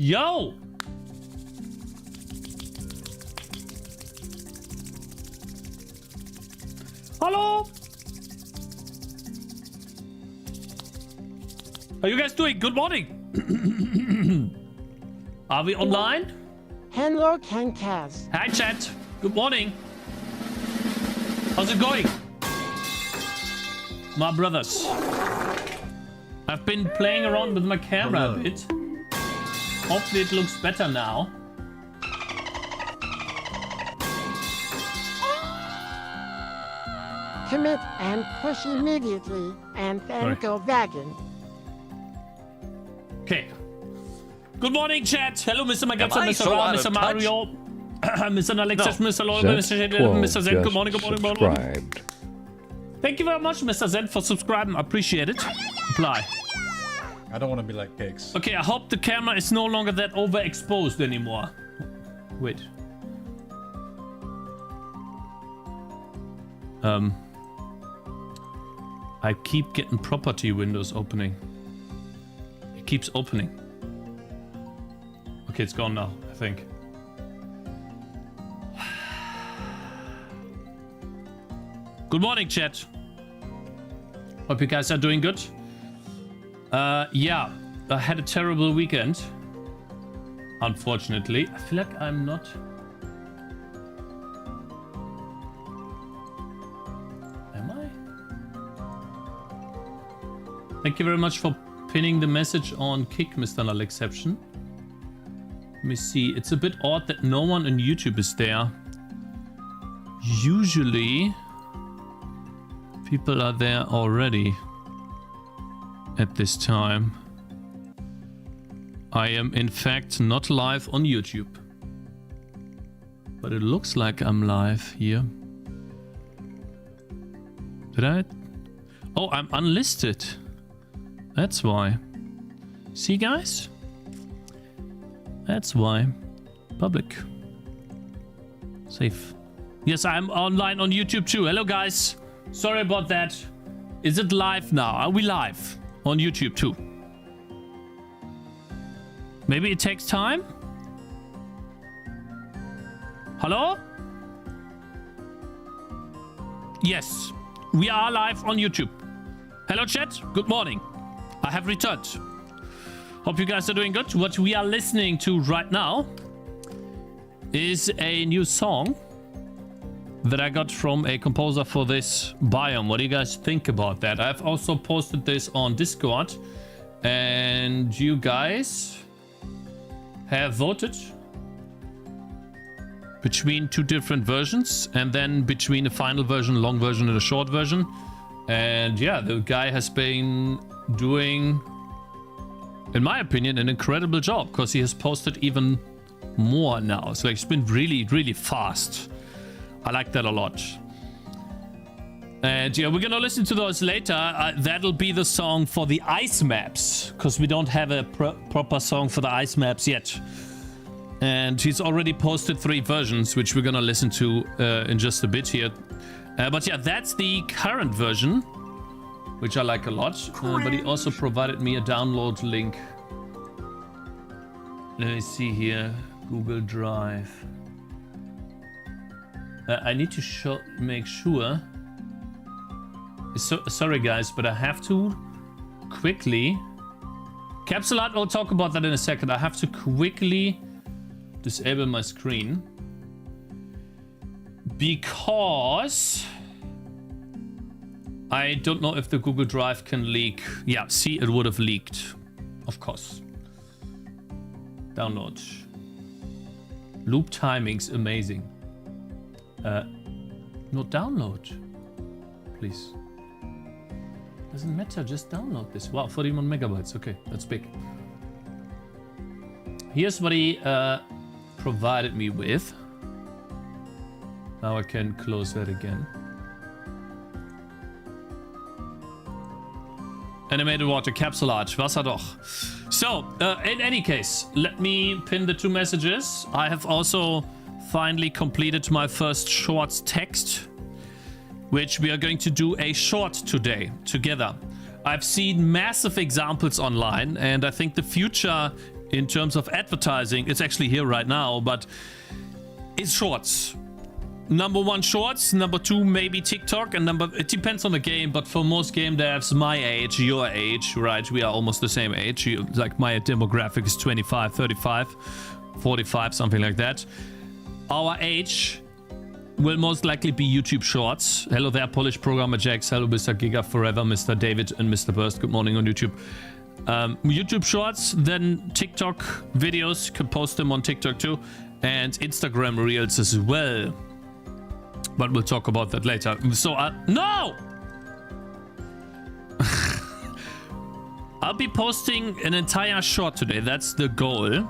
Yo! Hello? How you guys doing? Good morning. Are we online? Hello, Cakez. Hi, chat. Good morning. How's it going? My brothers. I've been playing around with my camera a bit. Hopefully it looks better now. Commit and push immediately, and then go wagon. Okay. Good morning, chat. Hello, Mr. Magazine, Mr. so Ra, out Mr. of Mario, Mr. Alexis, Mr. Lol, Mr. Shade, Mr. Zen. Good morning, good morning, good morning. Thank you very much, Mr. Zen, for subscribing. I appreciate it. Apply. I don't want to be like Cakez. Okay, I hope the camera is no longer that overexposed anymore. Wait. I keep getting property windows opening. It keeps opening. Okay, it's gone now, I think. Good morning, chat. Hope you guys are doing good. Yeah, I had a terrible weekend. Unfortunately. I feel like I'm not... Am I? Thank you very much for pinning the message on Kick, Mr. Null Exception. Let me see. It's a bit odd that no one on YouTube is there. Usually... people are there already at this time. I am in fact not live on YouTube. But it looks like I'm live here. Did I? Oh, I'm unlisted. That's why. See, guys? That's why. Public. Safe. Yes, I'm online on YouTube too. Hello, guys. Sorry about that. Is it live now? Are we live on YouTube too? Maybe it takes time? Hello? Yes, we are live on YouTube. Hello, chat. Good morning. I have returned. Hope you guys are doing good. What we are listening to right now is a new song that I got from a composer for this biome. What do you guys think about that? I've also posted this on Discord, and you guys have voted between two different versions, and then between a final version, long version, and a short version. And yeah, the guy has been doing, in my opinion, an incredible job, because he has posted even more now. So it's been really, really fast. I like that a lot. And yeah, we're gonna listen to those later. That'll be the song for the ice maps, because we don't have a proper song for the ice maps yet. And he's already posted 3 versions, which we're gonna listen to in just a bit here. But yeah, that's the current version, which I like a lot. But he also provided me a download link. Let me see here. Google Drive. I need to make sure. Sorry guys, but I have to quickly... Capsule art, I'll talk about that in a second. I have to quickly disable my screen. Because... I don't know if the Google Drive can leak. Yeah, see, it would have leaked. Of course. Download. Loop timing's amazing. No, download. Please. Doesn't matter, just download this. Wow, 41 megabytes. Okay, that's big. Here's what he provided me with. Now I can close that again. Animated water, capsule art, Wasser doch. So, in any case, let me pin the 2 messages. I have also finally completed my first shorts text, which we are going to do a short today together. I've seen massive examples online, and I think the future in terms of advertising, it's actually here right now, but it's shorts. Number one, shorts. Number two, maybe TikTok. And it depends on the game, but for most game devs, my age, your age, right? We are almost the same age. Like my demographic is 25, 35, 45, something like that. Our age will most likely be YouTube Shorts. Hello there, Polish programmer Jax. Hello, Mr. Giga Forever, Mr. David, and Mr. Burst. Good morning on YouTube. YouTube Shorts, then TikTok videos. Can post them on TikTok too, and Instagram Reels as well. But we'll talk about that later. So, no! I'll be posting an entire short today. That's the goal.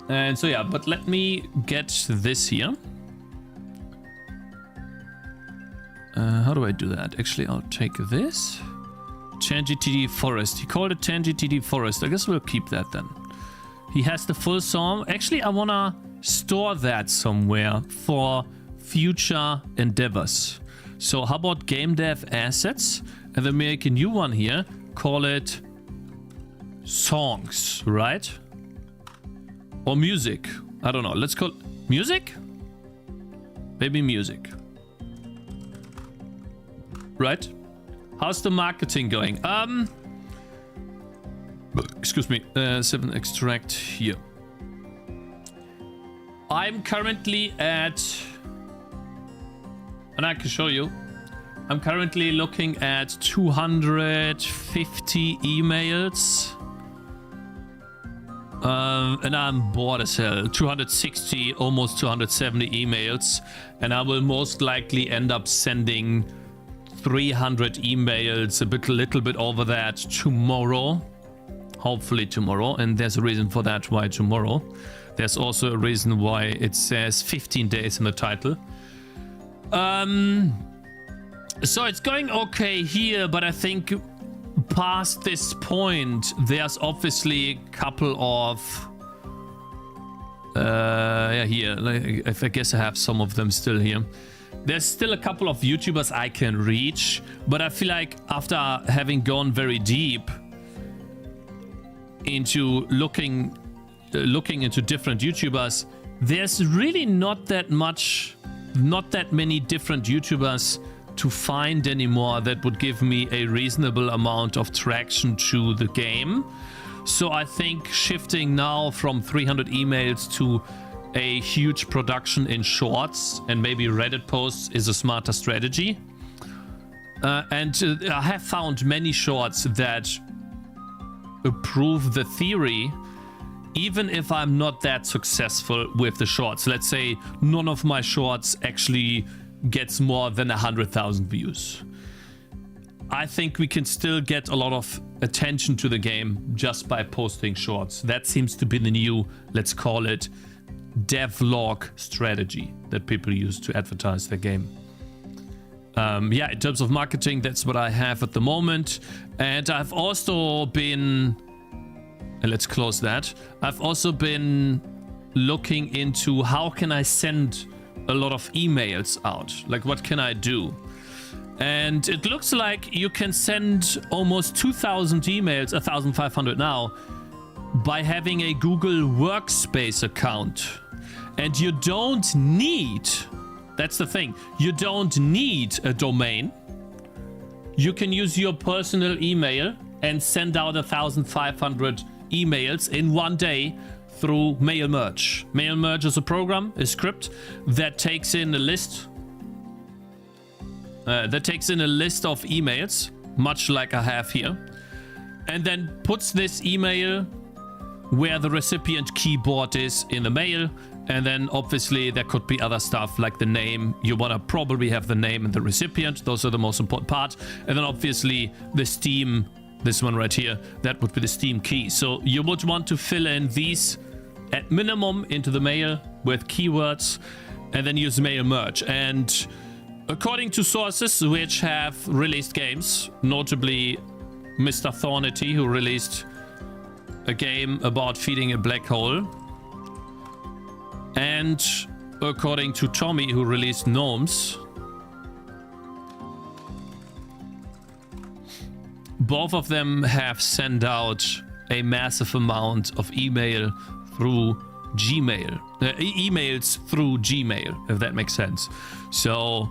And so, yeah, but let me get this here. How do I do that? Actually, I'll take this. Tangy TD Forest. He called it Tangy TD Forest. I guess we'll keep that then. He has the full song. Actually, I want to store that somewhere for future endeavors. So how about Gamedev assets? And then make a new one here. Call it songs, right? Or music. I don't know. Let's call it music? Maybe music. Right? How's the marketing going? Excuse me. 7 extract here. I'm currently at, and I can show you, I'm currently looking at 250 emails. And I'm bored as hell. 260, almost 270 emails. And I will most likely end up sending 300 emails, a little bit over that tomorrow. Hopefully tomorrow. And there's a reason for that, why tomorrow. There's also a reason why it says 15 days in the title. So it's going okay here, but I think past this point, there's obviously a couple of... yeah, here. I guess I have some of them still here. There's still a couple of YouTubers I can reach, but I feel like after having gone very deep into looking into different YouTubers, there's really not that many different YouTubers to find anymore that would give me a reasonable amount of traction to the game. So I think shifting now from 300 emails to a huge production in shorts and maybe Reddit posts is a smarter strategy. And I have found many shorts that approve the theory, even if I'm not that successful with the shorts. Let's say none of my shorts actually gets more than 100,000 views. I think we can still get a lot of attention to the game just by posting shorts. That seems to be the new, let's call it, devlog strategy that people use to advertise their game. Yeah, in terms of marketing, that's what I have at the moment. And I've also been... And let's close that. I've also been looking into how can I send a lot of emails out? Like, what can I do? And it looks like you can send almost 2,000 emails, 1,500 now, by having a Google Workspace account. And you don't need, that's the thing, you don't need a domain. You can use your personal email and send out 1,500 emails in one day through Mail Merge. Mail Merge is a program, a script that takes in a list. That takes in a list of emails, much like I have here, and then puts this email where the recipient keyboard is in the mail. And then obviously there could be other stuff like the name. You want to probably have the name and the recipient. Those are the most important part. And then obviously the Steam, this one right here, that would be the Steam key. So you would want to fill in these at minimum into the mail with keywords and then use Mail Merge. And according to sources which have released games, notably Mr. Thornity, who released a game about feeding a black hole, and according to Tommy, who released Gnomes, both of them have sent out a massive amount of email through Gmail. Emails through Gmail, if that makes sense. So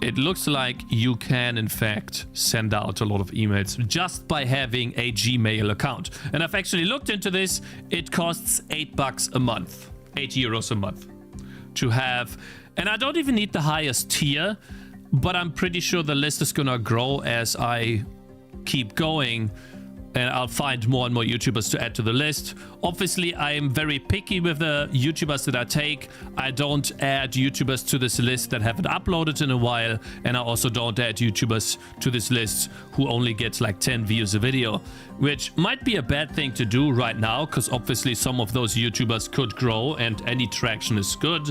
it looks like you can, in fact, send out a lot of emails just by having a Gmail account. And I've actually looked into this. It costs $8 a month, €8 a month to have. And I don't even need the highest tier, but I'm pretty sure the list is gonna grow as I keep going. And I'll find more and more YouTubers to add to the list. Obviously, I am very picky with the YouTubers that I take. I don't add YouTubers to this list that haven't uploaded in a while. And I also don't add YouTubers to this list who only get like 10 views a video, which might be a bad thing to do right now, because obviously some of those YouTubers could grow and any traction is good.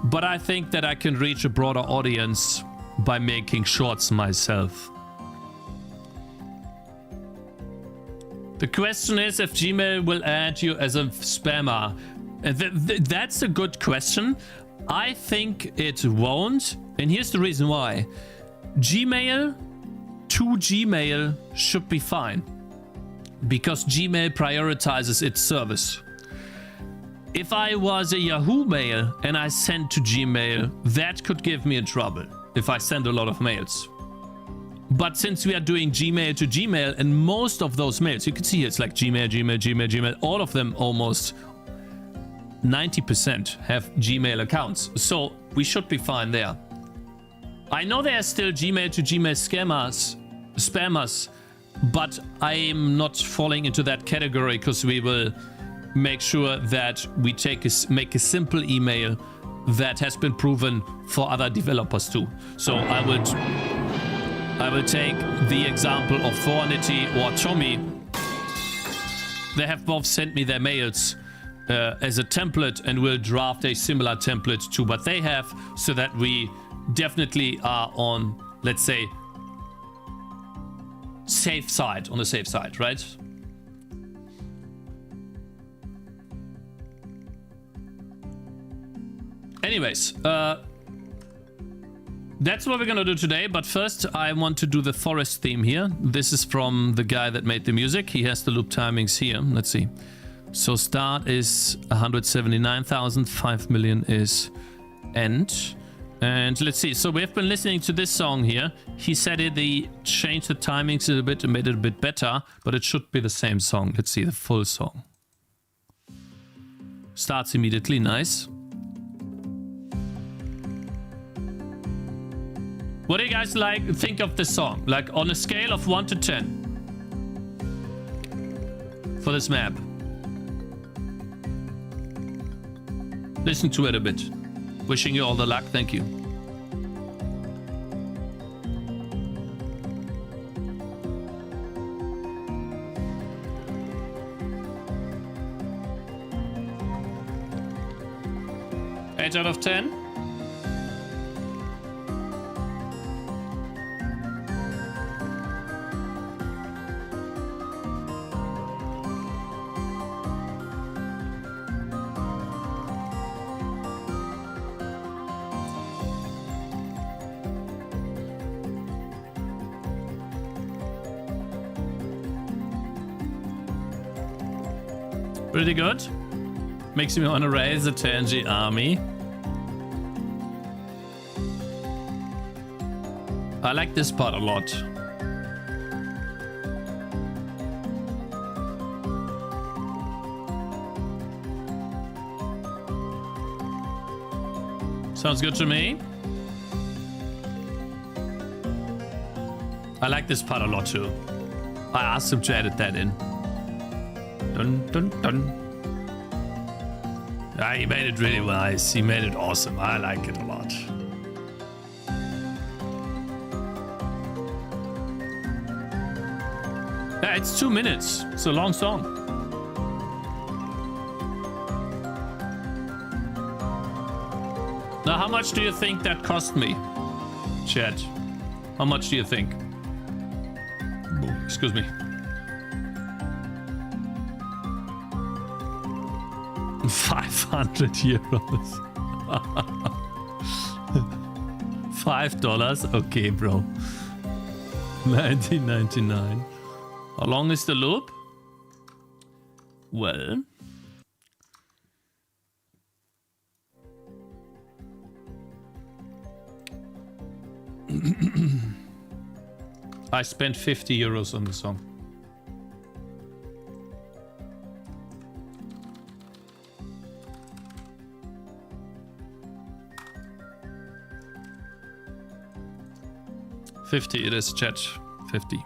But I think that I can reach a broader audience by making shorts myself. The question is if Gmail will add you as a spammer. That's a good question. I think it won't. And here's the reason why. Gmail to Gmail should be fine, because Gmail prioritizes its service. If I was a Yahoo mail and I sent to Gmail, that could give me in trouble if I send a lot of mails. But since we are doing Gmail to Gmail, and most of those mails, you can see it's like Gmail, all of them, almost 90% have Gmail accounts. So we should be fine there. I know there are still Gmail to Gmail spammers, but I'm not falling into that category, because we will make sure that we make a simple email that has been proven for other developers too. So I will take the example of Thornity or Tommy. They have both sent me their mails as a template, and we'll draft a similar template to what they have, so that we definitely are on, let's say, on the safe side, right? Anyways, that's what we're gonna do today, but first I want to do the forest theme here. This is from the guy that made the music. He has the loop timings here. Let's see. So start is 179,000, 5 million is end. And let's see. So we have been listening to this song here. He said he changed the timings a bit and made it a bit better, but it should be the same song. Let's see the full song. Starts immediately, nice. What do you guys think of this song? Like on a scale of 1 to 10 for this map. Listen to it a bit. Wishing you all the luck. Thank you. Eight out of 10. Pretty good. Makes me want to raise the Tangy army. I like this part a lot. Sounds good to me. I like this part a lot too. I asked him to edit that in. Dun, dun, dun. Ah, he made it really nice. He made it awesome. I like it a lot. Yeah, it's 2 minutes. It's a long song. Now, how much do you think that cost me, chat? How much do you think? Excuse me. 500 euros. $5? Okay, bro. 19.99. How long is the loop? Well. I spent 50 euros on the song. $50 it is, chat. 50.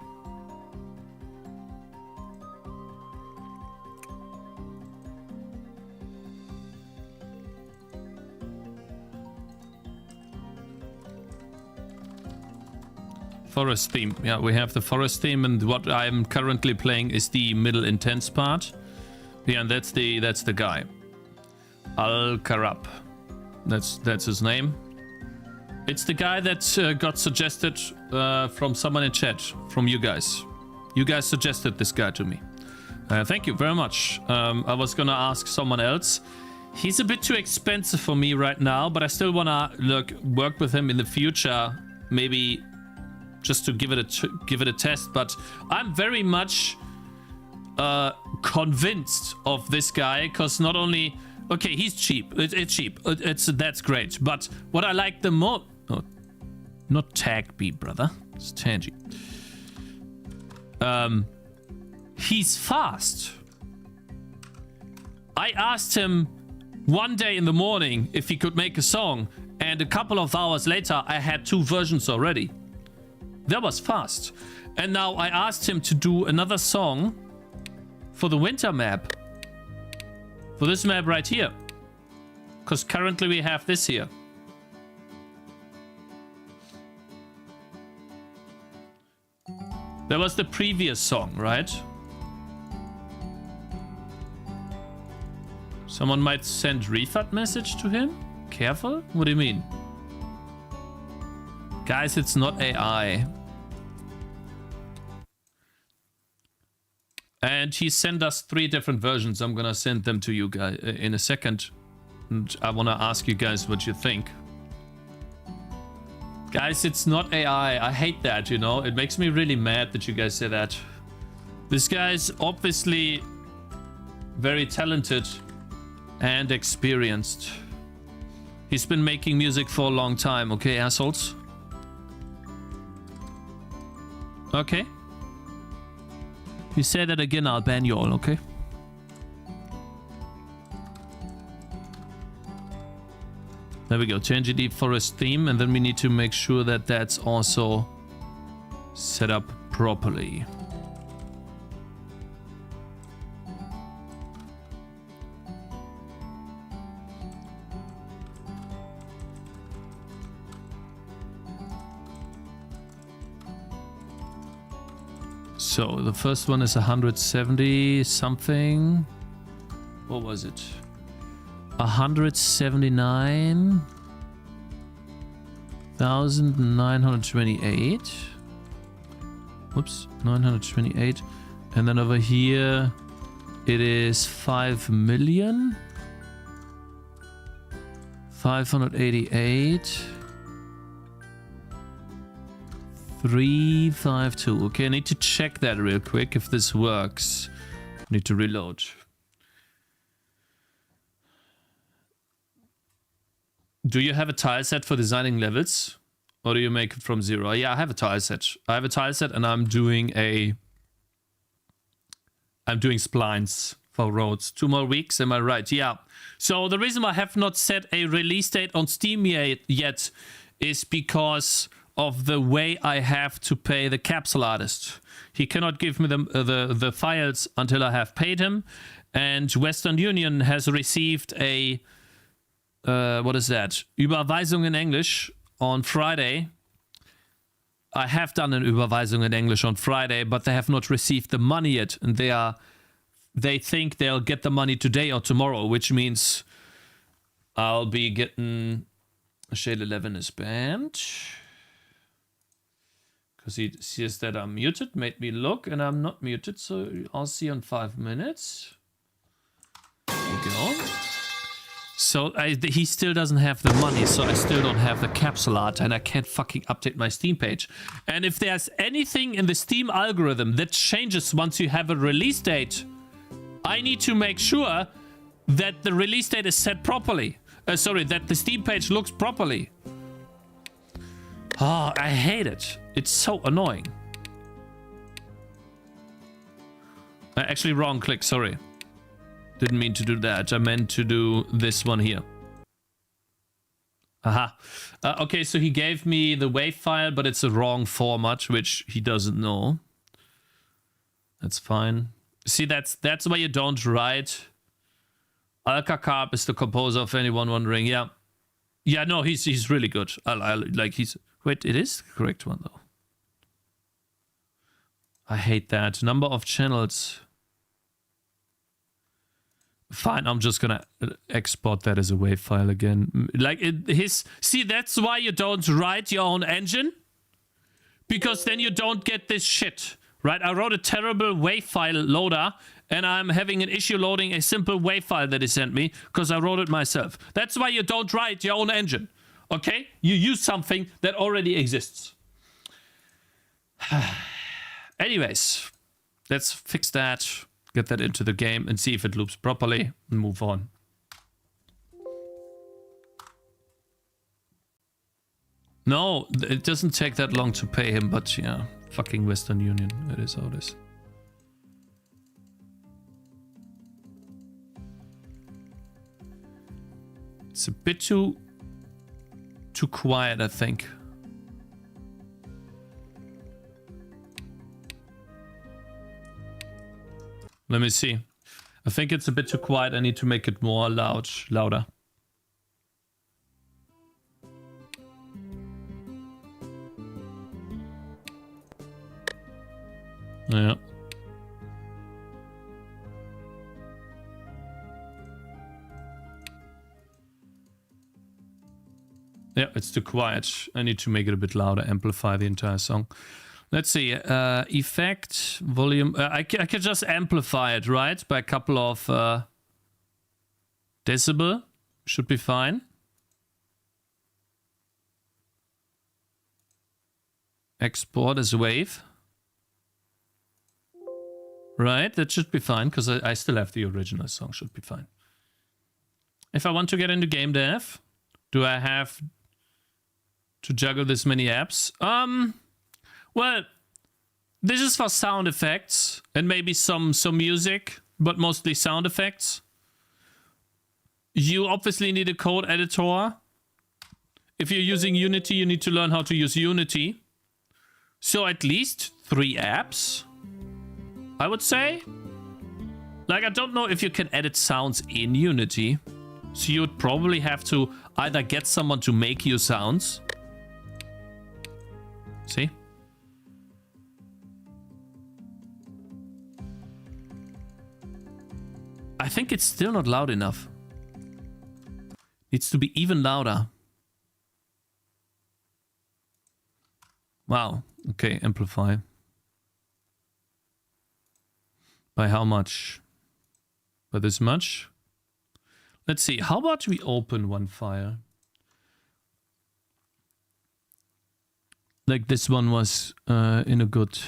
Forest theme. Yeah, we have the forest theme, and what I'm currently playing is the middle intense part. Yeah, and that's the guy. Al Karab. That's his name. It's the guy that got suggested from someone in chat, from you guys. You guys suggested this guy to me. Thank you very much. I was gonna ask someone else. He's a bit too expensive for me right now, but I still wanna work with him in the future, maybe just to give it a test. But I'm very much convinced of this guy, because not only he's cheap. It's cheap. That's great. But what I like the most. Not tag B, brother. It's Tangy. He's fast. I asked him one day in the morning if he could make a song, and a couple of hours later, I had 2 versions already. That was fast. And now I asked him to do another song for the winter map. For this map right here. Because currently we have this here. That was the previous song, right? Someone might send refund message to him? Careful? What do you mean? Guys, it's not AI. And he sent us 3 different versions. I'm gonna send them to you guys in a second. And I wanna ask you guys what you think. Guys, it's not AI. I hate that, you know? It makes me really mad that you guys say that. This guy's obviously very talented and experienced. He's been making music for a long time, okay, assholes? Okay. If you say that again, I'll ban you all, okay? There we go, change the deep forest theme, and then we need to make sure that that's also set up properly. So the first one is 170 something. What was it? 179,928. Whoops, 928. And then over here it is 5,588,352. Okay, I need to check that real quick if this works. I need to reload. Do you have a tile set for designing levels? Or do you make it from zero? Yeah, I have a tile set. I have a tile set, and I'm doing splines for roads. 2 more weeks, am I right? Yeah. So the reason I have not set a release date on Steam yet is because of the way I have to pay the capsule artist. He cannot give me the files until I have paid him. And Western Union has received a what is that? Überweisung in English on Friday. I have done an Überweisung in English on Friday, but they have not received the money yet, and they think they'll get the money today or tomorrow, which means I'll be getting Shade 11 is banned because he sees that I'm muted, made me look, and I'm not muted, so I'll see you in 5 minutes. There we go. So he still doesn't have the money, so I still don't have the capsule art, and I can't fucking update my Steam page. And if there's anything in the Steam algorithm that changes once you have a release date, I need to make sure that the release date is set properly. Sorry, that the Steam page looks properly. Oh, I hate it. It's so annoying. Actually, wrong click, sorry. Didn't mean to do that. I meant to do this one here. Aha. Okay, so he gave me the WAV file, but it's a wrong format, which he doesn't know. That's fine. See, that's why you don't write. Alkakarp is the composer, of anyone wondering. Yeah. Yeah, no, he's really good. I like he's... Wait, it is the correct one, though. I hate that. Number of channels. Fine, I'm just gonna export that as a WAV file again. Like, see, that's why you don't write your own engine. Because then you don't get this shit. Right, I wrote a terrible WAV file loader, and I'm having an issue loading a simple WAV file that he sent me, because I wrote it myself. That's why you don't write your own engine. Okay? You use something that already exists. Anyways, let's fix that, get that into the game, and see if it loops properly, and move on. No, it doesn't take that long to pay him, but yeah, fucking Western Union, it is how it is. It's a bit too quiet, I think. Let me see. I think it's a bit too quiet. I need to make it more louder. Yeah. Yeah, it's too quiet. I need to make it a bit louder, amplify the entire song. Let's see. Effect, volume. I can just amplify it, right? By a couple of decibel. Should be fine. Export as wave. Right, that should be fine, because I still have the original song. Should be fine. If I want to get into Gamedev, do I have to juggle this many apps? Well, this is for sound effects and maybe some music, but mostly sound effects. You obviously need a code editor. If you're using Unity, you need to learn how to use Unity. So at least 3 apps, I would say. Like, I don't know if you can edit sounds in Unity. So you would probably have to either get someone to make you sounds. See? I think it's still not loud enough. Needs to be even louder. Wow. Okay, amplify. By how much? By this much? Let's see. How about we open one file? Like this one was in a good...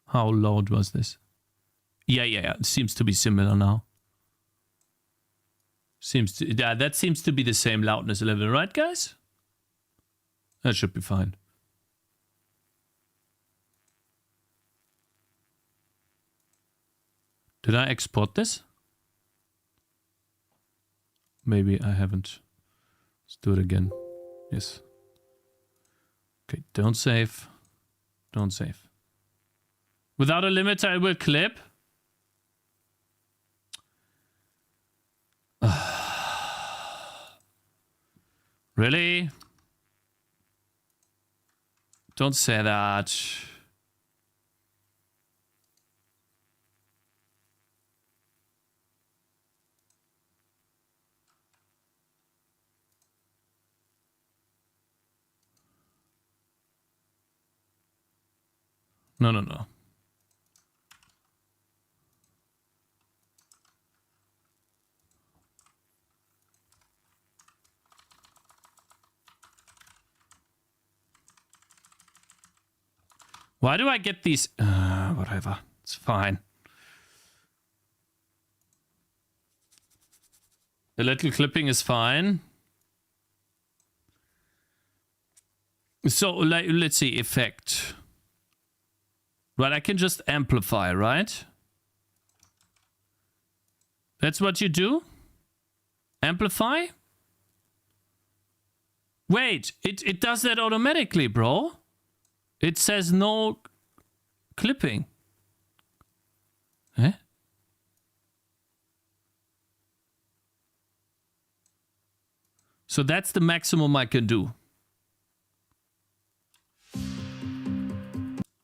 How loud was this? Yeah. It seems to be similar now. Yeah, that seems to be the same loudness level, right, guys? That should be fine. Did I export this? Maybe I haven't. Let's do it again. Yes. Okay, don't save. Don't save. Without a limiter, I will clip. Really? Don't say that. No. Why do I get these? Whatever. It's fine. A little clipping is fine. So let's see, effect. Right, I can just amplify, right? That's what you do? Amplify? Wait, it does that automatically, bro. It says no clipping. Eh? So that's the maximum I can do.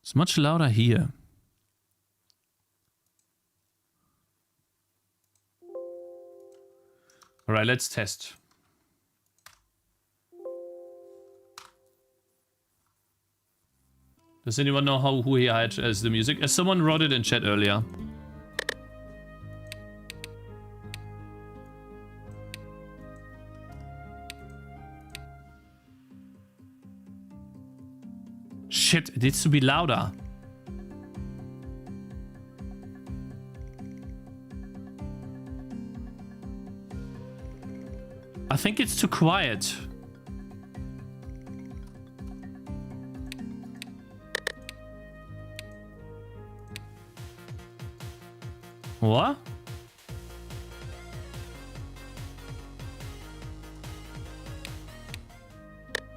It's much louder here. All right, let's test. Does anyone know who he hired as the music? Someone wrote it in chat earlier. Shit, it needs to be louder. I think it's too quiet. What?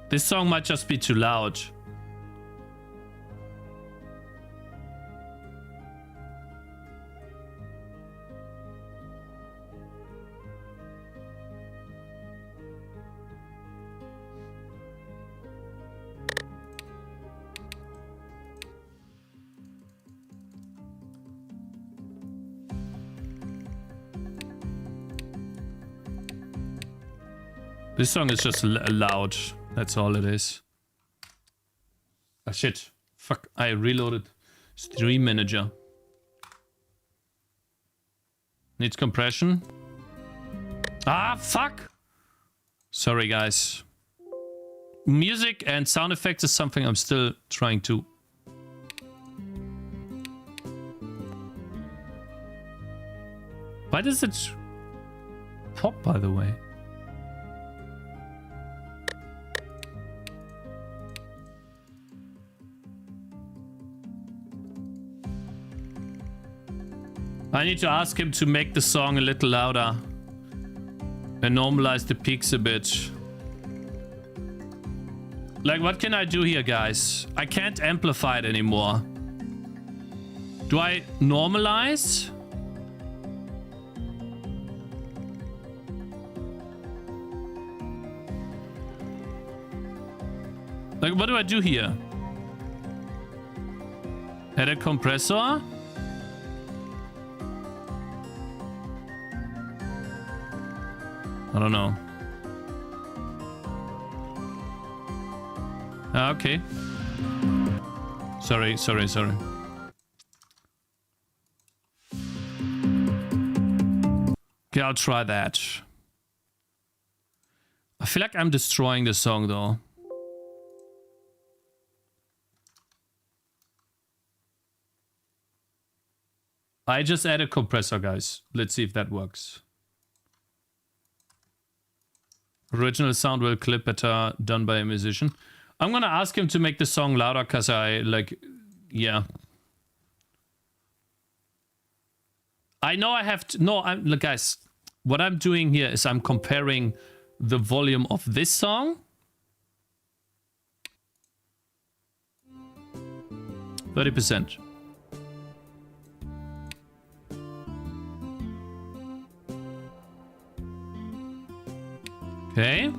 This song might just be too loud. This song is just loud. That's all it is. Ah, shit. Fuck. I reloaded. Stream manager. Needs compression. Ah, fuck. Sorry, guys. Music and sound effects is something I'm still trying to. Why does it pop, by the way? I need to ask him to make the song a little louder and normalize the peaks a bit. Like, what can I do here, guys? I can't amplify it anymore. Do I normalize? Like, what do I do here? Add a compressor? I don't know. Okay. Sorry. Okay, I'll try that. I feel like I'm destroying the song though. I just added a compressor, guys. Let's see if that works. Original sound will clip better done by a musician. I'm gonna ask him to make the song louder because I like, yeah. I know I have to, no, look guys, what I'm doing here is I'm comparing the volume of this song. 30%. Okay.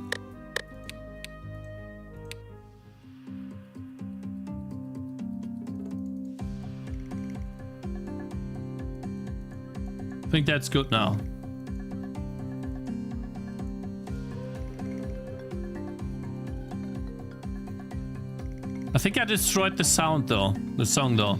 I think that's good now. I think I destroyed the sound though, the song though.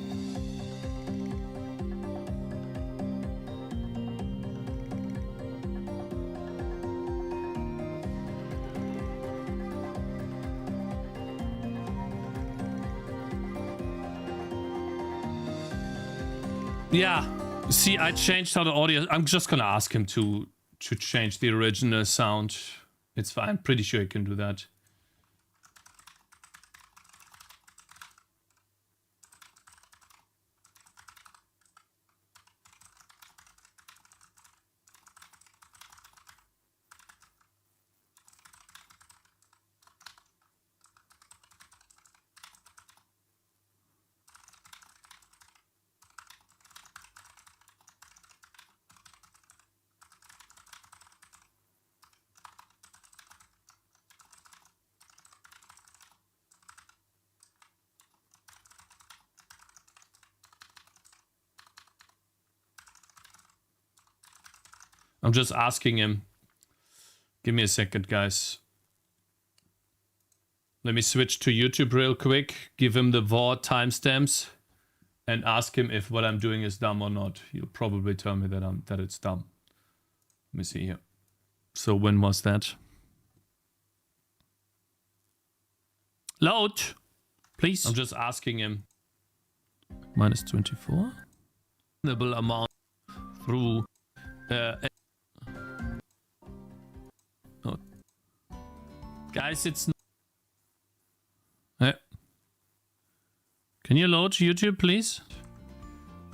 Yeah, see, I changed how the audio. I'm just gonna ask him to to change the original sound. It's fine. I'm pretty sure you can do that. I'm just asking him. Give me a second, guys. Let me switch to YouTube real quick. Give him the VOD timestamps and ask him if what I'm doing is dumb or not. He'll probably tell me that it's dumb. Let me see here. So when was that? Load, please. I'm just asking him. Minus 24. Reasonable amount through. Guys, it's. Can you load YouTube, please?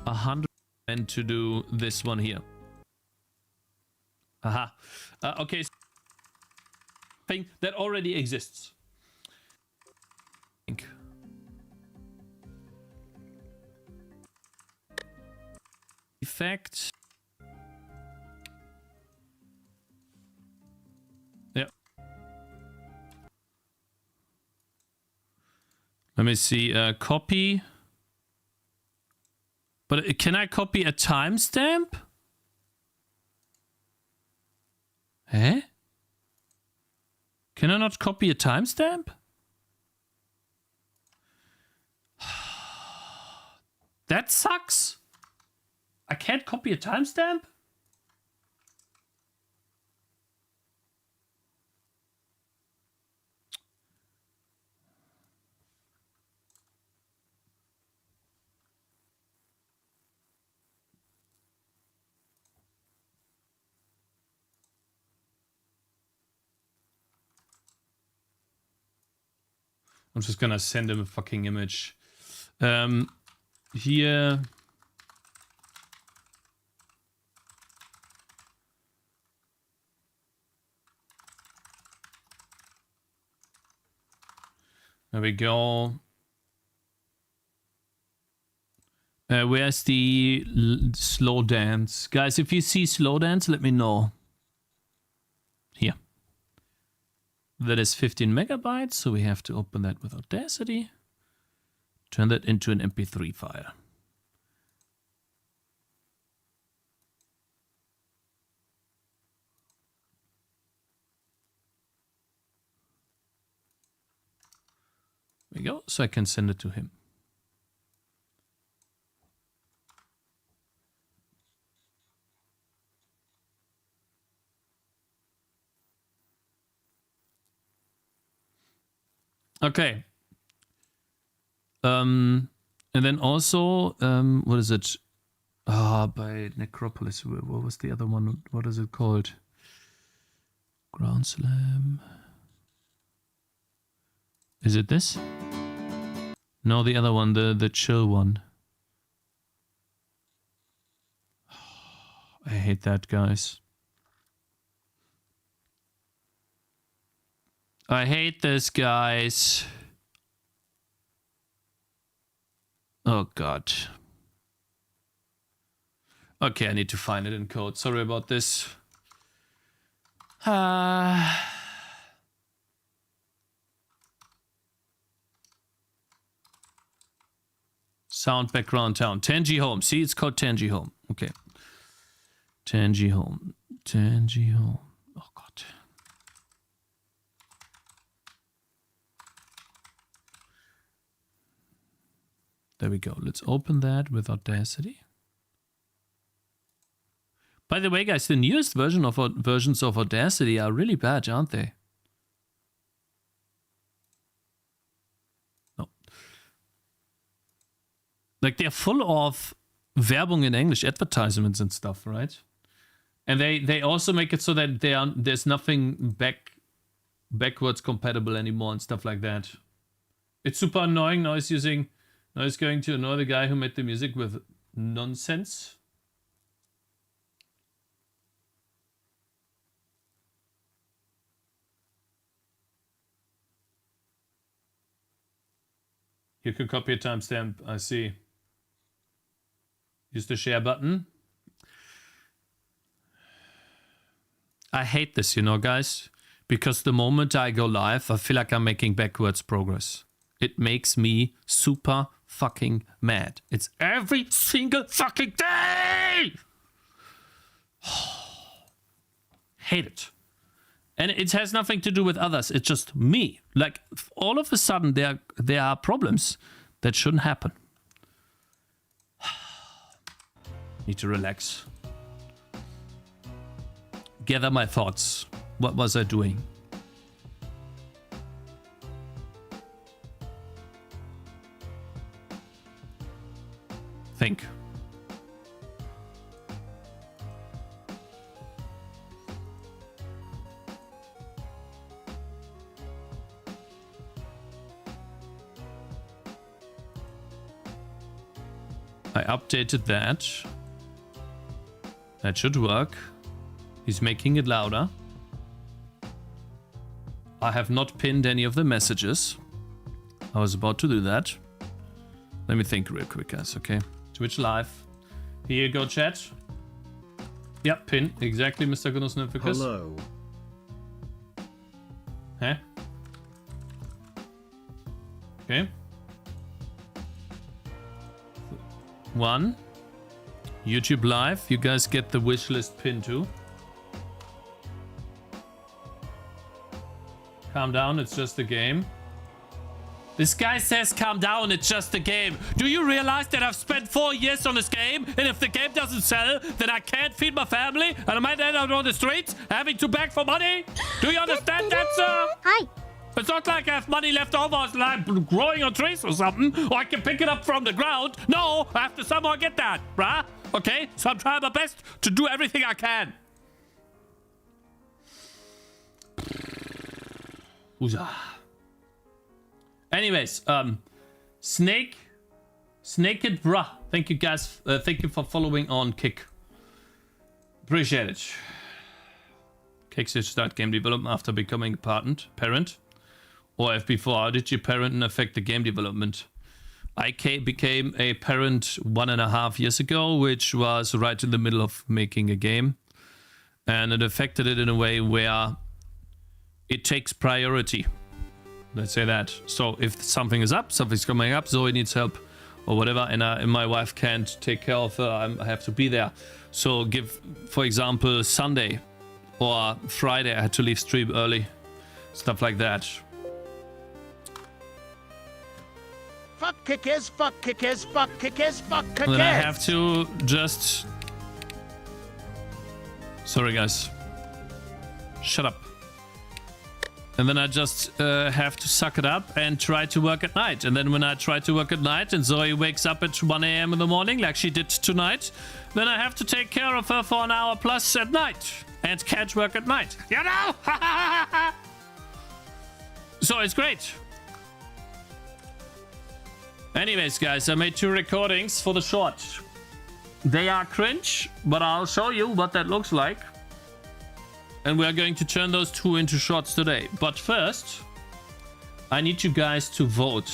100 to do this one here. Aha. Okay. Thing that already exists. Effect. Yeah. Let me see. Copy. But can I copy a timestamp? Eh? Can I not copy a timestamp? That sucks. I can't copy a timestamp? I'm just gonna send him a fucking image. Here. There we go. Where's the slow dance? Guys, if you see slow dance, let me know. Here. That is 15 megabytes, so we have to open that with Audacity. Turn that into an MP3 file. There we go, so I can send it to him. Okay. And then also, what is it? By Necropolis. What was the other one? What is it called? Ground Slam. Is it this? No, the other one, the chill one. I hate that, guys. I hate this, guys. Oh, God. Okay, I need to find it in code. Sorry about this. Sound background town. Tangy Home. See, it's called Tangy Home. Okay. Tangy Home. Tangy Home. Oh, God. There we go. Let's open that with Audacity. By the way, guys, the newest versions of Audacity are really bad, aren't they? No. Like, they're full of Werbung in English, advertisements and stuff, right? And they also make it so that there's nothing backwards compatible anymore and stuff like that. It's super annoying. Now it's going to annoy the guy who made the music with nonsense. You can copy a timestamp. I see. Use the share button. I hate this, you know, guys, because the moment I go live, I feel like I'm making backwards progress. It makes me super fucking mad. It's every single fucking day! Hate it. And it has nothing to do with others. It's just me. Like, all of a sudden, there are problems that shouldn't happen. Need to relax. Gather my thoughts. What was I doing? Think. I updated that. That should work. He's making it louder. I have not pinned any of the messages. I was about to do that. Let me think real quick, guys, okay? Twitch live. Here you go, chat. Yep, pin. Exactly, Mr. Genussnificus. Hello. Huh? Okay. 1. YouTube live. You guys get the wishlist pin too. Calm down, it's just a game. This guy says calm down, it's just a game. Do you realize that I've spent 4 years on this game, and if the game doesn't sell, then I can't feed my family, and I might end up on the streets having to beg for money? Do you understand that, sir? Hi. It's not like I have money left over, it's like growing on trees or something, or I can pick it up from the ground. No, I have to somehow get that, bruh. Okay, so I'm trying my best to do everything I can. Anyways, Snake and Bruh, thank you guys, thank you for following on Kick. Appreciate it. Cakez start game development after becoming a parent. Or if before, how did you parent and affect the game development? I became a parent 1.5 years ago, which was right in the middle of making a game. And it affected it in a way where it takes priority. Let's say that. So if something is up, something's coming up, Zoe needs help or whatever, and my wife can't take care of her, I have to be there. So for example, Sunday or Friday, I had to leave stream early. Stuff like that. Fuck Cakez, fuck Cakez, fuck Cakez, fuck Cakez. And then I have to just... Sorry guys. Shut up. And then I just have to suck it up and try to work at night. And then when I try to work at night and Zoe wakes up at 1 AM in the morning like she did tonight, then I have to take care of her for an hour plus at night. And can't work at night. You know? So it's great. Anyways, guys, I made 2 recordings for the short. They are cringe, but I'll show you what that looks like. And we are going to turn those 2 into shorts today. But first, I need you guys to vote.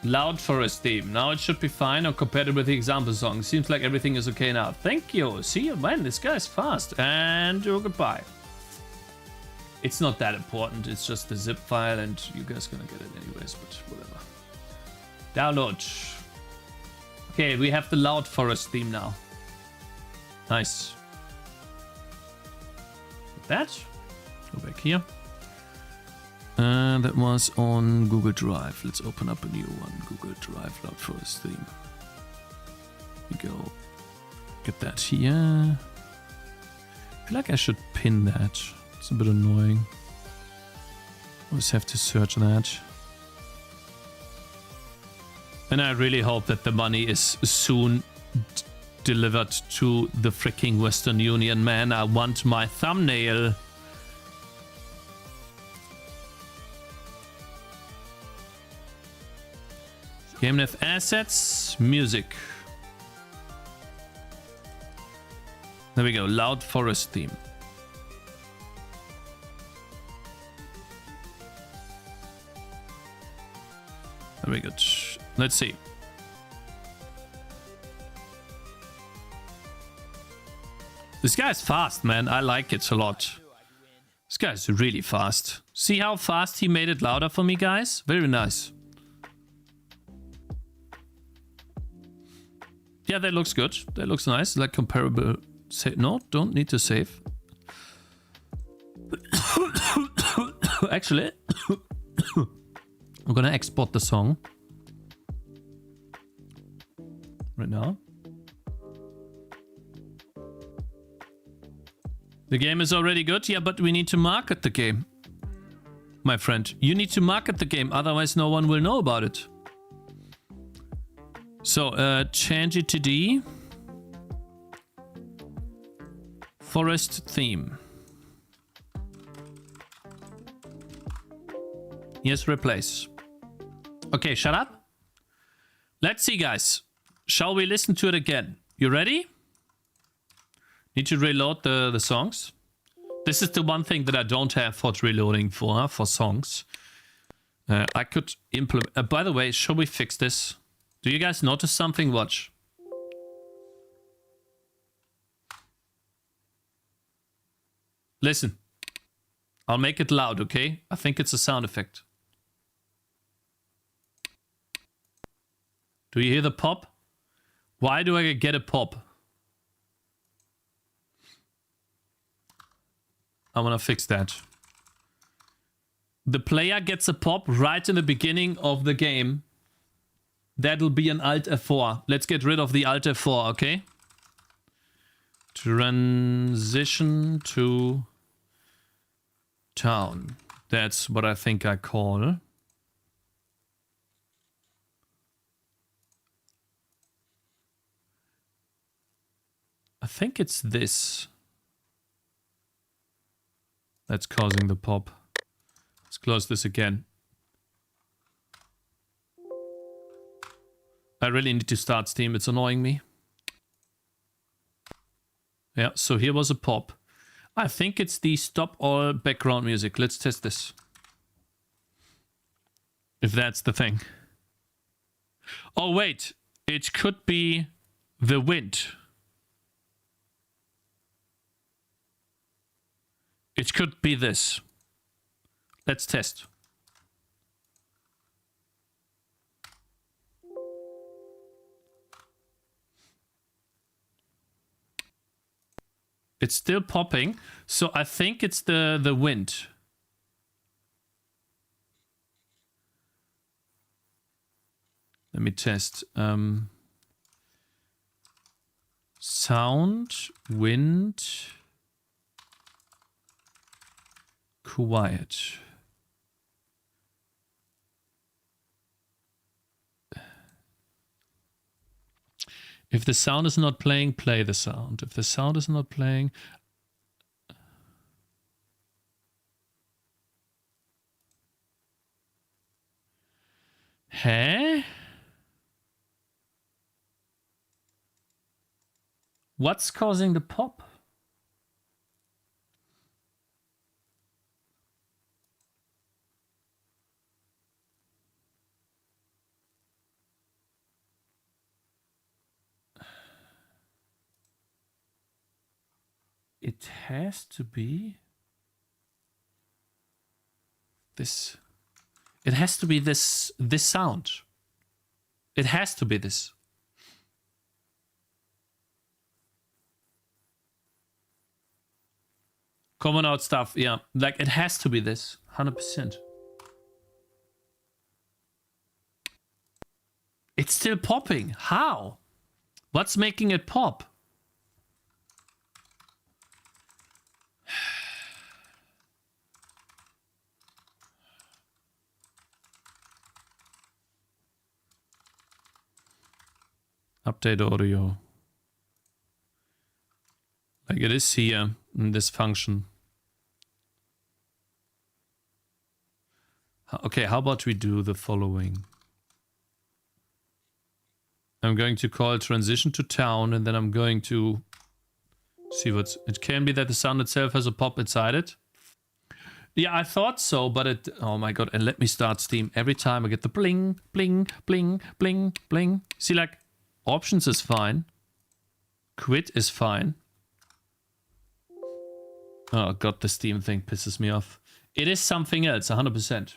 Loud Forest theme. Now it should be fine or compatible with the example song. Seems like everything is okay now. Thank you. See you, man. This guy's fast. And goodbye. It's not that important. It's just a zip file and you guys gonna get it anyways, but whatever. Download. Okay, we have the Loud Forest theme now. Nice. That. Go back here. That was on Google Drive. Let's open up a new one. Google Drive Loud Forest theme. Here we go. Get that here. I feel like I should pin that. It's a bit annoying. Always have to search that. And I really hope that the money is soon delivered to the freaking Western Union, man. I want my thumbnail. Gamedev assets, music. There we go, loud forest theme. Very good. Let's see. This guy's fast, man. I like it a lot. This guy's really fast. See how fast he made it louder for me, guys? Very nice. Yeah, that looks good. That looks nice. Like comparable. No, don't need to save. Actually, I'm gonna export the song right now. The game is already good. Yeah, but we need to market the game, my friend. You need to market the game, otherwise no one will know about it. So, Tangy TD. Forest theme. Yes, replace. Okay, shut up. Let's see, guys. Shall we listen to it again? You ready? Need to reload the songs. This is the one thing that I don't have for reloading for songs. I could implement... by the way, shall we fix this? Do you guys notice something? Watch. Listen. I'll make it loud, okay? I think it's a sound effect. Do you hear the pop? Why do I get a pop? I want to fix that. The player gets a pop right in the beginning of the game. That'll be an Alt F4. Let's get rid of the Alt F4, okay? Transition to town. That's what I think I call. I think it's this. That's causing the pop. Let's close this again. I really need to start Steam. It's annoying me. Yeah, so here was a pop. I think it's the stop all background music. Let's test this. If that's the thing. Oh, wait. It could be the wind. It could be this. Let's test. It's still popping, so I think it's the wind. Let me test. Sound, wind, quiet. If the sound is not playing, play the sound. If the sound is not playing... Huh? What's causing the pop? It has to be this. It has to be this sound. It has to be this. Common out stuff, yeah. Like it has to be this, 100%. It's still popping. How? What's making it pop? Update audio. Like it is here in this function. Okay, how about we do the following? I'm going to call transition to town, and then I'm going to see what's... It can be that the sound itself has a pop inside it. Yeah, I thought so, but it... Oh my god, and let me start Steam. Every time I get the bling, bling, bling, bling, bling. See, like, options is fine. Quit is fine. Oh god, the Steam thing pisses me off. It is something else, 100%.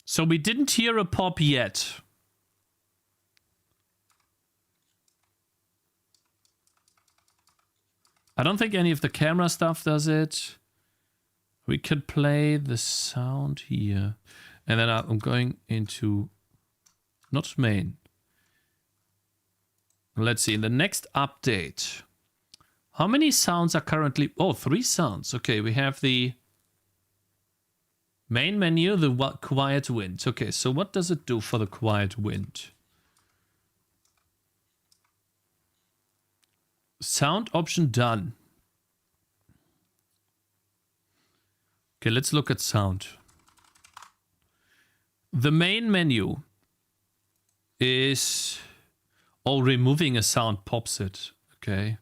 So we didn't hear a pop yet. I don't think any of the camera stuff does it. We could play the sound here. And then I'm going into... Not main. Let's see, in the next update. How many sounds are currently... Oh, 3 sounds. Okay, we have the... Main menu, the quiet wind. Okay, so what does it do for the quiet wind? Sound option done. Okay, let's look at sound. The main menu is... Oh, removing a sound pops it. Okay.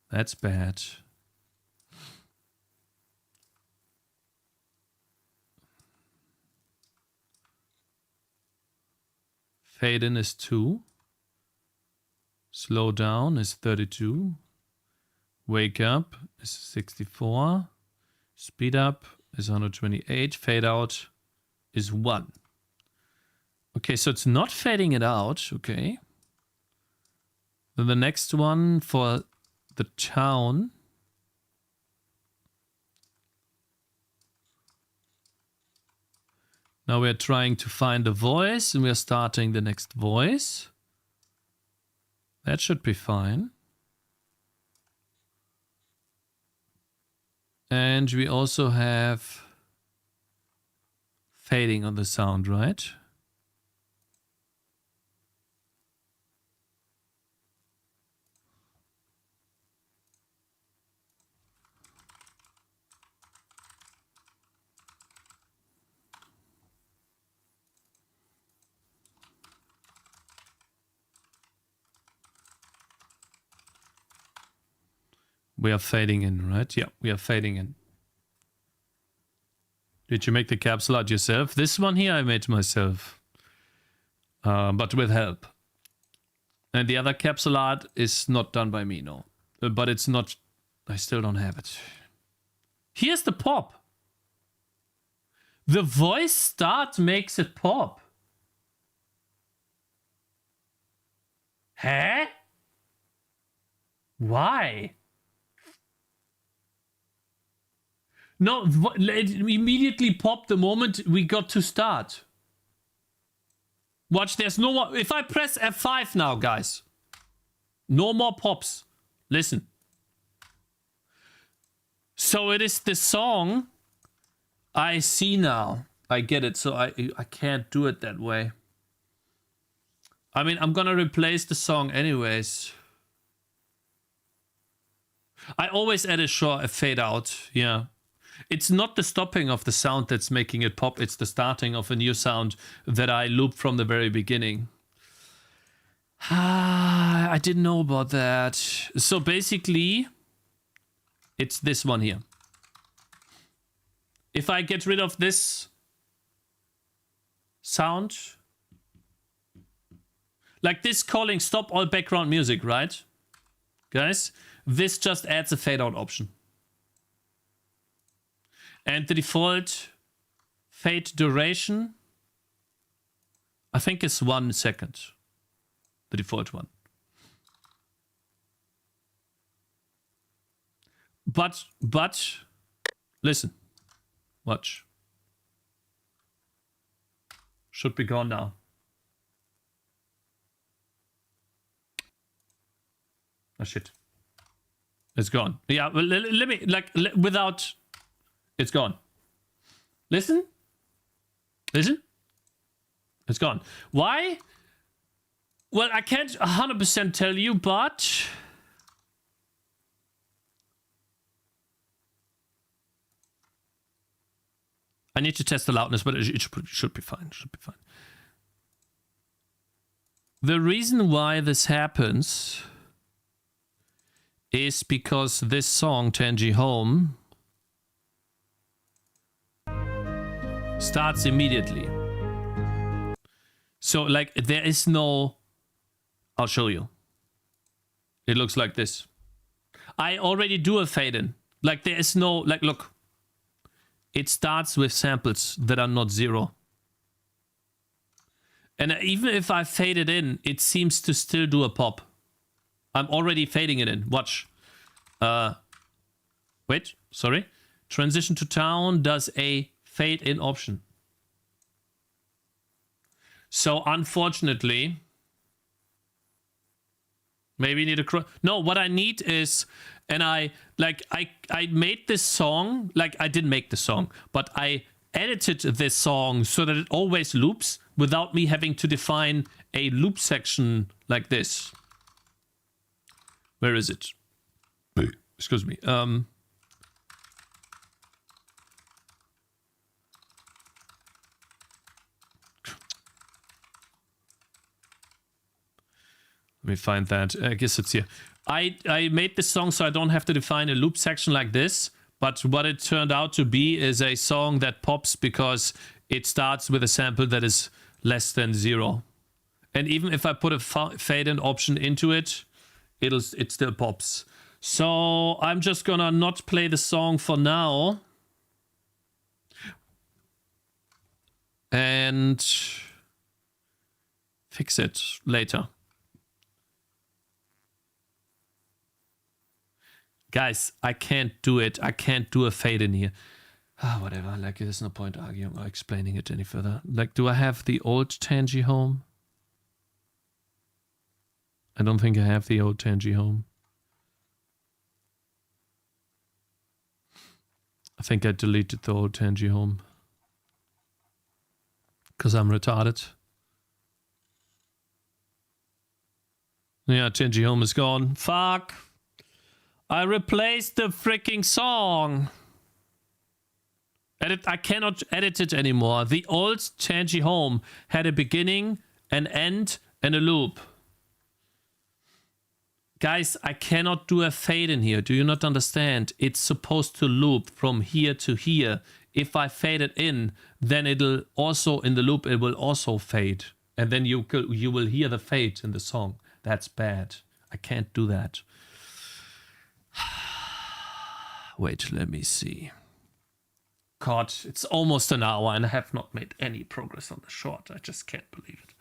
That's bad. Fade in is 2. Slow down is 32. Wake up is 64. Speed up is 128. Fade out is 1. Okay, so it's not fading it out. Okay. Then the next one for the town. Now we're trying to find a voice, and we're starting the next voice. That should be fine. And we also have fading on the sound, right? We are fading in, right? Yeah, we are fading in. Did you make the capsule art yourself? This one here I made myself. But with help. And the other capsule art is not done by me, no. But it's not... I still don't have it. Here's the pop. The voice start makes it pop. Huh? Why? No, it immediately popped the moment we got to start. Watch, there's no more... If I press F5 now, guys. No more pops. Listen. So it is the song I see now. I get it, so I can't do it that way. I mean, I'm gonna replace the song anyways. I always add a fade out, yeah. It's not the stopping of the sound that's making it pop. It's the starting of a new sound that I loop from the very beginning. I didn't know about that. So basically, it's this one here. If I get rid of this sound, like this calling stop all background music, right? Guys, this just adds a fade out option. And the default fade duration, I think is 1 second. The default one. But, listen. Watch. Should be gone now. Oh shit. It's gone. Yeah, well, let me, like, without... It's gone. Listen. Listen. It's gone. Why? Well, I can't 100% tell you, but... I need to test the loudness, but it should be fine. Should be fine. The reason why this happens is because this song, Tangy Home, starts immediately. So, like, there is no... I'll show you. It looks like this. I already do a fade in. Like, there is no... Like, look. It starts with samples that are not 0. And even if I fade it in, it seems to still do a pop. I'm already fading it in. Watch. Wait, sorry. Transition to town does a fade in option. So unfortunately, maybe you need a... No, what I need is... And I made this song, like I didn't make the song, but I edited this song so that it always loops without me having to define a loop section like this. Where is it? Excuse me. Let me find that. I guess it's here. I made this song so I don't have to define a loop section like this, but what it turned out to be is a song that pops because it starts with a sample that is less than 0. And even if I put a fade-in option into it, it still pops. So I'm just gonna not play the song for now. And fix it later. Guys, I can't do it. I can't do a fade in here. Whatever. Like, there's no point arguing or explaining it any further. Like, do I have the old Tangy Home? I don't think I have the old Tangy Home. I think I deleted the old Tangy Home. Because I'm retarded. Yeah, Tangy Home is gone. Fuck! I replaced the freaking song. I cannot edit it anymore. The old Tangy Home had a beginning, an end, and a loop. Guys, I cannot do a fade in here. Do you not understand? It's supposed to loop from here to here. If I fade it in, then it'll also, in the loop, it will also fade. And then you will hear the fade in the song. That's bad. I can't do that. Wait, let me see. God, it's almost an hour and I have not made any progress on the short. I just can't believe it.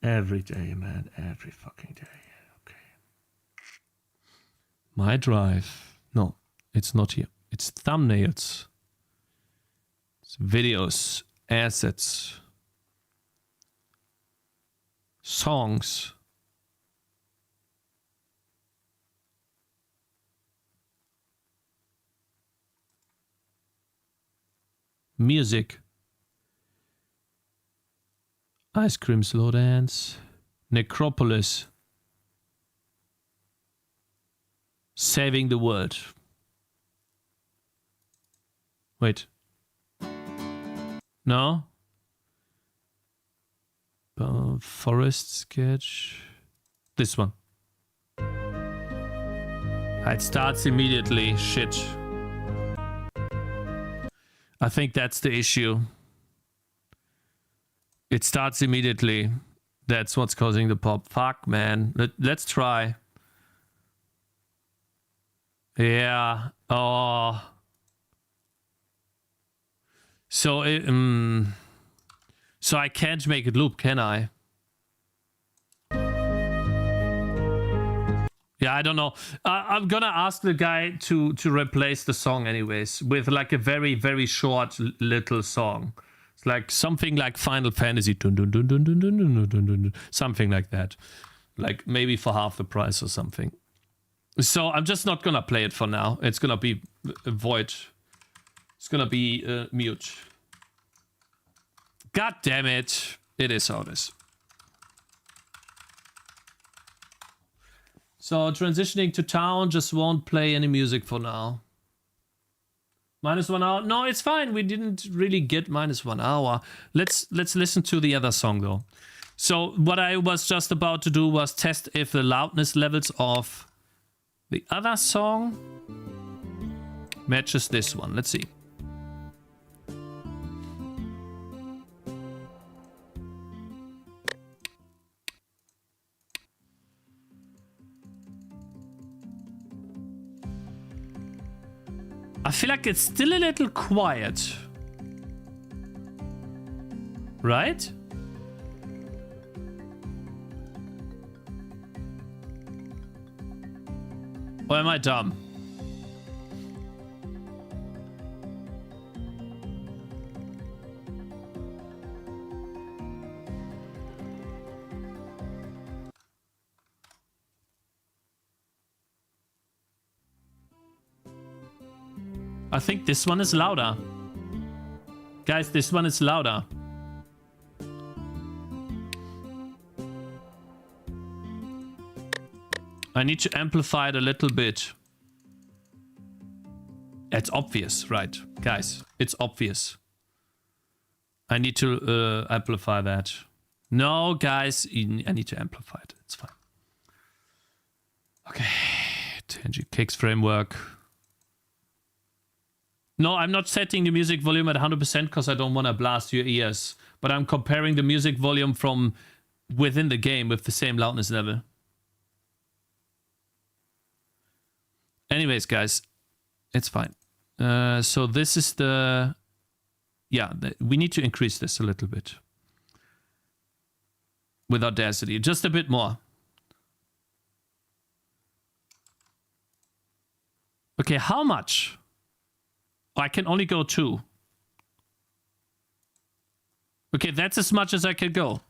Every day, man. Every fucking day. Okay. My drive. No, it's not here. It's thumbnails. It's videos. Assets. Songs. Music. Ice Cream Slow Dance. Necropolis. Saving the World. Wait. No? Forest Sketch. This one. It starts immediately. Shit. I think that's the issue. It starts immediately. That's what's causing the pop. Fuck, man. Let's try. Yeah. Oh. So, so I can't make it loop, can I? Yeah, I don't know. I'm gonna ask the guy to replace the song anyways with like a very, very short little song. It's like something like Final Fantasy, dun, dun, dun, dun, dun, dun, dun, dun, dun, dun, something like that. Like maybe for half the price or something. So I'm just not gonna play it for now. It's gonna be a void It's gonna be mute. God damn it. It is how it is. So transitioning to town, just won't play any music for now. -1 hour. No, it's fine. We didn't really get -1 hour. Let's listen to the other song though. So what I was just about to do was test if the loudness levels of the other song matches this one. Let's see. I feel like it's still a little quiet. Right? Or am I dumb? I think this one is louder. Guys, this one is louder. I need to amplify it a little bit. It's obvious, right? Guys, it's obvious. I need to amplify that. No, guys, I need to amplify it. It's fine. Okay. Tangy Cakez framework. No, I'm not setting the music volume at 100% because I don't want to blast your ears. But I'm comparing the music volume from within the game with the same loudness level. Anyways, guys, it's fine. So this is the... Yeah, we need to increase this a little bit. With Audacity, just a bit more. Okay, how much? I can only go 2. Okay, that's as much as I can go.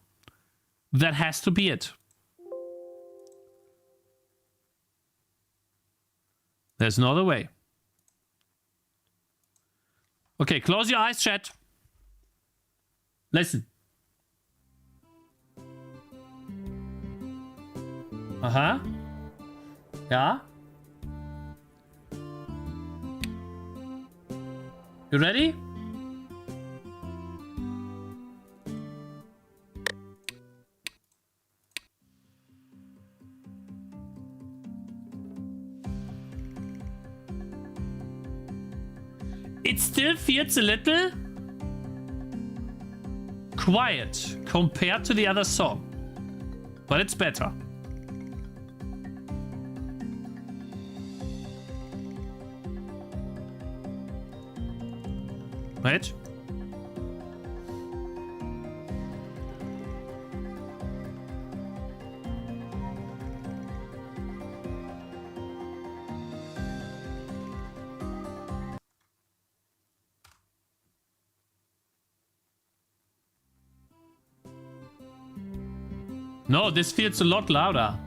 That has to be it. There's no other way. Okay, close your eyes, chat. Listen. Uh-huh. Yeah? You ready? It still feels a little quiet compared to the other song, but it's better. Right? No, this feels a lot louder.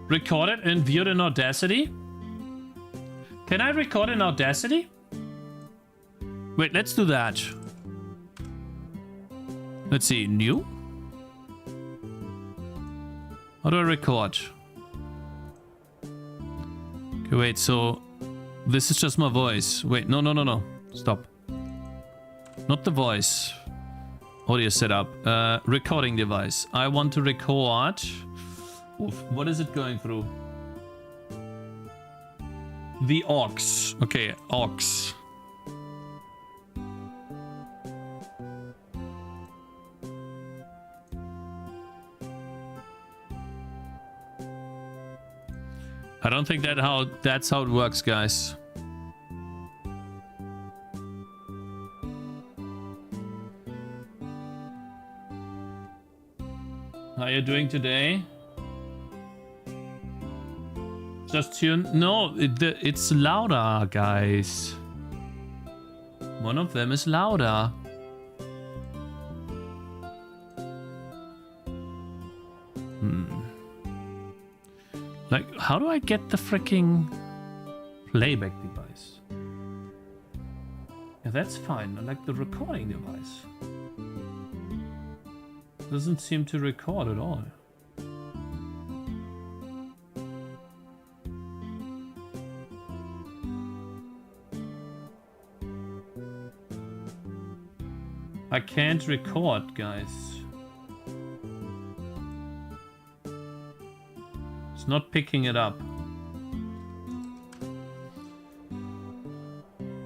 Record it and view it in Audacity? Can I record in Audacity? Wait, let's do that. Let's see, new? How do I record? Okay, wait, so this is just my voice. Wait, no. Stop. Not the voice. Audio setup. Recording device. I want to record. Oof, what is it going through? The aux. Okay, aux. I don't think that's how it works, guys. How are you doing today? Just tune. No, it's louder, guys. One of them is louder. Like, how do I get the freaking Playback device. Yeah, that's fine. I like the recording device. Doesn't seem to record at all. I can't record, guys. It's not picking it up.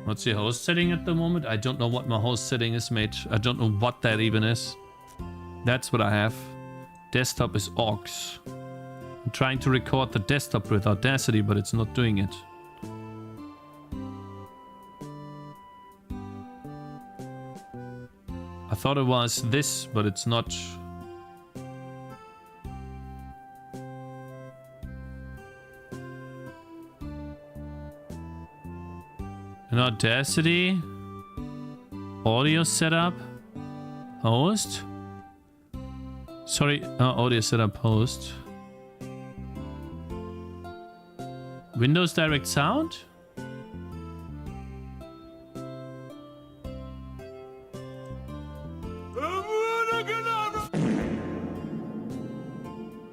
What's your host setting at the moment? I don't know what my host setting is, mate. I don't know what that even is. That's what I have. Desktop is aux. I'm trying to record the desktop with Audacity, but it's not doing it. I thought it was this, but it's not. An Audacity, audio setup, host. Sorry, audio setup host. Windows Direct Sound.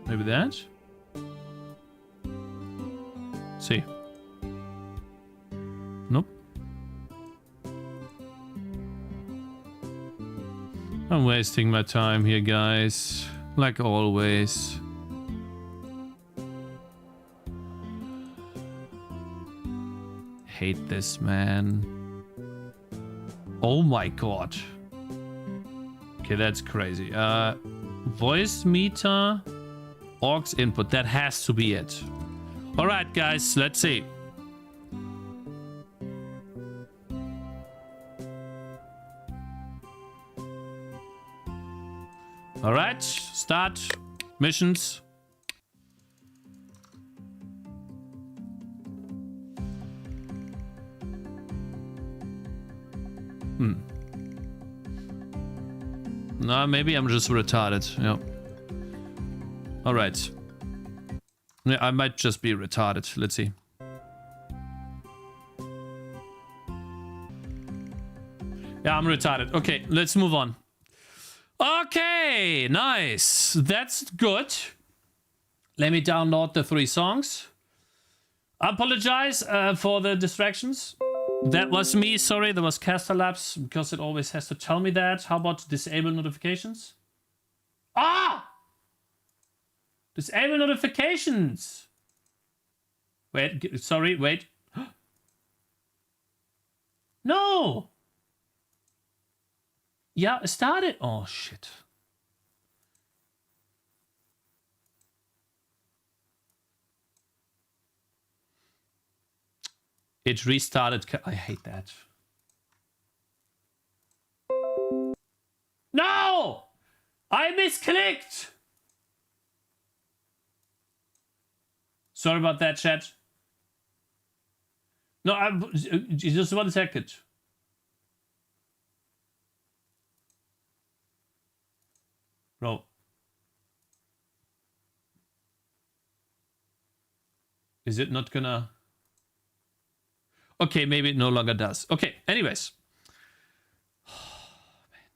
Maybe that. See. Nope. I'm wasting my time here, guys. Like always. Hate this, man. Oh my god. Okay, that's crazy. Voice meter, aux input. That has to be it. All right, guys, let's see. All right, start missions. No, maybe I'm just retarded. Yeah. All right. Yeah, I might just be retarded. Let's see. Yeah, I'm retarded. Okay, let's move on. Okay, nice. That's good. Let me download the 3 songs. I apologize for the distractions. That was me, sorry, that was Caster Labs, because it always has to tell me that. How about disable notifications? Ah! Disable notifications! Wait, sorry, wait. No! Yeah, it started. Oh, shit. It restarted. I hate that. No! I misclicked! Sorry about that, chat. No, just 1 second. Bro. Is it not gonna... Okay, maybe it no longer does. Okay, anyways.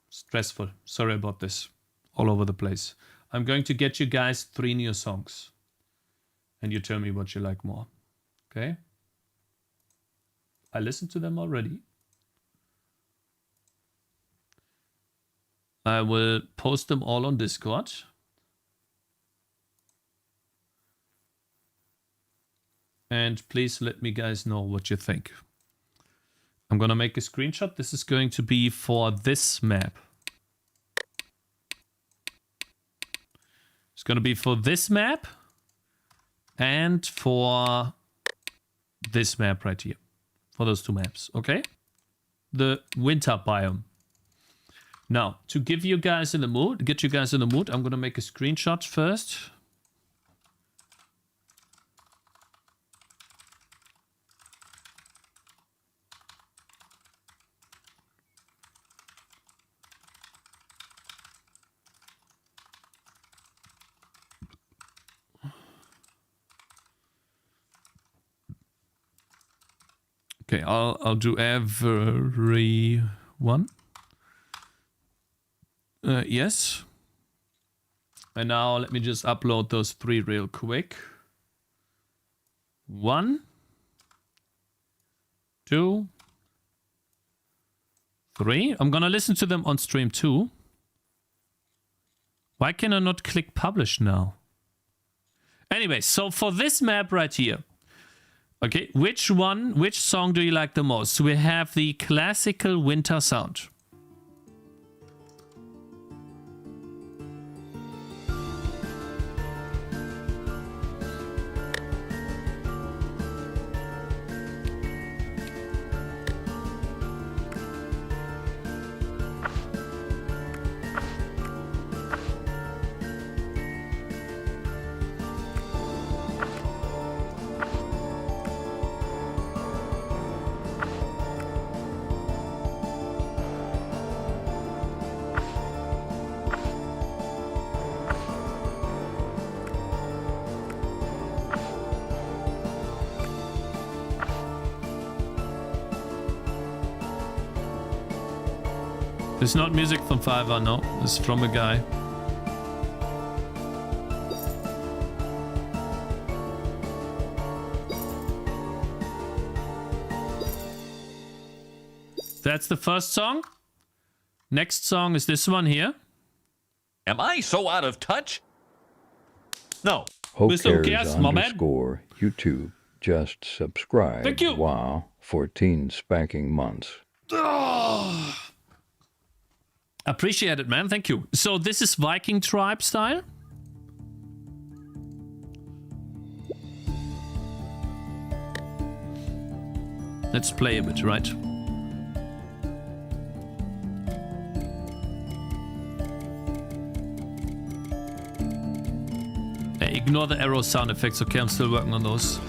Stressful. Sorry about this. All over the place. I'm going to get you guys 3 new songs. And you tell me what you like more. Okay? I listened to them already. I will post them all on Discord. And please let me guys know what you think. I'm gonna make a screenshot. This is going to be for this map. It's gonna be for this map and for this map right here. For those 2 maps, okay? The winter biome. Now, to give you guys in the mood, get you guys in the mood, I'm gonna make a screenshot first. Okay, I'll do every one. Yes. And now let me just upload those 3 real quick. 1, 2, 3. I'm gonna listen to them on stream too. Why can I not click publish now? Anyway, so for this map right here, okay, which song do you like the most? We have the classical winter sound. It's not music from Fiverr, no. It's from a guy. That's the first song. Next song is this one here. Am I so out of touch? No. Cakez underscore YouTube. Just subscribe. Thank you. Wow. 14 spanking months. Oh. Appreciate it, man. Thank you. So this is Viking tribe style. Let's play a bit, right? Hey, ignore the arrow sound effects, okay? I'm still working on those.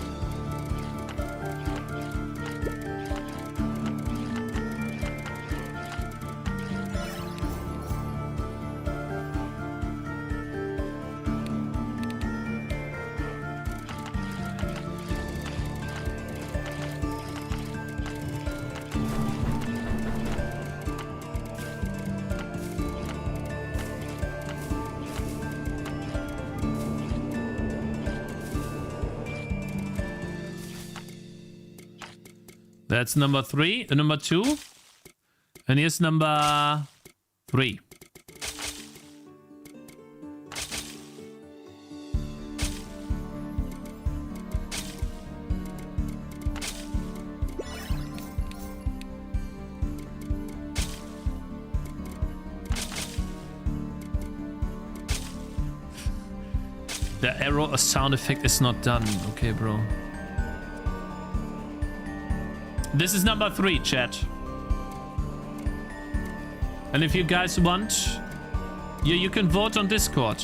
That's number 3, number 2. And here's number 3. The arrow sound effect is not done. Okay, bro. This is number 3, chat. And if you guys want, yeah, you can vote on Discord.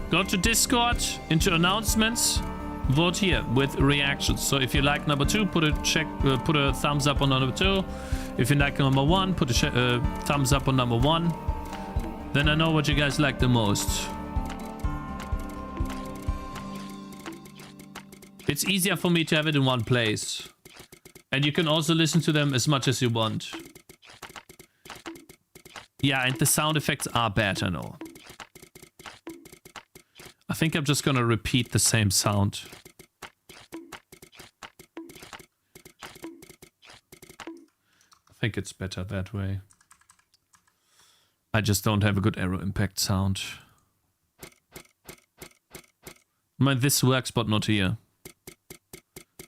Go to Discord, into announcements, vote here with reactions. So if you like number 2, put a thumbs up on number 2. If you like number 1, put a thumbs up on number 1. Then I know what you guys like the most. It's easier for me to have it in one place. And you can also listen to them as much as you want. Yeah, and the sound effects are bad, I know. I think I'm just gonna repeat the same sound. I think it's better that way. I just don't have a good arrow impact sound. I mean, this works, but not here.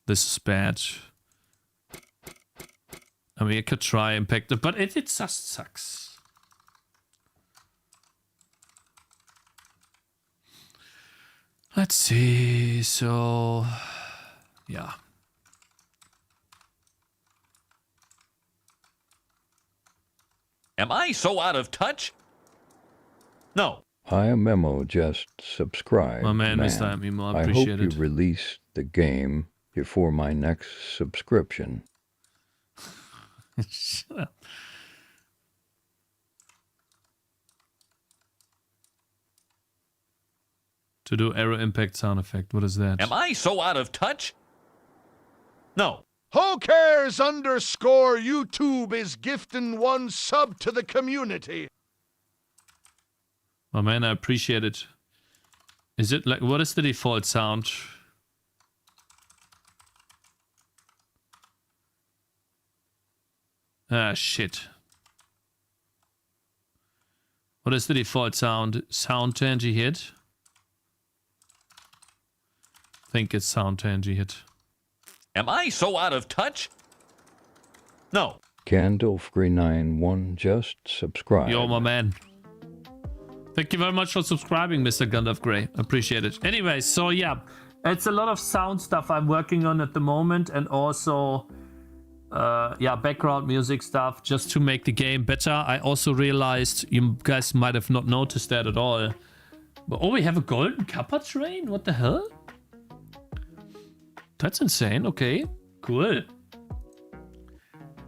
This is bad. I mean, I could try impact it, but it just sucks. Let's see. So, yeah. Am I so out of touch? No. Hi, a memo. Just subscribe. My man, Mr. Mimo, I I appreciate hope it. you release the game before my next subscription. Shut up. To do arrow impact sound effect. What is that? Am I so out of touch? No. Hokers_YouTube is gifting 1 sub to the community. Oh man, I appreciate it. Is it like, what is the default sound? Ah, shit. What is the default sound? Sound Tangy hit? I think it's sound Tangy hit. Am I so out of touch? No. Gandalf391 just subscribed. Yo, my man. Thank you very much for subscribing, Mr. Gandalf Grey. Appreciate it. Anyway, so yeah, it's a lot of sound stuff I'm working on at the moment, and also, yeah, background music stuff just to make the game better. I also realized, you guys might have not noticed that at all. But, oh, we have a golden Kappa train? What the hell? That's insane. Okay, cool.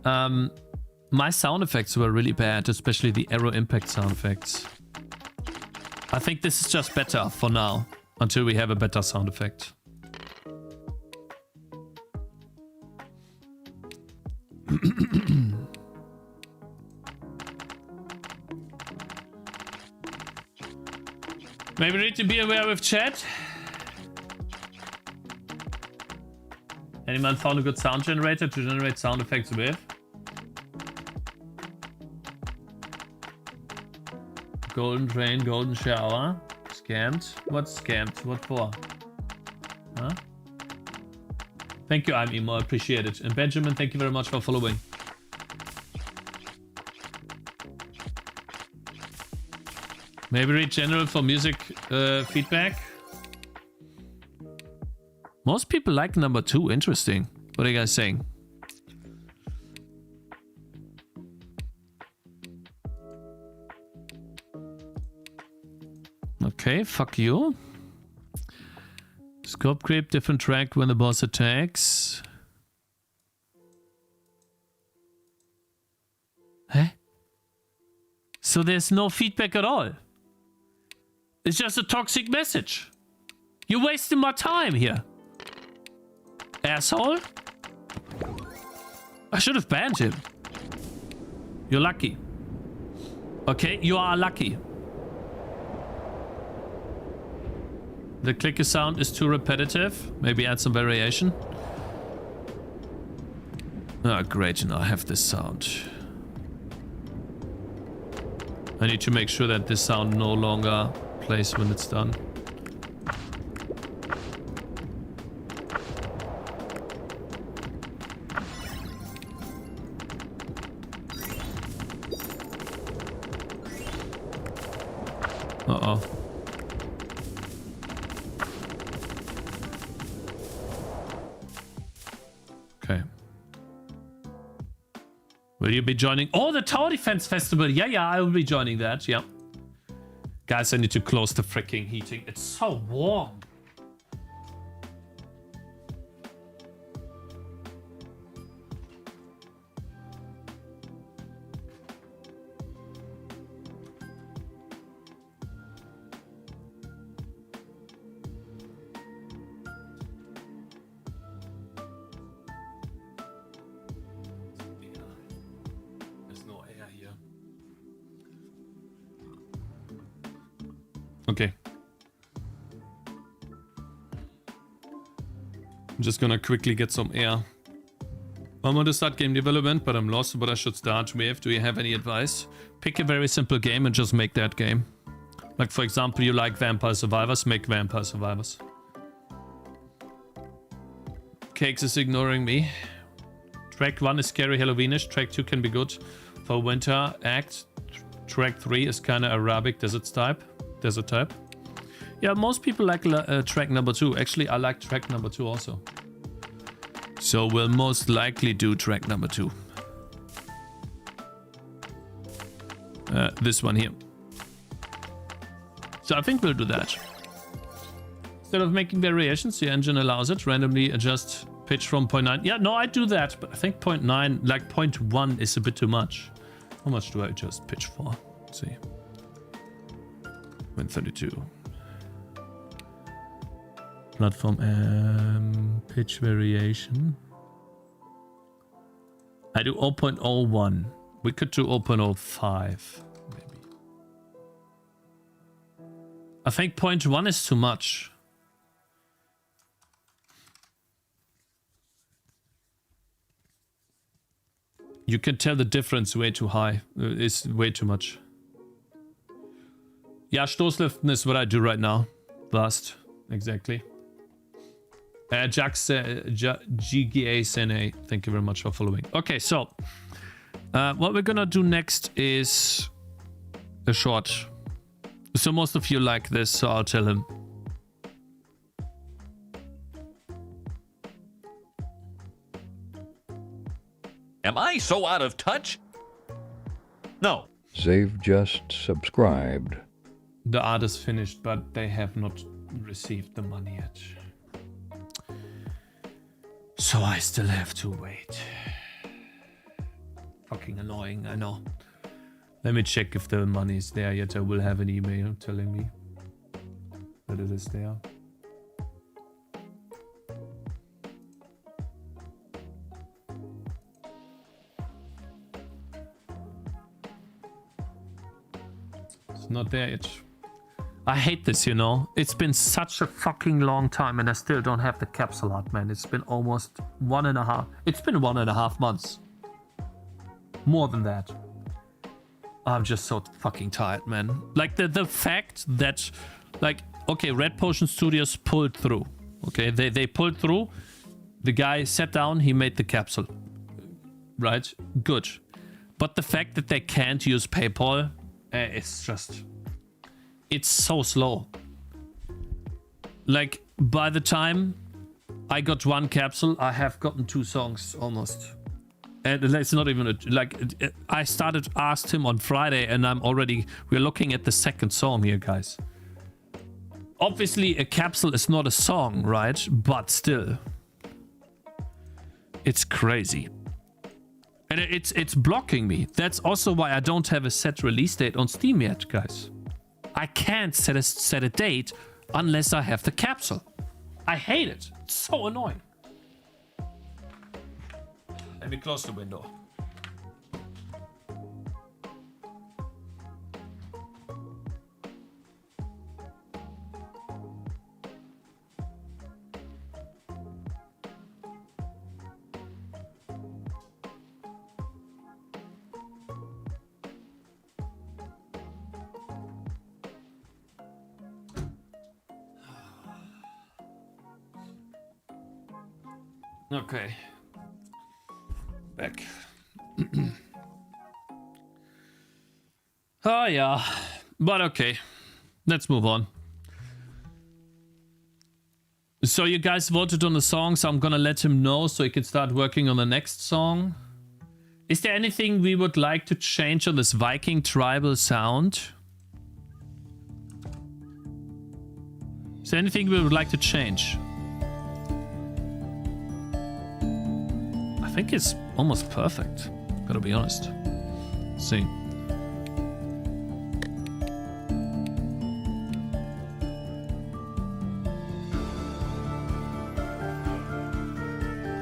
My sound effects were really bad, especially the arrow impact sound effects. I think this is just better for now, until we have a better sound effect. Maybe need to be aware with chat. Anyone found a good sound generator to generate sound effects with? Golden train, golden shower. Scammed. What's scammed? What for? Huh? Thank you, I'm Emo. I appreciate it. And Benjamin, thank you very much for following. Maybe read general for music feedback. Most people like number 2. Interesting. What are you guys saying? Okay, fuck you. Scope creep, different track when the boss attacks. Huh? So there's no feedback at all. It's just a toxic message. You're wasting my time here. Asshole. I should have banned him. You're lucky. Okay, you are lucky. The clicker sound is too repetitive. Maybe add some variation. Ah, great. Now I have this sound. I need to make sure that this sound no longer plays when it's done. Uh-oh. Okay. Will you be joining? Oh, the Tower Defense Festival. Yeah, I will be joining that. Yeah. Guys, I need to close the freaking heating. It's so warm. Okay. I'm just gonna quickly get some air. I want to start game development, but I'm lost what I should start with. Do you have any advice? Pick a very simple game and just make that game. Like, for example, you like Vampire Survivors, make Vampire Survivors. Cakez is ignoring me. Track 1 is scary Halloweenish. Track 2 can be good for winter act. Track 3 is kind of Arabic desert type. Yeah, most people like track number 2. Actually, I like track number 2 also. So we'll most likely do track number 2. This one here. So I think we'll do that. Instead of making variations, the engine allows it. Randomly adjust pitch from 0.9. Yeah, no, I do that. But I think 0.9, like 0.1 is a bit too much. How much do I adjust pitch for? Let's see. 132. Platform pitch variation. I do 0.01. We could do 0.05, maybe. I think 0.1 is too much. You can tell the difference way too high. It's way too much. Yeah, Stoßlüften is what I do right now. Last, exactly. GGA Sene, thank you very much for following. Okay, so what we're gonna do next is a short. So most of you like this, so I'll tell him. Am I so out of touch? No. They've just subscribed. The art is finished, but they have not received the money yet. So I still have to wait. Fucking annoying, I know. Let me check if the money is there yet. I will have an email telling me that it is there. It's not there yet. I hate this, you know. It's been such a fucking long time and I still don't have the capsule art, man. It's been almost 1.5. It's been 1.5 months. More than that. I'm just so fucking tired, man. Like the fact that, like, okay, Red Potion Studios pulled through. Okay, they pulled through. The guy sat down, he made the capsule. Right? Good. But the fact that they can't use PayPal, it's just... It's so slow. Like, by the time I got one capsule, I have gotten 2 songs almost. And it's not even I asked him on Friday and we're looking at the 2nd song here, guys. Obviously a capsule is not a song, right? But still. It's crazy. And it's blocking me. That's also why I don't have a set release date on Steam yet, guys. I can't set a date unless I have the capsule. I hate it. It's so annoying. Let me close the window. Okay. Back. Oh yeah, but okay. Let's move on. So you guys voted on the song, so I'm gonna let him know so he can start working on the next song. Is there anything we would like to change on this Viking tribal sound? Is there anything we would like to change? I think it's almost perfect, gotta be honest. Let's see.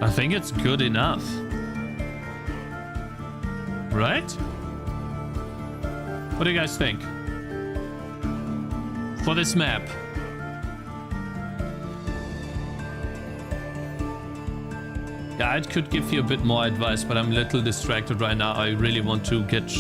I think it's good enough. Right? What do you guys think? For this map. Yeah, I could give you a bit more advice, but I'm a little distracted right now. I really want to get...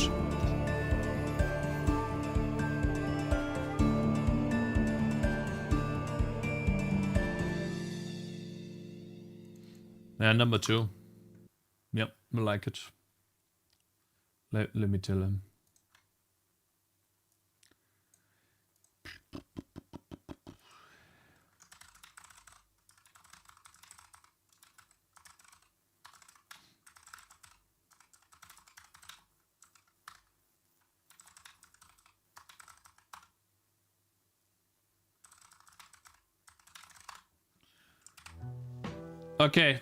Yeah, number 2. Yep, I like it. Let me tell him. Okay.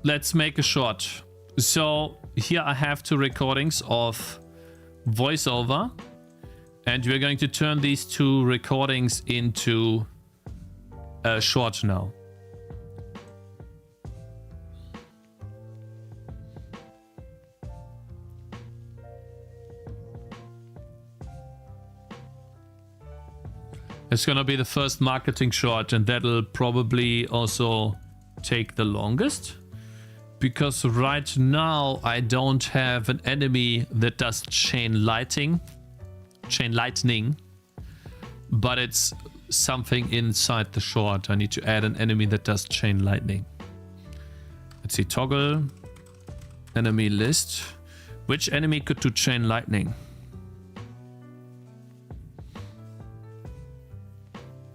Let's make a short. So here I have 2 recordings of voiceover, and we're going to turn these 2 recordings into a short now. It's gonna be the first marketing shot, and that'll probably also take the longest. Because right now I don't have an enemy that does chain lightning. But it's something inside the short. I need to add an enemy that does chain lightning. Let's see, toggle enemy list. Which enemy could do chain lightning?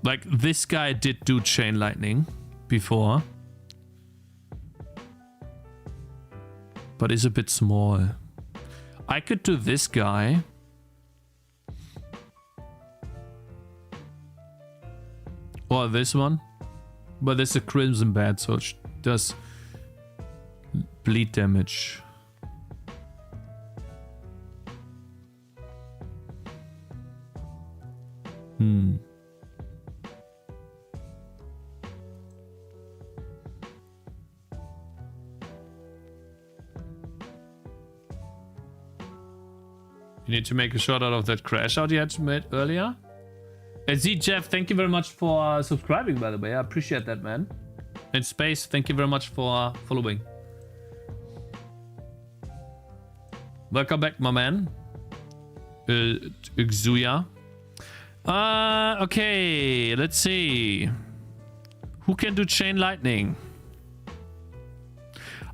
Like, this guy did do chain lightning before. But is a bit small. I could do this guy. Or this one. But this is a crimson bat, so it does bleed damage. You need to make a shot out of that crash out you had made earlier. And Z Jeff, thank you very much for subscribing, by the way. I appreciate that, man. And Space, thank you very much for following. Welcome back, my man. Xuya. Okay, let's see. Who can do chain lightning?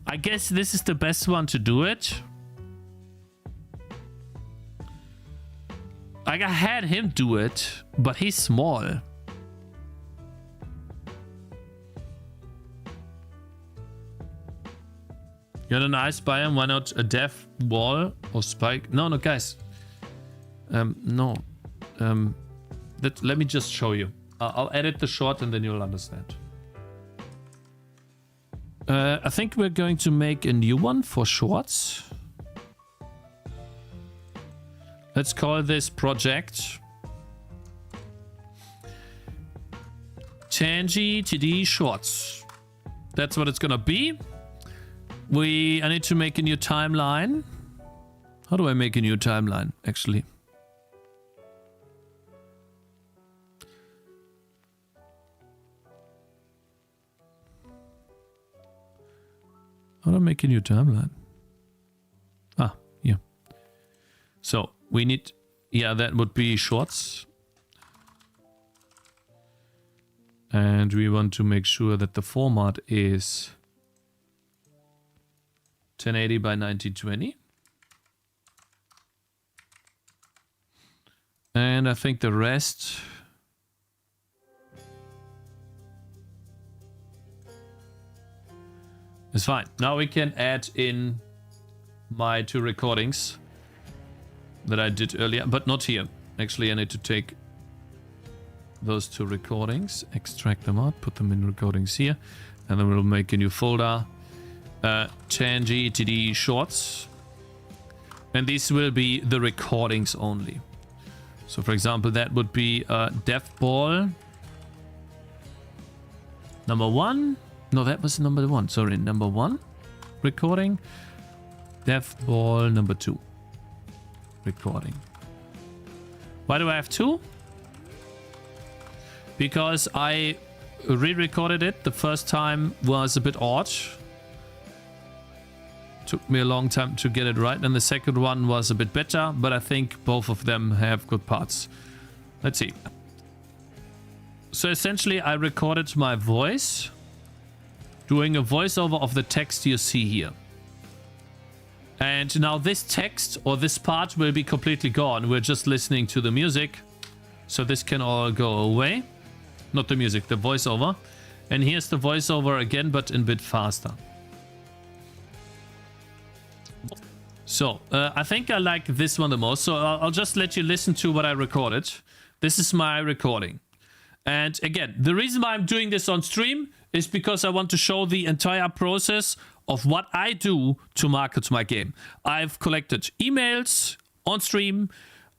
I guess this is the best one to do it. Like, I had him do it, but he's small. You're an ice biome, why not a death wall or spike? No, guys. No. Let me just show you. I'll edit the short and then you'll understand. I think we're going to make a new one for shorts. Let's call this project Tangy TD Shorts. That's what it's gonna be. I need to make a new timeline. How do I make a new timeline, actually? How do I make a new timeline? Ah, yeah. So we need, yeah, that would be shorts. And we want to make sure that the format is 1080 by 1920. And I think the rest is fine. Now we can add in my 2 recordings that I did earlier, but not here. Actually, I need to take those 2 recordings, extract them out, put them in recordings here, and then we'll make a new folder, Tangy TD Shorts. And these will be the recordings only. So for example, that would be Death Ball number 1. No, that was number 1. Sorry, number 1 recording. Death Ball number 2 recording. Why do I have 2? Because I re-recorded it. The first time was a bit odd. Took me a long time to get it right. And the second one was a bit better, but I think both of them have good parts. Let's see. So essentially I recorded my voice, doing a voiceover of the text you see here. And now this text or this part will be completely gone. We're just listening to the music. So this can all go away. Not the music, the voiceover. And here's the voiceover again, but in a bit faster. So, I think I like this one the most. So I'll just let you listen to what I recorded. This is my recording. And again, the reason why I'm doing this on stream is because I want to show the entire process of what I do to market my game. I've collected emails on stream.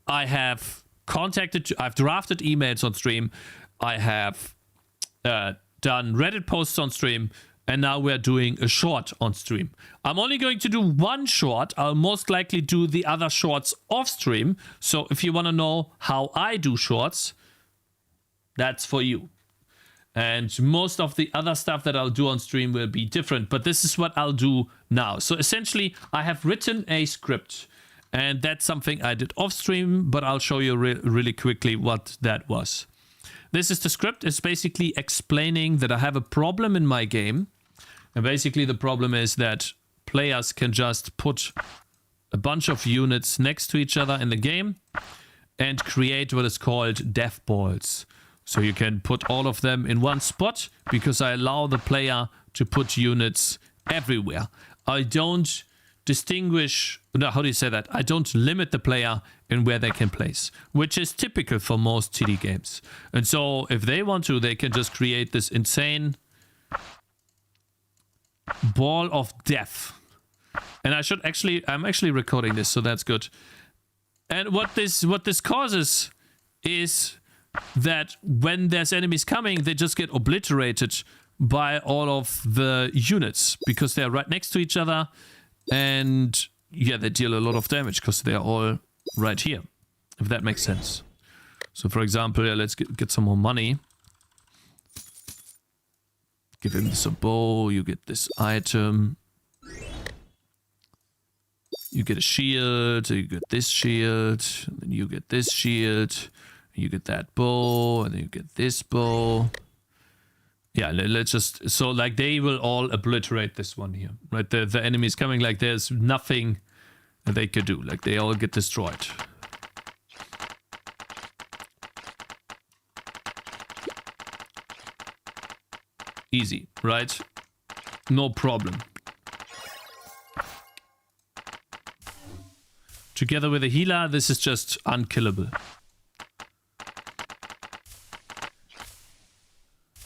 I've drafted emails on stream. I have done Reddit posts on stream. And now we're doing a short on stream. I'm only going to do one short. I'll most likely do the other shorts off stream. So if you want to know how I do shorts, That's for you. And most of the other stuff that I'll do on stream will be different, but this is what I'll do now. So essentially, I have written a script, and that's something I did off stream, but I'll show you really quickly what that was. This is the script. It's basically explaining that I have a problem in my game. And basically the problem is that players can just put a bunch of units next to each other in the game and create what is called dev balls. So you can put all of them in one spot because I allow the player to put units everywhere. I don't distinguish, no, how do you say that? I don't limit the player in where they can place, which is typical for most TD games. And so if they want to, they can just create this insane ball of death. And I'm actually recording this, so that's good. And what this causes is that when there's enemies coming, they just get obliterated by all of the units because they're right next to each other. And yeah, they deal a lot of damage because they're all right here, if that makes sense. So for example, yeah, let's get some more money. Give him this a bow, you get this item. You get a shield, you get this shield, and then you get this shield, you get that bow, and then you get this bow. Yeah, let's just, so like they will all obliterate this one here, right? The enemy is coming, like there's nothing that they could do, like they all get destroyed. Easy, right? No problem. Together with a healer, this is just unkillable.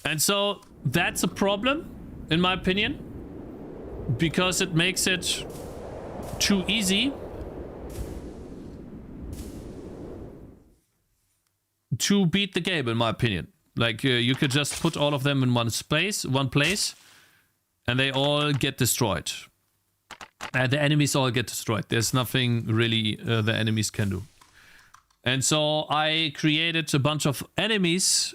And so that's a problem, in my opinion, because it makes it too easy to beat the game, in my opinion. Like you could just put all of them in one place, and they all get destroyed. The enemies all get destroyed. There's nothing really the enemies can do. And so I created a bunch of enemies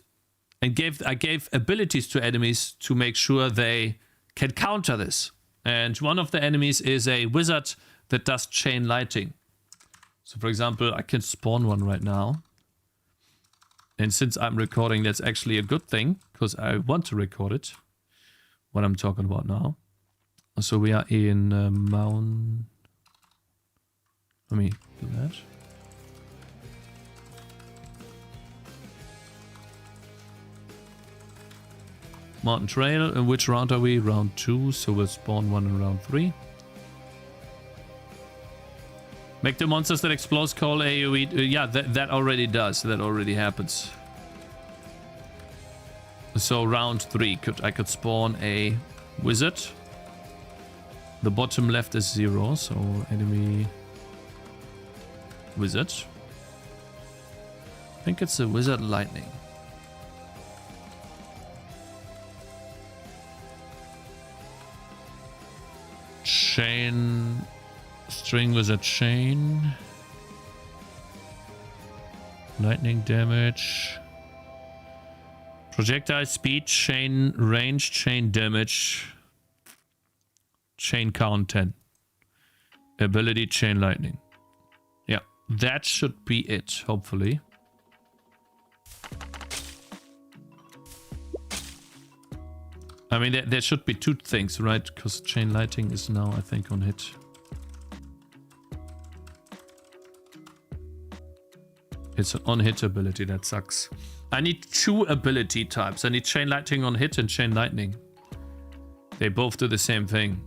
and I gave abilities to enemies to make sure they can counter this. And one of the enemies is a wizard that does chain lighting. So for example, I can spawn one right now. And since I'm recording, that's actually a good thing because I want to record it. What I'm talking about now. So we are in Mount. Let me do that. Mountain Trail. In which round are we? Round 2. So we'll spawn one in round 3. Make the monsters that explode call AoE. Yeah, that already does. That already happens. So round 3, I could spawn a wizard. The bottom left is 0, so enemy wizard. I think it's a wizard lightning. Chain, string wizard chain. Lightning damage. Projectile speed, chain range, chain damage. Chain count 10. Ability chain lightning. Yeah, that should be it, hopefully. I mean, there should be 2 things, right? Because chain lighting is now, I think, on hit. It's an on-hit ability, that sucks. I need 2 ability types. I need chain lighting on hit and chain lightning. They both do the same thing.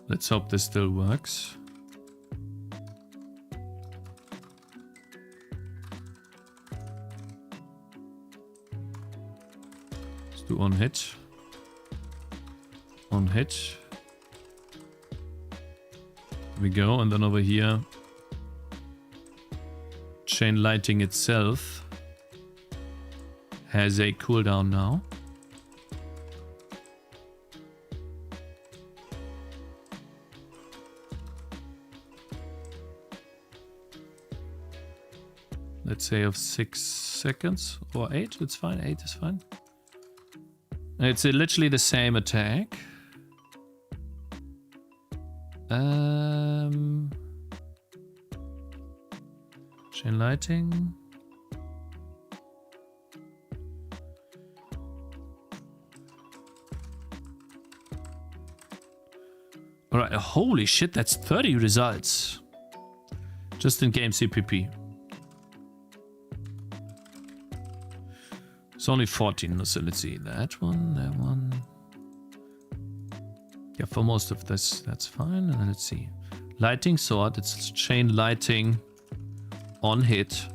Let's hope this still works. Let's do on hit. On hit. Here we go, and then over here. chain lighting itself has a cooldown now. Let's say of 6 seconds or 8. It's fine. 8 is fine. It's literally the same attack. Chain lighting. All right. Holy shit! That's 30 results. Just in game CPP. It's only 14, so let's see. That one, that one. Yeah, for most of this, that's fine. And let's see. Lighting sword, it's chain lighting on hit.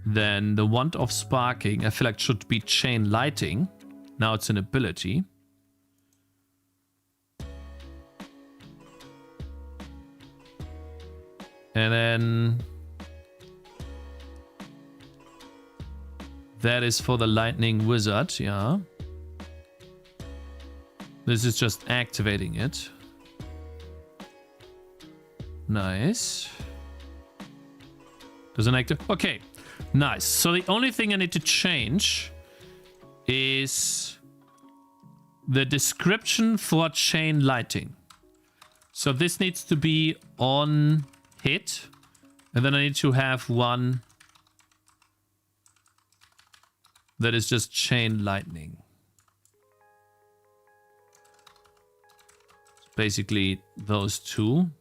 Then the wand of sparking, I feel like should be chain lighting. Now it's an ability. And then that is for the lightning wizard, yeah. This is just activating it. Nice. Doesn't activate. Okay, nice. So the only thing I need to change is the description for chain lighting. So this needs to be on hit. And then I need to have one that is just chain lightning. Basically those two.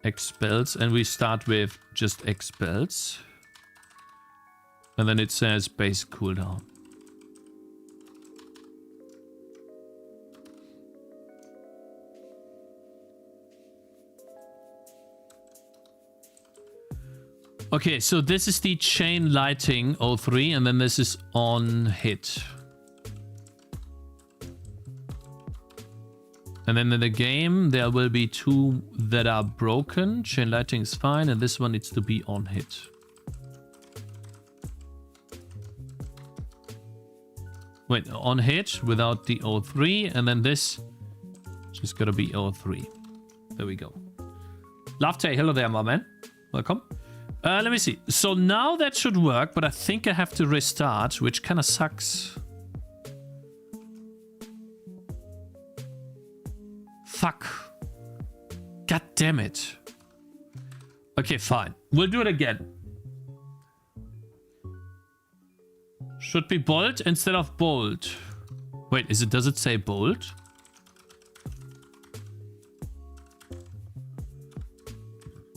Expels, and we start with just expels. And then it says base cooldown. Okay, so this is the chain lighting 03, and then this is on hit. And then in the game, there will be two that are broken. Chain lighting is fine, and this one needs to be on hit. Wait, on hit without the 03, and then this just gotta be 03. There we go. Lafte, hello there, my man. Welcome. Let me see. So now that should work, but I think I have to restart, which kind of sucks. Fuck. God damn it. Okay, fine. We'll do it again. Should be bold instead of bold. Wait, does it say bold?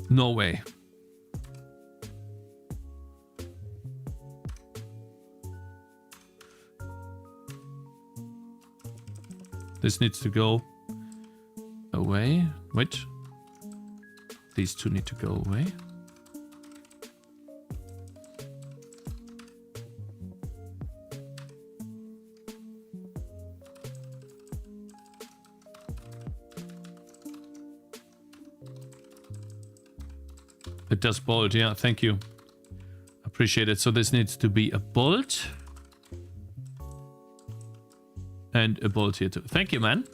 No way. This needs to go away. Wait. These two need to go away. It does bold, yeah, thank you. Appreciate it. So this needs to be a bolt. And a bolt here too. Thank you, man.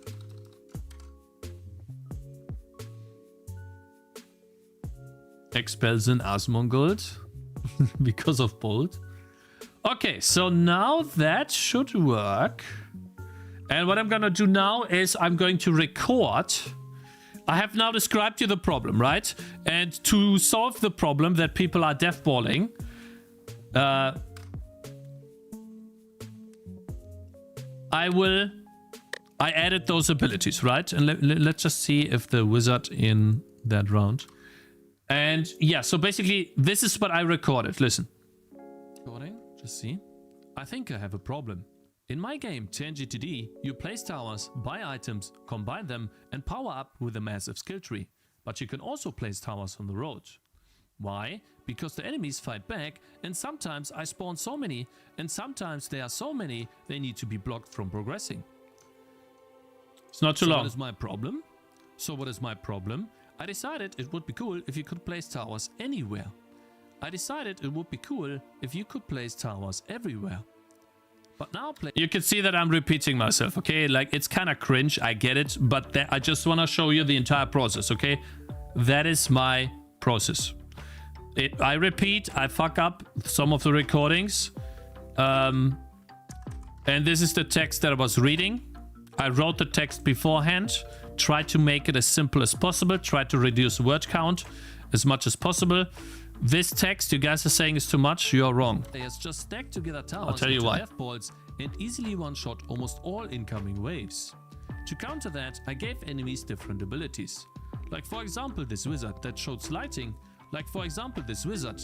Expels an Asmongold because of bolt. Okay, so now that should work. And what I'm gonna do now is I'm going to record. I have now described you the problem, right? And to solve the problem that people are deathballing, I added those abilities, right? And let's just see if the wizard in that round. And yeah, so basically this is what I recorded. Listen. Recording, just see. I think I have a problem. In my game, Tangy TD, you place towers, buy items, combine them, and power up with a massive skill tree. But you can also place towers on the road. Why? Because the enemies fight back, and sometimes I spawn so many, and sometimes there are so many, they need to be blocked from progressing. It's not too long. What is my problem? So what is my problem? I decided it would be cool if you could place towers anywhere. I decided it would be cool if you could place towers everywhere. But now you can see that I'm repeating myself, okay? Like, it's kind of cringe, I get it, but I just want to show you the entire process, okay? That is my process. I repeat, I fuck up some of the recordings. And this is the text that I was reading. I wrote the text beforehand, tried to make it as simple as possible, tried to reduce word count as much as possible. This text you guys are saying is too much. You're wrong. Players just stack together towers. I'll tell you why. Balls and easily one-shot almost all incoming waves. To counter that, I gave enemies different abilities. Like for example this wizard that showed slighting. Like for example this wizard.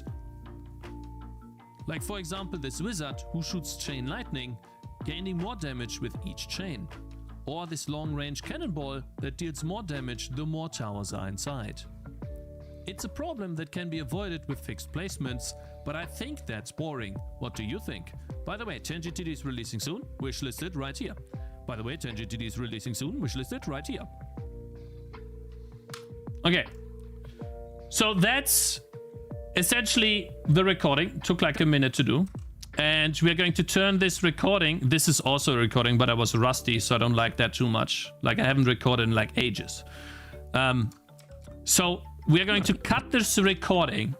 Like for example this wizard who shoots chain lightning, gaining more damage with each chain. Or this long-range cannonball that deals more damage the more towers are inside. It's a problem that can be avoided with fixed placements, but I think that's boring. What do you think? By the way, Tangy TD is releasing soon, wishlisted right here. By the way, Tangy TD is releasing soon, wishlisted right here. Okay. So that's essentially the recording. Took like a minute to do. And we're going to turn this recording. This is also a recording, but I was rusty, so I don't like that too much. Like, I haven't recorded in like ages. So we are going to cut this recording.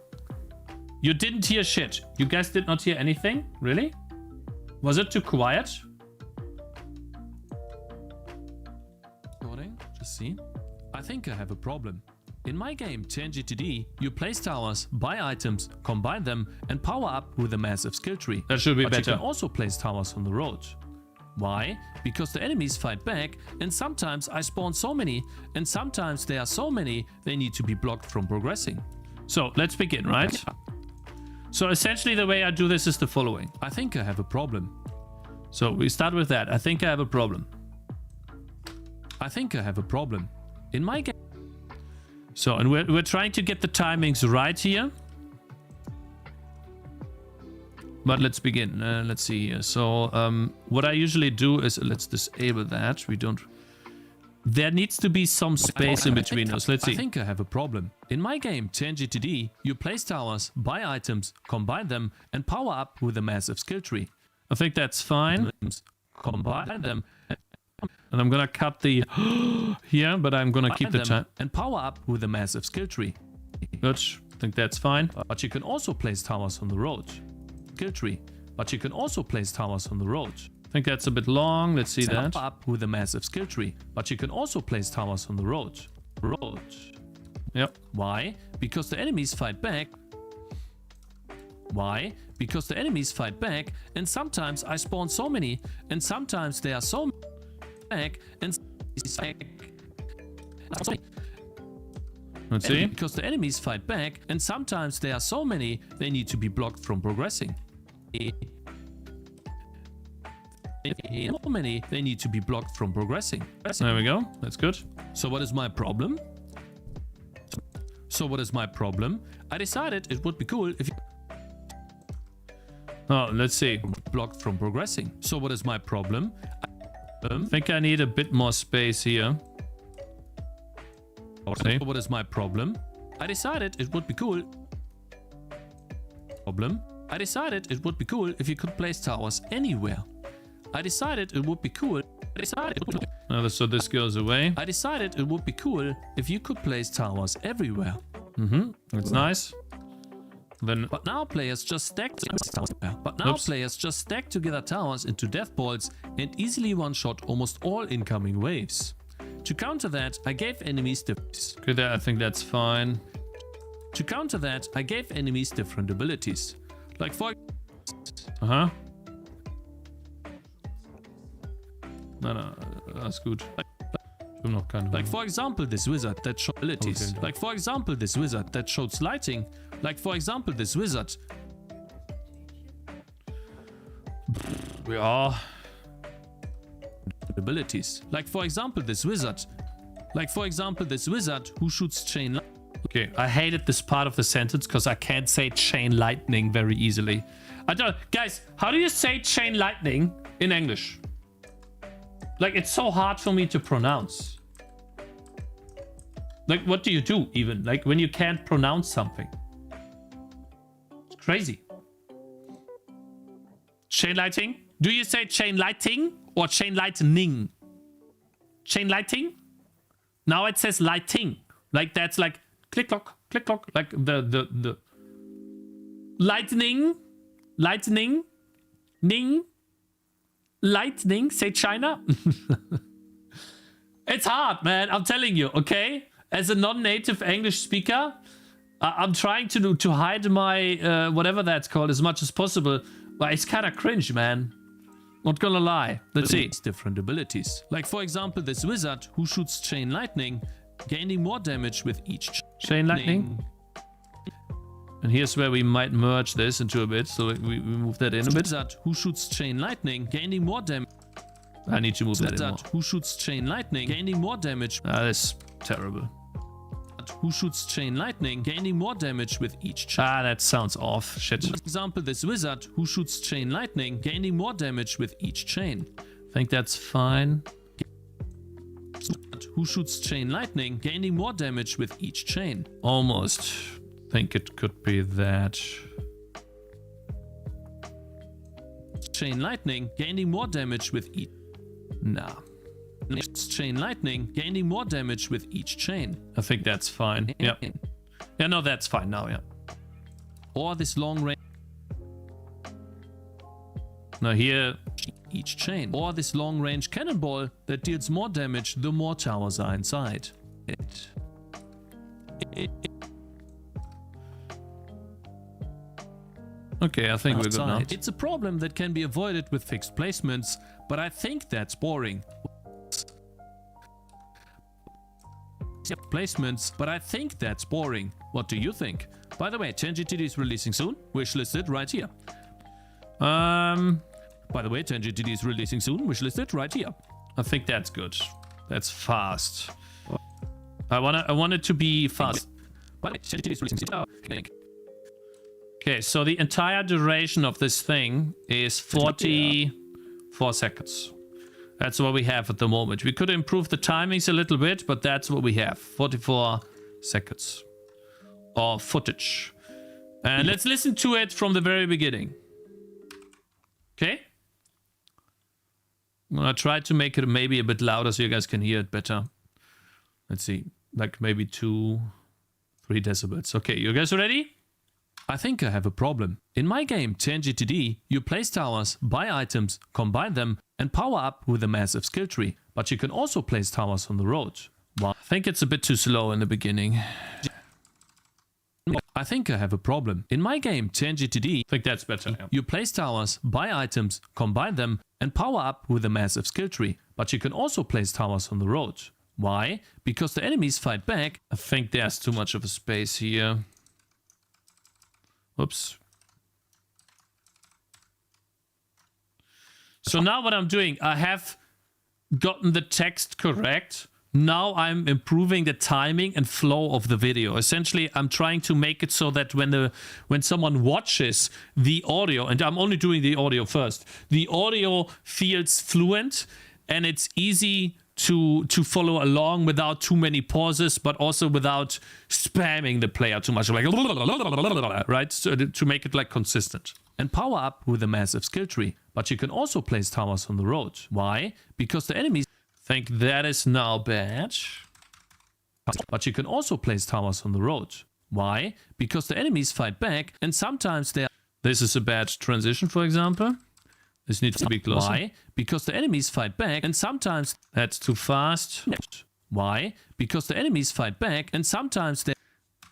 You didn't hear shit. You guys did not hear anything? Really? Was it too quiet? Recording? Just see. I think I have a problem. In my game, Tangy TD, you place towers, buy items, combine them, and power up with a massive skill tree. That should be better. You can also place towers on the road. Why? Because the enemies fight back, and sometimes I spawn so many, and sometimes there are so many, they need to be blocked from progressing. So, let's begin, right? So, essentially the way I do this is the following. I think I have a problem. So, we start with that. I think I have a problem. I think I have a problem. In my game... So, and we're trying to get the timings right here. But let's begin. Let's see here. So, what I usually do is, let's disable that. We don't... There needs to be some space in between us. Let's see. I think I have a problem. In my game, Tangy TD, you place towers, buy items, combine them, and power up with a massive skill tree. I think that's fine. Combine them. And I'm gonna cut the here, but I'm gonna keep the time. And power up with a massive skill tree. Good. I think that's fine. But you can also place towers on the road. Skill tree. But you can also place towers on the road. I think that's a bit long. Let's see that. Power up with a massive skill tree. But you can also place towers on the road. Yep. Why? Because the enemies fight back. Why? Because the enemies fight back, and sometimes I spawn so many, and sometimes there are so many. Back and let's see. Because the enemies fight back, and sometimes there are so many, they need to be blocked from progressing. So many, they need to be blocked from progressing. There we go. That's good. So what is my problem? I decided it would be cool if you... Oh, let's see. Blocked from progressing. So what is my problem? I think I need a bit more space here. Okay. What is my problem? I decided it would be cool. I decided it would be cool if you could place towers anywhere. I decided it would be cool. So this goes away. I decided it would be cool if you could place towers everywhere. That's nice. But now players just stack together towers into death balls and easily one-shot almost all incoming waves. To counter that, I gave enemies okay, I think that's fine. To counter that, I gave enemies different abilities. Like for No, that's good. Like for example this wizard that showed abilities. Okay. Like for example this wizard that showed slighting. Like for example this wizard. We are abilities. Like for example this wizard. Like for example this wizard who shoots chain. Okay, I hated this part of the sentence because I can't say chain lightning very easily. I don't, guys. How do you say chain lightning in English? Like, it's so hard for me to pronounce. Like, what do you do even? Like, when you can't pronounce something. It's crazy. Chain lighting? Do you say chain lighting or chain lightning? Chain lighting? Now it says lighting. Like, that's like click clock, like the lightning, lightning, say China. It's hard, man. I'm telling you, okay? As a non-native English speaker, I'm trying to hide my whatever that's called as much as possible, but it's kind of cringe, man. Not gonna lie. Let's see. Different abilities. Like, for example, this wizard who shoots chain lightning, gaining more damage with each chain lightning. And here's where we might merge this into a bit, so we move that in a bit. Wizard who shoots chain lightning, gaining more damage. I need to move that in more. Who shoots chain lightning, gaining more damage. That's terrible. Who shoots chain lightning, gaining more damage with each chain. That sounds off. Shit. For example, this wizard who shoots chain lightning, gaining more damage with each chain. I think that's fine. Who shoots chain lightning, gaining more damage with each chain. Almost. Think it could be that. Chain lightning, gaining more damage with each. Nah. Chain lightning, gaining more damage with each chain. I think that's fine. Yeah. Yeah, no, that's fine now, yeah. Or this long range. Now here, each chain. Or this long range cannonball that deals more damage the more towers are inside it. Okay, I think we're good now. It's a problem that can be avoided with fixed placements, but I think that's boring. Placements, but I think that's boring. What do you think? By the way, Tangy TD is releasing soon. Wishlisted right here. By the way, Tangy TD is releasing soon. Wishlisted right here. I think that's good. That's fast. I want it to be fast. But Tangy TD is releasing soon. Okay, so the entire duration of this thing is 44 seconds. That's what we have at the moment. We could improve the timings a little bit, but that's what we have. 44 seconds of footage. And let's listen to it from the very beginning. Okay? I'm gonna try to make it maybe a bit louder so you guys can hear it better. Let's see. Like maybe 2-3 decibels. Okay, you guys ready? I think I have a problem. In my game, Tangy TD, you place towers, buy items, combine them, and power up with a massive skill tree. But you can also place towers on the road. Well, I think it's a bit too slow in the beginning. I think I have a problem. In my game, Tangy TD, I think that's better. You place towers, buy items, combine them, and power up with a massive skill tree. But you can also place towers on the road. Why? Because the enemies fight back. I think there's too much of a space here. Oops. So now what I'm doing, I have gotten the text correct. Now I'm improving the timing and flow of the video. Essentially, I'm trying to make it so that when someone watches the audio, and I'm only doing the audio first, the audio feels fluent and it's easy to follow along without too many pauses, but also without spamming the player too much, like right? So to make it like consistent. And power up with a massive skill tree. But you can also place towers on the road. Why? Because the enemies think that is now bad. But you can also place towers on the road. Why? Because the enemies fight back, and sometimes they are... This is a bad transition, for example. This needs to be closer. Why? Because the enemies fight back, and sometimes... That's too fast. Why? Because the enemies fight back, and sometimes they...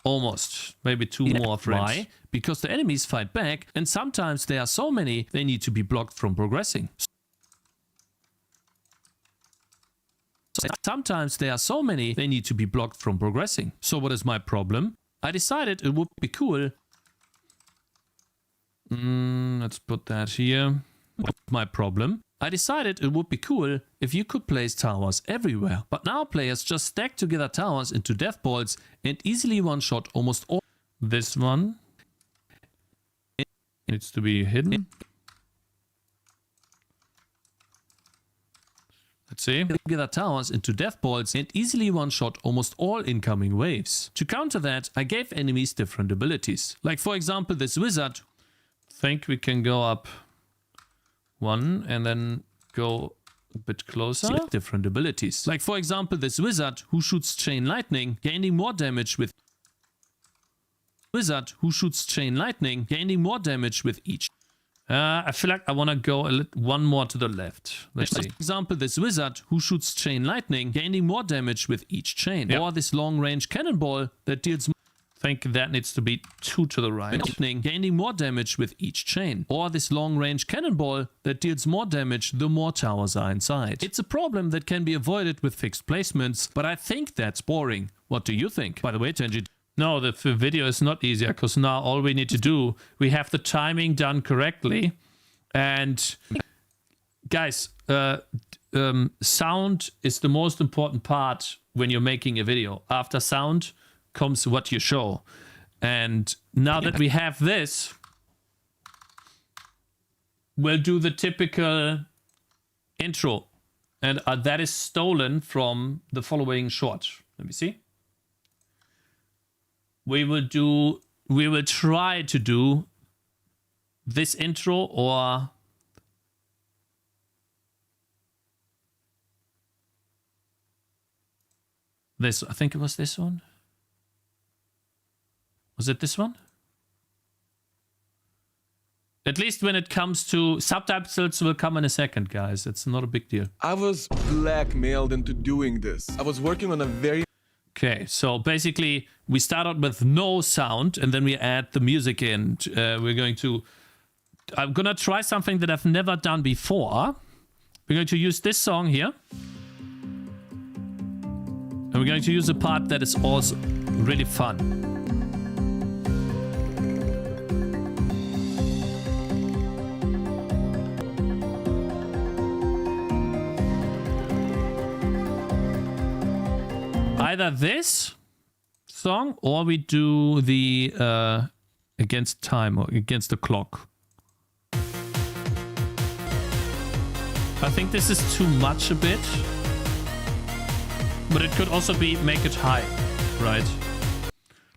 Almost. Maybe two more frames. Why? Because the enemies fight back, and sometimes there are so many, they need to be blocked from progressing. Sometimes there are so many, they need to be blocked from progressing. So what is my problem? I decided it would be cool. Let's put that here. My problem? I decided it would be cool if you could place towers everywhere. But now players just stack together towers into death balls and easily one-shot almost all. This one needs to be hidden. Let's see. Gather towers into death balls and easily one-shot almost all incoming waves. To counter that, I gave enemies different abilities. Like for example this wizard. Think we can go up one and then go a bit closer. Different abilities. Like for example this wizard who shoots chain lightning, gaining more damage with gaining more damage with each. I feel like I want to go one more to the left. Let's see. For example, this wizard who shoots chain lightning, gaining more damage with each chain. Yep. Or this long-range cannonball that deals more. I think that needs to be 2 to the right. Gaining more damage with each chain. Or this long-range cannonball that deals more damage the more towers are inside. It's a problem that can be avoided with fixed placements, but I think that's boring. What do you think? By the way, Tangy... No, the video is not easier because now all we need to do, we have the timing done correctly. And guys, sound is the most important part when you're making a video. After sound comes what you show. And now that we have this, we'll do the typical intro. And that is stolen from the following short. Let me see. We will try to do this intro or this. I think it was this one. Was it this one? At least when it comes to subtitles will come in a second, guys. It's not a big deal. I was blackmailed into doing this. I was working on a very... Okay, so basically we start out with no sound and then we add the music in. I'm gonna try something that I've never done before. We're going to use this song here. And we're going to use a part that is also really fun. Either this song or we do the against time or against the clock. I think this is too much a bit, but it could also be make it high, right?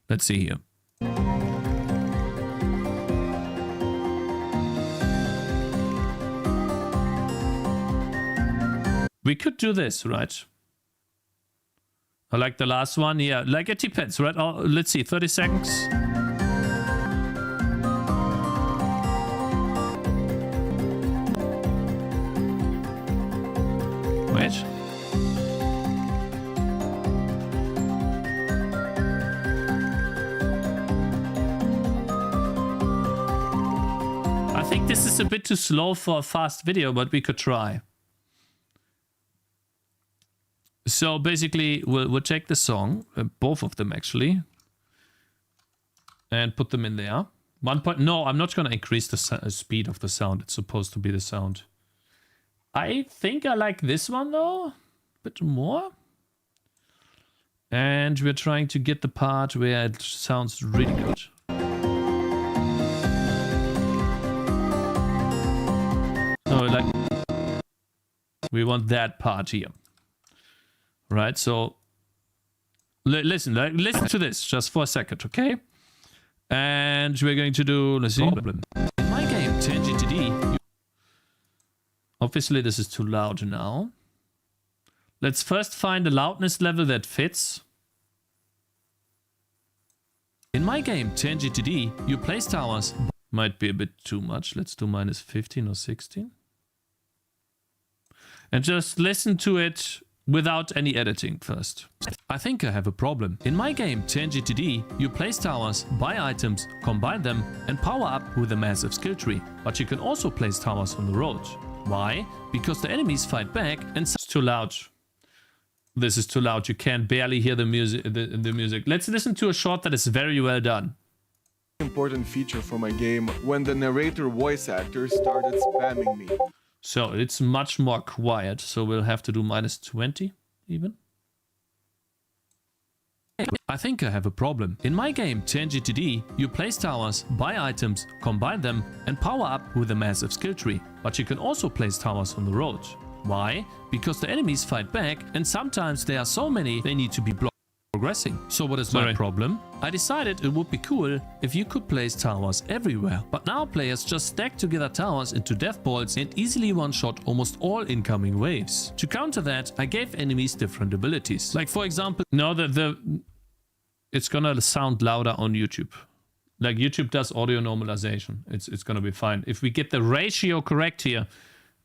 Let's see here. We could do this, right? I like the last one. Yeah, like it depends, right? Oh, let's see, 30 seconds. Wait. I think this is a bit too slow for a fast video, but we could try. So basically, we'll take the song, both of them actually, and put them in there. No, I'm not going to increase the speed of the sound. It's supposed to be the sound. I think I like this one though, a bit more. And we're trying to get the part where it sounds really good. No, we want that part here. Right, so listen to this just for a second, okay? And we're going to do, let's see. Problem. In my game, Tangy TD. Obviously, this is too loud now. Let's first find a loudness level that fits. In my game, Tangy TD, you place towers. Might be a bit too much. Let's do minus 15 or 16. And just listen to it without any editing first. I think I have a problem. In my game, Tangy TD, you place towers, buy items, combine them, and power up with a massive skill tree. But you can also place towers on the road. Why? Because the enemies fight back and it's too loud. This is too loud. You can barely hear the music. The music. Let's listen to a short that is very well done. Important feature for my game when the narrator voice actor started spamming me. So it's much more quiet, so we'll have to do minus 20 even. I think I have a problem. In my game, Tangy TD, you place towers, buy items, combine them, and power up with a massive skill tree. But you can also place towers on the road. Why? Because the enemies fight back, and sometimes there are so many they need to be progressing. So what is my problem? I decided it would be cool if you could place towers everywhere. But now players just stack together towers into death balls and easily one-shot almost all incoming waves. To counter that, I gave enemies different abilities. Like for example, no, it's gonna sound louder on YouTube. Like YouTube does audio normalization. It's gonna be fine. If we get the ratio correct here,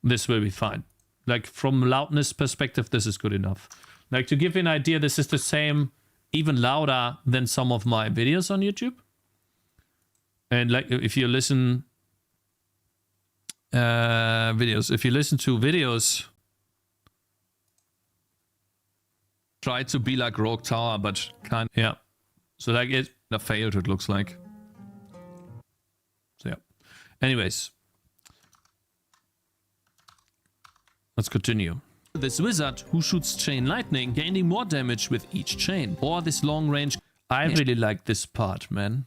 this will be fine. Like from loudness perspective, this is good enough. Like to give you an idea, this is the same, even louder than some of my videos on YouTube. And like if you listen if you listen to videos, try to be like Rogue Tower, but kind of, yeah. So like it failed, it looks like. So yeah. Anyways. Let's continue. This wizard who shoots chain lightning, gaining more damage with each chain. Or this long range. I really like this part, man.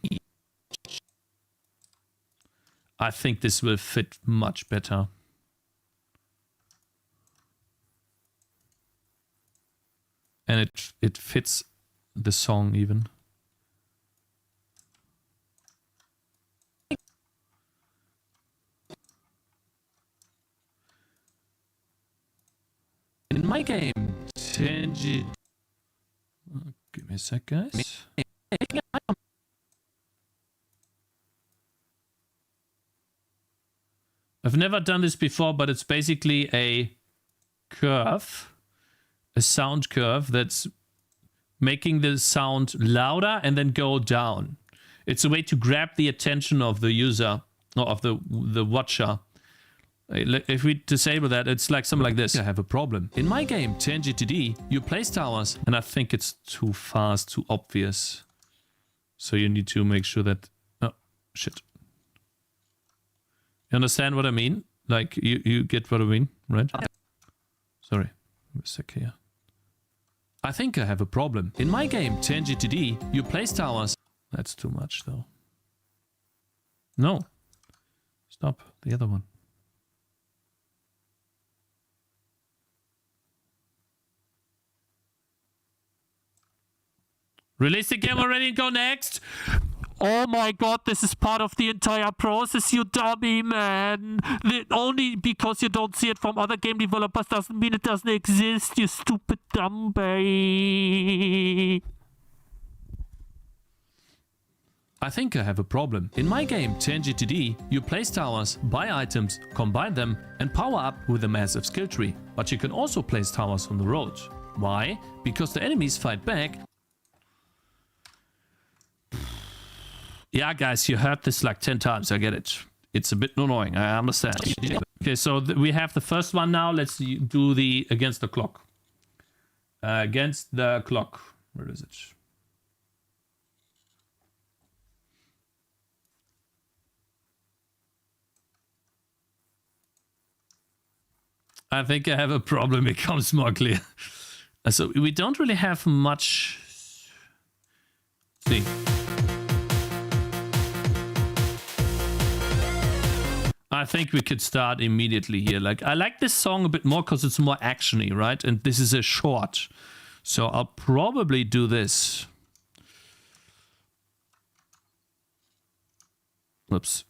I think this will fit much better. And it fits the song even. In my game, Tangy... Give me a sec, guys. I've never done this before, but it's basically a curve, a sound curve that's making the sound louder and then go down. It's a way to grab the attention of the user, or of the watcher. If we disable that, it's like something like this. I have a problem. In my game, Tangy TD, you place towers, and I think it's too fast, too obvious. So you need to make sure that... Oh, shit. You understand what I mean? Like, you get what I mean, right? Sorry. A sec here. I think I have a problem. In my game, Tangy TD, you place towers... That's too much, though. No. Stop. The other one. Release the game already and go next. Oh my god, this is part of the entire process, you dummy, man. Only because you don't see it from other game developers doesn't mean it doesn't exist, you stupid dummy. I think I have a problem. In my game, Tangy TD, you place towers, buy items, combine them, and power up with a massive skill tree. But you can also place towers on the road. Why? Because the enemies fight back. Yeah, guys, you heard this like 10 times. I get it. It's a bit annoying. I understand. Okay, so we have the first one now. Let's do the against the clock. Against the clock. Where is it? I think I have a problem. It becomes more clear. So we don't really have much. Let's see. I think we could start immediately here. Like, I like this song a bit more because it's more actiony, right? And this is a short. So I'll probably do this. Oops.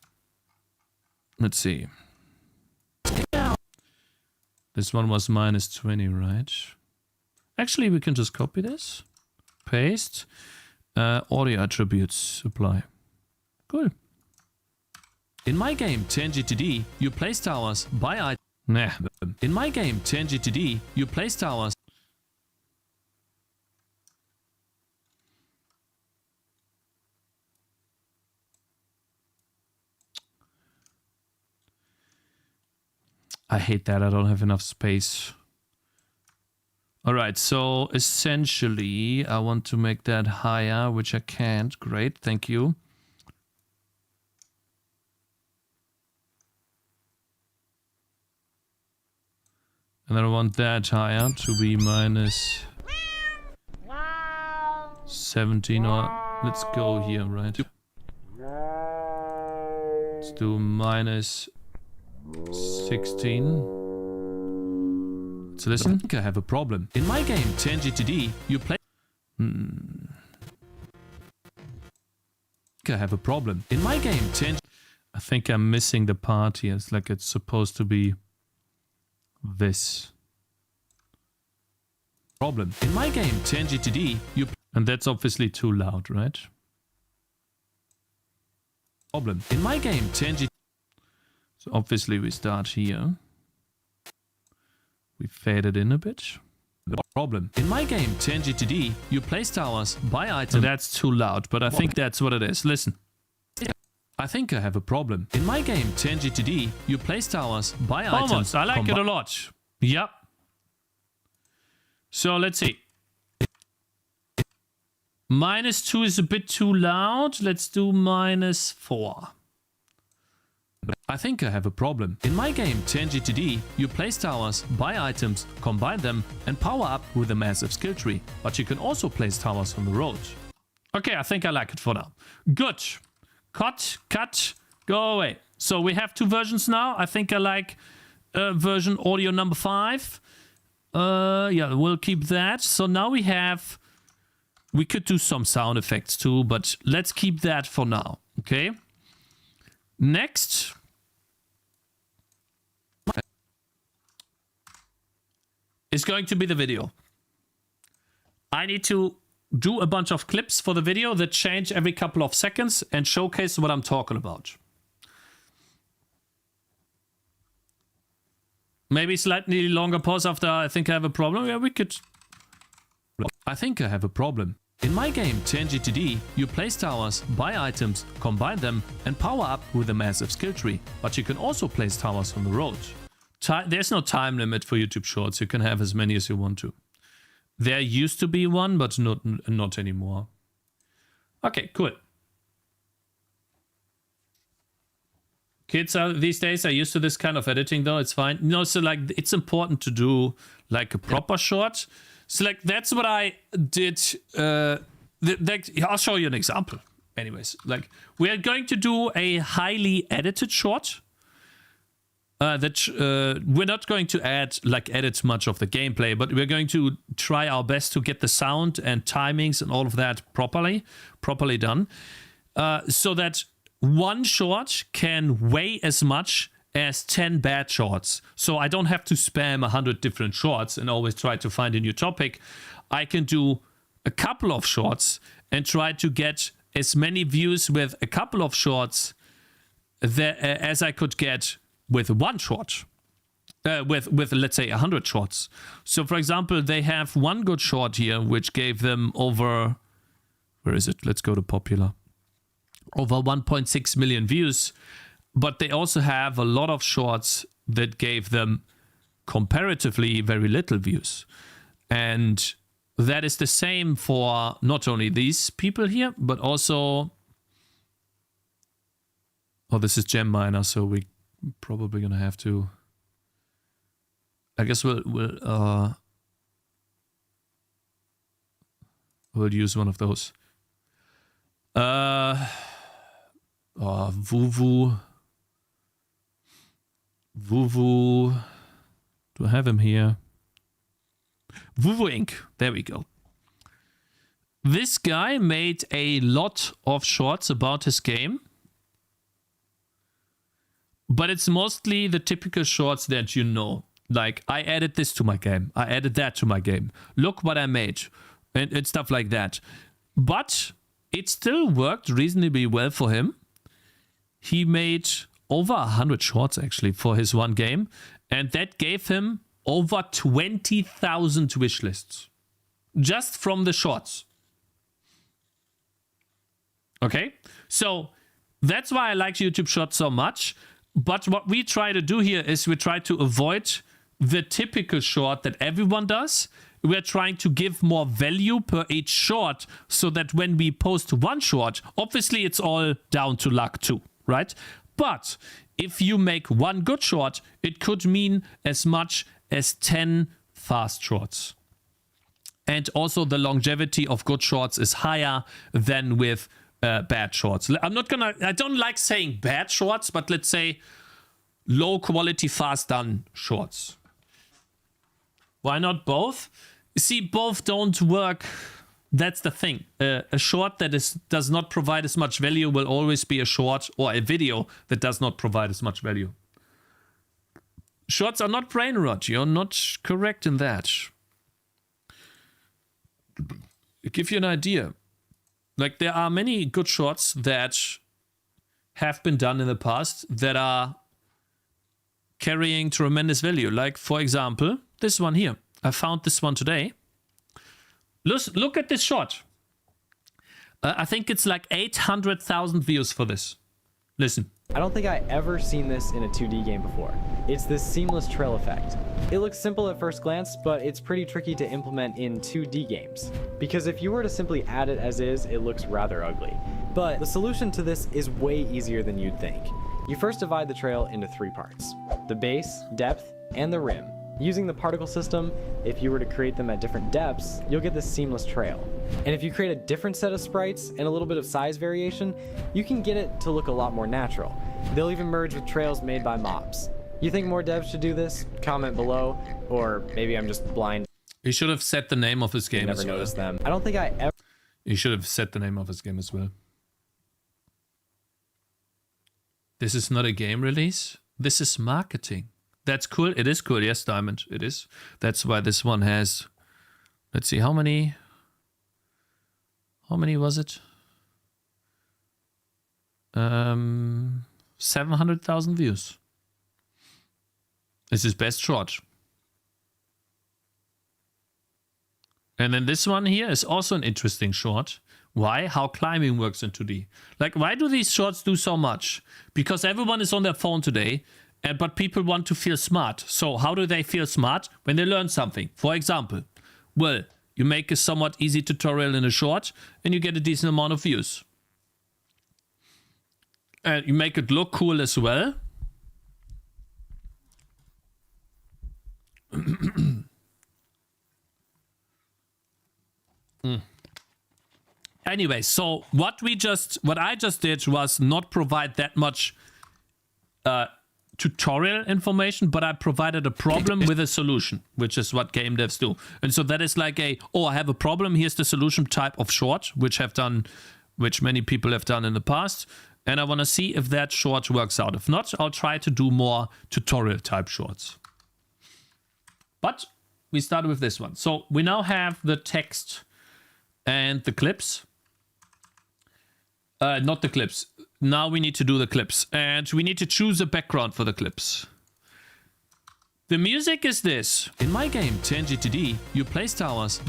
Let's see. This one was -20, right? Actually, we can just copy this. Paste. Audio attributes. Apply. Cool. In my game, Tangy TD, you place towers, buy items. Nah. In my game, Tangy TD, you place towers. I hate that. I don't have enough space. Alright, so essentially, I want to make that higher, which I can't. Great, thank you. And then I want that higher to be -17, or let's go here, right? Let's do -16. So listen, I have a problem. In my game, Tangy TD, you play... I have a problem. In my game, Tangy... I think I'm missing the part here. It's like it's supposed to be this. Problem. In my game, Tangy TD, you... And that's obviously too loud, right? Problem. In my game, Tangy... So obviously we start here. We fade it in a bit. Problem. In my game, Tangy TD, you place towers, buy items. That's too loud, but I think that's what it is. Listen. I think I have a problem. In my game, Tangy TD, you place towers, buy items. I like it a lot. Yep. So let's see. -2 is a bit too loud. Let's do -4. I think I have a problem. In my game, Tangy TD, you place towers, buy items, combine them, and power up with a massive skill tree. But you can also place towers on the road. Okay, I think I like it for now. Good. Cut, go away. So we have 2 versions now. I think I like version audio number 5. Yeah, we'll keep that. So now we have... We could do some sound effects too, but let's keep that for now. Okay. Next. Is going to be the video. I need to do a bunch of clips for the video that change every couple of seconds and showcase what I'm talking about. Maybe slightly longer pause after I think I have a problem. Yeah, we could... I think I have a problem. In my game, Tangy TD, you place towers, buy items, combine them, and power up with a massive skill tree. But you can also place towers on the road. There's no time limit for YouTube Shorts. You can have as many as you want to. There used to be one, but not anymore. Okay, cool. Kids these days are used to this kind of editing, though. It's fine. No, so like it's important to do like a proper short. So like that's what I did. I'll show you an example. Anyways, like we are going to do a highly edited short. We're not going to edit much of the gameplay, but we're going to try our best to get the sound and timings and all of that properly done, so that one short can weigh as much as 10 bad shorts. So I don't have to spam 100 different shorts and always try to find a new topic. I can do a couple of shorts and try to get as many views with a couple of shorts as I could get with one short. With let's say 100 shorts. So for example, they have one good short here, which gave them over... Where is it? Let's go to popular. Over 1.6 million views. But they also have a lot of shorts that gave them comparatively very little views. And that is the same for not only these people here, but also... Oh, this is Gem Miner, so we're probably going to have to... I guess we'll use one of those. Vuvu. Do I have him here? Vuvu Inc. There we go. This guy made a lot of shorts about his game. But it's mostly the typical shorts that you know. Like, I added this to my game. I added that to my game. Look what I made. And stuff like that. But it still worked reasonably well for him. He made over 100 shorts, actually, for his one game. And that gave him over 20,000 wish lists. Just from the shorts. Okay? So, that's why I like YouTube Shorts so much. But what we try to do here is we try to avoid the typical short that everyone does. We're trying to give more value per each short so that when we post one short, obviously it's all down to luck too, right? But if you make one good short, it could mean as much as 10 fast shorts. And also the longevity of good shorts is higher than with bad shorts. I don't like saying bad shorts, but let's say low quality, fast done shorts. Why not both? See, both don't work. That's the thing. A short that does not provide as much value will always be a short, or a video that does not provide as much value. Shorts are not brain rot. You're not correct in that. To give you an idea, like there are many good shorts that have been done in the past that are carrying tremendous value. Like, for example, this one here. I found this one today. Look at this short. I think it's like 800,000 views for this. Listen. I don't think I ever seen this in a 2D game before. It's this seamless trail effect. It looks simple at first glance, but it's pretty tricky to implement in 2D games. Because if you were to simply add it as is, it looks rather ugly. But the solution to this is way easier than you'd think. You first divide the trail into 3 parts: the base, depth, and the rim. Using the particle system, if you were to create them at different depths, you'll get this seamless trail. And if you create a different set of sprites and a little bit of size variation, you can get it to look a lot more natural. They'll even merge with trails made by mobs. You think more devs should do this? Comment below, or maybe I'm just blind. He should have set the name of his game as well. Never noticed them. I don't think I ever... He should have set the name of his game as well. This is not a game release. This is marketing. That's cool. It is cool. Yes, Diamond. It is. That's why this one has... Let's see, how many was it? 700,000 views. It's his best short. And then this one here is also an interesting short. Why? How climbing works in 2D. Like, why do these shorts do so much? Because everyone is on their phone today, but people want to feel smart. So how do they feel smart? When they learn something. For example, well, you make a somewhat easy tutorial in a short and you get a decent amount of views. And you make it look cool as well. Anyway, so what I just did was not provide that much tutorial information, but I provided a problem with a solution, which is what game devs do. And so that is like I have a problem, here's the solution type of short, which many people have done in the past. And I want to see if that short works out. If not, I'll try to do more tutorial type shorts. But we started with this one. So we now have the text and the clips. Not the clips. Now we need to do the clips. And we need to choose a background for the clips. The music is this. In my game, Tangy TD, you place towers.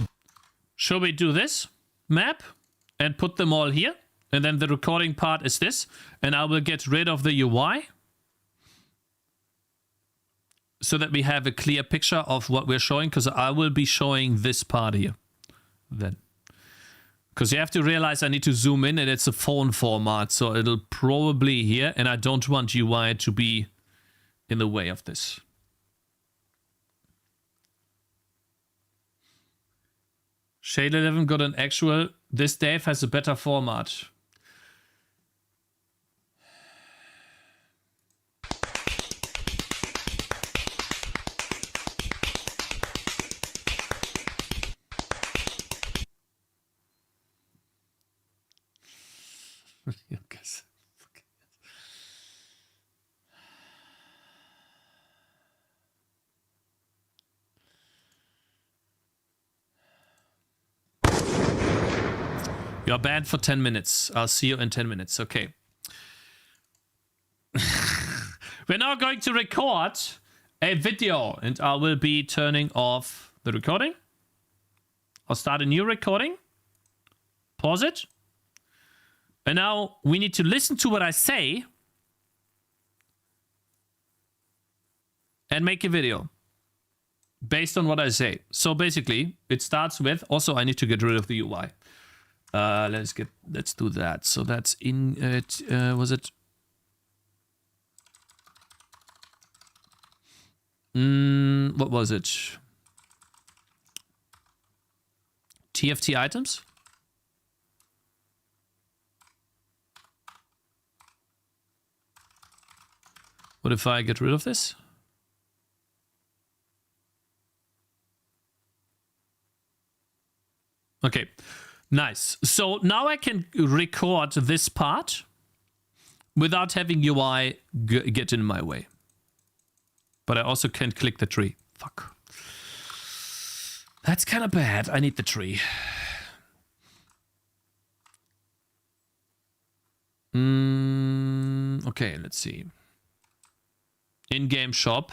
Shall we do this map and put them all here? And then the recording part is this. And I will get rid of the UI. So that we have a clear picture of what we're showing. Because I will be showing this part here. Then. Because you have to realize I need to zoom in and it's a phone format. So it'll probably here. And I don't want UI to be in the way of this. Shade 11 got an actual... This Dave has a better format. You're banned for 10 minutes. I'll see you in 10 minutes. Okay. We're now going to record a video and I will be turning off the recording. I'll start a new recording. Pause it. And now we need to listen to what I say and make a video based on what I say. So basically, it starts with, also I need to get rid of the UI. Let's do that. So that's in it. Was it? What was it? TFT items. What if I get rid of this? Okay, nice. So now I can record this part without having UI get in my way. But I also can't click the tree. Fuck. That's kind of bad. I need the tree. Okay, let's see. In-game shop.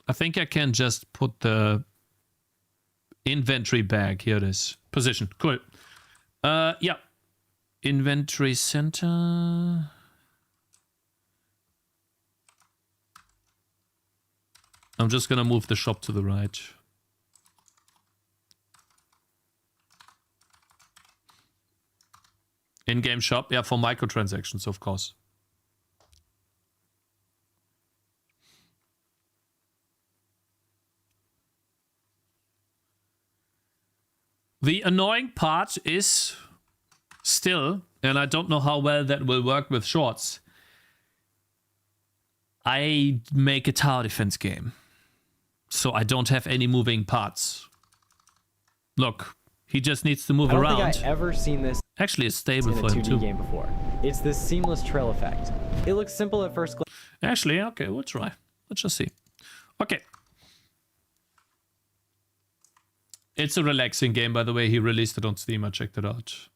I think I can just put the inventory bag. Here it is. Position. Cool. Yeah. Inventory center. I'm just gonna move the shop to the right. In-game shop. Yeah, for microtransactions, of course. The annoying part is still, and I don't know how well that will work with shorts, I make a tower defense game. So I don't have any moving parts. Look, he just needs to move around. I don't think I ever seen this Actually, it's stable in a for him 2D too. game before. It's this seamless trail effect. It looks simple at first glance. Actually, okay, we'll try. Let's just see. Okay. It's a relaxing game, by the way. He released it on Steam. I checked it out.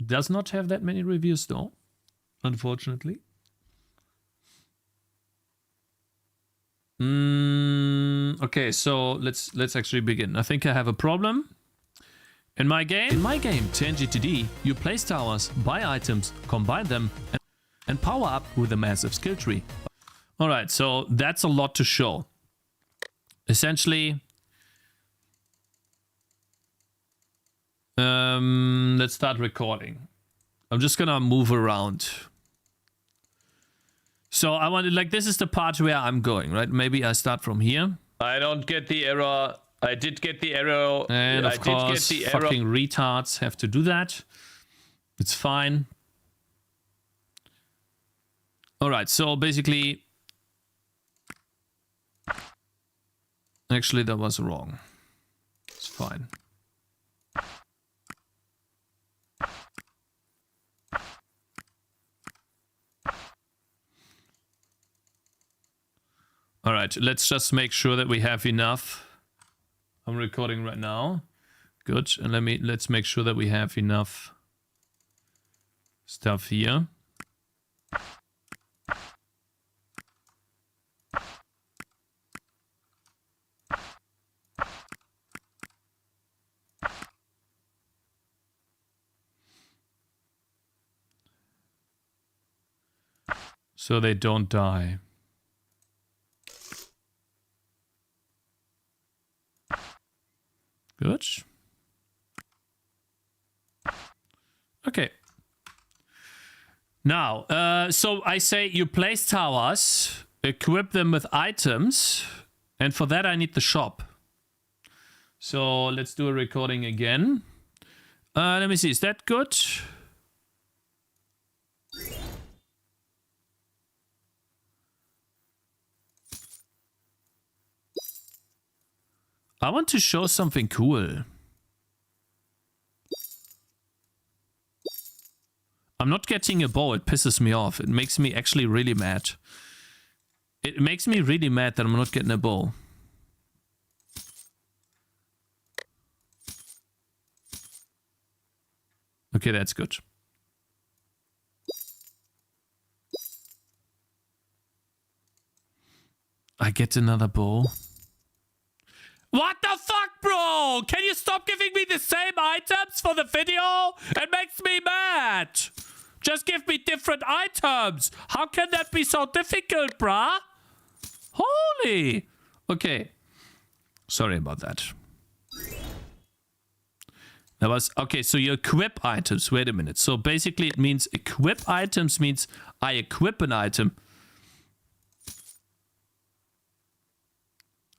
Does not have that many reviews though, unfortunately. Okay, so let's actually begin. I think I have a problem. In my game, Tangy TD, you place towers, buy items, combine them, and power up with a massive skill tree. Alright, so that's a lot to show. Essentially, let's start recording. I'm just gonna move around. So I wanted, like, this is the part where I'm going, right? Maybe I start from here. I don't get the error. I did get the error. And of course, fucking retards have to do that. It's fine. Alright, so basically... Actually, that was wrong. It's fine. Alright, let's just make sure that we have enough. I'm recording right now. Good. And let's make sure that we have enough stuff here. So they don't die. Good. Okay. Now, so I say you place towers, equip them with items, and for that I need the shop. So let's do a recording again. Let me see, is that good? I want to show something cool. I'm not getting a bow. It pisses me off. It makes me actually really mad. It makes me really mad that I'm not getting a bow. Okay, that's good. I get another bow. What the fuck, bro? Can you stop giving me the same items for the video? It makes me mad. Just give me different items. How can that be so difficult, bruh? Holy. Okay. Sorry about that. That was... Okay, so you equip items. Wait a minute. So basically it means equip items means I equip an item.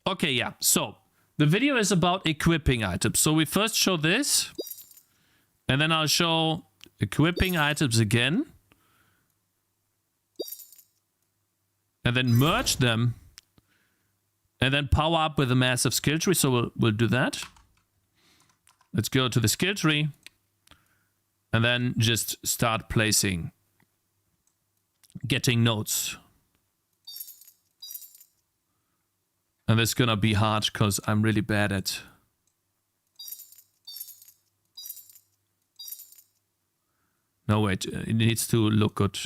Okay, yeah. So... the video is about equipping items. So we first show this. And then I'll show equipping items again. And then merge them And then power up with a massive skill tree. So we'll do that. Let's go to the skill tree. And then just start placing. Getting nodes. And this is gonna be hard because I'm really bad at... No, wait. It needs to look good.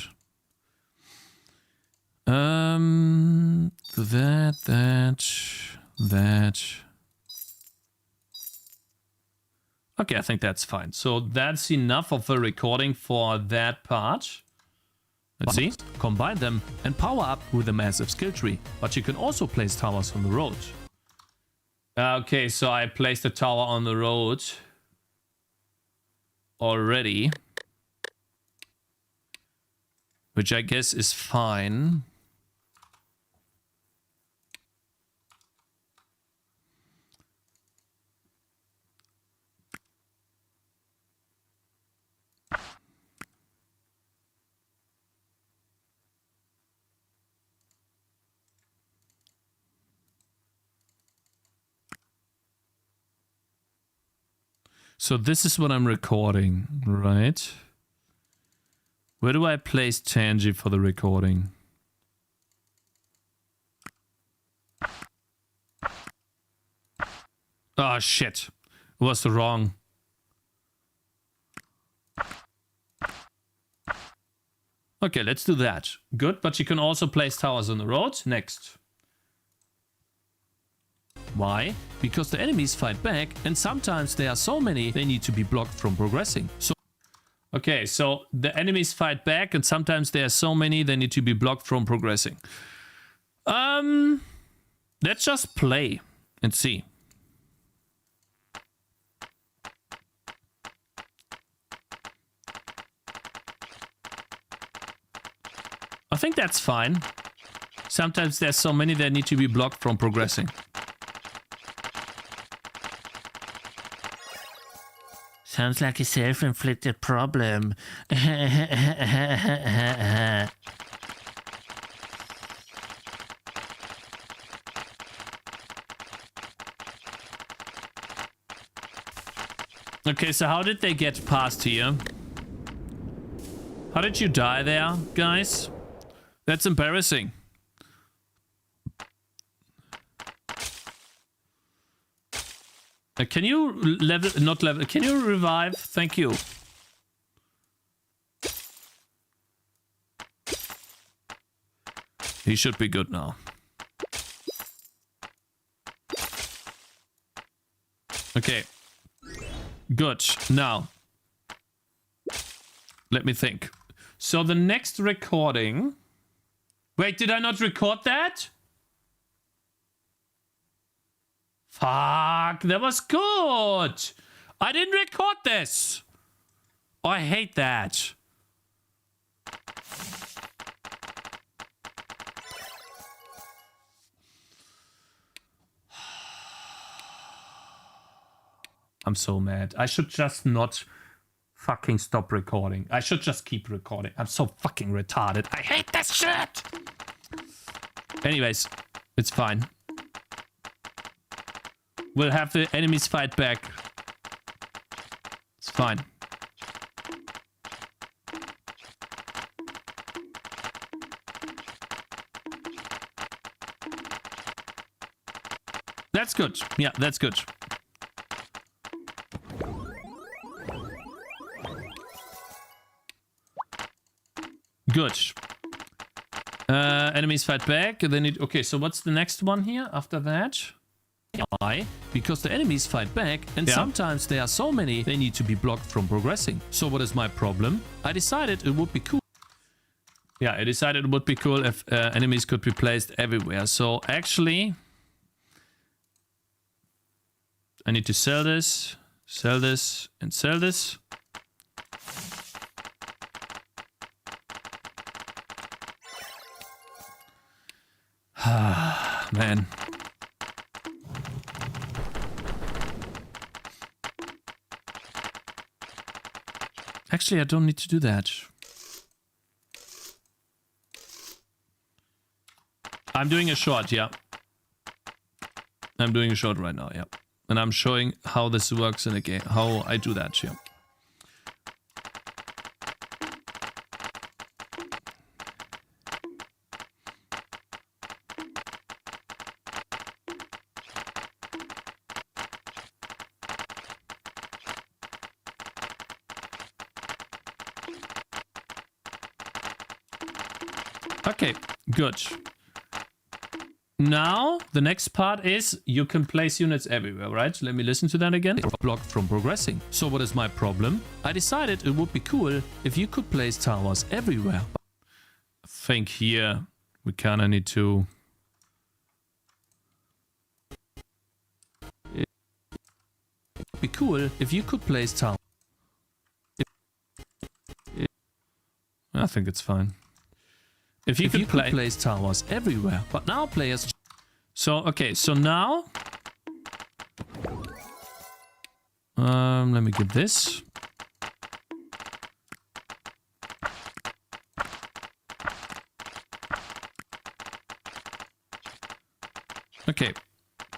That. Okay, I think that's fine. So that's enough of a recording for that part. Let's see. Combine them and power up with a massive skill tree. But you can also place towers on the road. Okay, so I placed a tower on the road already. Which I guess is fine. So this is what I'm recording, right? Where do I place Tangy for the recording? Oh shit. It was the wrong. Okay, let's do that. Good, but you can also place towers on the road. Next. Why? Because the enemies fight back, and sometimes there are so many they need to be blocked from progressing. So, okay, so the enemies fight back, and sometimes there are so many they need to be blocked from progressing. Let's just play and see. I think that's fine. Sometimes there's so many that need to be blocked from progressing. Sounds like a self-inflicted problem. Okay, so how did they get past here? How did you die there, guys? That's embarrassing. Can you can you revive? Thank you. He should be good now. Okay. Good. Now, let me think. So the next recording... Wait, did I not record that? Fuck, that was good. I didn't record this. Oh, I hate that. I'm so mad. I should just not fucking stop recording. I should just keep recording. I'm so fucking retarded. I hate this shit. Anyways, it's fine. We'll have the enemies fight back. It's fine. That's good. Yeah, that's good. Good. Enemies fight back. Then it. Okay, so what's the next one here after that? Why? Because the enemies fight back, and sometimes there are so many they need to be blocked from progressing. So what is my problem? I decided it would be cool. Yeah, I decided it would be cool if enemies could be placed everywhere. So actually, I need to sell this, and sell this. Man. Actually, I don't need to do that. I'm doing a short, yeah. I'm doing a short right now, yeah. And I'm showing how this works in a game, how I do that here. Okay, good. Now, the next part is you can place units everywhere, right? Let me listen to that again. Blocked from progressing. So what is my problem? I decided it would be cool if you could place towers everywhere. I think here we kind of need to... It'd be cool if you could place towers. I think it's fine. If you could place towers everywhere, but now players... So, okay, so now... let me get this. Okay,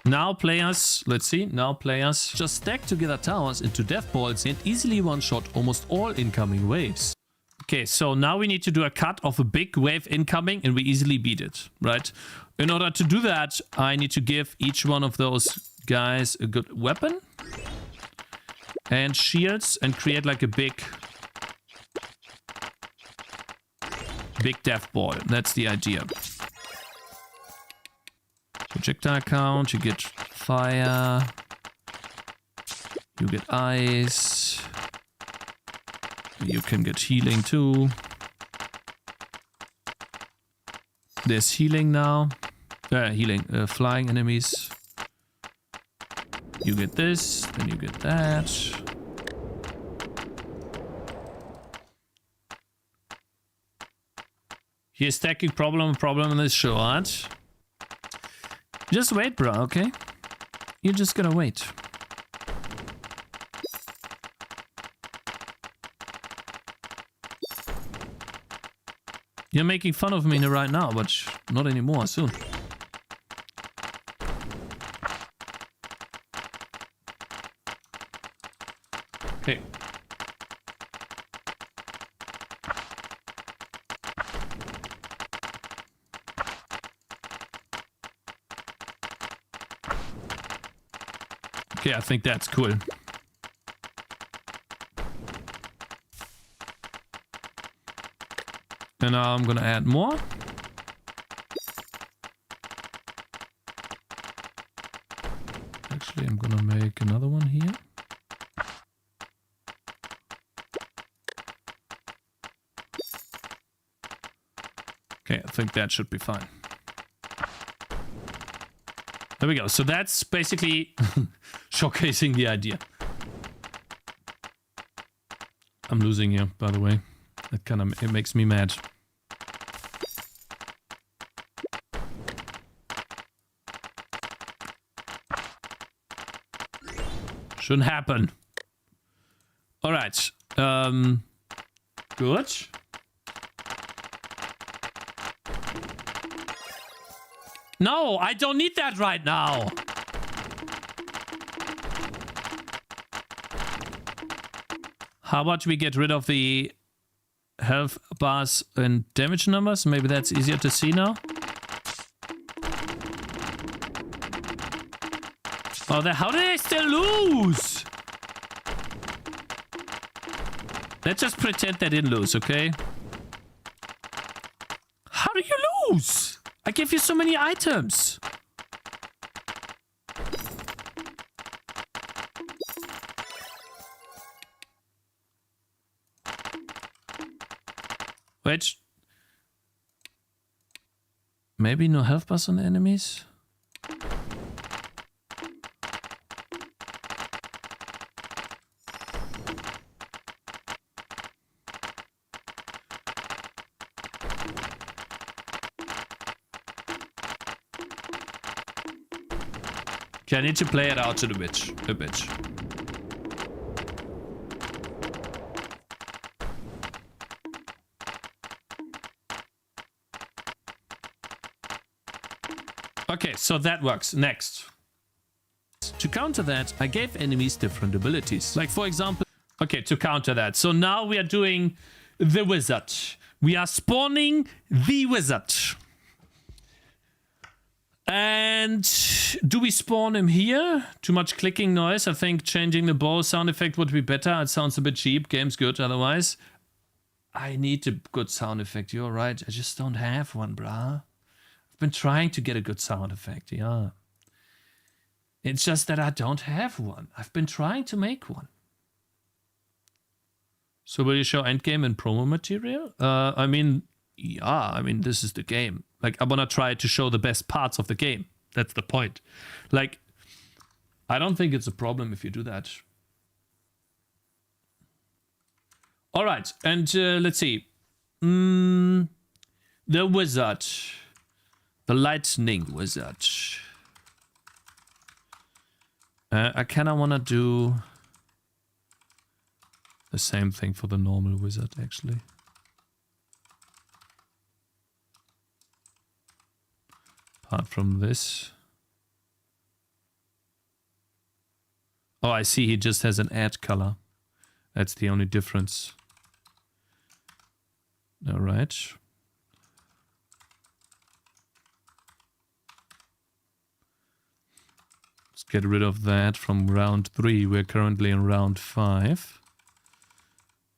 now players, let's see, now players just stack together towers into death balls and easily one-shot almost all incoming waves. Okay, so now we need to do a cut of a big wave incoming and we easily beat it, right? In order to do that, I need to give each one of those guys a good weapon and shields and create like a big death ball. That's the idea. Projectile count, you get fire, you get ice. You can get healing too. There's healing now. Flying enemies. You get this, then you get that. Here's stacking problem in this short. Just wait, bro, okay? You're just gonna wait. You're making fun of me right now, but not anymore, soon. Okay. Okay, I think that's cool. And now I'm gonna add more. Actually, I'm gonna make another one here. Okay, I think that should be fine. There we go. So that's basically showcasing the idea. I'm losing here, by the way. That kind of, it makes me mad. Shouldn't happen. All right. Good. No, I don't need that right now. How about we get rid of the health bars and damage numbers? Maybe that's easier to see now. Oh, how did they still lose? Let's just pretend they didn't lose, okay? How do you lose? I gave you so many items. Wait. Maybe no health bars on the enemies? Okay, I need to play it out to the bitch. A bitch. Okay, so that works. Next. To counter that, I gave enemies different abilities. Like, for example... Okay, to counter that. So now we are doing the wizard. We are spawning the wizard. And do we spawn him here? Too much clicking noise. I think changing the bow sound effect would be better. It sounds a bit cheap. Game's good otherwise. I need a good sound effect. You're right. I just don't have one, brah. I've been trying to get a good sound effect, yeah. It's just that I don't have one. I've been trying to make one. So will you show endgame and promo material? I mean, yeah, I mean, this is the game. Like, I want to try to show the best parts of the game. That's the point. Like, I don't think it's a problem if you do that. All right, and let's see. The wizard. The lightning wizard. I kind of want to do the same thing for the normal wizard, actually. Apart from this. Oh, I see. He just has an add color. That's the only difference. All right. Let's get rid of that from round 3. We're currently in round 5.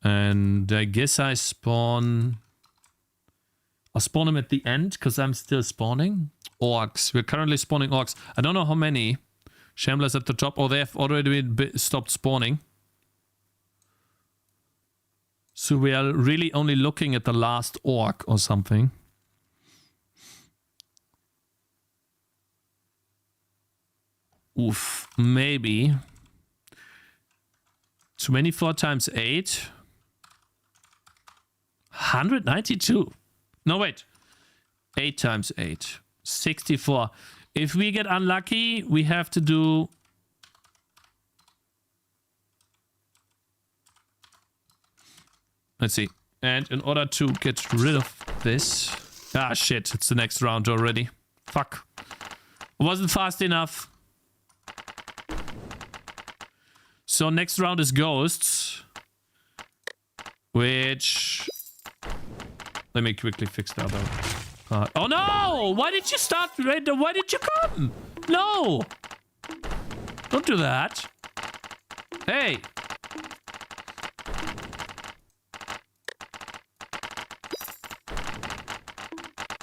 And I guess I'll spawn him at the end because I'm still spawning. Orcs. We're currently spawning orcs. I don't know how many. Shamblers at the top. Oh, they have already stopped spawning. So we are really only looking at the last orc or something. Oof. Maybe. 24 times 8. 192. No, wait. 8 times 8. 64. If we get unlucky, we have to do... Let's see. And in order to get rid of this... Ah, shit. It's the next round already. Fuck. Wasn't fast enough. So next round is ghosts. Which... Let me quickly fix the other part. Oh no! Why did you start? Why did you come? No! Don't do that. Hey!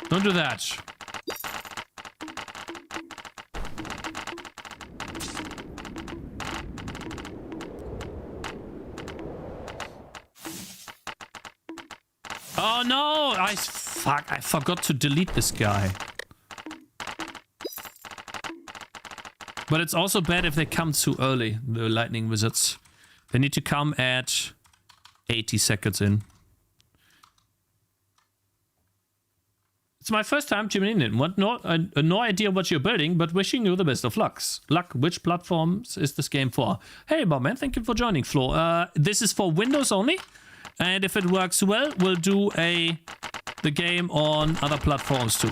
Don't do that. Oh no! Fuck, I forgot to delete this guy. But it's also bad if they come too early, the lightning wizards. They need to come at 80 seconds in. It's my first time tuning in. No idea what you're building, but wishing you the best of lucks. Luck, which platforms is this game for? Hey, Bobman, thank you for joining, Flo. This is for Windows only. And if it works well, we'll do the game on other platforms too.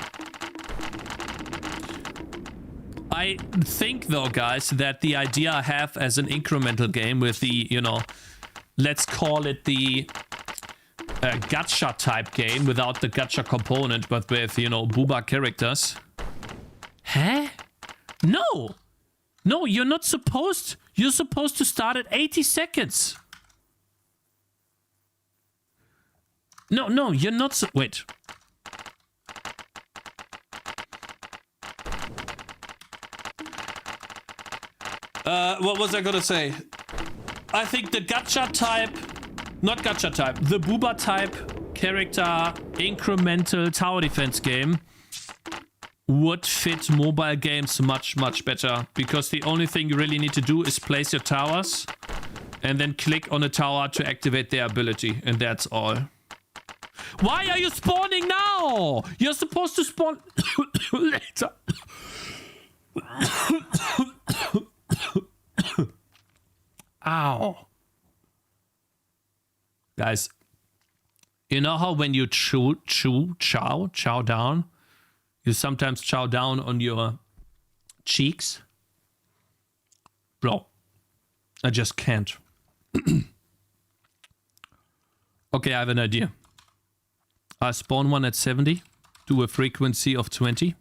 I think, though, guys, that the idea I have as an incremental game with the, you know, let's call it the gacha type game without the gacha component, but with, you know, booba characters. Huh? No! No, you're not supposed... You're supposed to start at 80 seconds. No, you're not... Wait. What was I gonna say? I think the gacha type... Not gacha type. The booba type character incremental tower defense game would fit mobile games much, much better. Because the only thing you really need to do is place your towers and then click on a tower to activate their ability. And that's all. Why are you spawning now? You're supposed to spawn later. Ow. Guys, you know how when you chow down, you sometimes chow down on your cheeks? Bro, I just can't. Okay, I have an idea. I spawn one at 70, do a frequency of 20,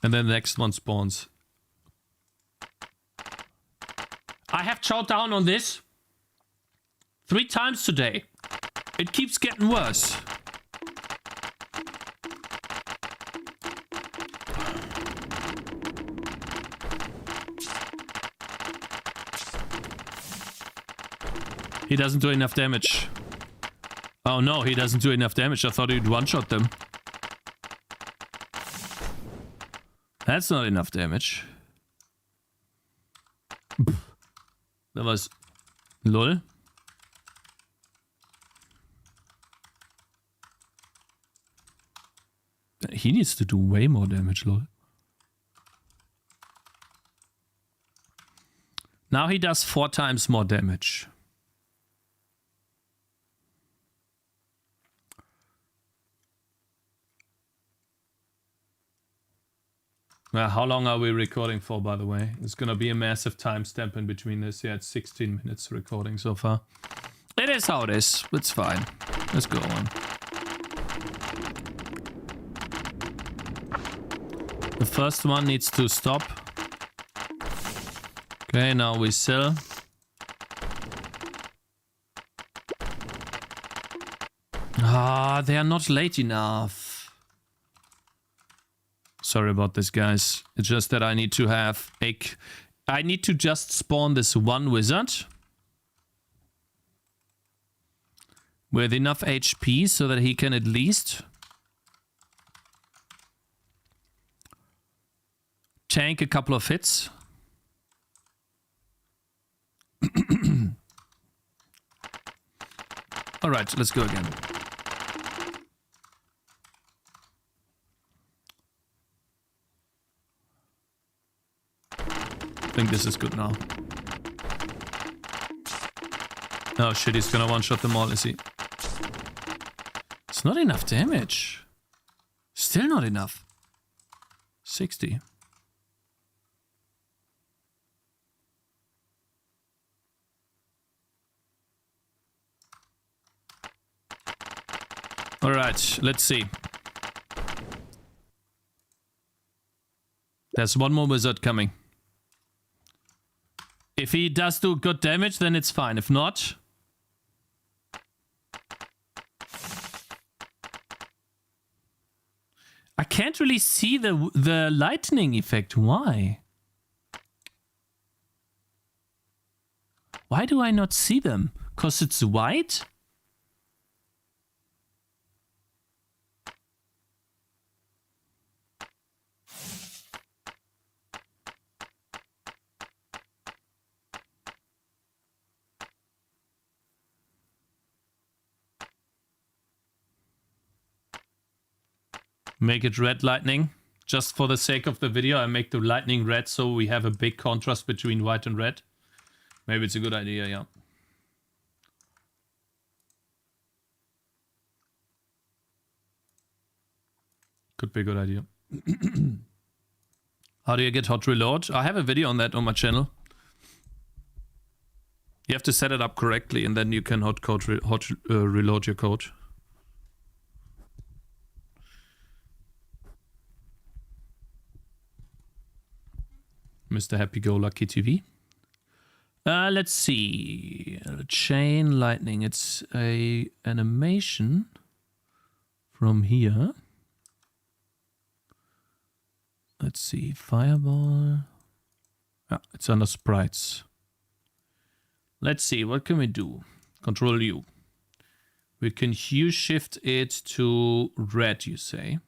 and then the next one spawns. I have chowed down on this 3 times today. It keeps getting worse. He doesn't do enough damage. Oh no, he doesn't do enough damage. I thought he'd one-shot them. That's not enough damage. That was... lol. He needs to do way more damage, lol. Now he does 4 times more damage. How long are we recording for, by the way? It's gonna be a massive timestamp in between this. Yeah, it's 16 minutes recording so far. It is how it is. It's fine. Let's go on. The first one needs to stop. Okay, now we sell. Ah, they are not late enough. Sorry about this, guys. It's just that I need to have a... I need to just spawn this one wizard with enough HP so that he can at least tank a couple of hits. All right, let's go again. I think this is good now. Oh shit, he's gonna one-shot them all, is he? It's not enough damage. Still not enough. 60. Alright, let's see. There's one more wizard coming. If he does do good damage, then it's fine. If not... I can't really see the lightning effect. Why? Why do I not see them? 'Cause it's white? Make it red lightning. Just for the sake of the video, I make the lightning red so we have a big contrast between white and red. Maybe it's a good idea, yeah. Could be a good idea. How do you get hot reload? I have a video on that on my channel. You have to set it up correctly and then you can hot reload your code. Mr. Happy-Go-Lucky TV. Let's see. Chain lightning. It's a animation from here. Let's see. Fireball. Ah, it's under sprites. Let's see. What can we do? Control U. We can hue shift it to red, you say.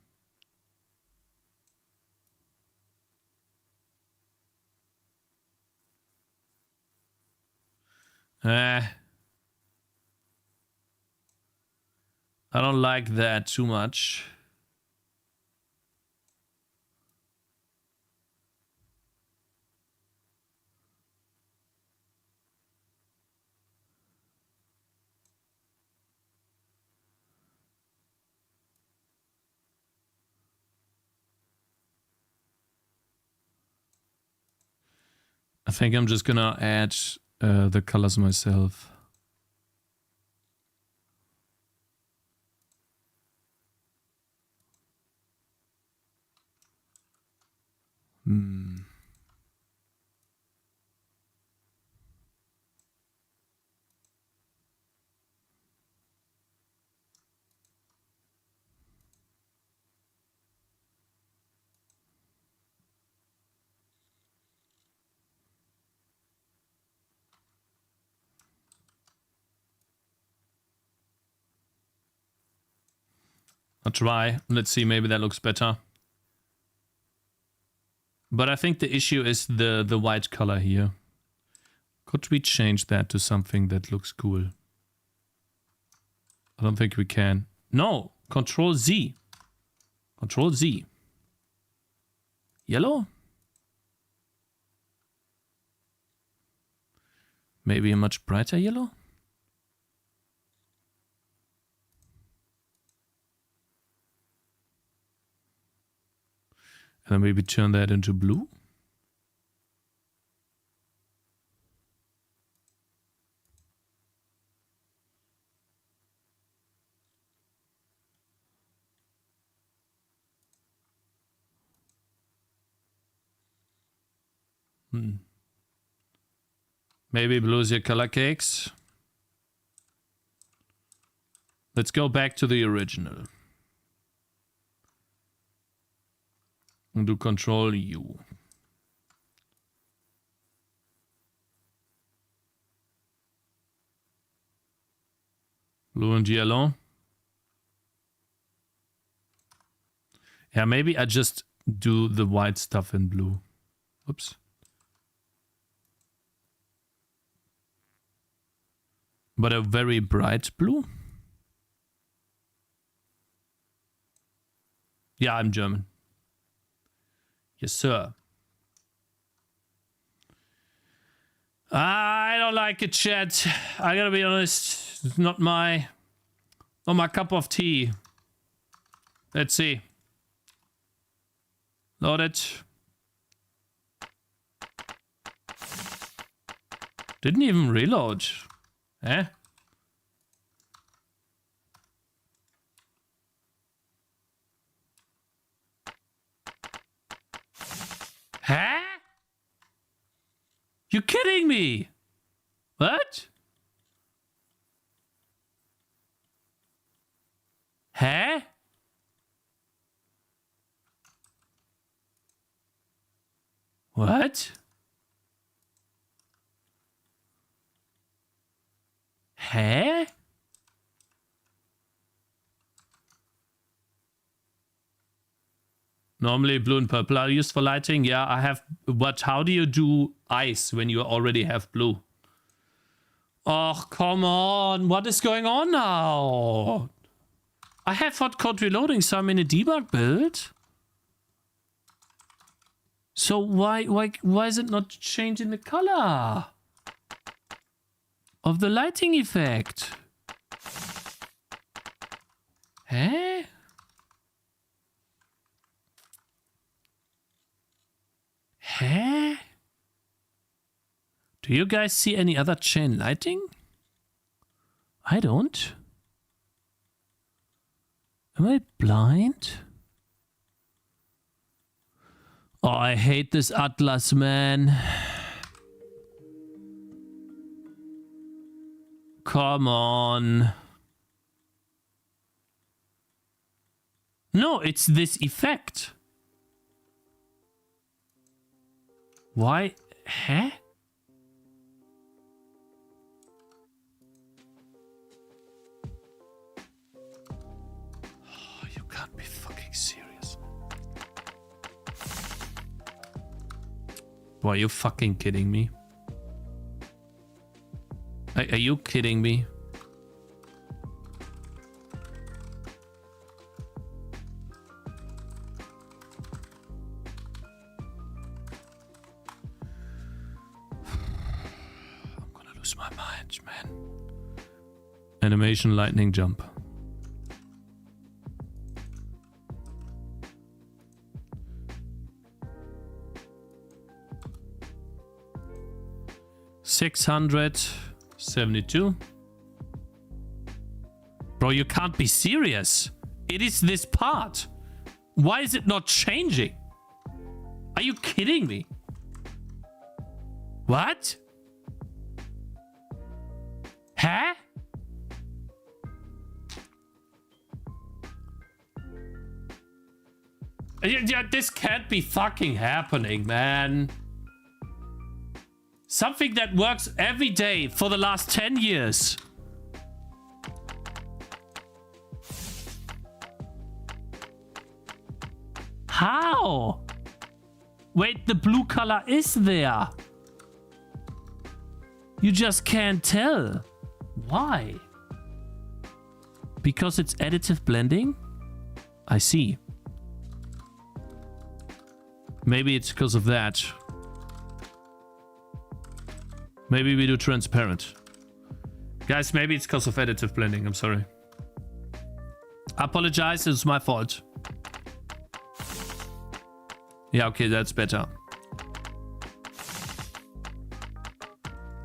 I don't like that too much. I think I'm just gonna add the colors myself. I'll try. Let's see, maybe that looks better. But I think the issue is the white color here. Could we change that to something that looks cool? I don't think we can. No! Control Z. Control Z. Yellow? Maybe a much brighter yellow? And then maybe turn that into blue. Maybe blue is your color, Cakes. Let's go back to the original. And do Control U. Blue and yellow. Yeah, maybe I just do the white stuff in blue. Oops. But a very bright blue? Yeah, I'm German. Yes, sir. I don't like it, chat. I gotta be honest. It's not my cup of tea. Let's see. Load it. Didn't even reload. Eh? Huh? You kidding me? What? Huh? What? Huh? Normally blue and purple are used for lighting. Yeah, I have, but how do you do ice when you already have blue? Oh, come on. What is going on now? I have hot code reloading, so I'm in a debug build. So why is it not changing the color of the lighting effect? Huh? Huh? Do you guys see any other chain lighting? I don't. Am I blind? Oh, I hate this Atlas, man. Come on. No, it's this effect. Why? Huh? Oh, you can't be fucking serious. Why, are you fucking kidding me? Are you kidding me? I'm gonna lose my mind, man. Animation lightning jump. 672. Bro, you can't be serious. It is this part. Why is it not changing? Are you kidding me? What? Huh? Yeah, this can't be fucking happening, man. Something that works every day for the last 10 years. How? Wait, the blue color is there. You just can't tell. Why? Because it's additive blending? I see. Maybe it's because of that. Maybe we do transparent. Guys, maybe it's because of additive blending. I'm sorry. I apologize. It's my fault. Yeah, okay, that's better.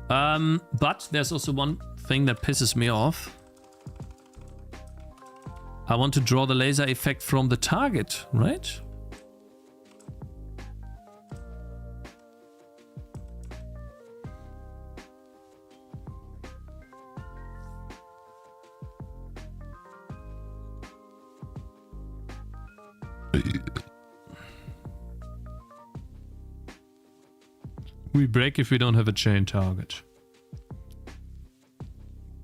But there's also one thing that pisses me off. I want to draw the laser effect from the target, right? We break if we don't have a chain target.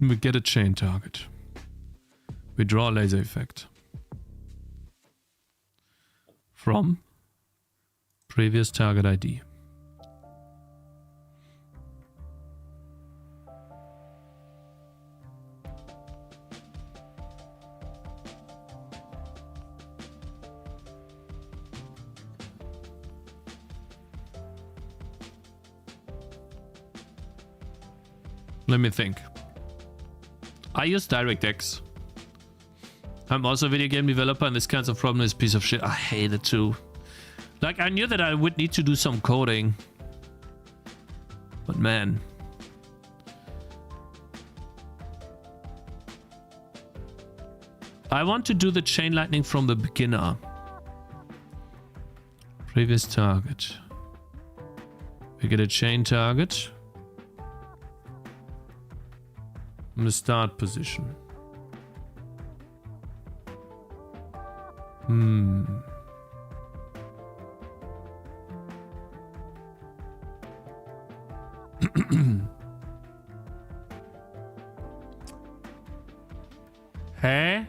We get a chain target. We draw a laser effect. From previous target ID. Let me think. I use DirectX. I'm also a video game developer, and this kind of problem is a piece of shit. I hate it too. Like, I knew that I would need to do some coding. But man. I want to do the chain lightning from the beginner. Previous target. We get a chain target. From the start position. Hey?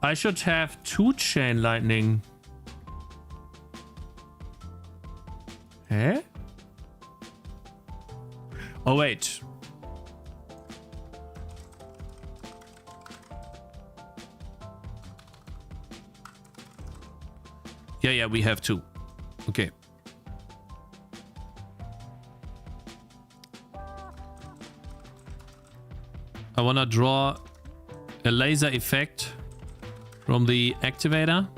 I should have 2 chain lightning. Hey? Oh, wait. Yeah, we have 2. Okay. I want to draw a laser effect from the activator.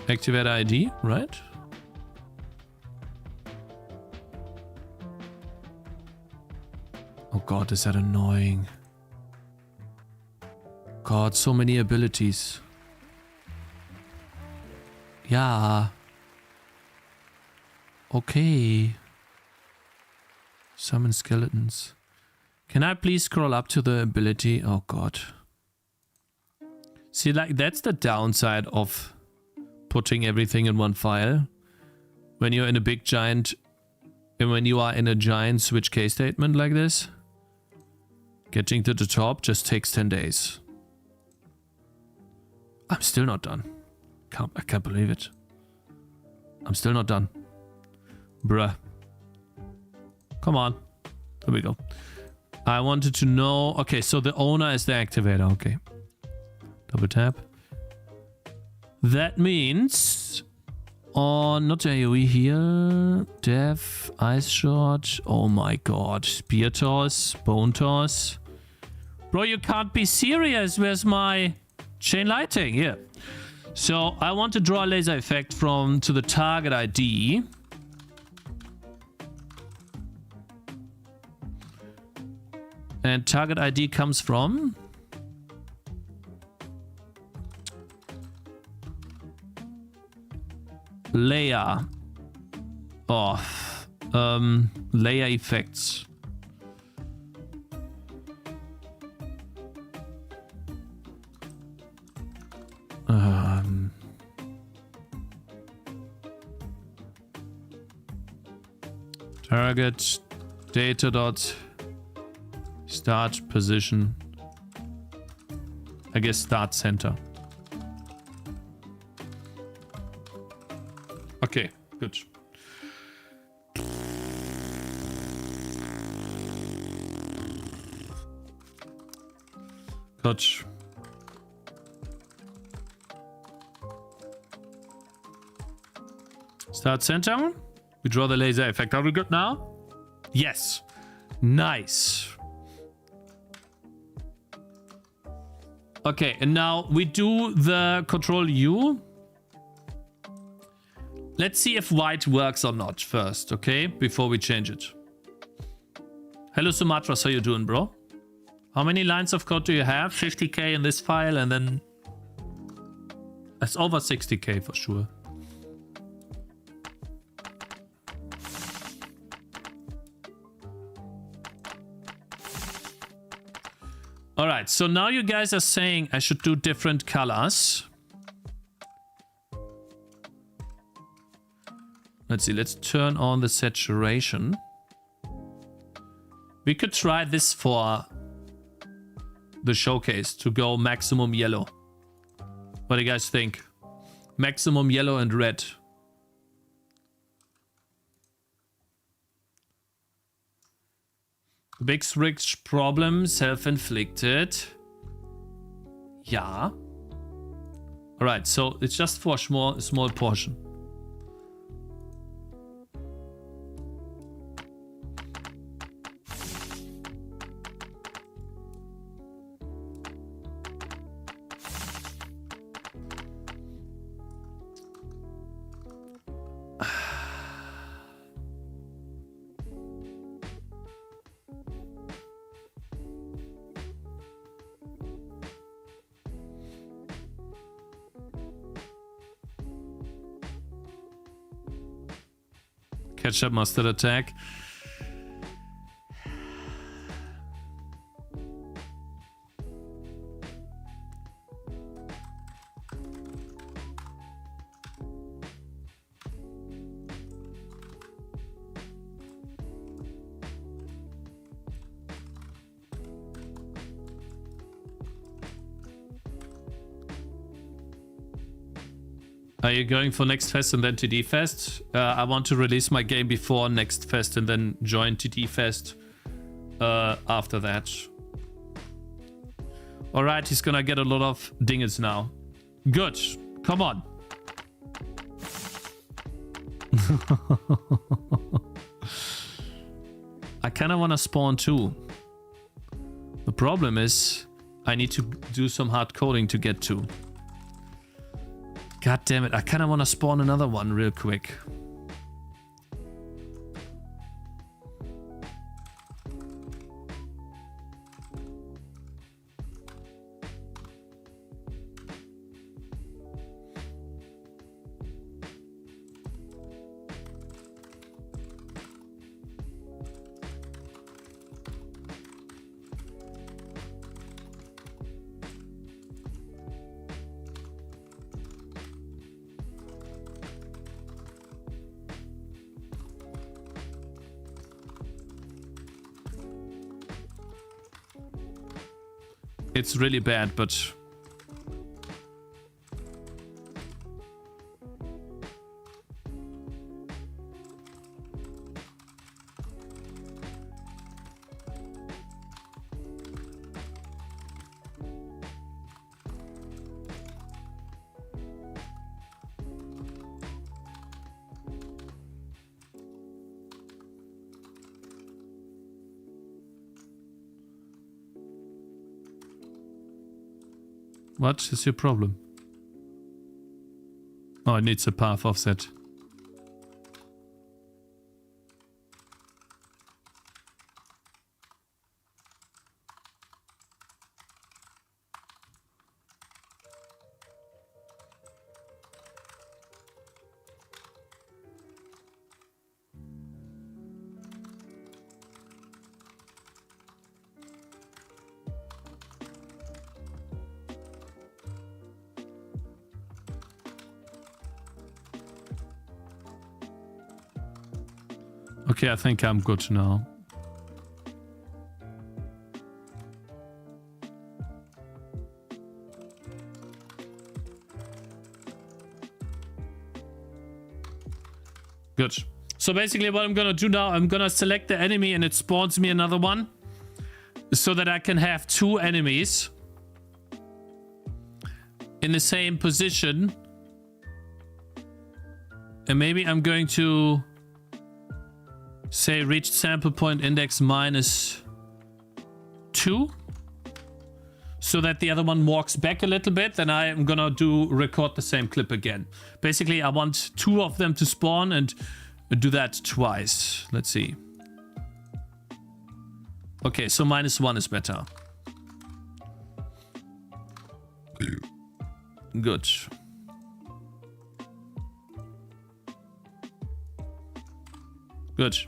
Activator ID, right? Oh god, is that annoying. God, so many abilities. Yeah. Okay. Summon skeletons. Can I please scroll up to the ability? Oh god. See, like, that's the downside of putting everything in one file. When you're in a big giant... And when you are in a giant switch case statement like this, getting to the top just takes 10 days. I'm still not done. I can't believe it. I'm still not done. Bruh. Come on. There we go. I wanted to know... Okay, so the owner is the activator. Okay. Double tap. That means... On not AoE here. Dev, Ice Shot. Oh my god. Spear Toss. Bone Toss. Bro, you can't be serious. Where's my... Chain lighting, yeah. So I want to draw a laser effect to the target ID. And target ID comes from layer of layer effects. Target data dot start position. I guess start center. Okay, good. Good. Start center. We draw the laser effect. Are we good now? Yes. Nice. Okay, and now we do the Control U. Let's see if white works or not first, okay? Before we change it. Hello Sumatras, how you doing, bro? How many lines of code do you have? 50k in this file, and then it's over 60k for sure. All right, so now you guys are saying I should do different colors. Let's see, let's turn on the saturation. We could try this for the showcase to go maximum yellow. What do you guys think? Maximum yellow and red. Big switch problem, self-inflicted. Yeah. Alright, so it's just for a small portion. Ketchup mustard attack. Are you going for next fest and then TD fest? I want to release my game before next fest and then join TD fest after that. Alright, he's gonna get a lot of dingers now. Good. Come on. I kinda wanna spawn too. The problem is I need to do some hard coding to get to. God damn it, I kind of want to spawn another one real quick. It's really bad, but What is your problem? Oh, it needs a path offset. Okay, I think I'm good now. Good. So basically what I'm gonna do now, I'm gonna select the enemy and it spawns me another one. So that I can have 2 enemies in the same position. And maybe I'm going to say reached sample point index -2. So that the other one walks back a little bit. Then I am gonna record the same clip again. Basically, I want 2 of them to spawn and do that twice. Let's see. Okay, so -1 is better. Good. Good.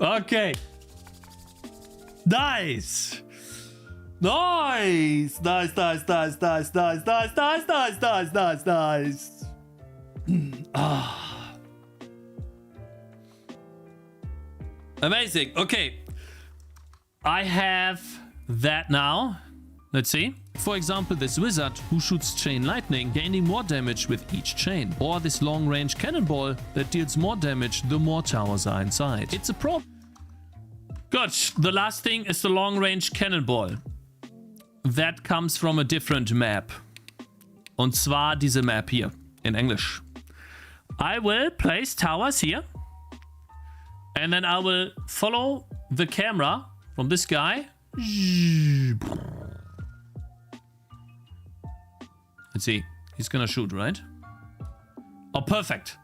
Okay. Nice. Nice. Nice, nice, nice, nice, nice, nice, nice, nice, nice, nice, nice. Amazing. Okay. I have that now. Let's see. For example, this wizard who shoots chain lightning, gaining more damage with each chain. Or this long-range cannonball that deals more damage the more towers are inside. It's a pro. Good. The last thing is the long-range cannonball. That comes from a different map. Und zwar diese Map hier in English. I will place towers here. And then I will follow the camera from this guy. Let's see. He's gonna shoot, right? Oh, perfect.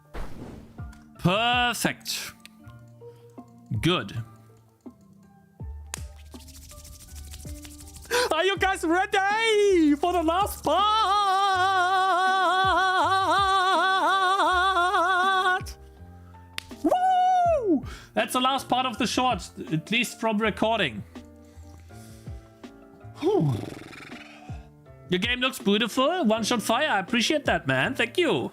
Perfect. Good. Are you guys ready for the last part? Woo! That's the last part of the short, at least from recording. Whew. Your game looks beautiful. One shot fire. I appreciate that, man. Thank you.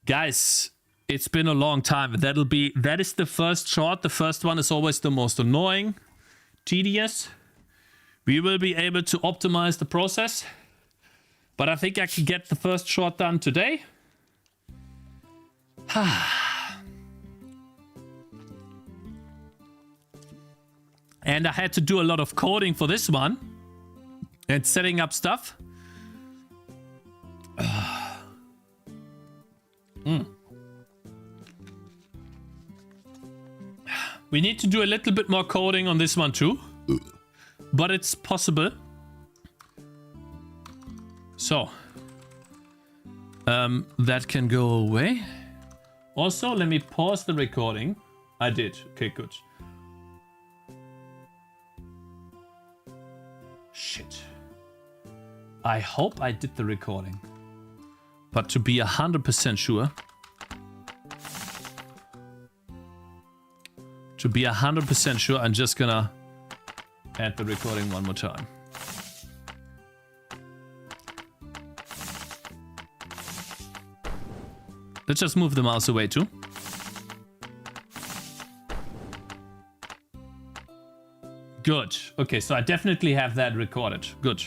Guys, it's been a long time. That is the first shot. The first one is always the most annoying, tedious. We will be able to optimize the process. But I think I can get the first shot done today. And I had to do a lot of coding for this one. And setting up stuff. We need to do a little bit more coding on this one too. But it's possible. So. That can go away. Also, let me pause the recording. I did. Okay, good. Shit. I hope I did the recording. But to be 100% sure. To be 100% sure, I'm just gonna add the recording one more time. Let's just move the mouse away too. Good. Okay, so I definitely have that recorded. Good.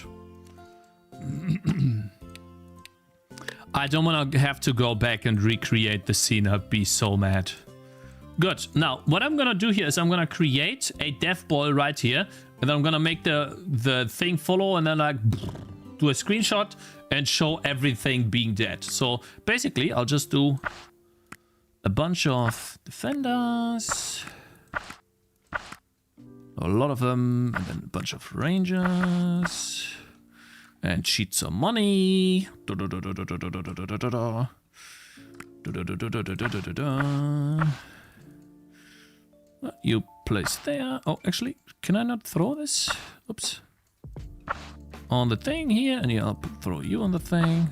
I don't want to have to go back and recreate the scene. I'd be so mad. Good. Now, what I'm going to do here is I'm going to create a dev ball right here. And then I'm going to make the thing follow and then like do a screenshot and show everything being dead. So basically, I'll just do a bunch of defenders, a lot of them, and then a bunch of rangers, and cheat some money. You place there. Oh, actually, can I not throw this? Oops. On the thing here, and yeah, I'll throw you on the thing.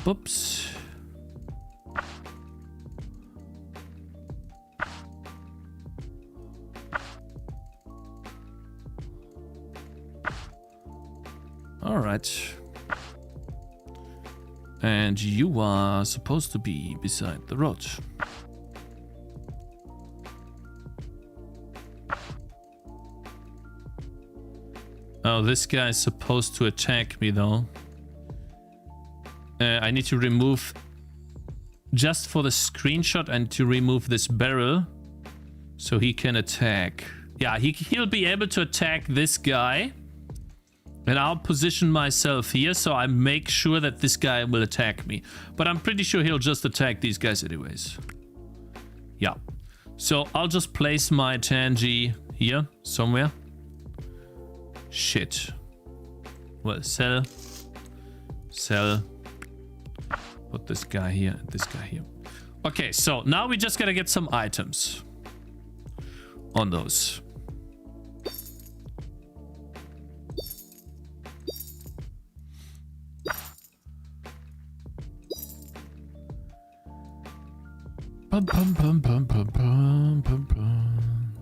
Oops. All right. And you are supposed to be beside the road. Oh, this guy is supposed to attack me though. I need to remove, just for the screenshot, I need to remove this barrel so he can attack. Yeah, he'll be able to attack this guy. And I'll position myself here so I make sure that this guy will attack me. But I'm pretty sure he'll just attack these guys anyways. Yeah. So I'll just place my Tangy here somewhere. Shit. Well, sell. Sell. Put this guy here and this guy here. Okay, so now we just gotta get some items on those. Bum, bum, bum, bum, bum, bum, bum, bum.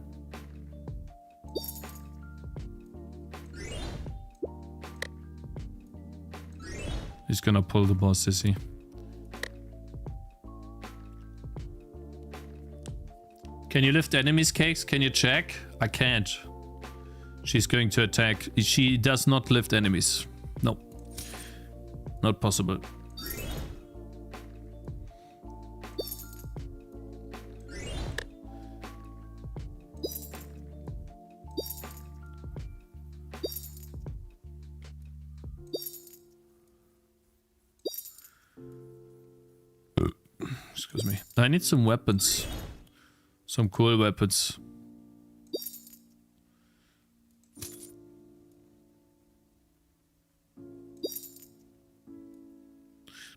He's gonna pull the boss, is he? Can you lift enemies, Cakes? Can you check? I can't. She's going to attack. She does not lift enemies. No. Not possible. Excuse me. I need some weapons. Some cool weapons.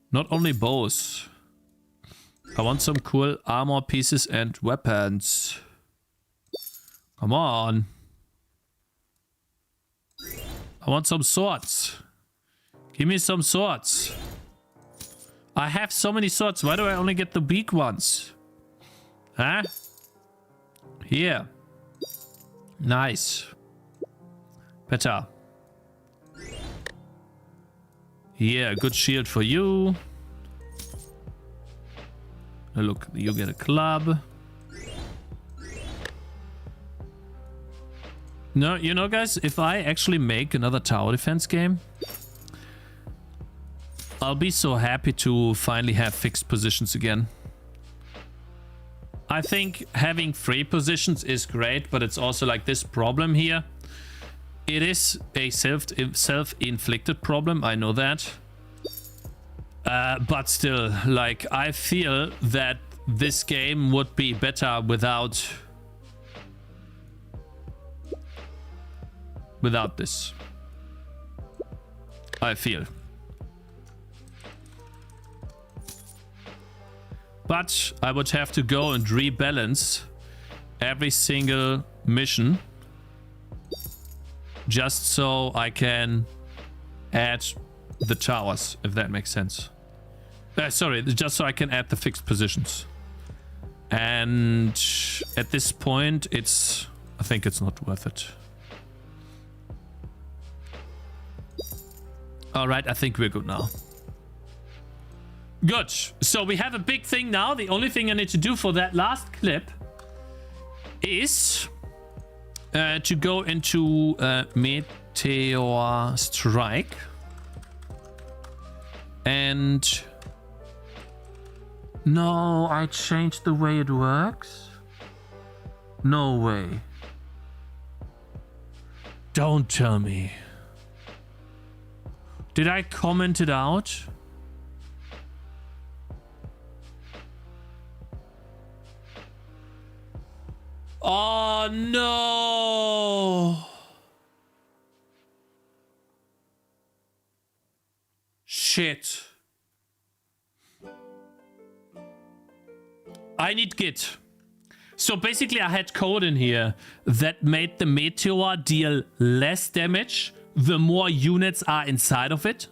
Not only bows. I want some cool armor pieces and weapons. Come on. I want some swords. Give me some swords. I have so many swords. Why do I only get the weak ones? Huh? Here. Nice. Better. Here, a good shield for you. Look, you get a club. No, you know, guys, if I actually make another tower defense game, I'll be so happy to finally have fixed positions again. I think having free positions is great, but it's also like this problem here. It is a self-inflicted problem, I know that. But still, like, I feel that this game would be better without this. I feel. But I would have to go and rebalance every single mission just so I can add the towers, if that makes sense. Sorry, just so I can add the fixed positions. And at this point, I think it's not worth it. All right, I think we're good now. Good. So we have a big thing now. The only thing I need to do for that last clip is to go into Meteor Strike. And no, I changed the way it works. No way. Don't tell me. Did I comment it out? Oh no! Shit. I need Git. So basically I had code in here that made the meteor deal less damage the more units are inside of it.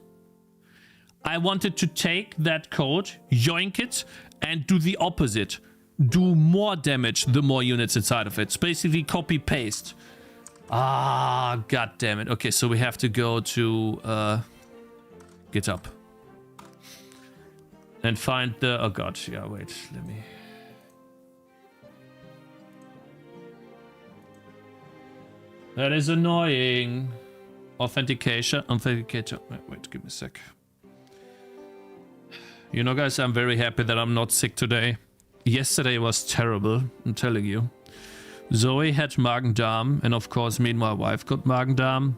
I wanted to take that code, yoink it, and do the opposite. Do more damage the more units inside of it. It's basically copy paste. Ah, god damn it. Okay, so we have to go to GitHub and find the, oh god, yeah, wait, let me. That is annoying. Authenticator. Wait, give me a sec. You know, guys, I'm very happy that I'm not sick today. Yesterday was terrible, I'm telling you. Zoe had Magen-Darm, and of course me and my wife got Magen-Darm.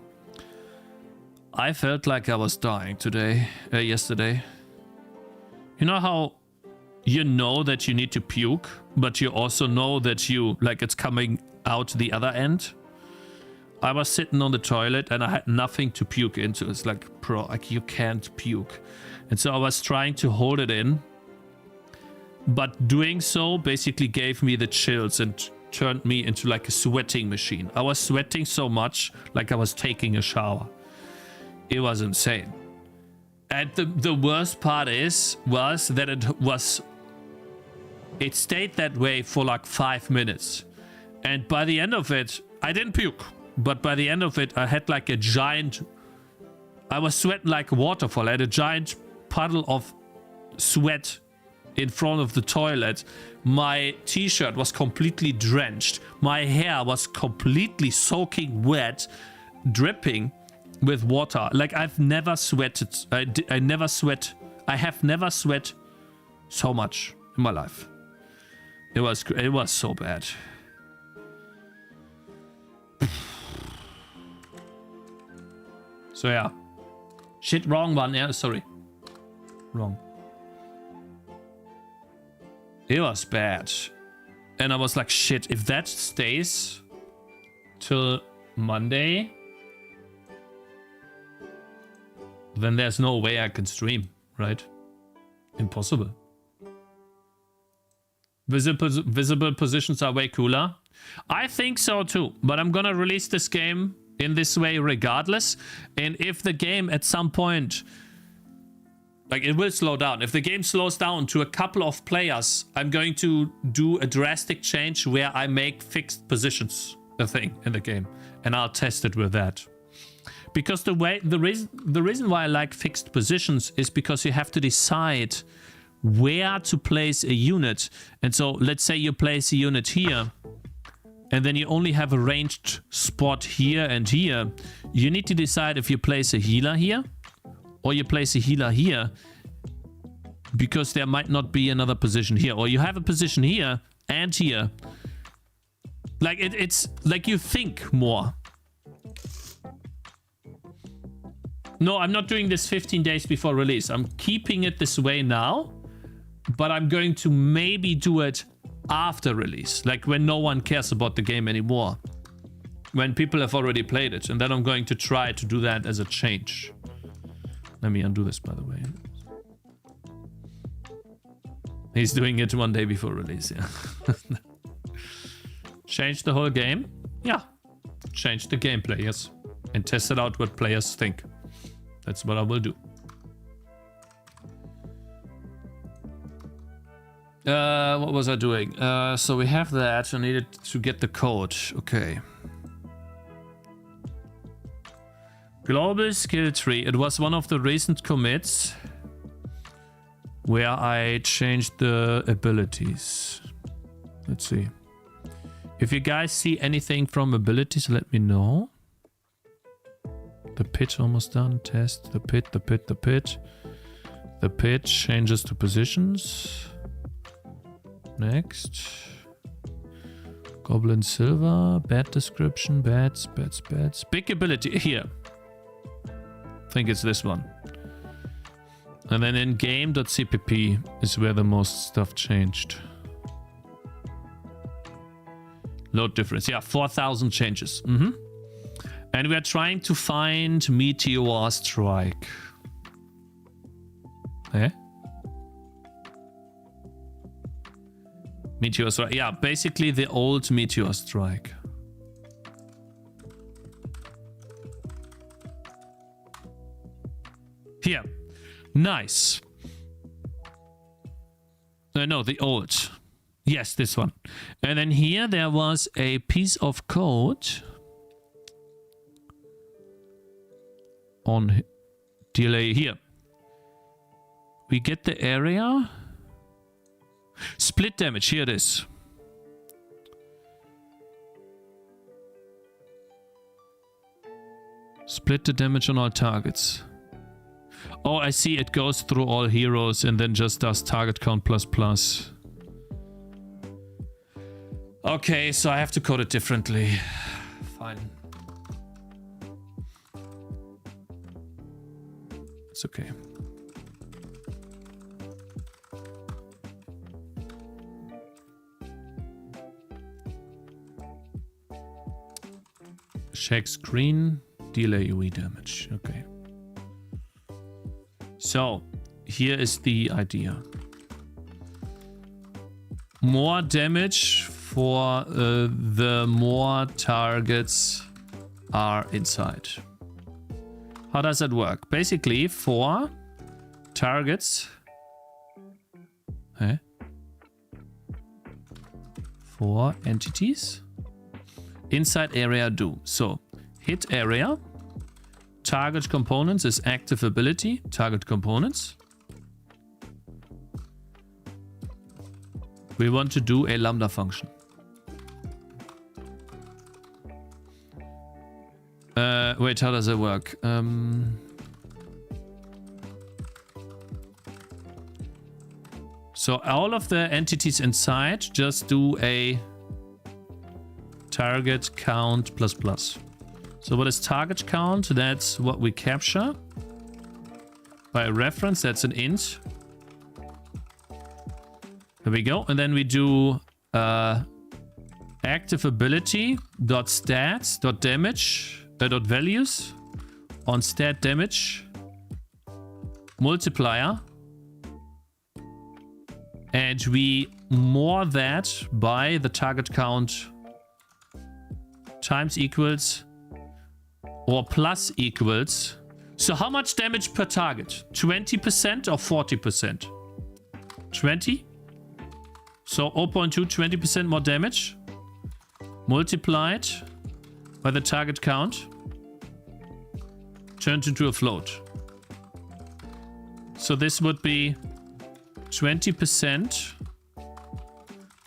I felt like I was dying yesterday. You know how you know that you need to puke, but you also know that it's coming out the other end? I was sitting on the toilet and I had nothing to puke into. It's like, bro, like you can't puke. And so I was trying to hold it in. But doing so basically gave me the chills and turned me into like a sweating machine. I was sweating so much like I was taking a shower. It was insane. And the worst part was that it stayed that way for like 5 minutes. And by the end of it, I didn't puke. But by the end of it, I had like a giant... I was sweating like a waterfall. I had a giant puddle of sweat in front of the toilet. My t-shirt was completely drenched. My hair was completely soaking wet, dripping with water. Like I've never sweated. I have never sweat so much in my life. It was so bad. So yeah. Shit, wrong one. Yeah, sorry. Wrong. It was bad. And I was like, shit, if that stays till Monday, then there's no way I can stream, right? Impossible. Visible positions are way cooler. I think so too, but I'm gonna release this game in this way regardless. And if the game at some point, like it will slow down. If the game slows down to a couple of players, I'm going to do a drastic change where I make fixed positions a thing in the game. And I'll test it with that. Because the reason why I like fixed positions is because you have to decide where to place a unit. And so let's say you place a unit here, and then you only have a ranged spot here and here. You need to decide if you place a healer here or you place a healer here, because there might not be another position here, or you have a position here and here. Like it's like you think more. No, I'm not doing this 15 days before release. I'm keeping it this way now, but I'm going to maybe do it after release, like when no one cares about the game anymore, when people have already played it, and then I'm going to try to do that as a change. Let me undo this, by the way. He's doing it one day before release, yeah. Change the whole game? Yeah. Change the gameplay, yes. And test it out what players think. That's what I will do. What was I doing? So we have that. I needed to get the code. Okay. Global skill tree. It was one of the recent commits where I changed the abilities. Let's see. If you guys see anything from abilities, let me know. The pit almost done. Test the pit, the pit, the pit. The pit changes to positions. Next. Goblin silver, bad description, bats. Big ability here. I think it's this one. And then in game.cpp is where the most stuff changed. Load difference. Yeah, 4,000 changes. And we are trying to find Meteor Strike. Eh? Meteor Strike. Yeah, basically the old Meteor Strike. Here. Nice. No, the old. Yes, this one. And then here there was a piece of code on delay here. We get the area. Split damage. Here it is. Split the damage on all targets. Oh, I see. It goes through all heroes and then just does target count ++. Okay, so I have to code it differently. Fine. It's okay. Check screen, delay AoE damage. Okay. So, here is the idea. More damage for the more targets are inside. How does that work? Basically, for targets... For entities... Inside area do. So, hit area. Target components is active ability. Target components. We want to do a lambda function. Wait, how does it work? So all of the entities inside just do a target count ++. So what is target count? That's what we capture. By reference, that's an int. There we go. And then we do active ability dot stats dot damage dot values on stat damage multiplier. And we more that by the target count times equals or plus equals. So how much damage per target? 20% or 40%? 20? So 0.2, 20% more damage multiplied by the target count turned into a float. So this would be 20%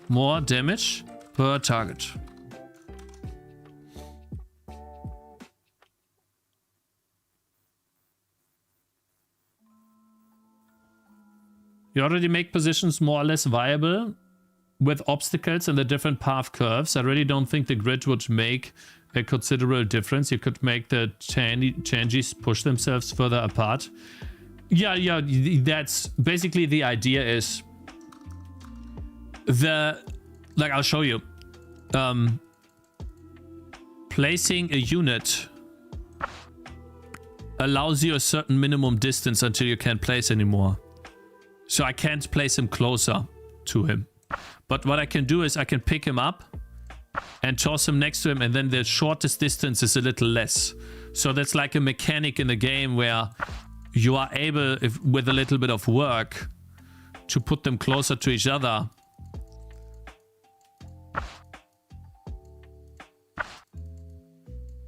more damage per target. You already make positions more or less viable with obstacles and the different path curves. I really don't think the grid would make a considerable difference. You could make the changes push themselves further apart. Yeah, that's basically the idea is like I'll show you. Placing a unit allows you a certain minimum distance until you can't place anymore. So I can't place him closer to him. But what I can do is I can pick him up and toss him next to him, and then the shortest distance is a little less. So that's like a mechanic in the game where you are able, with a little bit of work, to put them closer to each other.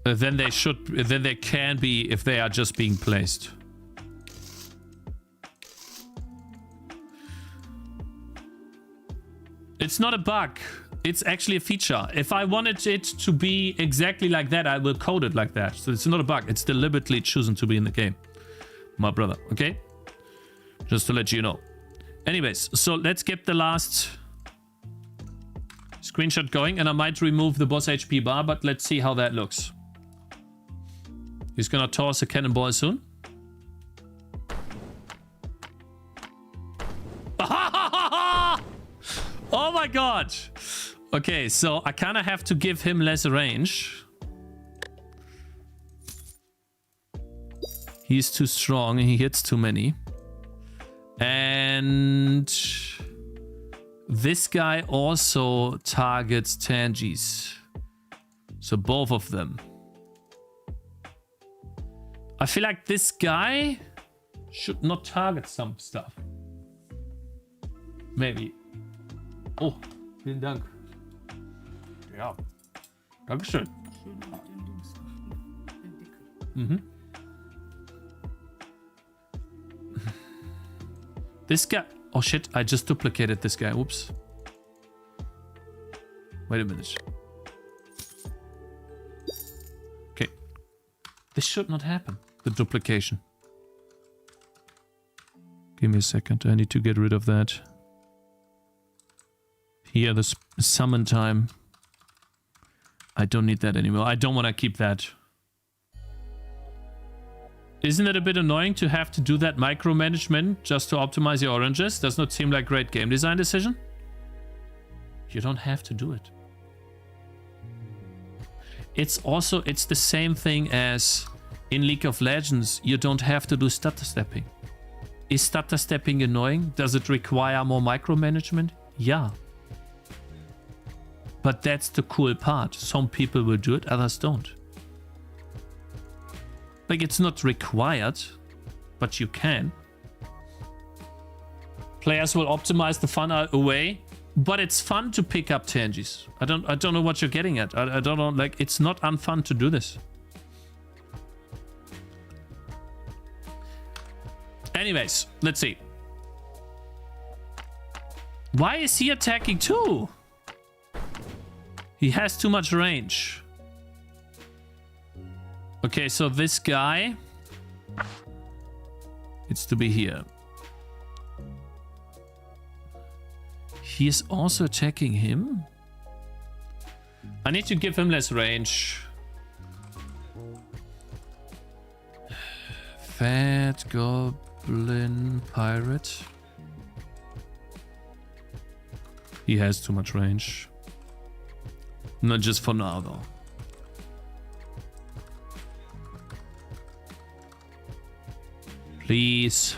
Then they can be if they are just being placed. It's not a bug. It's actually a feature. If I wanted it to be exactly like that, I will code it like that. So it's not a bug. It's deliberately chosen to be in the game. My brother, okay? Just to let you know. Anyways, so let's get the last Screenshot going, and I might remove the boss HP bar, but let's see how that looks. He's gonna toss a cannonball soon. Oh my god! Okay, so I kind of have to give him less range. He's too strong and he hits too many. And this guy also targets Tangies. So both of them. I feel like this guy should not target some stuff. Maybe. Oh, vielen Dank. Ja. Dankeschön. Mhm. This guy... Oh shit, I just duplicated this guy. Whoops. Wait a minute. Okay. This should not happen. The duplication. Give me a second. I need to get rid of that. Here, the summon time. I don't need that anymore. I don't want to keep that. Isn't it a bit annoying to have to do that micromanagement just to optimize your oranges? Does not seem like a great game design decision. You don't have to do it. It's the same thing as in League of Legends. You don't have to do stutter stepping. Is stutter stepping annoying? Does it require more micromanagement? Yeah. But that's the cool part. Some people will do it, others don't. Like, it's not required, but you can. Players will optimize the fun away, but it's fun to pick up Tangies. I don't know what you're getting at. I don't know, like, it's not unfun to do this. Anyways, let's see. Why is he attacking too? He has too much range. Okay, so this guy needs to be here. He is also attacking him. I need to give him less range. Fat Goblin Pirate. He has too much range. Not just for now, though. Please.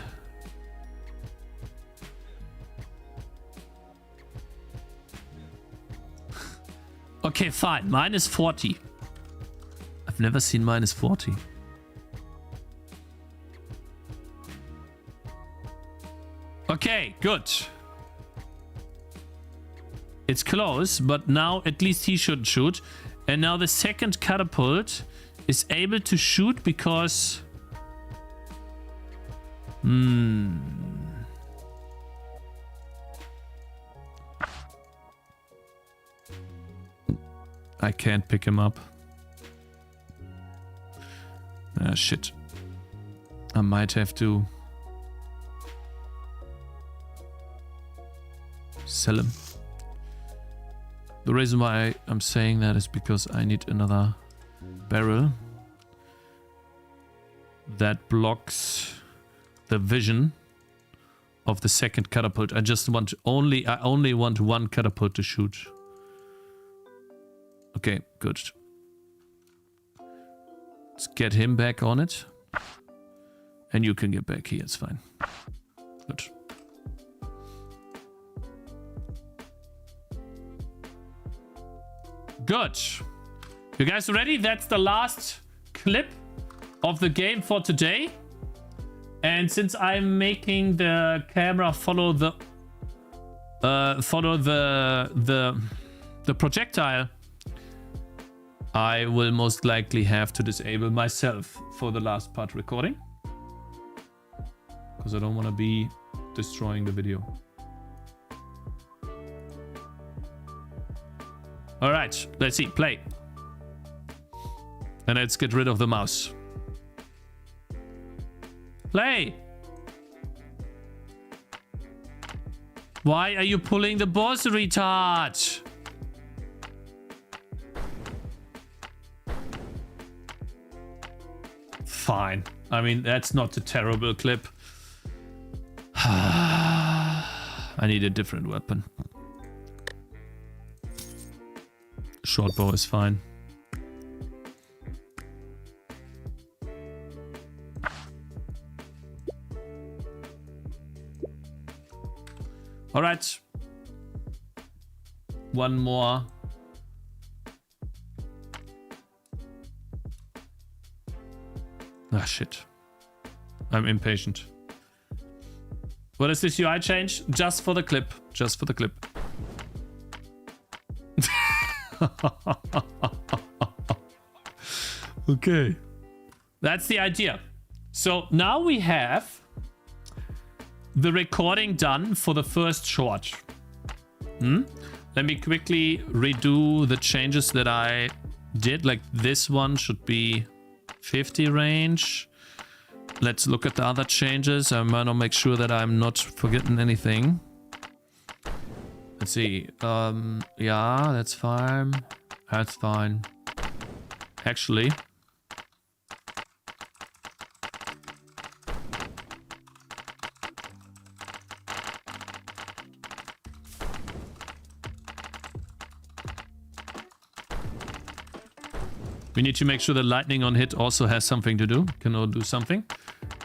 Okay, fine. Minus 40. I've never seen minus 40. Okay, good. It's close, but now at least he should shoot. And now the second catapult is able to shoot because... I can't pick him up. Ah, shit. I might have to sell him. The reason why I'm saying that is because I need another barrel that blocks the vision of the second catapult. I only want one catapult to shoot. Okay, good. Let's get him back on it. And you can get back here, it's fine. Good. Good. You guys ready? That's the last clip of the game for today. And since I'm making the camera follow the projectile, I will most likely have to disable myself for the last part recording. Because I don't want to be destroying the video. Alright, let's see. Play. And let's get rid of the mouse. Play! Why are you pulling the boss, retard? fine. I mean, that's not a terrible clip. I need a different weapon. Short bow is fine. All right. One more. Ah, shit. I'm impatient. What is this UI change? Just for the clip. Just for the clip. Okay. That's the idea. So now we have the recording done for the first short. Let me quickly redo the changes that I did. Like this one should be 50 range. Let's look at the other changes. I want to make sure that I'm not forgetting anything. Let's see. Yeah, that's fine. That's fine. Actually, we need to make sure the lightning on hit also has something to do. Can all do something.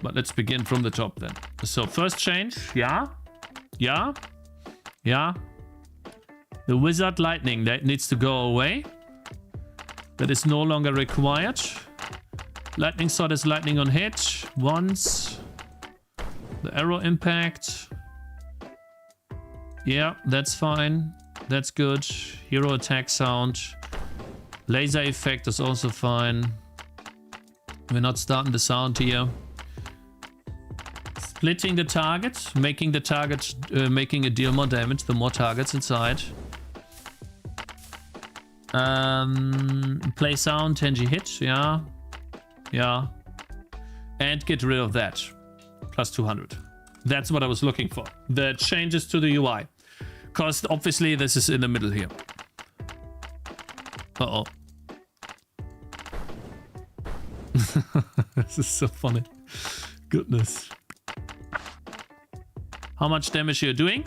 But let's begin from the top then. So first change, yeah. Yeah. Yeah. The wizard lightning, that needs to go away. That is no longer required. Lightning sword is lightning on hit. Once. The arrow impact. Yeah, that's fine. That's good. Hero attack sound. Laser effect is also fine. We're not starting the sound here. Splitting the target, making the target, making it deal more damage, the more targets inside. Play sound, Tangy hit, yeah. Yeah. And get rid of that. Plus 200. That's what I was looking for. The changes to the UI. Because obviously this is in the middle here. Uh-oh. This is so funny. Goodness. How much damage you're doing?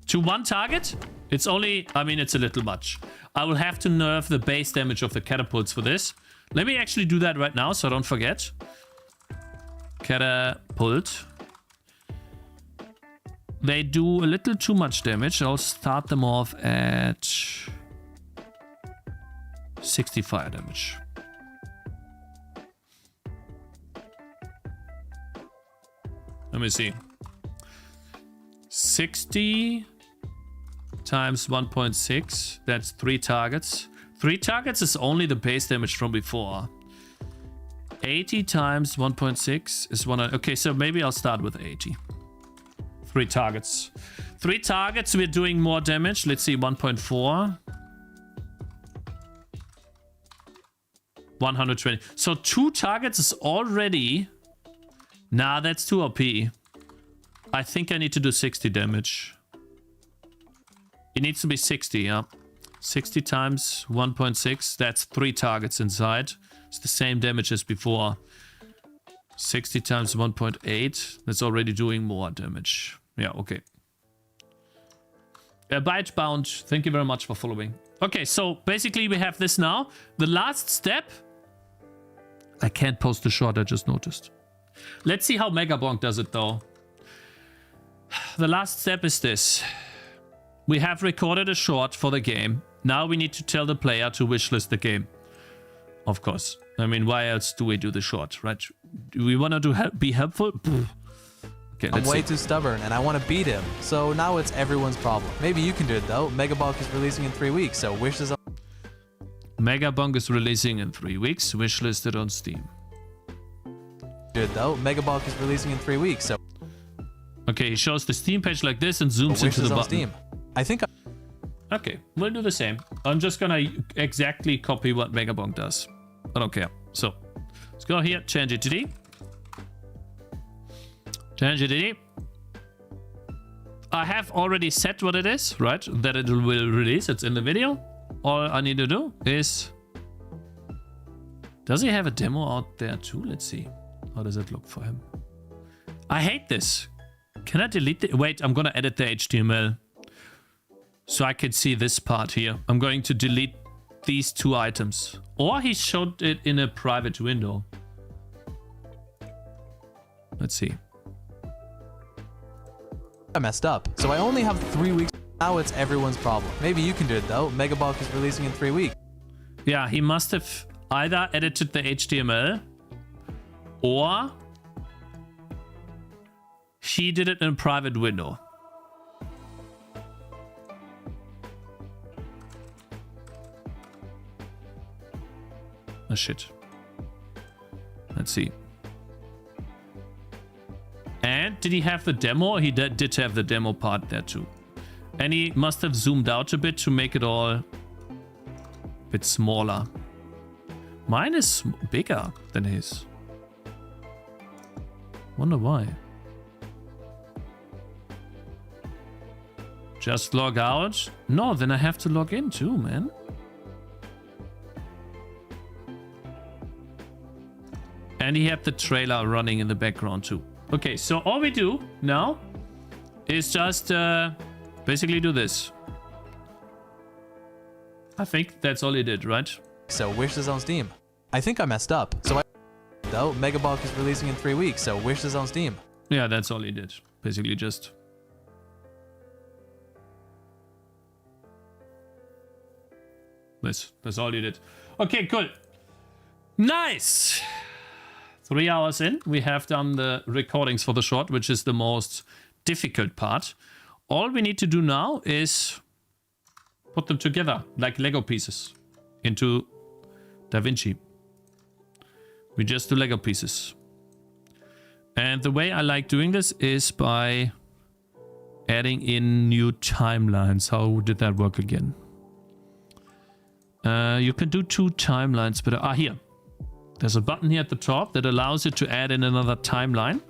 To one target? It's only... I mean, it's a little much. I will have to nerf the base damage of the catapults for this. Let me actually do that right now, so I don't forget. Catapult. They do a little too much damage. I'll start them off at 60 fire damage. Let me see. 60 times 1.6. That's 3 targets. 3 targets is only the base damage from before. 80 times 1.6 is 1. Okay, so maybe I'll start with 80. 3 targets. 3 targets, we're doing more damage. Let's see, 1.4. 120. So 2 targets is already... Nah, that's too OP. I think I need to do 60 damage. It needs to be 60, yeah. 60 times 1.6. That's 3 targets inside. It's the same damage as before. 60 times 1.8. That's already doing more damage. Yeah, okay. Byte bound. Thank you very much for following. Okay, so basically we have this now. The last step. I can't post the short, I just noticed. Let's see how Megabonk does it though. The last step is this. We have recorded a short for the game. Now we need to tell the player to wishlist the game. Of course. I mean, why else do we do the short, right? Do we want to be helpful? Okay, I'm way see. too stubborn and I want to beat him. So now it's everyone's problem. Maybe you can do it though. Megabonk is releasing in 3 weeks, so wishes on... Megabonk is releasing in 3 weeks. Wishlisted on Steam. Do it though. Megabonk is releasing in 3 weeks, so... Okay, he shows the Steam page like this and zooms into the on button. Steam. I think Okay, we'll do the same. I'm just gonna exactly copy what Megabonk does. I don't care. So, let's go here, Tangy TD. Tangy TD. I have already set what it is, right? That it will release. It's in the video. All I need to do is Does he have a demo out there too? Let's see. How does it look for him? I hate this. Can I delete it? Wait, I'm gonna edit the HTML so I can see this part here. I'm going to delete these 2 items. Or he showed it in a private window. Let's see. I messed up. So I only have 3 weeks. Now it's everyone's problem. Maybe you can do it though. Megabulk is releasing in 3 weeks. Yeah, he must have either edited the HTML or he did it in a private window. Oh shit. Let's see. And did he have the demo? He did have the demo part there too. And he must have zoomed out a bit to make it all a bit smaller. Mine is bigger than his. Wonder why. Just log out? No, then I have to log in too, man. And he had the trailer running in the background too. Okay, so all we do now is just basically do this. I think that's all he did, right? So wish this on Steam. I think I messed up. So though Megabulk is releasing in 3 weeks, so wish this on Steam. Yeah, that's all he did. Basically just... That's all he did. Okay, cool. Nice! 3 hours in, we have done the recordings for the short, which is the most difficult part. All we need to do now is put them together like Lego pieces into DaVinci. We just do Lego pieces. And the way I like doing this is by adding in new timelines. How did that work again? You can do 2 timelines, but here. There's a button here at the top that allows you to add in another timeline.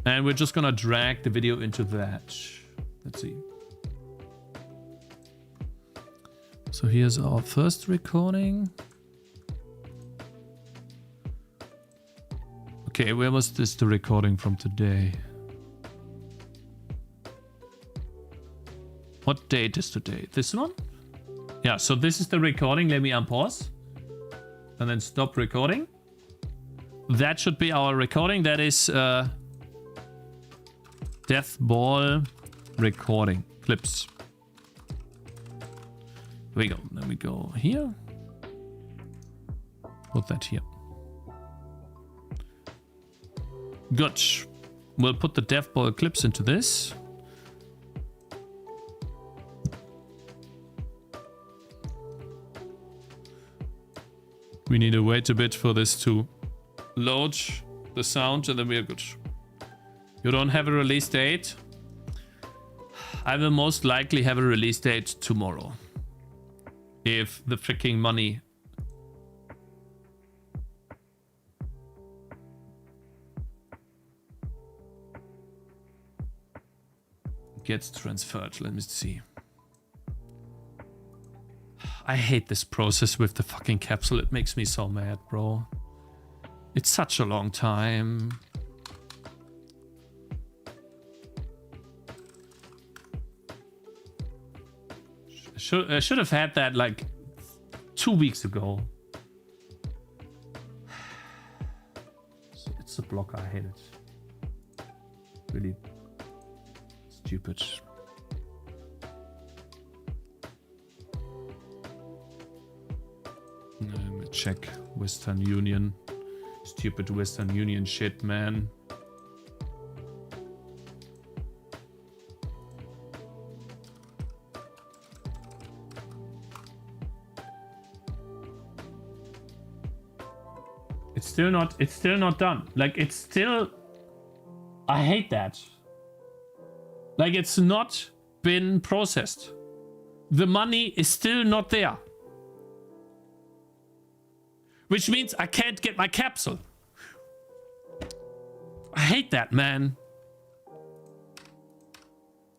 And we're just gonna drag the video into that. Let's see. So here's our first recording. Okay, where was this the recording from today? What date is today? This one? Yeah, so this is the recording. Let me unpause. And then stop recording. That should be our recording. That is Death Ball recording clips. Here we go. Then we go here. Put that here. Good. We'll put the Death Ball clips into this. We need to wait a bit for this to load the sound and then we are good. You don't have a release date? I will most likely have a release date tomorrow. If the freaking money... gets transferred. Let me see. I hate this process with the fucking capsule. It makes me so mad, bro. It's such a long time. I should have had that like 2 weeks ago. It's a blocker. I hate it. Really stupid. Check Western Union. Stupid Western Union shit, man. It's still not done. Like, it's still... I hate that. Like, it's not been processed. The money is still not there. Which means I can't get my capsule. I hate that, man.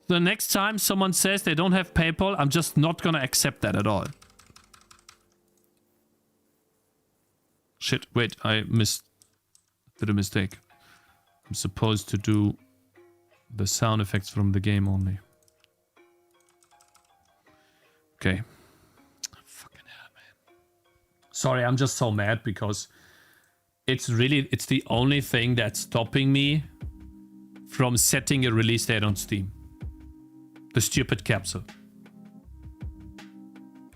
The next time someone says they don't have PayPal, I'm just not gonna accept that at all. Shit, wait, I did a mistake. I'm supposed to do the sound effects from the game only. Okay. Fucking hell, man. Sorry, I'm just so mad because it's the only thing that's stopping me from setting a release date on Steam. The stupid capsule.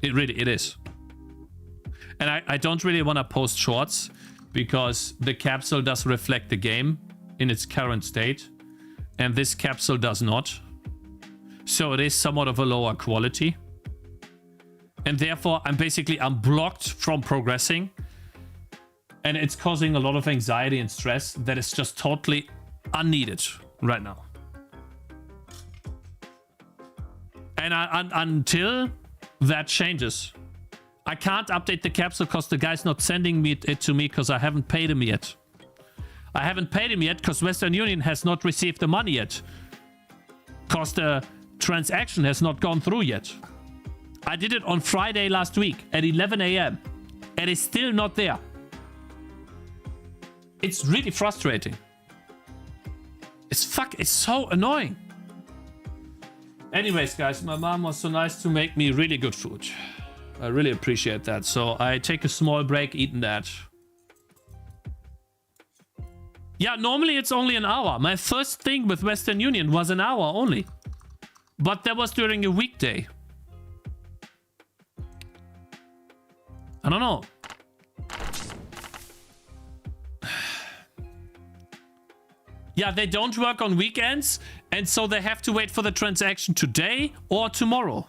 It is. And I don't really want to post shorts because the capsule does reflect the game in its current state and this capsule does not. So it is somewhat of a lower quality. And therefore I'm blocked from progressing. And it's causing a lot of anxiety and stress that is just totally unneeded right now. And until that changes, I can't update the capsule because the guy's not sending it to me because I haven't paid him yet. I haven't paid him yet because Western Union has not received the money yet. Because the transaction has not gone through yet. I did it on Friday last week at 11 a.m. and it's still not there. It's really frustrating. It's so annoying. Anyways, guys, my mom was so nice to make me really good food. I really appreciate that. So I take a small break eating that. Yeah, normally it's only an hour. My first thing with Western Union was an hour only. But that was during a weekday. I don't know. Yeah, they don't work on weekends, and so they have to wait for the transaction today or tomorrow.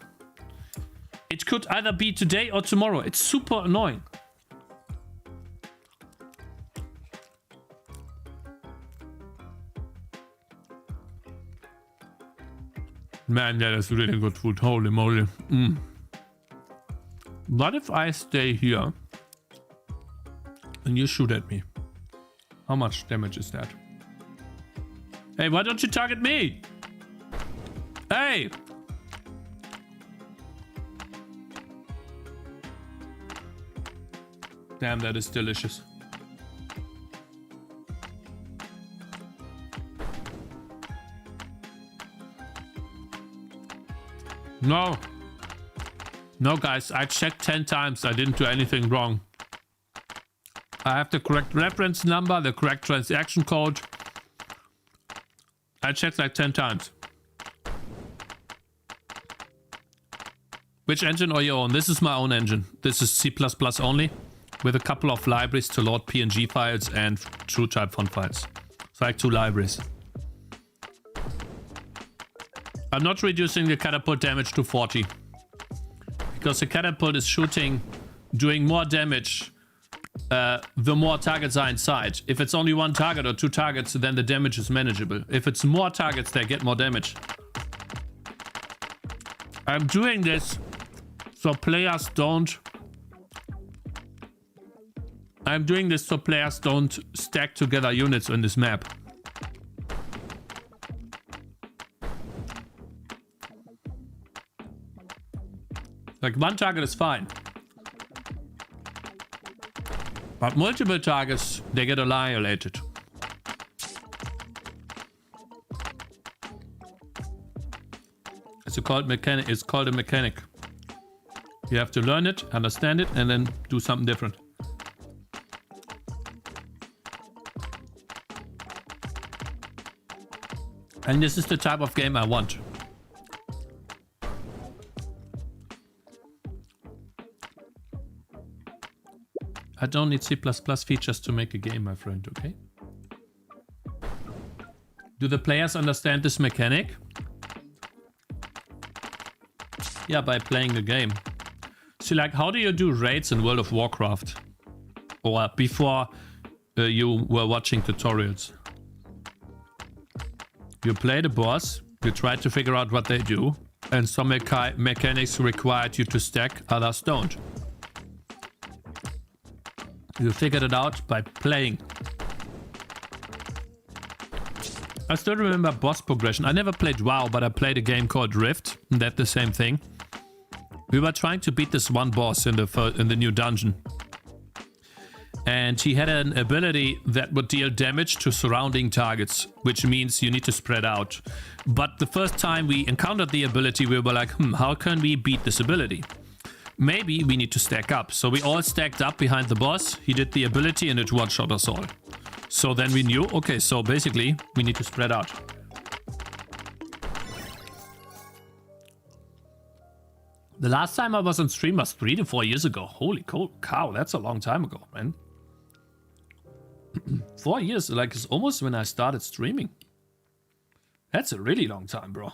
It could either be today or tomorrow. It's super annoying. Man, that is really good food. Holy moly. What if I stay here and you shoot at me? How much damage is that? Hey, why don't you target me? Hey! Damn, that is delicious. No. No, guys, I checked 10 times. I didn't do anything wrong. I have the correct reference number, the correct transaction code. I checked like 10 times. Which engine are you on? This is my own engine. This is C++ only, with a couple of libraries to load PNG files and TrueType font files. So like 2 libraries. I'm not reducing the catapult damage to 40. Because the catapult is doing more damage the more targets are inside. If it's only 1 target or 2 targets, then the damage is manageable. If it's more targets, they get more damage. I'm doing this so players don't... stack together units on this map. Like 1 target is fine. But multiple targets, they get annihilated. It's called a mechanic. You have to learn it, understand it, and then do something different. And this is the type of game I want. I don't need C++ features to make a game, my friend, okay? Do the players understand this mechanic? Yeah, by playing the game. See, like, how do you do raids in World of Warcraft? Or before you were watching tutorials? You play the boss, you try to figure out what they do, and some mechanics required you to stack, others don't. You figured it out by playing. I still remember boss progression. I never played WoW, but I played a game called Rift. And that's the same thing. We were trying to beat this one boss in the new dungeon. And he had an ability that would deal damage to surrounding targets, which means you need to spread out. But the first time we encountered the ability, we were like, how can we beat this ability? Maybe we need to stack up. So we all stacked up behind the boss. He did the ability and it one-shot us all. So then we knew, okay, so basically we need to spread out. The last time I was on stream was 3 to 4 years ago. Holy cow, that's a long time ago, man. 4 years, like it's almost when I started streaming. That's a really long time, bro.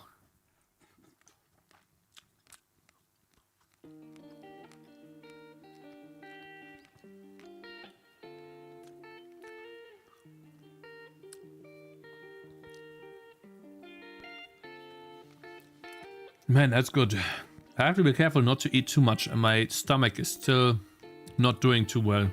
Man, that's good. I have to be careful not to eat too much, and my stomach is still not doing too well.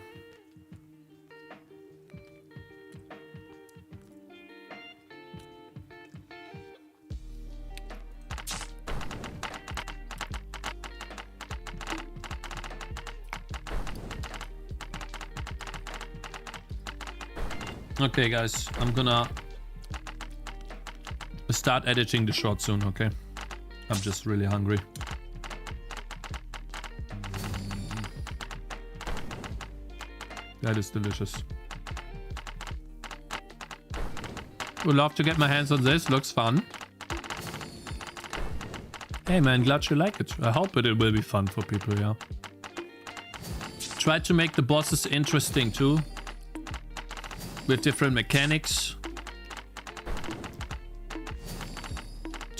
Okay, guys, I'm gonna start editing the short soon, okay? I'm just really hungry. That is delicious. Would love to get my hands on this. Looks fun. Hey man, glad you like it. I hope it will be fun for people, yeah. Try to make the bosses interesting too. With different mechanics.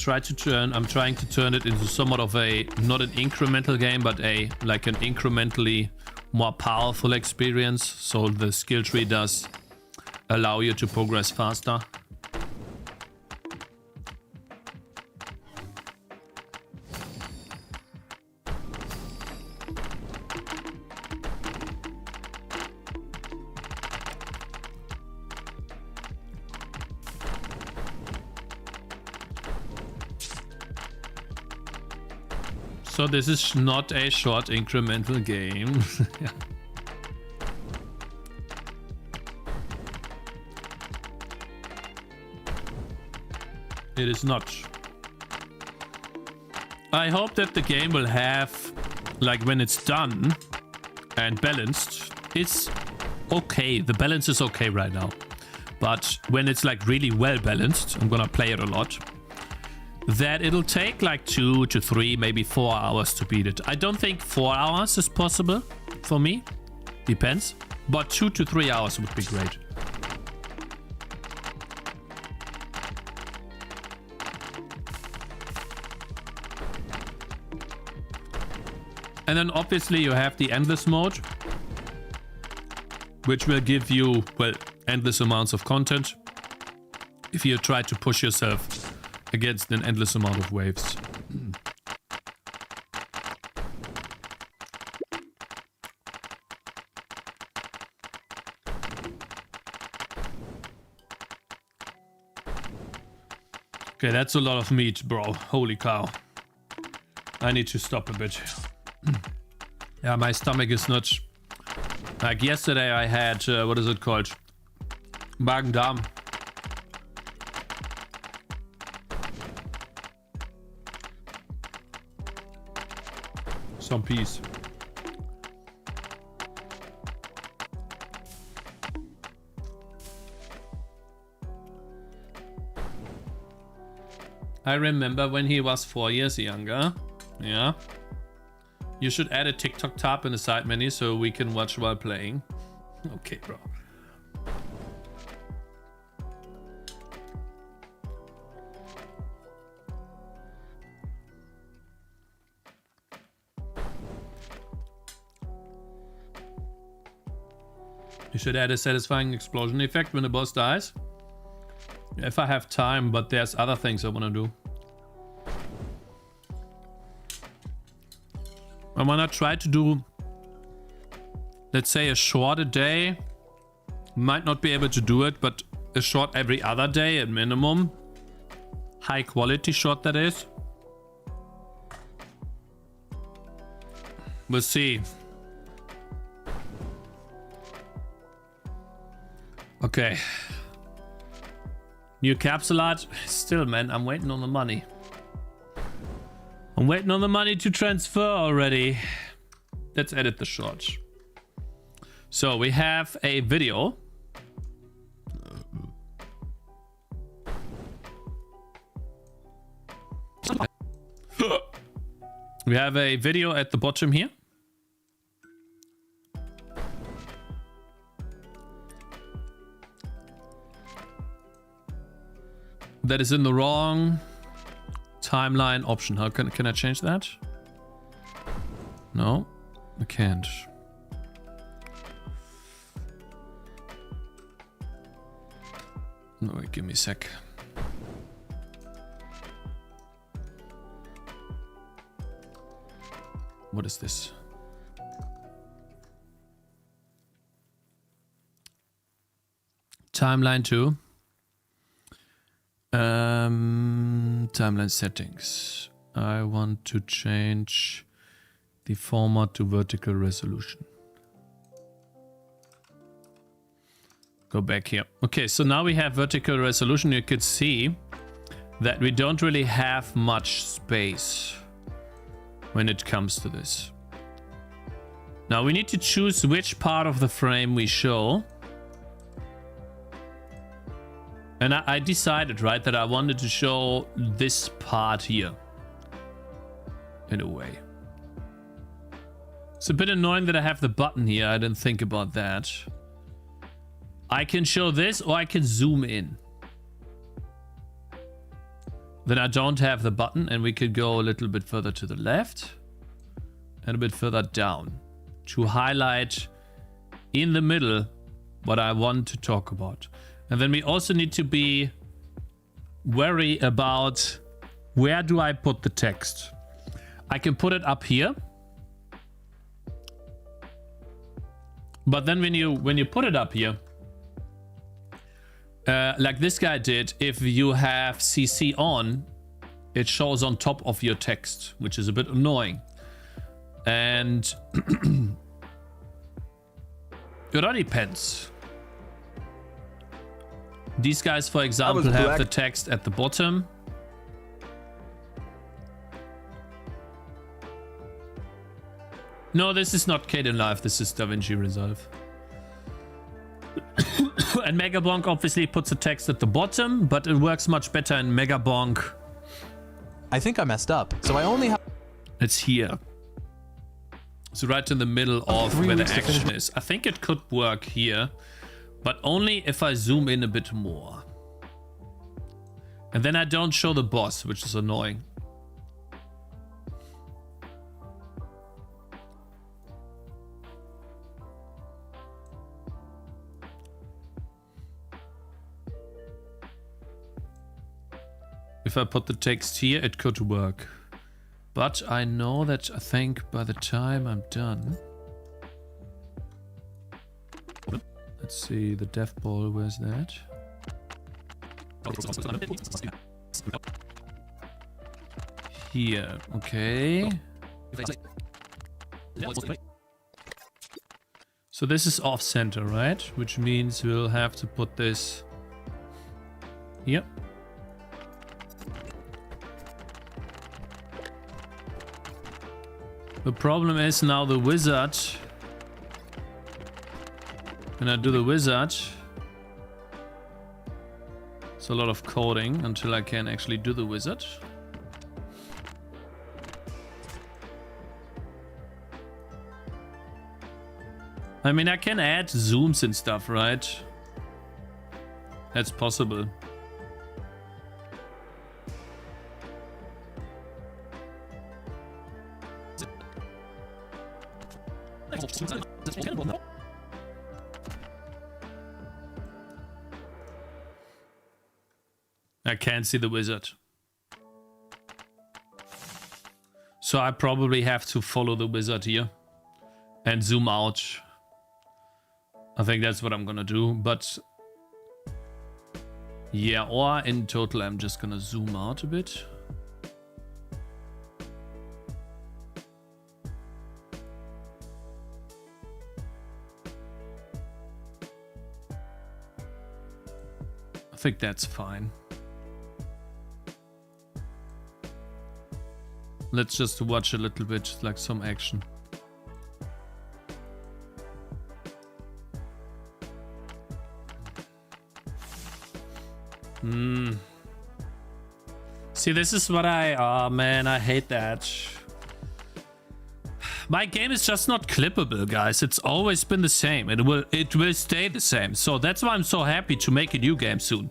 I'm trying to turn it into somewhat of a, not an incremental game, but like an incrementally more powerful experience. So the skill tree does allow you to progress faster. So this is not a short incremental game. It is not. I hope that the game will have, like when it's done and balanced, it's okay. The balance is okay right now. But when it's like really well balanced, I'm gonna play it a lot. That it'll take like 2 to 3, maybe 4 hours to beat it. I don't think 4 hours is possible for me. Depends. But 2 to 3 hours would be great. And then obviously you have the endless mode, which will give you, well, endless amounts of content if you try to push yourself against an endless amount of waves. Okay, that's a lot of meat, bro. Holy cow. I need to stop a bit. Yeah, my stomach is not... Like yesterday I had, what is it called? Magen-Darm. Some peace. I remember when he was 4 years younger. Yeah. You should add a TikTok tab in the side menu so we can watch while playing. Okay, bro. You should add a satisfying explosion effect when the boss dies. If I have time, but there's other things I want to do. I want to try to do, let's say, a short a day. Might not be able to do it, but a short every other day at minimum. High quality short, that is. We'll see. Okay. New capsule art. Still, man, I'm waiting on the money. I'm waiting on the money to transfer already. Let's edit the short. So we have a video. We have a video at the bottom here. That is in the wrong timeline option. How can I change that? No, I can't. No, wait, give me a sec. What is this? Timeline 2. Timeline settings. I want to change the format to vertical resolution. Go back here. Okay, so now we have vertical resolution. You could see that we don't really have much space when it comes to this. Now we need to choose which part of the frame we show. And I decided, right, that I wanted to show this part here. In a way. It's a bit annoying that I have the button here. I didn't think about that. I can show this or I can zoom in. Then I don't have the button and we could go a little bit further to the left. And a bit further down. To highlight in the middle what I want to talk about. And then we also need to be wary about where do I put the text. I can put it up here. But then when you put it up here, like this guy did, if you have CC on, it shows on top of your text, which is a bit annoying. And it all depends. These guys, for example, have the text at the bottom. No, this is not Kdenlive. This is DaVinci Resolve. And Megabonk obviously puts the text at the bottom, but it works much better in Megabonk. I think I messed up. So I only have... It's here. So right in the middle of where the action is. I think it could work here, but only if I zoom in a bit more. And then I don't show the boss, which is annoying. If I put the text here, it could work. But I know that I think by the time I'm done... Let's see, the dev ball, where's that? Here, okay. So this is off center, right? Which means we'll have to put this here. The problem is now the wizard. When I do the wizard, it's a lot of coding until I can actually do the wizard. I mean, I can add zooms and stuff, right? That's possible. I can't see the wizard. So I probably have to follow the wizard here and zoom out. I think that's what I'm gonna do, but yeah, or in total I'm just gonna zoom out a bit. think that's fine. Let's just watch a little bit, like some action. See, this is what oh man, I hate that. My game is just not clippable, guys. It's always been the same. It will stay the same. So that's why I'm so happy to make a new game soon.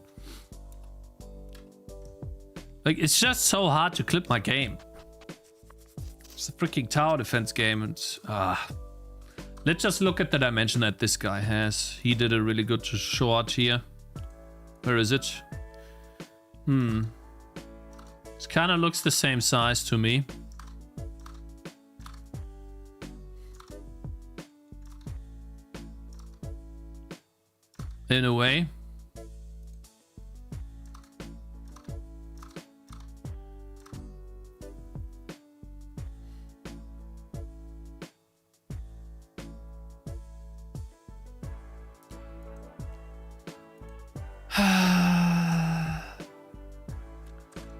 Like, it's just so hard to clip my game. It's a freaking tower defense game, and let's just look at the dimension that this guy has. He did a really good short here. Where is it? It kind of looks the same size to me. In a way.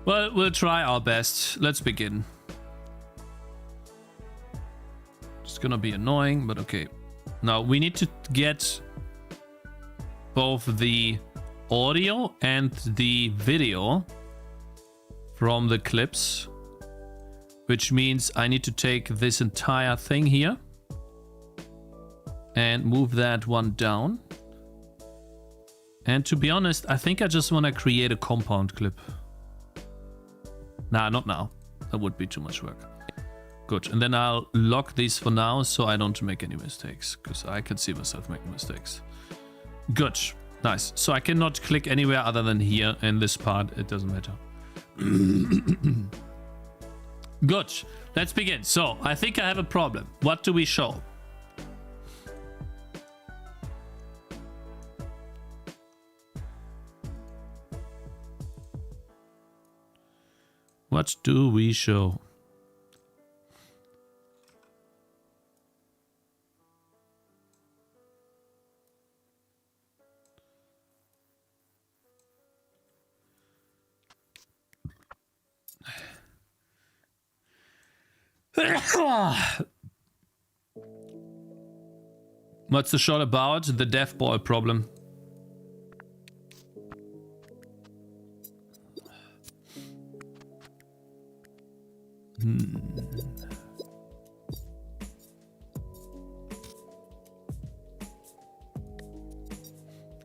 Well, we'll try our best. Let's begin. It's gonna be annoying, but okay. Now we need to get both the audio and the video from the clips, which means I need to take this entire thing here and move that one down. And to be honest, I think I just want to create a compound clip. Nah, not now. That would be too much work. Good. And then I'll lock these for now so I don't make any mistakes, because I can see myself making mistakes. Good. Nice. So I cannot click anywhere other than here in this part. It doesn't matter. Good. Let's begin. So I think I have a problem. What do we show? What do we show? What's the shot about? The deaf ball problem.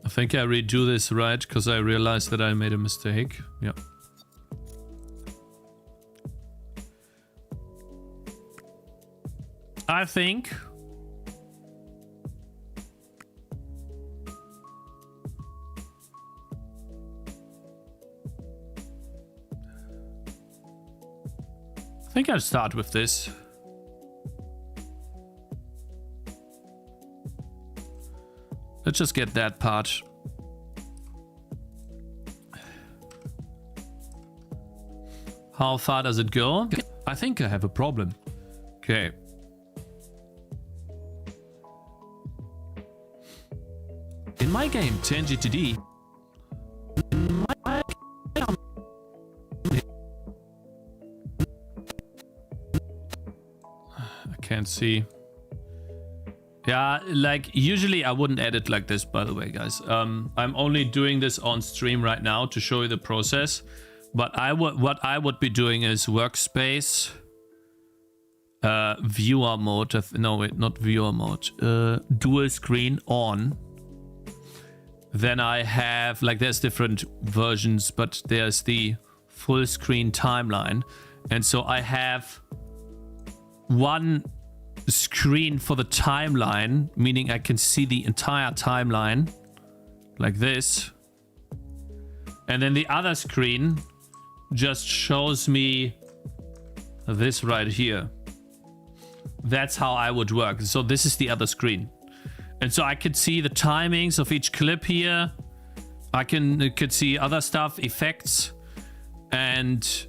I think I redo this right because I realized that I made a mistake. Yeah. I think I'll start with this. Let's just get that part. How far does it go? I think I have a problem. Okay. In my game, Tangy TD, can't see. Yeah, like usually I wouldn't edit like this, by the way, guys. I'm only doing this on stream right now to show you the process. But what I would be doing is workspace, viewer mode. No, wait, not viewer mode. Dual screen on. Then I have, like, there's different versions, but there's the full screen timeline. And so I have one screen for the timeline, meaning I can see the entire timeline like this. And then the other screen just shows me this right here. That's how I would work. So this is the other screen. And so I could see the timings of each clip here. I could see other stuff, effects, and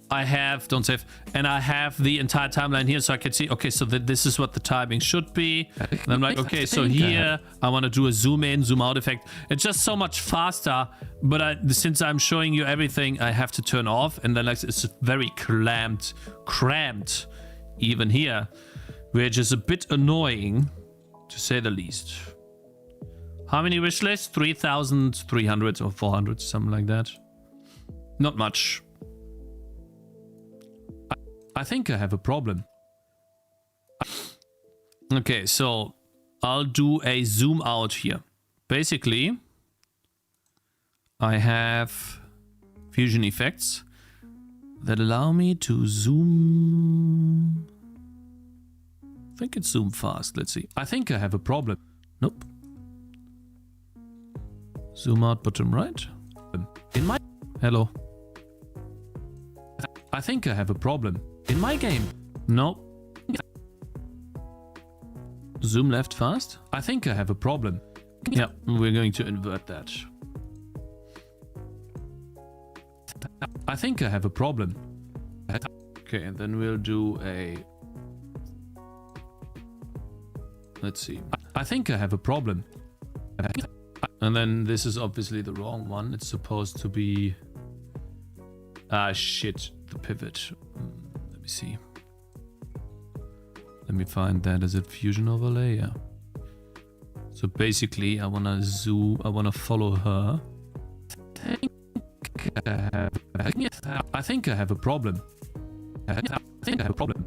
I have, don't save, and I have the entire timeline here so I can see, okay, so this is what the timing should be. And I'm like, okay, so here I want to do a zoom in, zoom out effect. It's just so much faster, but since I'm showing you everything, I have to turn off, and then like it's very cramped even here, which is a bit annoying to say the least. How many wish lists? 3,300 or 400, something like that. Not much. I think I have a problem. Okay, so I'll do a zoom out here. Basically, I have fusion effects that allow me to zoom. I think it's zoom fast. Let's see. I think I have a problem. Nope. Zoom out bottom right. In my... Hello. I think I have a problem. In my game. No. Zoom left fast. I think I have a problem. Yeah, we're going to invert that. I think I have a problem. Okay, and then we'll do a... Let's see. I think I have a problem. And then this is obviously the wrong one. It's supposed to be... Ah, shit. The pivot. Let me see. Let me find that. Is it fusion overlay? Yeah. So basically, I want to zoom. I want to follow her. I think I have a problem. I think I have a problem.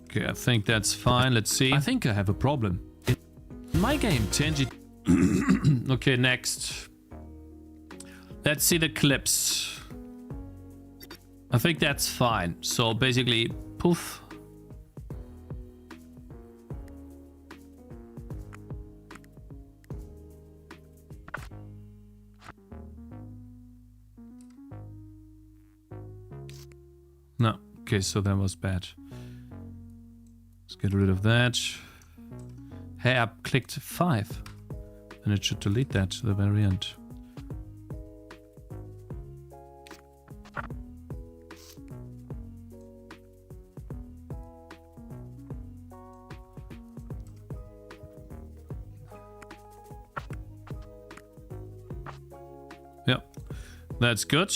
Okay, I think that's fine. Let's see. I think I have a problem. In my game, Tangy. Okay, next. Let's see the clips. I think that's fine. So basically, poof. No. Okay, so that was bad. Let's get rid of that. Hey, I clicked 5. And it should delete that to the very end. Yep, that's good.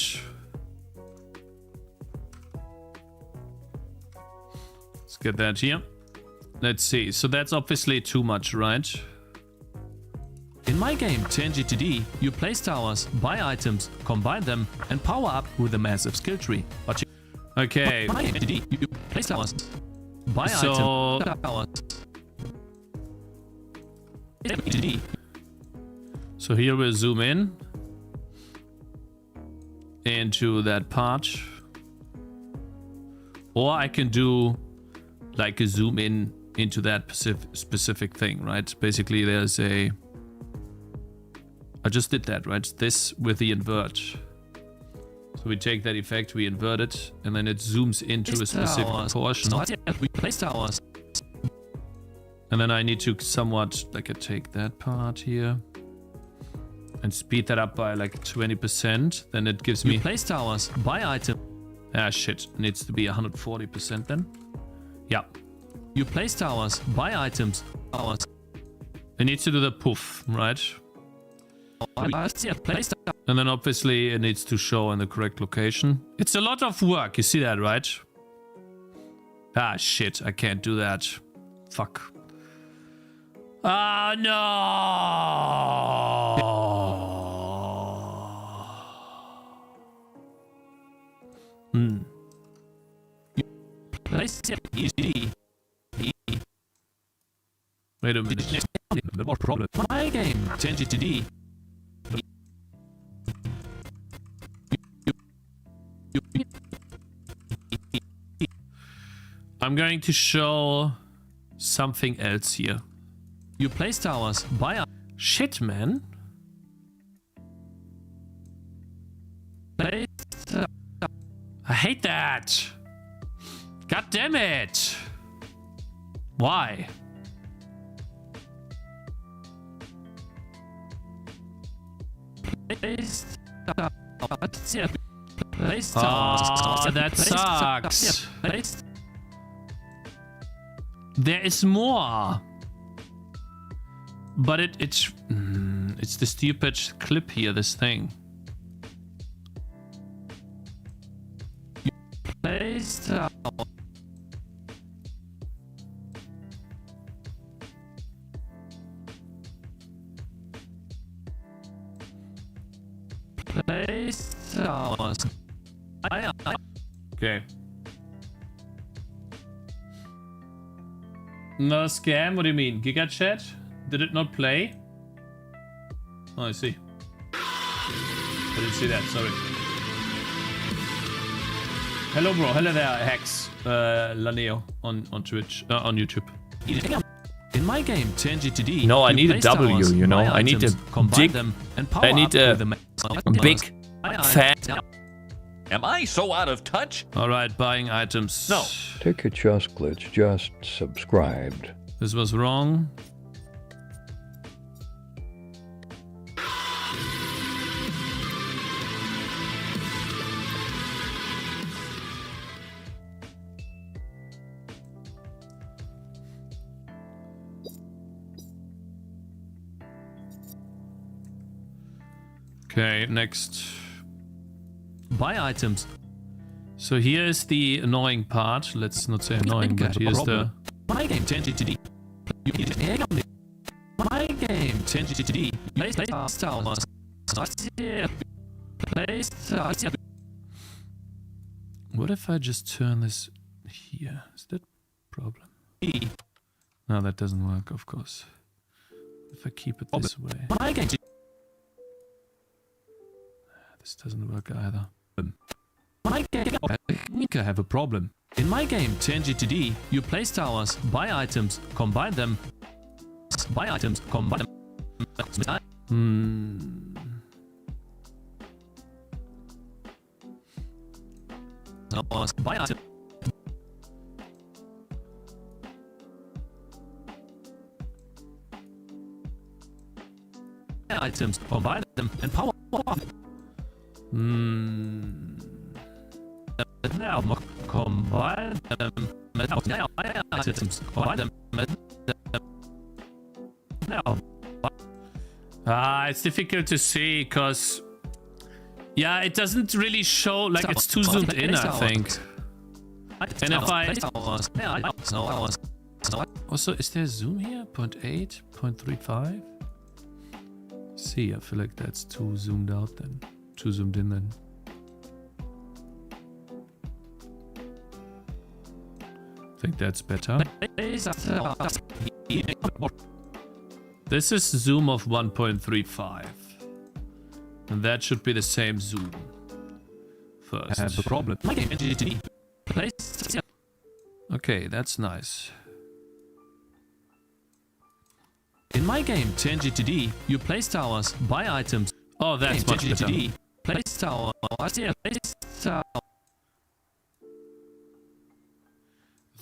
Let's get that here. Let's see. So that's obviously too much, right? In my game, Tangy TD, you place towers, buy items, combine them, and power up with a massive skill tree. But okay. In my game, TD, you place towers, buy items, towers. TD. So here we'll zoom in into that part, or I can do like a zoom in into that specific thing, right? Basically, there's a... I just did that, right? This with the invert. So we take that effect, we invert it, and then it zooms into a specific portion. We place towers. And then I need to somewhat, like, take that part here and speed that up by like 20%. Then it gives me place towers, buy item. Ah, shit. Needs to be 140% then. Yeah. You place towers, buy items, towers. It needs to do the poof, right? And then obviously it needs to show in the correct location. It's a lot of work, you see that, right? Ah, shit, I can't do that. Fuck. Ah, no! Place easy. Wait a minute. What problem? My game, Tangy TD. I'm going to show something else here. You place towers, buy a... Shit, man. I hate that. God damn it. Why? Oh, that sucks. There is more. But it's the stupid clip here, this thing. Place towers. Place towers. Okay. No scam? What do you mean? Giga chat? Did it not play? Oh, I see. I didn't see that, sorry. Hello, bro. Hello there, Hex. Laneo on Twitch, on YouTube. In my game, Tangy TD. No, I need a W, you know. I need a big, I need a big fat. Am I so out of touch? Alright, buying items. No. Take a chess glitch just subscribed. This was wrong. Okay, next. Buy items. So here is the annoying part. Let's not say annoying, but here's the... My game, Tangy TD. My game, Tangy TD. What if I just turn this here? Is that a problem? No, that doesn't work, of course. If I keep it this way. My game. This doesn't work either. I think I have a problem. In my game, Tangy TD, you place towers, buy items, combine them. Buy items, combine them. Buy items. Items, combine them, and power off. Now combine them. Now items. Combine them. Now. It's difficult to see because yeah, it doesn't really show, like it's too zoomed in, I think. And if I also, is there zoom here? 0.8, 0.35? See, I feel like that's too zoomed out then. Too zoomed in then. I think that's better. This is zoom of 1.35. And that should be the same zoom. First. I have a problem. Okay, that's nice. In my game, Tangy TD, you place towers, buy items. Oh, that's much better. Place tower.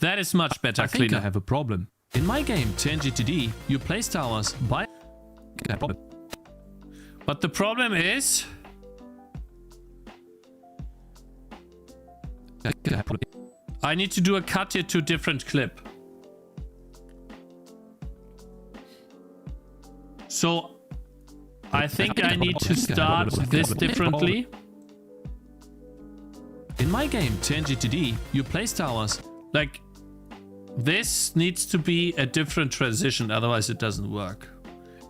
That is much better. I think I have a problem. In my game, Tangy TD, you place towers, buy. But the problem is, I need to do a cut here to a different clip. So I think I need to start this differently. In my game, Tangy TD, you place towers. Like, this needs to be a different transition, otherwise it doesn't work.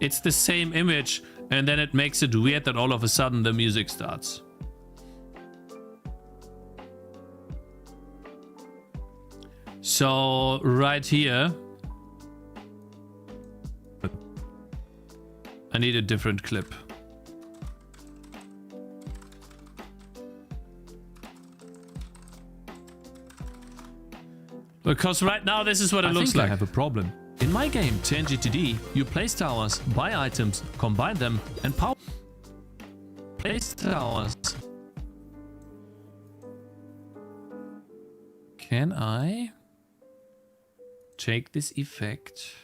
It's the same image, and then it makes it weird that all of a sudden the music starts. So, right here, I need a different clip. Because right now this is what it looks like. I have a problem. In my game, Tangy TD, you place towers, buy items, combine them, and power. Place towers. Can I take this effect?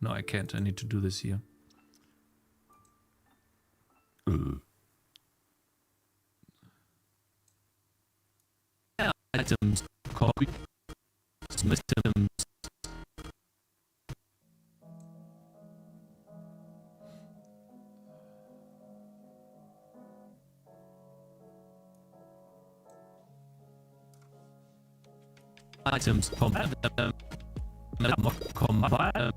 No, I can't. I need to do this here. items, copy, items. Items, combine them, combine.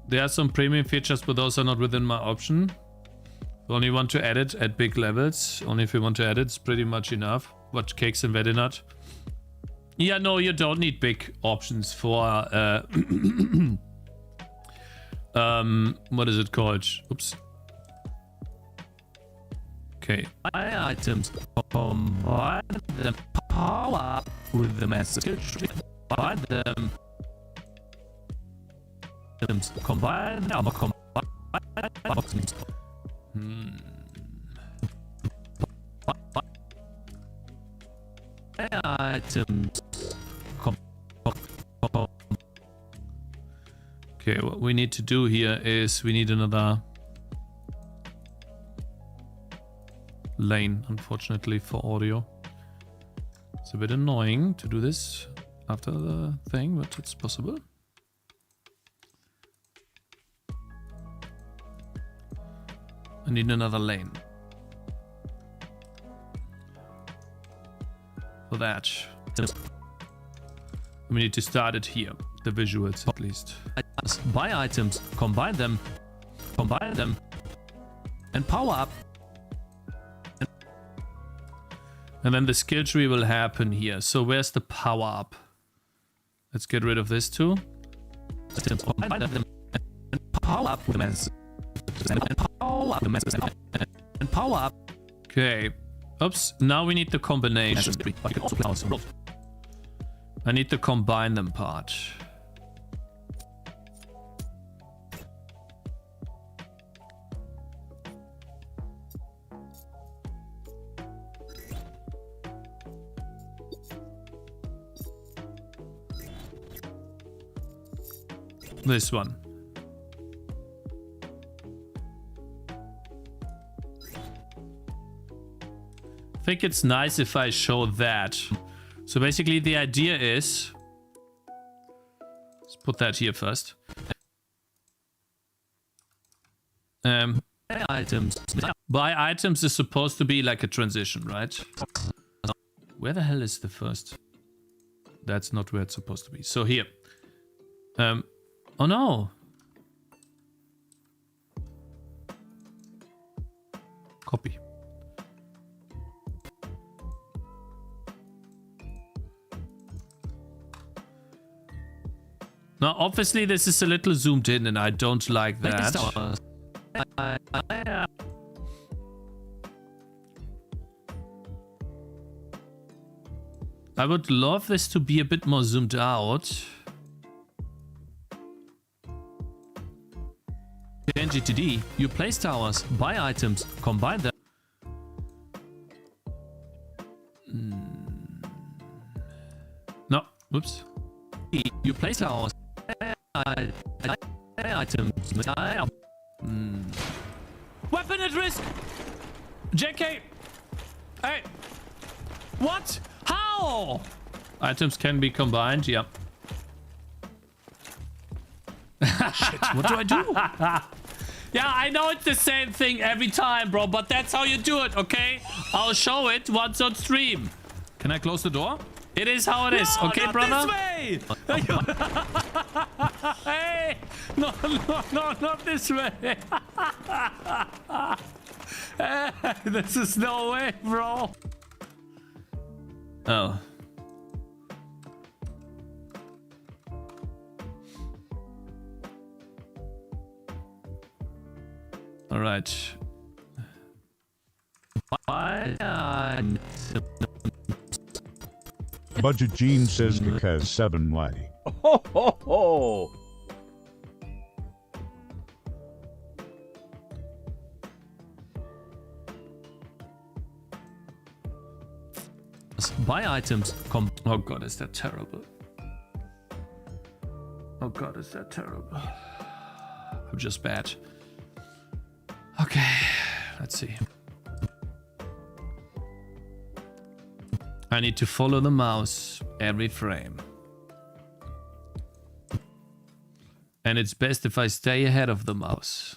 There are some premium features, but those are not within my option. Only want to add it at big levels. Only if you want to add it, it's pretty much enough. What Cakez and Vedinat. Yeah, no, you don't need big options for what is it called? Oops. Okay. Items combine them power with the message. Combine them. Items combine them. Items. Okay, what we need to do here is we need another lane, unfortunately, for audio. It's a bit annoying to do this after the thing, but it's possible. I need another lane. For that. We need to start it here. The visuals, at least. Buy items, combine them, and power up. And then the skill tree will happen here. So where's the power up? Let's get rid of this too. Combine them and power up with the message. And power up. Okay. Oops. Now we need the combination. I need to combine them part. This one. I think it's nice if I show that. So basically the idea is, let's put that here first. Items. Buy items is supposed to be like a transition, right? Where the hell is the first? That's not where it's supposed to be. So here. Oh no. Copy. Now, obviously, this is a little zoomed in, and I don't like that. I would love this to be a bit more zoomed out. Game Tangy TD, you place towers, buy items, combine them. No, whoops. You place towers. Items. Weapon at risk! JK! Hey! What? How? Items can be combined, yep. Shit, what do I do? Yeah, I know it's the same thing every time, bro, but that's how you do it, okay? I'll show it once on stream. Can I close the door? It is how it is, okay, not brother? This way! Hey! No, not this way! This is no way, bro! Oh. Alright. Budget Gene says Cakez 7 lay. Ho ho ho! Buy items. Oh god, is that terrible? Oh god, is that terrible? I'm just bad. Okay, let's see. I need to follow the mouse every frame. And it's best if I stay ahead of the mouse.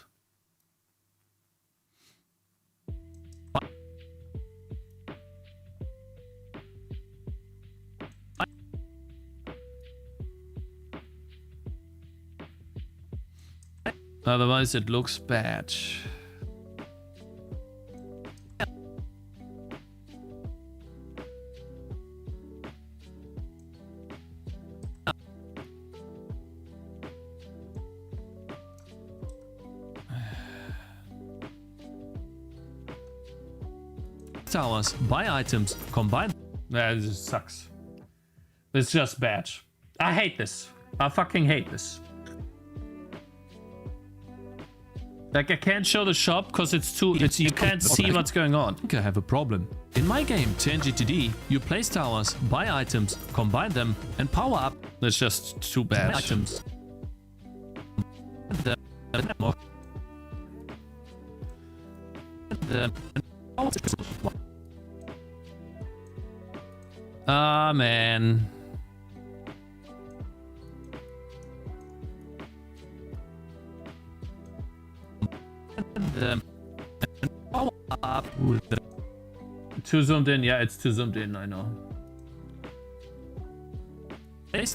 Otherwise it looks bad. Towers, buy items, combine. This sucks. It's just bad. I hate this. I fucking hate this. Like, I can't show the shop because it's too... you can't see what's going on. I think I have a problem. In my game, Tangy TD, you place towers, buy items, combine them, and power up. That's just too bad. Items. Ah, man. Too zoomed in, yeah, it's too zoomed in, I know. We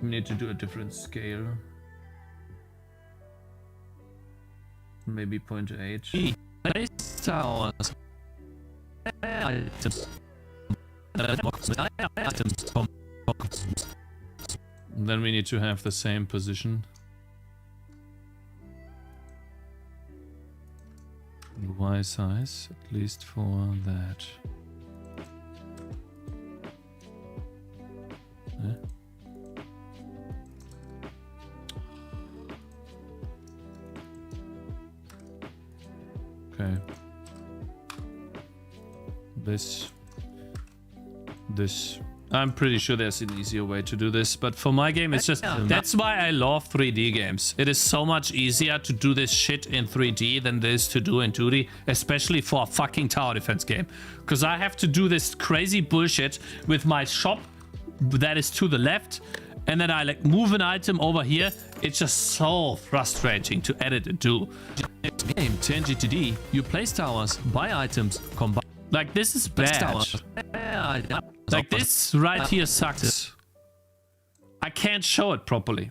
need to do a different scale. Maybe 0.8. Place towers. Items. Then we need to have the same position. Y size, at least for that. Okay. This. I'm pretty sure there's an easier way to do this, but for my game, it's just... That's why I love 3D games. It is so much easier to do this shit in 3D than it is to do in 2D, especially for a fucking tower defense game. Because I have to do this crazy bullshit with my shop that is to the left, and then I like move an item over here. It's just so frustrating to edit and do. Game Tangy TD, you place towers, buy items, combine... Like, this is bad. Like, this right here sucks. I can't show it properly.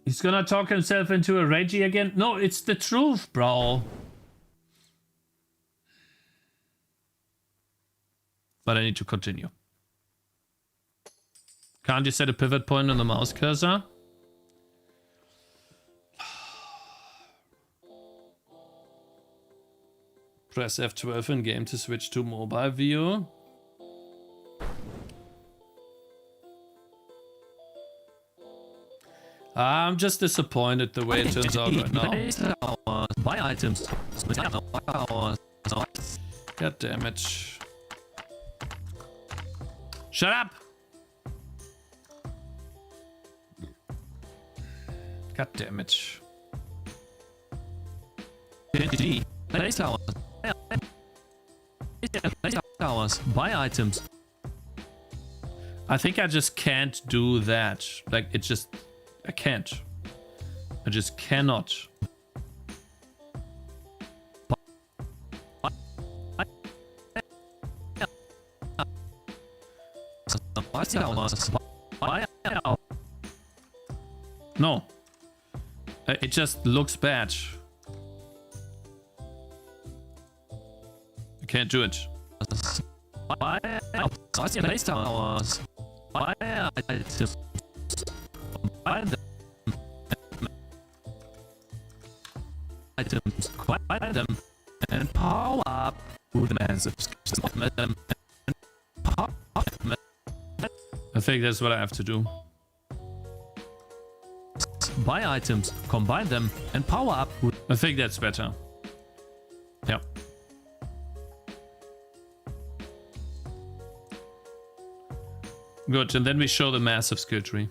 He's gonna talk himself into a ragey again? No, it's the truth, bro. But I need to continue. Can't you set a pivot point on the mouse cursor? Press F12 in game to switch to mobile view. I'm just disappointed the way it turns out right now. Buy items. God damn it. Shut up! God damn it. Place towers. Towers. Buy items. I think I just can't do that. Like, it just... I can't. I just cannot. No. It just looks bad. I can't do it. Place towers. Buy items. Buy them. Items. Buy them. And power up with the massive them. I think that's what I have to do. Buy items, combine them, and power up. I think that's better. Yep. Good, and then we show the massive skill tree.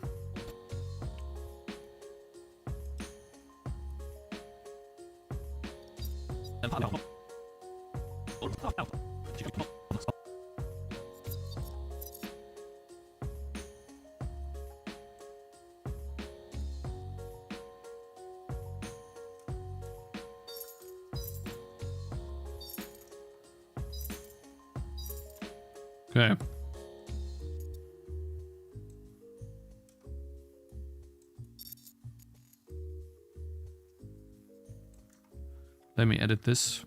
Okay. Let me edit this.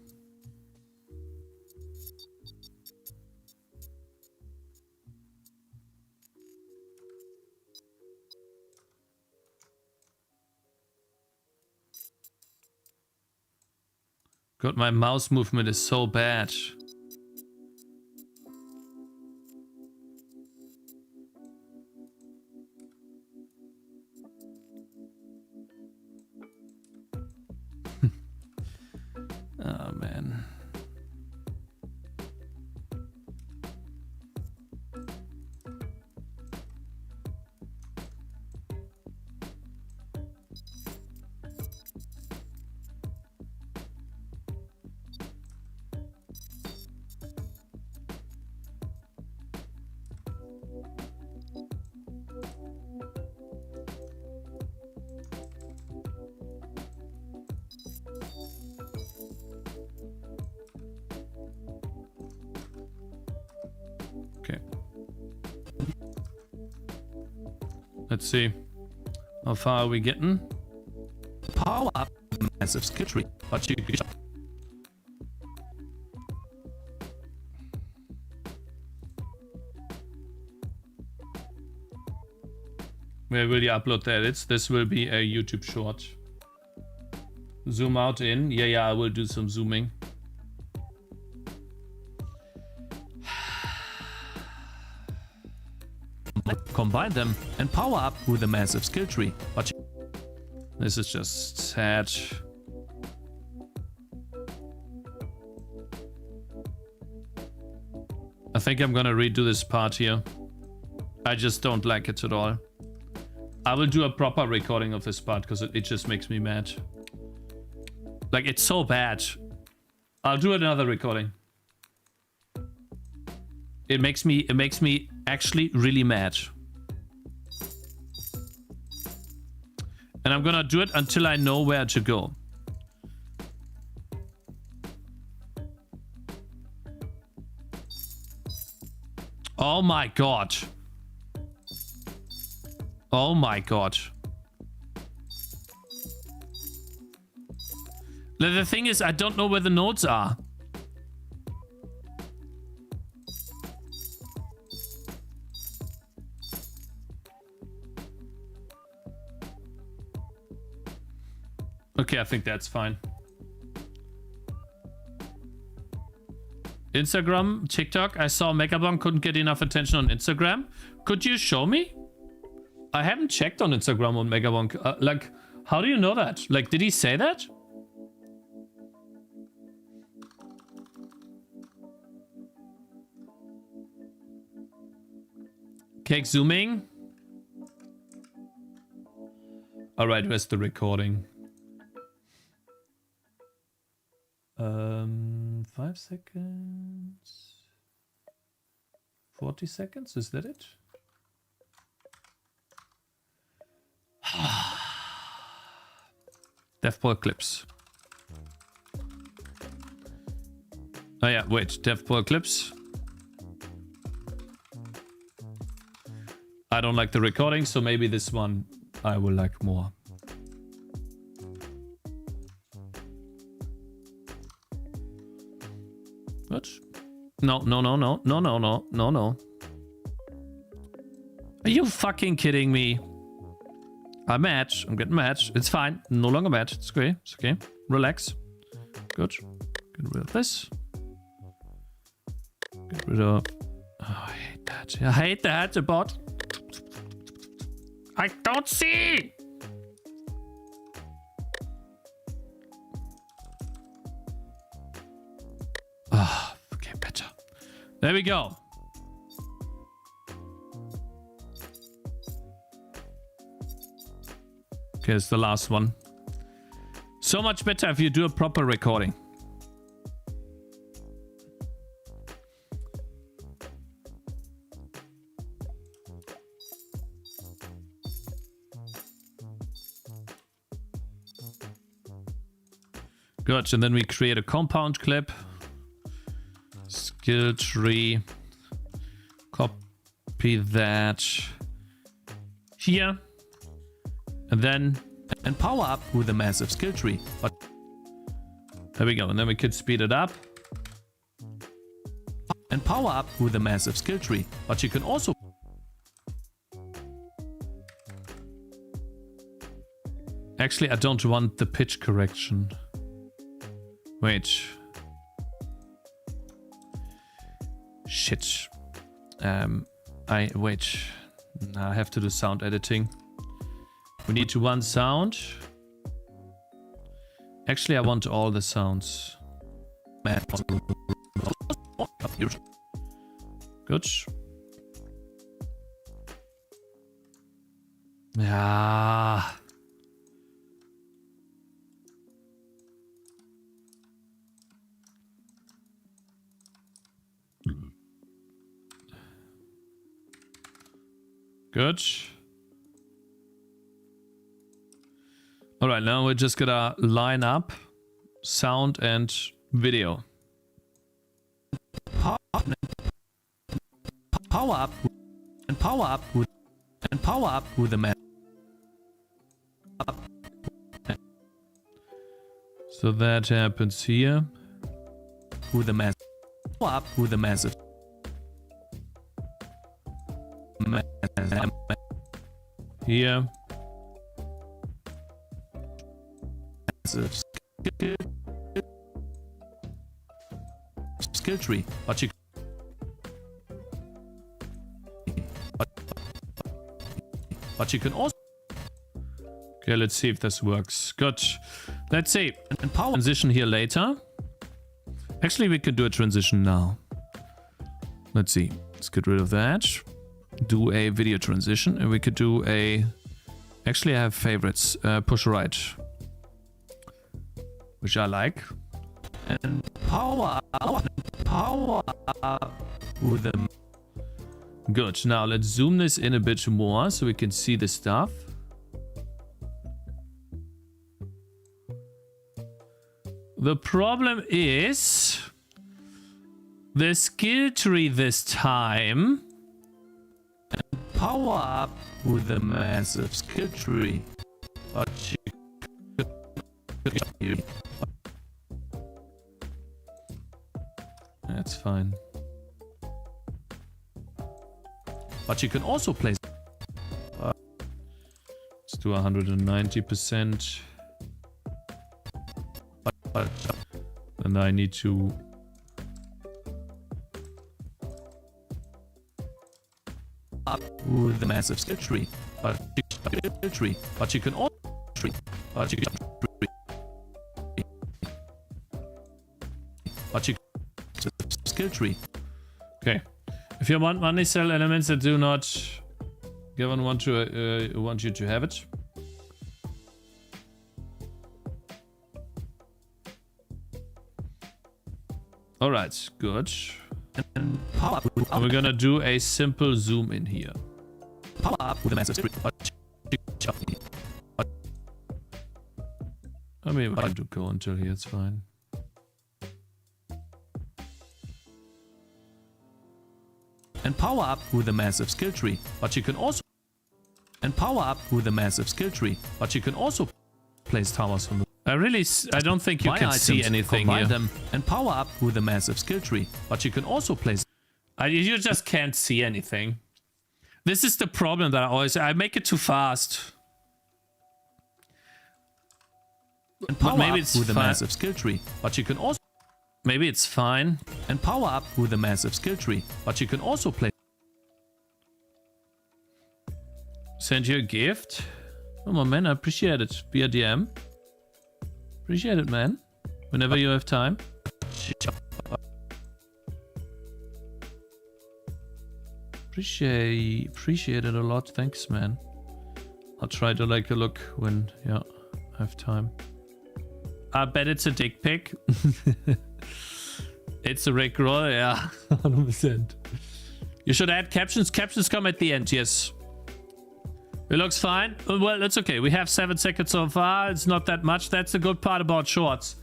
God, my mouse movement is so bad. Oh, man. Okay. Let's see. How far are we getting? Power up massive skill tree. But you where will you upload the edits? This will be a YouTube short. Zoom out in. Yeah, I will do some zooming. Combine them and power up with a massive skill tree. But this is just sad. I think I'm gonna redo this part here. I just don't like it at all. I will do a proper recording of this part because it just makes me mad. Like, it's so bad. I'll do another recording. It makes me actually really mad. And I'm gonna do it until I know where to go. Oh my god. Oh my god. The thing is, I don't know where the nodes are. Okay, I think that's fine. Instagram, TikTok. I saw Megabong couldn't get enough attention on Instagram. Could you show me? I haven't checked on Instagram on Megabong. Like, how do you know that? Like, did he say that? Cake zooming. All right, where's the recording? 5 seconds. 40 seconds, is that it? Devblog clips. Oh yeah, wait, Devblog clips. I don't like the recording, so maybe this one I will like more. What? No. Are you fucking kidding me? I'm mad. I'm getting mad. It's fine. No longer mad. It's okay. It's okay. Relax. Good. Get rid of this. Get rid of... Oh, I hate that. I hate that, the bot. I don't see! Ah, okay, better. There we go. Okay, it's the last one. So much better if you do a proper recording. Good, and then we create a compound clip. Skill tree. Copy that here. And then power up with a massive skill tree. But there we go, and then we could speed it up. And power up with a massive skill tree. But you can also... Actually, I don't want the pitch correction. Wait. Shit. Wait. I have to do sound editing. We need to one sound. Actually, I want all the sounds. Good. Yeah. Good. All right, now we're just gonna line up sound and video. Power up with the map. So that happens here with the mass. Power up with the massive. Here. Skill tree, but you can also... Okay, let's see if this works. Good. Let's see. And power transition here later. Actually, we could do a transition now. Let's see. Let's get rid of that. Do a video transition, and we could do a... Actually, I have favorites. Push right, which I like. And power with them. Good. Now let's zoom this in a bit more so we can see the stuff. The problem is the skill tree this time. And power up with a massive skill tree. But that's fine. But you can also place... let's do 190%. And I need to... up with the massive skill tree. But you can also... But you can... skill tree. Okay. If you want money, sell elements that do not given want you to have it. All right, good. And power up. And we're gonna do a simple zoom in here. Power up with a massive skill tree. I mean, I have to go until here. It's fine. And power up with a massive skill tree. But you can also... And power up with a massive skill tree. But you can also place towers from the... I don't think you can see anything here. Them and power up with a massive skill tree. But you can also place... you just can't see anything. This is the problem that I make it too fast. And power maybe it's with a massive skill tree. But you can also... Maybe it's fine. And power up with a massive skill tree. But you can also play... Send you a gift. Oh my man, I appreciate it. Via DM. Appreciate it, man. Whenever you have time. Appreciate it a lot. Thanks, man. I'll try to like a look when, yeah, I have time. I bet it's a dick pic. It's a Rickroll, yeah, 100%. You should add captions. Captions come at the end, yes. It looks fine. Well, it's okay. We have 7 seconds so far. It's not that much. That's the good part about shorts.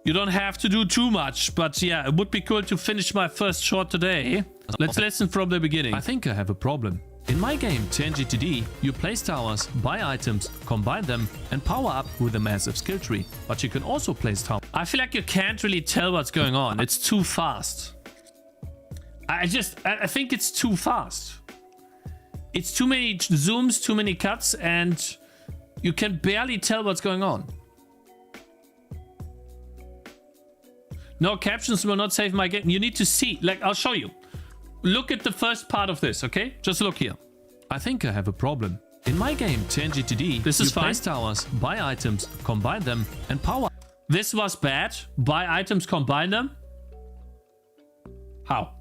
You don't have to do too much, but yeah, it would be cool to finish my first short today. Let's listen from the beginning. I think I have a problem. In my game, Tangy TD, you place towers, buy items, combine them, and power up with a massive skill tree. But you can also place towers. I feel like you can't really tell what's going on. It's too fast. I think it's too fast. It's too many zooms, too many cuts, and you can barely tell what's going on. No, captions will not save my game. You need to see. Like, I'll show you. Look at the first part of this, okay? Just look here. I think I have a problem. In my game, Tangy TD, this is fine. Place towers, buy items, combine them, and power. This was bad. Buy items, combine them. How?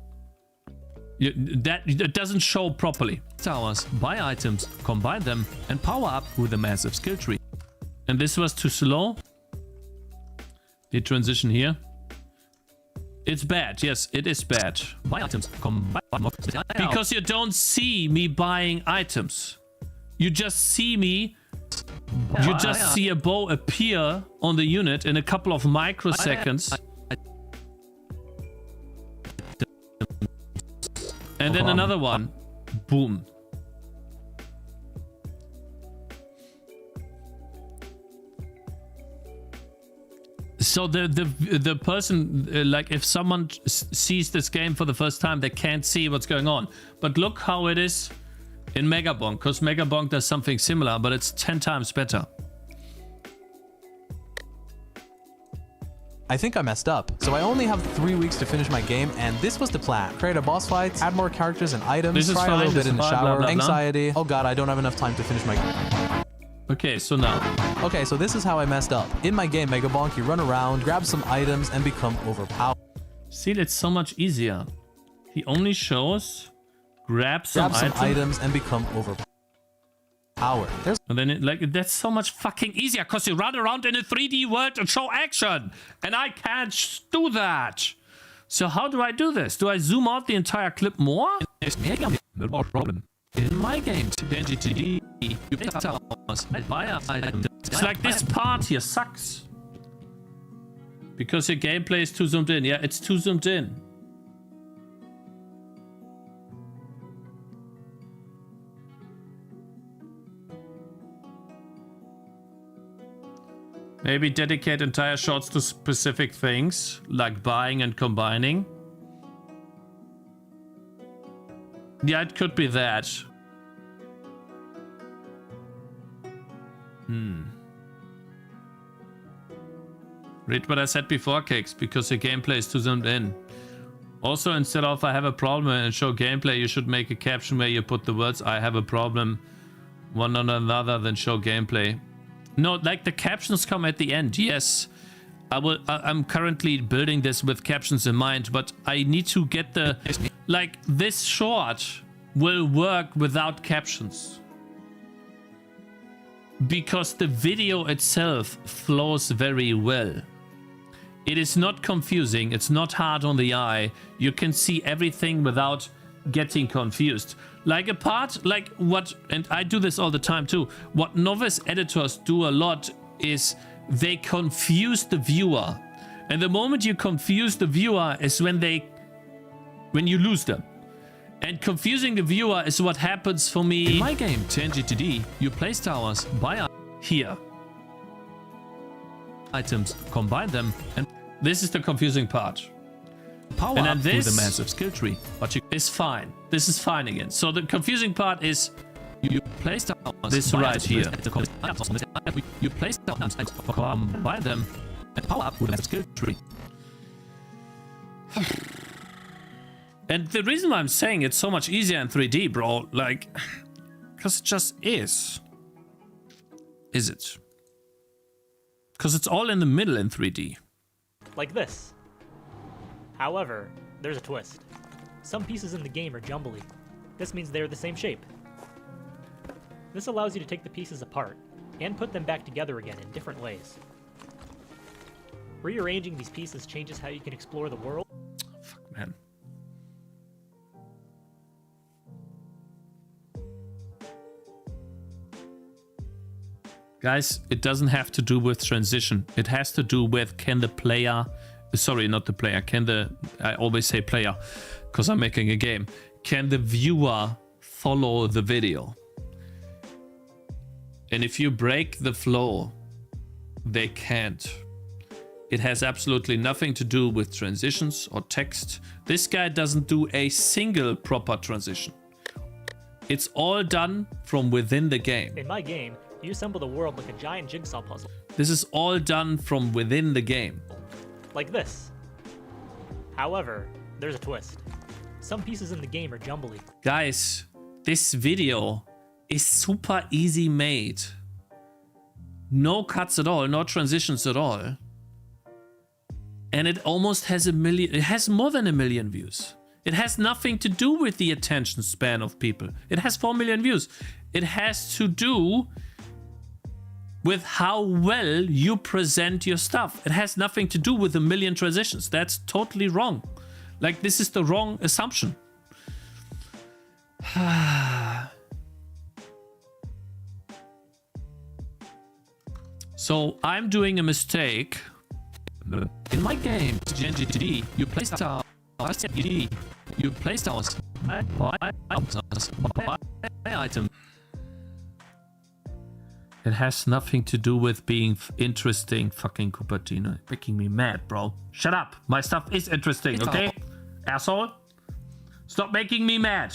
That doesn't show properly. Towers, buy items, combine them, and power up with a massive skill tree. And this was too slow. The transition here. It's bad. Yes, it is bad. Buy items, combine. Because you don't see me buying items. You just see me. You just see a bow appear on the unit in a couple of microseconds. And then another one. Boom. So the person, like if someone sees this game for the first time, they can't see what's going on. But look how it is in Megabonk, because Megabonk does something similar, but it's 10 times better. I think I messed up. So I only have 3 weeks to finish my game, and this was the plan. Create a boss fight, add more characters and items, try a little bit in the shower, anxiety. Oh god, I don't have enough time to finish my game. Okay, so now. Okay, so this is how I messed up. In my game, Megabonk, you run around, grab some items, and become overpowered. See, it's so much easier. He only shows, grab some items and become overpowered. And then that's so much fucking easier because you run around in a 3D world and show action. And I can't do that. So how do I do this? Do I zoom out the entire clip more? No problem. In my game, Tangy TD, you play towers, buy items. It's like this part here sucks. Because your gameplay is too zoomed in. Yeah, it's too zoomed in. Maybe dedicate entire shots to specific things, like buying and combining. Yeah, it could be that. Read what I said before, Cakez, because your gameplay is too zoomed in. Also, instead of I have a problem and show gameplay, you should make a caption where you put the words I have a problem one on another, then show gameplay. No, like the captions come at the end, yes. I'm currently building this with captions in mind, but I need to get the... Like, this short will work without captions. Because the video itself flows very well. It is not confusing, it's not hard on the eye. You can see everything without getting confused. Like a part, like what, and I do this all the time too, what novice editors do a lot is they confuse the viewer. And the moment you confuse the viewer is when you lose them. And confusing the viewer is what happens for me. In my game, Tangy TD, you place towers, buy here. Items, combine them, and this is the confusing part. Power and up with a massive skill tree, but it's fine. This is fine again. So the confusing part is you place towers, this right here. You place towers, combine them, and power up with a massive skill tree. And the reason why I'm saying it's so much easier in 3D, bro, like, because it just is. Is it? Because it's all in the middle in 3D. Like this. However, there's a twist. Some pieces in the game are jumbly. This means they're the same shape. This allows you to take the pieces apart and put them back together again in different ways. Rearranging these pieces changes how you can explore the world. Fuck, man. Guys, it doesn't have to do with transition. It has to do with can the player... Sorry, not the player. Can the... I always say player because I'm making a game. Can the viewer follow the video? And if you break the flow, they can't. It has absolutely nothing to do with transitions or text. This guy doesn't do a single proper transition. It's all done from within the game. In my game, you assemble the world like a giant jigsaw puzzle. This is all done from within the game. Like this. However, there's a twist. Some pieces in the game are jumbly. Guys, this video is super easy made. No cuts at all, no transitions at all. And it almost has it has more than 1 million views. It has nothing to do with the attention span of people. It has 4 million views. It has to do with how well you present your stuff. It has nothing to do with 1 million transitions. That's totally wrong. Like, this is the wrong assumption. So I'm doing a mistake. In my game, Game Tangy TD, you place our you place our item. It has nothing to do with being interesting, fucking Cupertino. Making me mad, bro. Shut up. My stuff is interesting, okay? Asshole. Stop making me mad.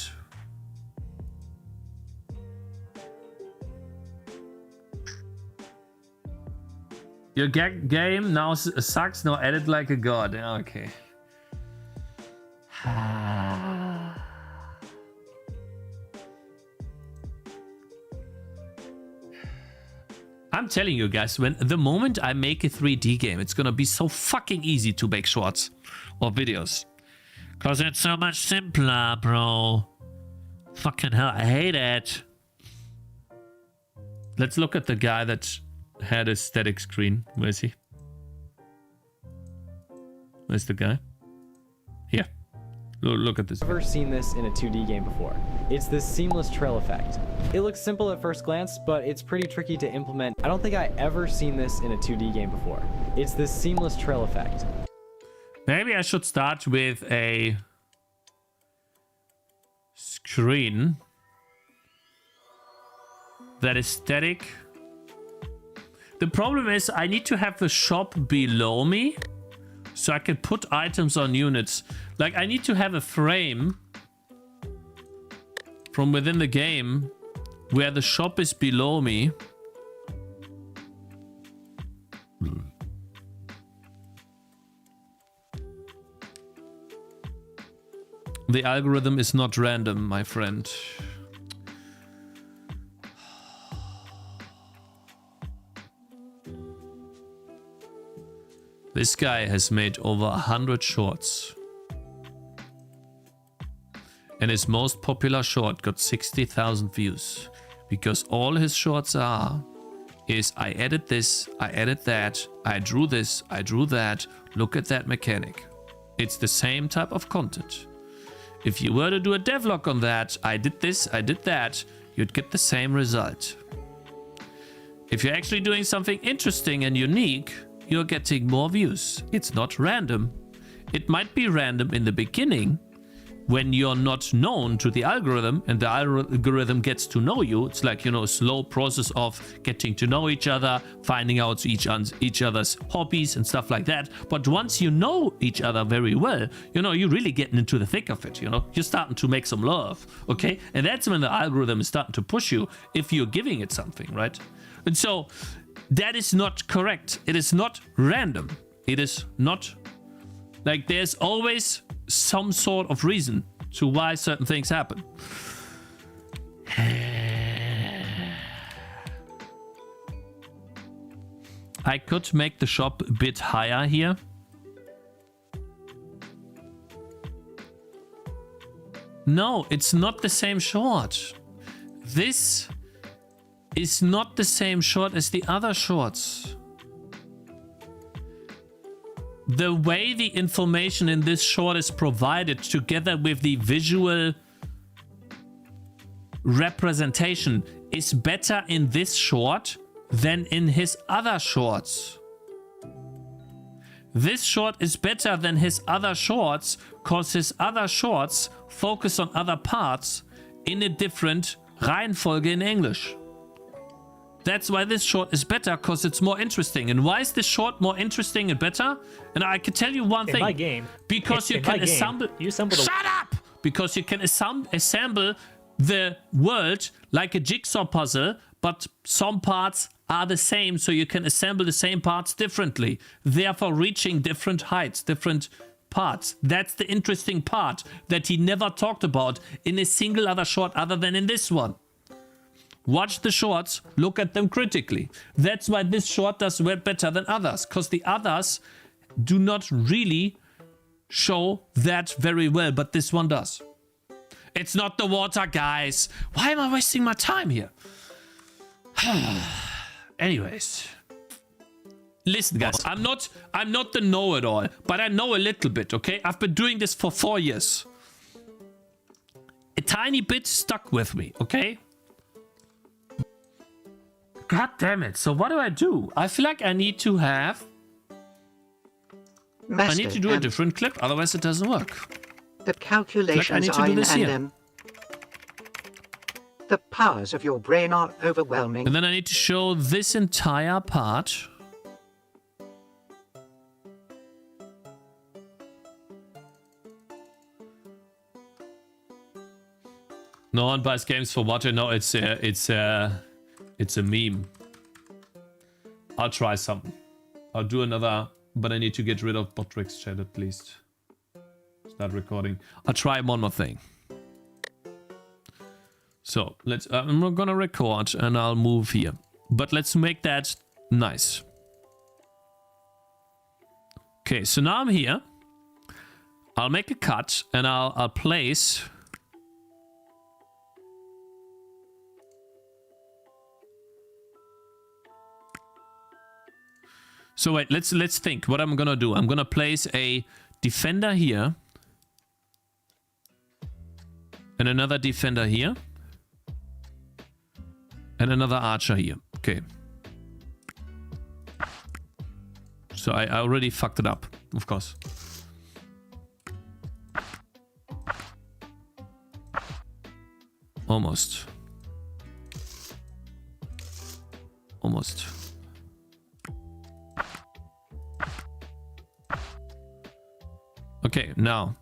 Your game now sucks. Now edit like a god. Okay. I'm telling you guys, the moment I make a 3D game, it's gonna be so fucking easy to make shorts or videos. Cause it's so much simpler, bro. Fucking hell, I hate it. Let's look at the guy that had a static screen. Where is he? Where's the guy? Here. Look at this. I've never seen this in a 2D game before. It's this seamless trail effect. It looks simple at first glance, but it's pretty tricky to implement. I don't think I ever seen this in a 2D game before. It's this seamless trail effect. Maybe I should start with a screen that is static. The problem is I need to have the shop below me so I can put items on units. Like, I need to have a frame from within the game where the shop is below me. The algorithm is not random, my friend. This guy has made over 100 shorts. And his most popular short got 60,000 views. Because all his shorts is I edit this, I edit that, I drew this, I drew that, look at that mechanic. It's the same type of content. If you were to do a devlog on that, I did this, I did that, you'd get the same result. If you're actually doing something interesting and unique, you're getting more views. It's not random. It might be random in the beginning when you're not known to the algorithm and the algorithm gets to know you. It's like, you know, a slow process of getting to know each other, finding out each other's hobbies and stuff like that. But once you know each other very well, you know, you're really getting into the thick of it, you know? You're starting to make some love, okay? And that's when the algorithm is starting to push you if you're giving it something, right? And so that is not correct. It is not random. It is not, like, there's always some sort of reason to why certain things happen. I could make the shop a bit higher here. No, it's not the same short. This is not the same short as the other shorts. The way the information in this short is provided together with the visual representation is better in this short than in his other shorts. This short is better than his other shorts because his other shorts focus on other parts in a different Reihenfolge in English. That's why this short is better, because it's more interesting. And why is this short more interesting and better? And I can tell you one thing. In my game, because you can assemble... Shut up! Because you can assemble the world like a jigsaw puzzle, but some parts are the same, so you can assemble the same parts differently, therefore reaching different heights, different parts. That's the interesting part that he never talked about in a single other short other than in this one. Watch the shorts, look at them critically. That's why this short does well better than others, because the others do not really show that very well, but this one does. It's not the water, guys. Why am I wasting my time here? Anyways. Listen, guys, I'm not the know-it-all, but I know a little bit, okay? I've been doing this for 4 years. A tiny bit stuck with me, okay? God damn it. So what do? I feel like I need to have... I need to do a different clip, otherwise it doesn't work. The calculations are in and the powers of your brain are overwhelming. And then I need to show this entire part. No one buys games for what? No, it's a meme. I'll try something. I'll do another, but I need to get rid of Botrix chat at least. Start recording. I'll try one more thing. So let's. I'm gonna record and I'll move here, but let's make that nice. Okay, so now I'm here. I'll make a cut and I'll place. So wait, let's think what I'm gonna do. I'm gonna place a defender here and another defender here and another archer here. Okay. So I already fucked it up, of course. Almost. Almost. Okay, now.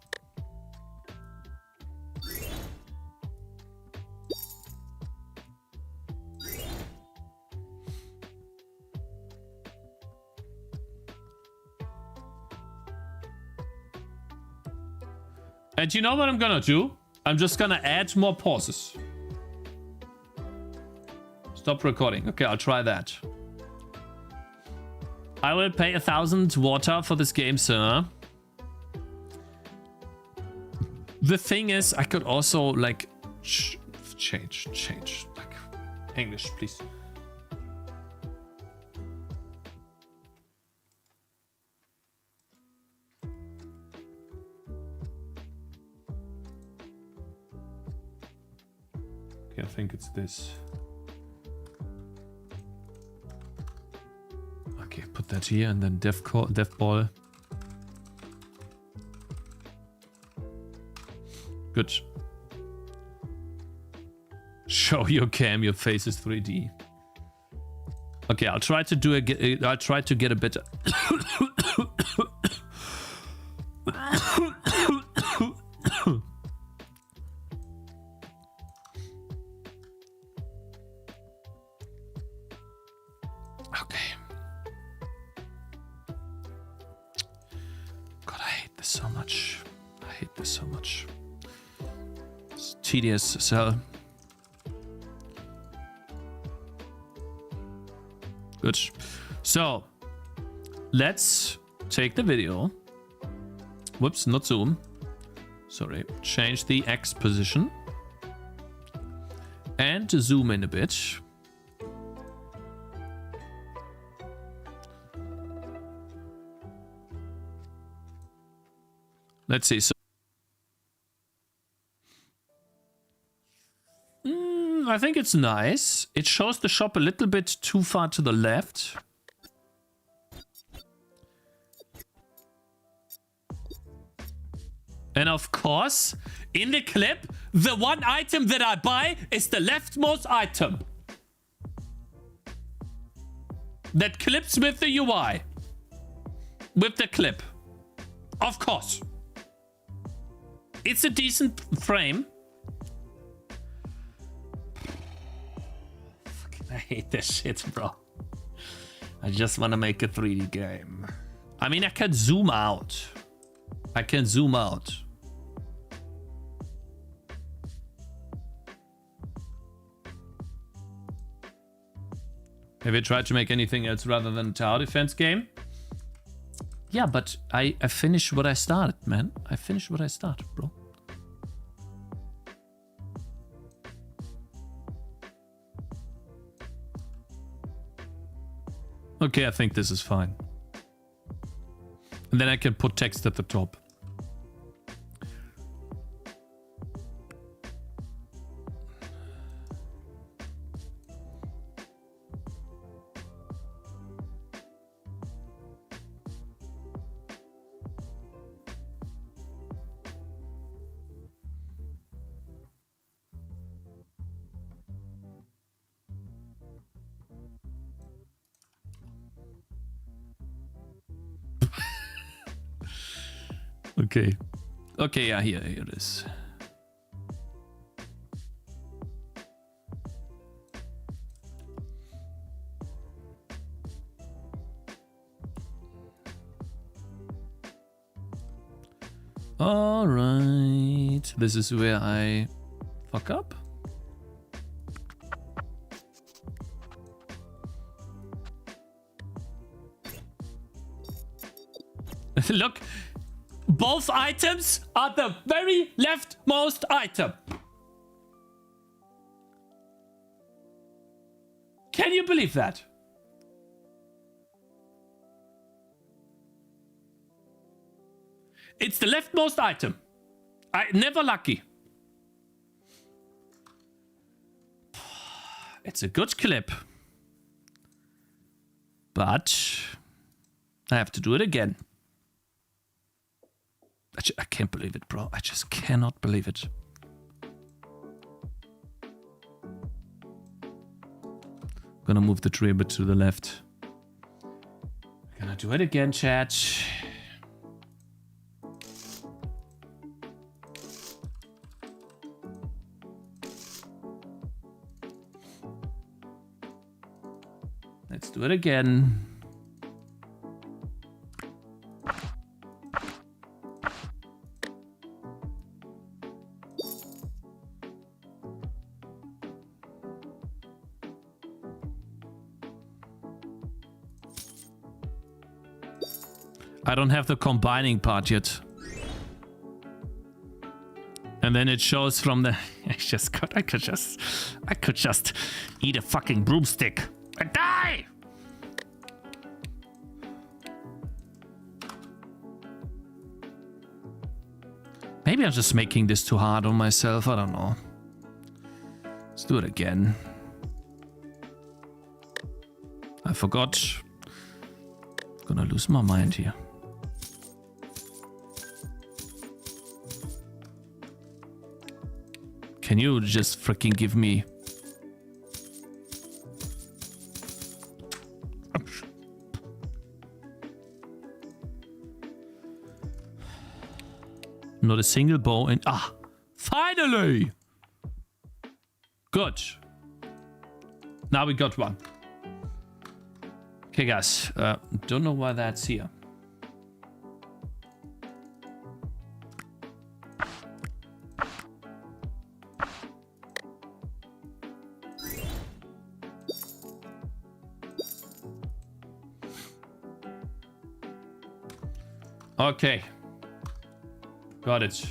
And you know what I'm gonna do? I'm just gonna add more pauses. Stop recording. Okay, I'll try that. I will pay 1,000 water for this game, sir. The thing is, I could also like change like English, please. Okay, I think it's this. Okay, put that here and then dev ball. Good. Show your cam, your face is 3D. Okay, I'll try to do I'll try to get a bit. Okay. God, I hate this so much. I hate this so much. It's tedious as hell. Good. So, let's take the video. Whoops, not zoom. Sorry. Change the X position. And zoom in a bit. Let's see. So, I think it's nice. It shows the shop a little bit too far to the left. And of course, in the clip, the one item that I buy is the leftmost item. That clips with the UI. With the clip. Of course. It's a decent frame. Fucking, I hate this shit, bro. I just want to make a 3D game. I mean, I can zoom out. I can zoom out. Have you tried to make anything else rather than a tower defense game? Yeah, but I finished what I started, man. I finished what I started, bro. Okay, I think this is fine. And then I can put text at the top. Okay. Okay, yeah, here it is. All right. This is where I fuck up. Look. Both items are the very leftmost item. Can you believe that? It's the leftmost item. Never lucky. It's a good clip. But I have to do it again. I can't believe it, bro. I just cannot believe it. Gonna move the tree a bit to the left. Gonna do it again, chat. Let's do it again. I don't have the combining part yet. And then it shows from the... I could just eat a fucking broomstick and die! Maybe I'm just making this too hard on myself. I don't know. Let's do it again. I forgot. I'm gonna lose my mind here. Can you just freaking give me... Not a single bow in... Ah! Finally! Good. Now we got one. Okay, guys. Don't know why that's here. Okay. Got it.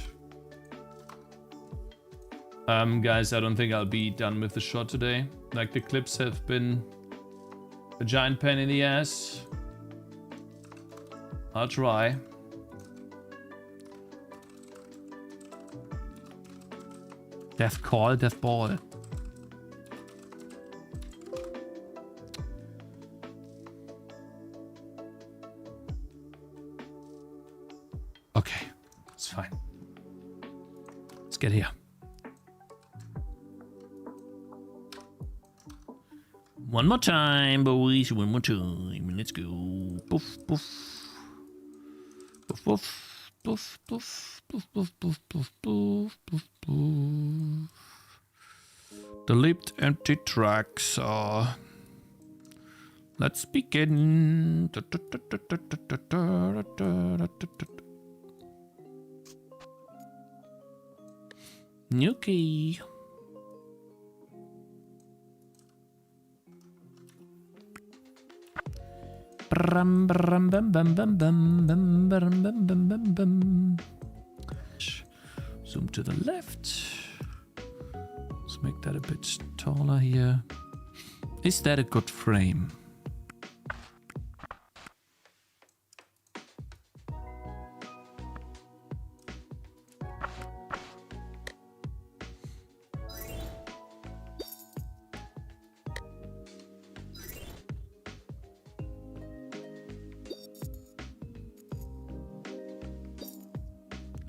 Guys, I don't think I'll be done with the shot today. Like, the clips have been a giant pain in the ass. I'll try. Death call, death ball. Okay, it's fine. Let's get here. One more time, boys. One more time. Let's go. Poof, poof. Poof, poof. Poof, poof. Poof, poof, poof, poof, poof, poof, poof. Delete empty tracks. Let's begin. Okay. Brum, brum, bum, bum, bum, bum, bum, bum, bum, bum, bum, bum. Zoom to the left. Let's make that a bit taller here. Is that a good frame?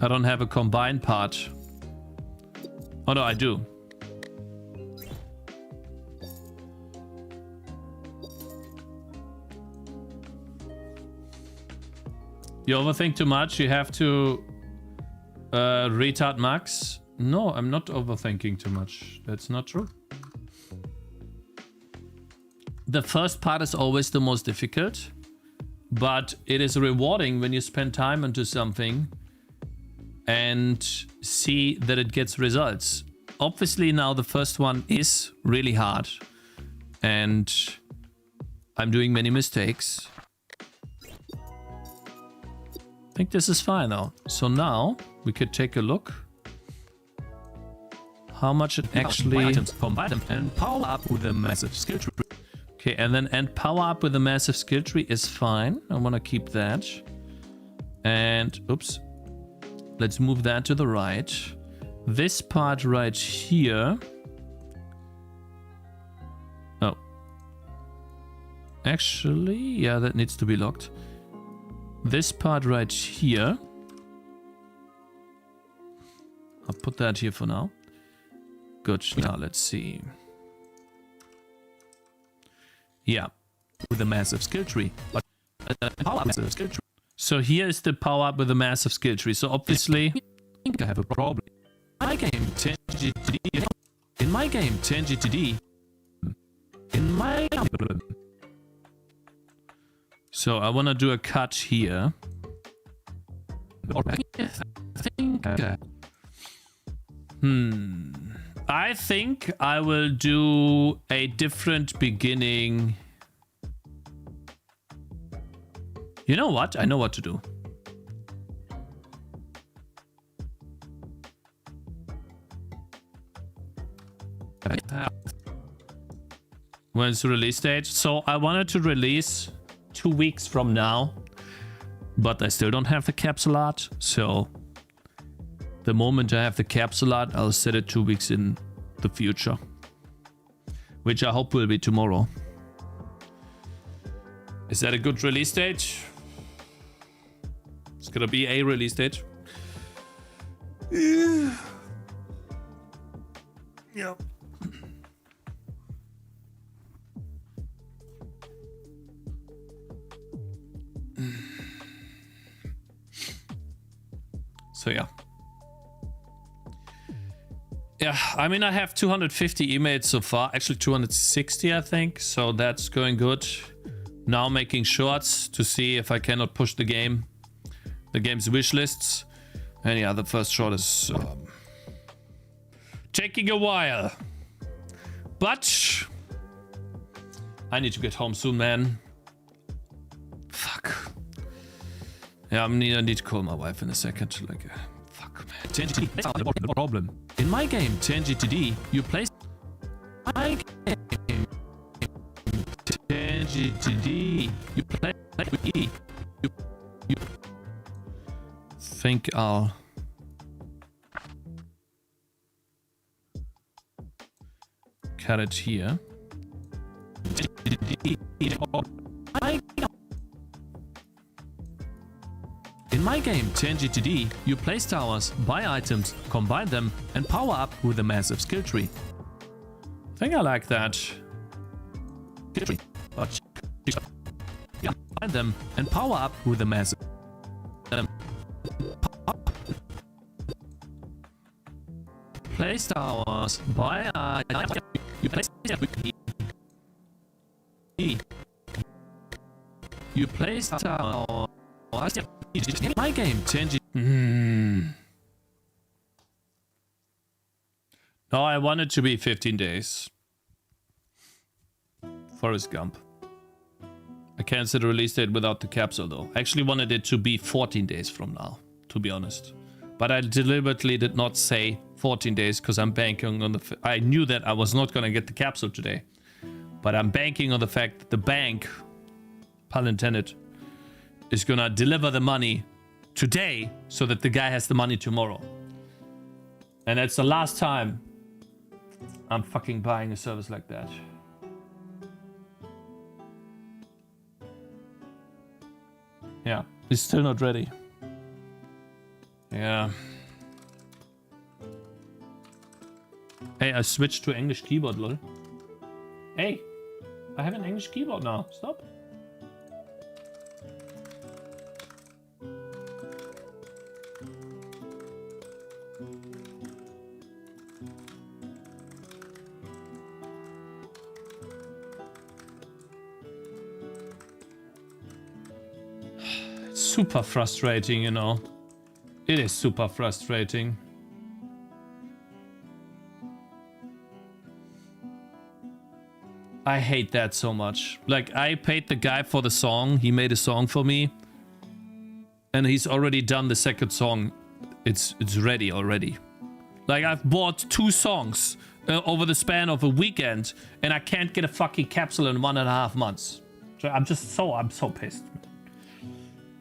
I don't have a combine part. Oh no, I do. You overthink too much, you have to retard max. No, I'm not overthinking too much. That's not true. The first part is always the most difficult, but it is rewarding when you spend time into something and see that it gets results. Obviously now the first one is really hard and I'm doing many mistakes. I think this is fine now. So now we could take a look how much it actually... And power up with a massive skill tree. Okay, and then and power up with a massive skill tree is fine. I want to keep that. And, oops. Let's move that to the right. This part right here. Oh. Actually, yeah, that needs to be locked. This part right here. I'll put that here for now. Good. Now let's see. Yeah. With a massive skill tree. But power up massive skill tree. So here is the power up with a massive skill tree. So obviously, I think I have a problem. My game Tangy TD. In my game Tangy TD. In my problem. So I want to do a cut here. I think I will do a different beginning. You know what? I know what to do. When's the release date? So I wanted to release 2 weeks from now, but I still don't have the capsule art. So the moment I have the capsule art, I'll set it 2 weeks in the future, which I hope will be tomorrow. Is that a good release date? It's gonna be a release date. Yeah. So yeah. Yeah, I mean, I have 250 emails so far. Actually 260, I think. So that's going good. Now making shorts to see if I cannot push the game's wish lists. And yeah, the first short is taking a while. But I need to get home soon, man. Fuck. Yeah, I need to call my wife in a second. Like, fuck, man. Tangy TD. No problem. In my game Tangy TD, you place my game Tangy TD. You play with E. You think I'll cut it here. In my game, Tangy TD, you place towers, buy items, combine them, and power up with a massive skill tree. I think I like that. Skill tree. But combine them and power up with a massive. Place towers, buy items. You place You place towers. In my game, Tangy. No, I want it to be 15 days. Forrest Gump. I can't set a release date without the capsule though. I actually wanted it to be 14 days from now, to be honest. But I deliberately did not say 14 days because I'm banking on the... I knew that I was not going to get the capsule today. But I'm banking on the fact that the bank, pun intended, is going to deliver the money today so that the guy has the money tomorrow. And that's the last time I'm fucking buying a service like that. Yeah, it's still not ready. Yeah. Hey, I switched to English keyboard, lol. Hey, I have an English keyboard now. Stop. It's super frustrating, you know. It is super frustrating. I hate that so much. Like, I paid the guy for the song. He made a song for me. And he's already done the second song. It's ready already. Like, I've bought 2 songs over the span of a weekend. And I can't get a fucking capsule in 1.5 months. So I'm so pissed.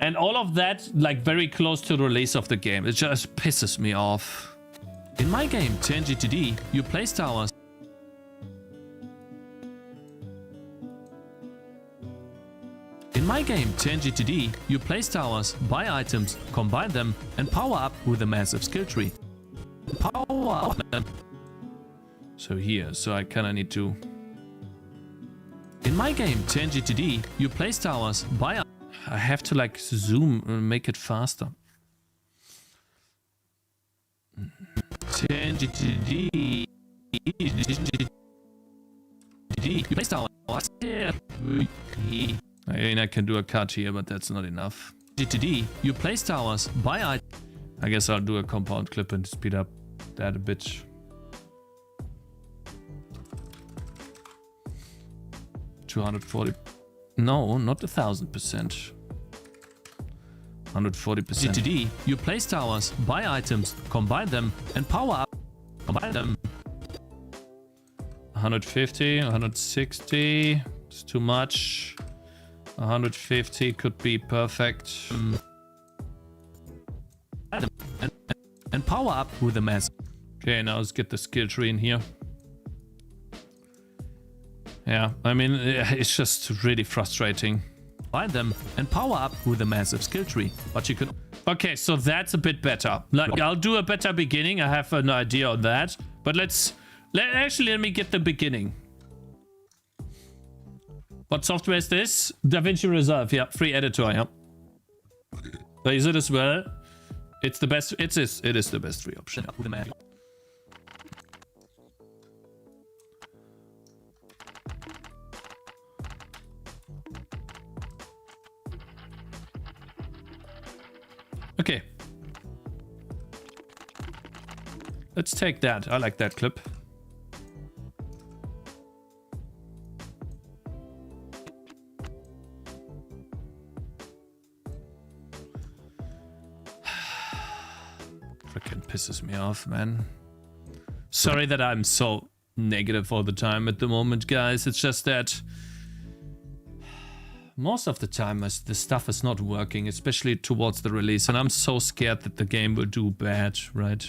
And all of that, like, very close to the release of the game. It just pisses me off. In my game, Tangy TD, you place towers. In my game, Tangy TD, you place towers, buy items, combine them, and power up with a massive skill tree. Power up. So here, so I kinda need to... In my game, Tangy TD, you place towers, buy... I have to like zoom and make it faster. Tangy TD. You place towers. I mean, I can do a cut here, but that's not enough. TD, you place towers, buy items. I guess I'll do a compound clip and speed up that a bit. $240. No, not 1,000%. 140%. TD, you place towers, buy items, combine them, and power up. Combine them. 150, 160. It's too much. 150 could be perfect. And power up with a mass. Okay, now let's get the skill tree in here. Yeah, I mean, it's just really frustrating. Find them and power up with a massive skill tree. But you could... Okay, so that's a bit better. Like, I'll do a better beginning. I have an idea on that. But let me get the beginning. What software is this? DaVinci Resolve, yeah, free editor, yeah. I use it as well. It's the best. It is the best free option. Okay. Let's take that. I like that clip. Freaking pisses me off, man. Sorry that I'm so negative all the time at the moment, guys. It's just that most of the time the stuff is not working, especially towards the release, and I'm so scared that the game will do bad, right?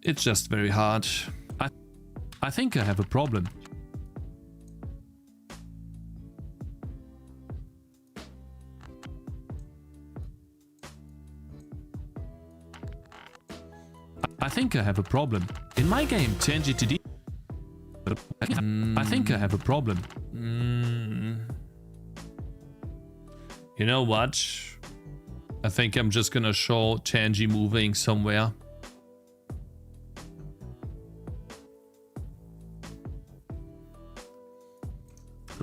It's just very hard. I think I have a problem. I think I have a problem. In my game, Tangy TD. I think I have a problem. You know what? I think I'm just gonna show Tangy moving somewhere.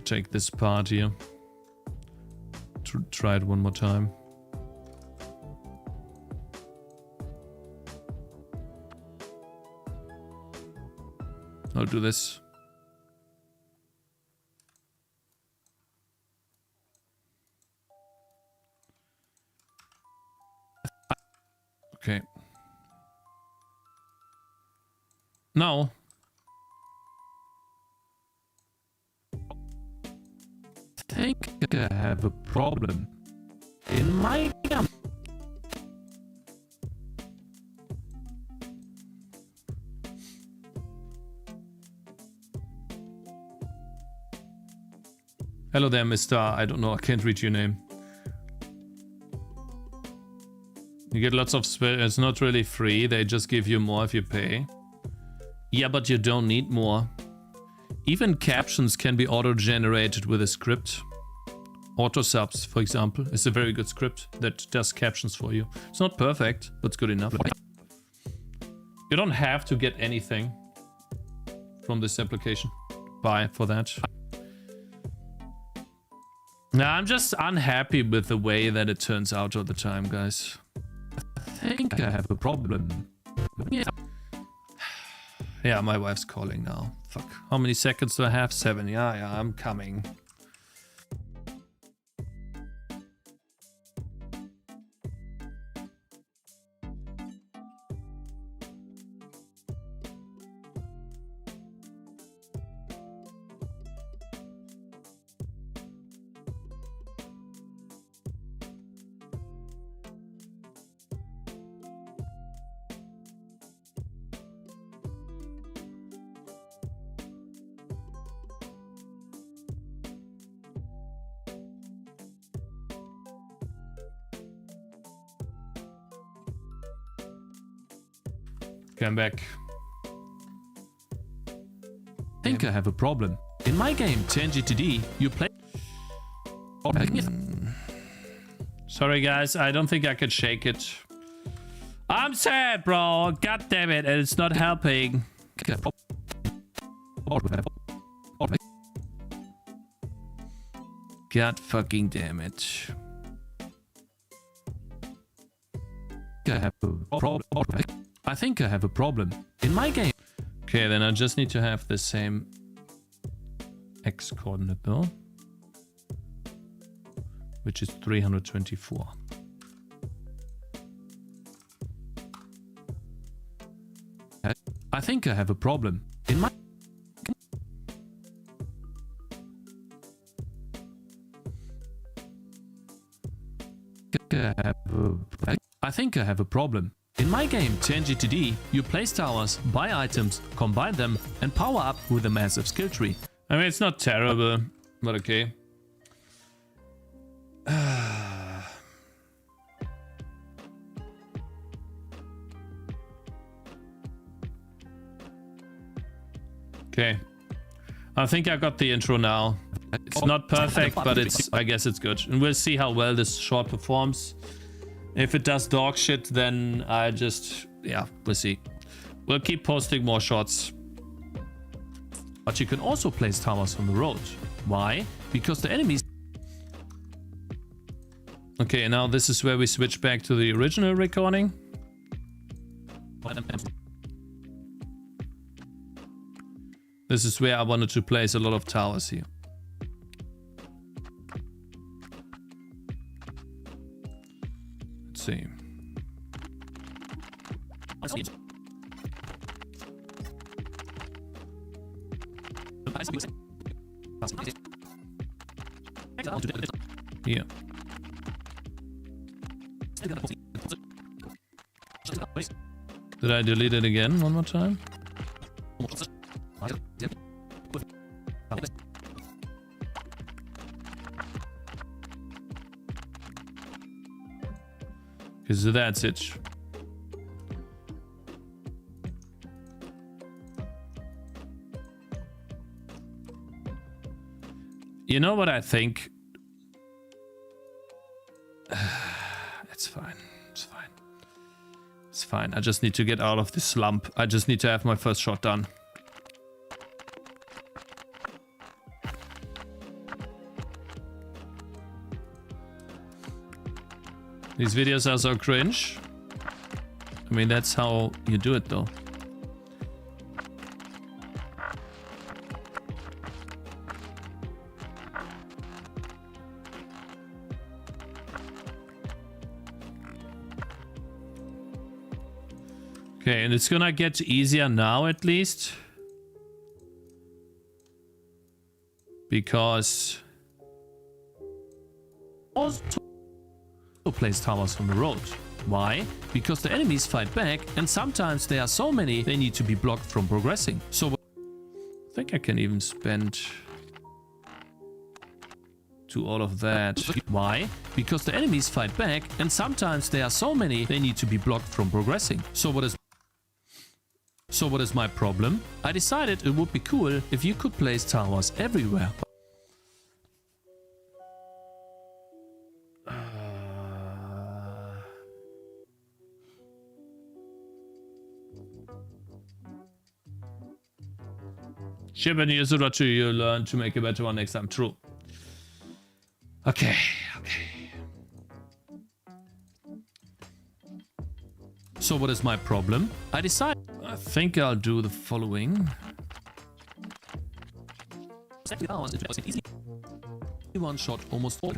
Take this part here. Try it one more time. I'll do this. Okay. Now. I think I have a problem in my game. Hello there, Mr. I don't know, I can't read your name. You get lots of it's not really free, they just give you more if you pay. Yeah, but you don't need more. Even captions can be auto-generated with a script. Auto subs, for example, is a very good script that does captions for you. It's not perfect, but it's good enough. You don't have to get anything from this application. Buy for that. Nah, I'm just unhappy with the way that it turns out all the time, guys. I think I have a problem. Yeah, my wife's calling now. Fuck. How many seconds do I have? 7. Yeah, I'm coming. Come back. I think I have a problem. In my game, Tangy TD, you play... Sorry guys, I don't think I can shake it. I'm sad, bro. God damn it, and it's not helping. God fucking damn it. I have a problem. I think I have a problem in my game. Okay, then I just need to have the same x coordinate though, which is 324. I think I have a problem in my... I think I have a problem. In my game, Tangy TD, you place towers, buy items, combine them, and power up with a massive skill tree. I mean, it's not terrible, but okay. Okay. I think I got the intro now. It's not perfect, but it's, I guess it's good. And we'll see how well this short performs. If it does dog shit, then I just... yeah, we'll see. We'll keep posting more shots. But you can also place towers on the road. Why? Because the enemies... Okay, now this is where we switch back to the original recording. This is where I wanted to place a lot of towers here. Let's see. Yeah. Did I delete it again one more time? Because that's it. You know what I think? It's fine. It's fine. It's fine. I just need to get out of this slump. I just need to have my first shot done. These videos are so cringe. I mean, that's how you do it, though. Okay, and it's gonna get easier now, at least. Because... also place towers on the road. Why? Because the enemies fight back, and sometimes there are so many they need to be blocked from progressing. So I think I can even spend to all of that. Why? Because the enemies fight back, and sometimes there are so many they need to be blocked from progressing. So what is my problem? I decided it would be cool if you could place towers everywhere. Ship and use it to you learn to make a better one next time. True. Okay, okay. So what is my problem? I think I'll do the following. Easy. One shot almost all.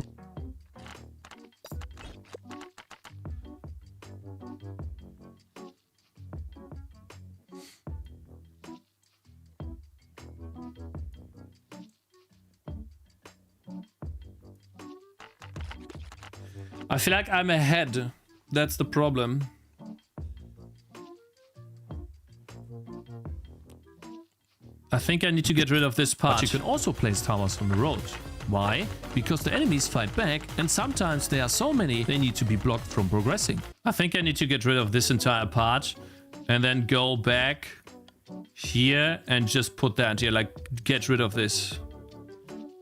I feel like I'm ahead. That's the problem. I think I need to get rid of this part. But you can also place towers on the road. Why? Because the enemies fight back, and sometimes there are so many they need to be blocked from progressing. I think I need to get rid of this entire part and then go back here and just put that here, like get rid of this.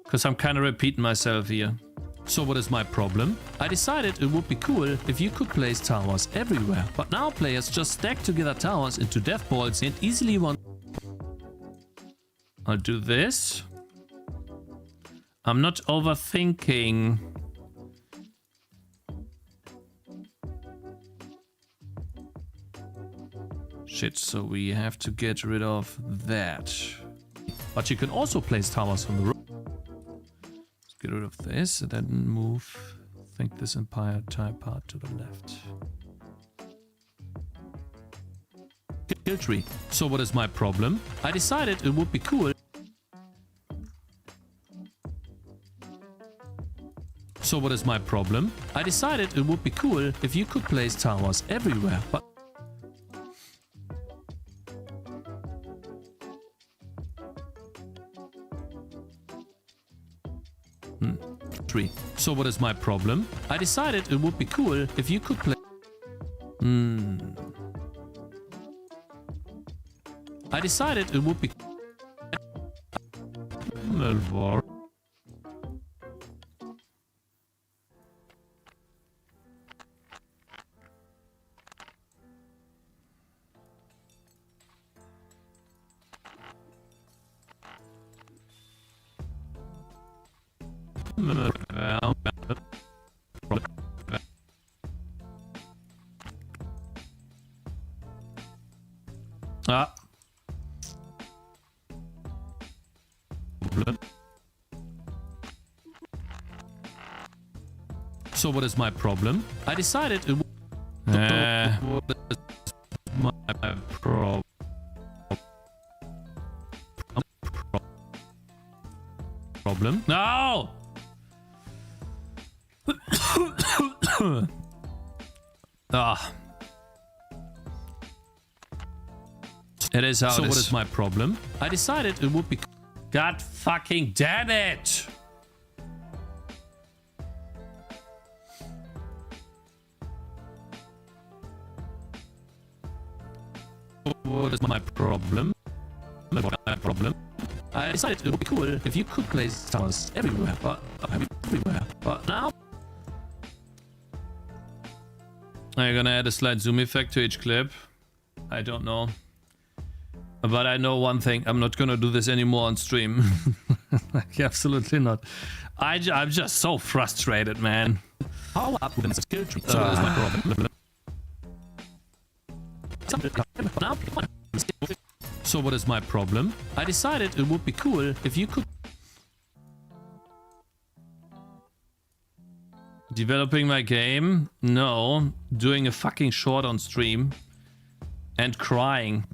Because I'm kind of repeating myself here. So what is my problem? I decided it would be cool if you could place towers everywhere. But now players just stack together towers into death balls and easily one. I'll do this. I'm not overthinking. Shit, so we have to get rid of that. But you can also place towers on the road. Get rid of this and then move, I think, this entire part to the left. Kill tree. So what is my problem? I decided it would be cool. So what is my problem? I decided it would be cool if you could place towers everywhere, but tree. So what is my problem? I decided it would be cool if you could play. I decided it would be. Ah. So what is my problem? I decided it. What is my problem? No. Ah. It is how it is. So what is my problem? I decided it would be. God fucking damn it! what is my problem? My problem. I decided it would be cool if you could place towers everywhere, but now are you gonna add a slight zoom effect to each clip? I don't know. But I know one thing, I'm not gonna do this anymore on stream. Like, absolutely not. I'm just so frustrated, man. Power up with a skill tree. So that's my problem. So what is my problem? I decided it would be cool if you could... Developing my game? No. Doing a fucking short on stream. And crying.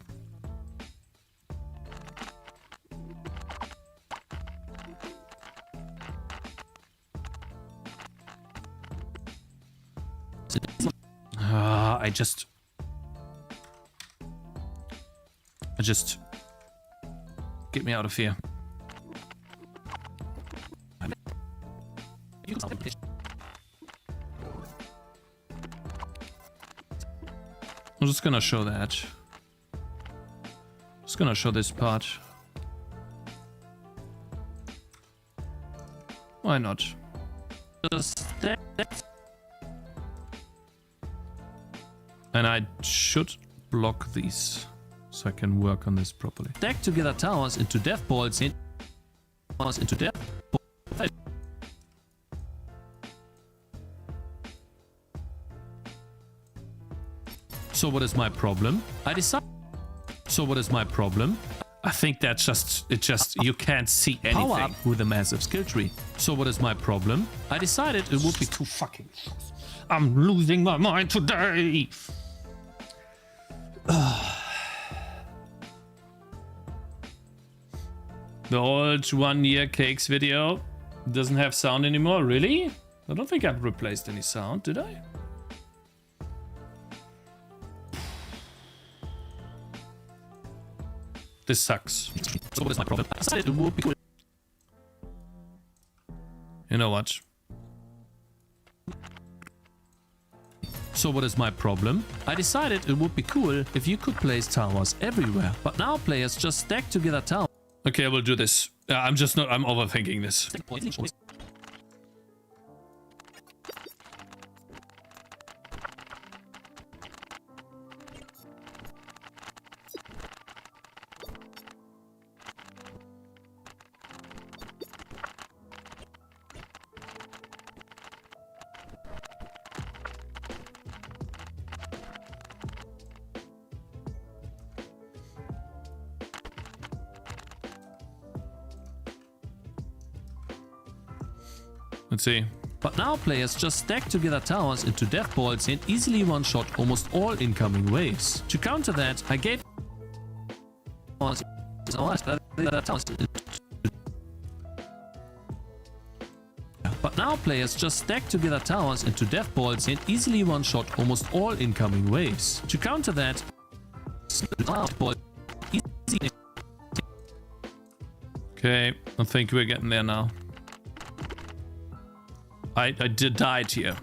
I just get me out of here. I'm just gonna show that. Just gonna show this part. Why not? And I should block these so I can work on this properly. Stack together towers into death balls into death balls. So what is my problem? So what is my problem? I think that's just you can't see anything with a massive skill tree. So what is my problem? I decided it would be too fucking... I'm losing my mind today. The old 1 year Cakez video doesn't have sound anymore, really? I don't think I've replaced any sound, did I? This sucks. So what is my problem? I decided it would be cool. You know what? So what is my problem? I decided it would be cool if you could place towers everywhere, but now players just stack together towers. Okay, I will do this. I'm overthinking this. Let's see. But now players just stack together towers into death balls and easily one-shot almost all incoming waves. To counter that, I gave... But now players just stack together towers into death balls and easily one-shot almost all incoming waves. To counter that... Okay, I think we're getting there now. I died here.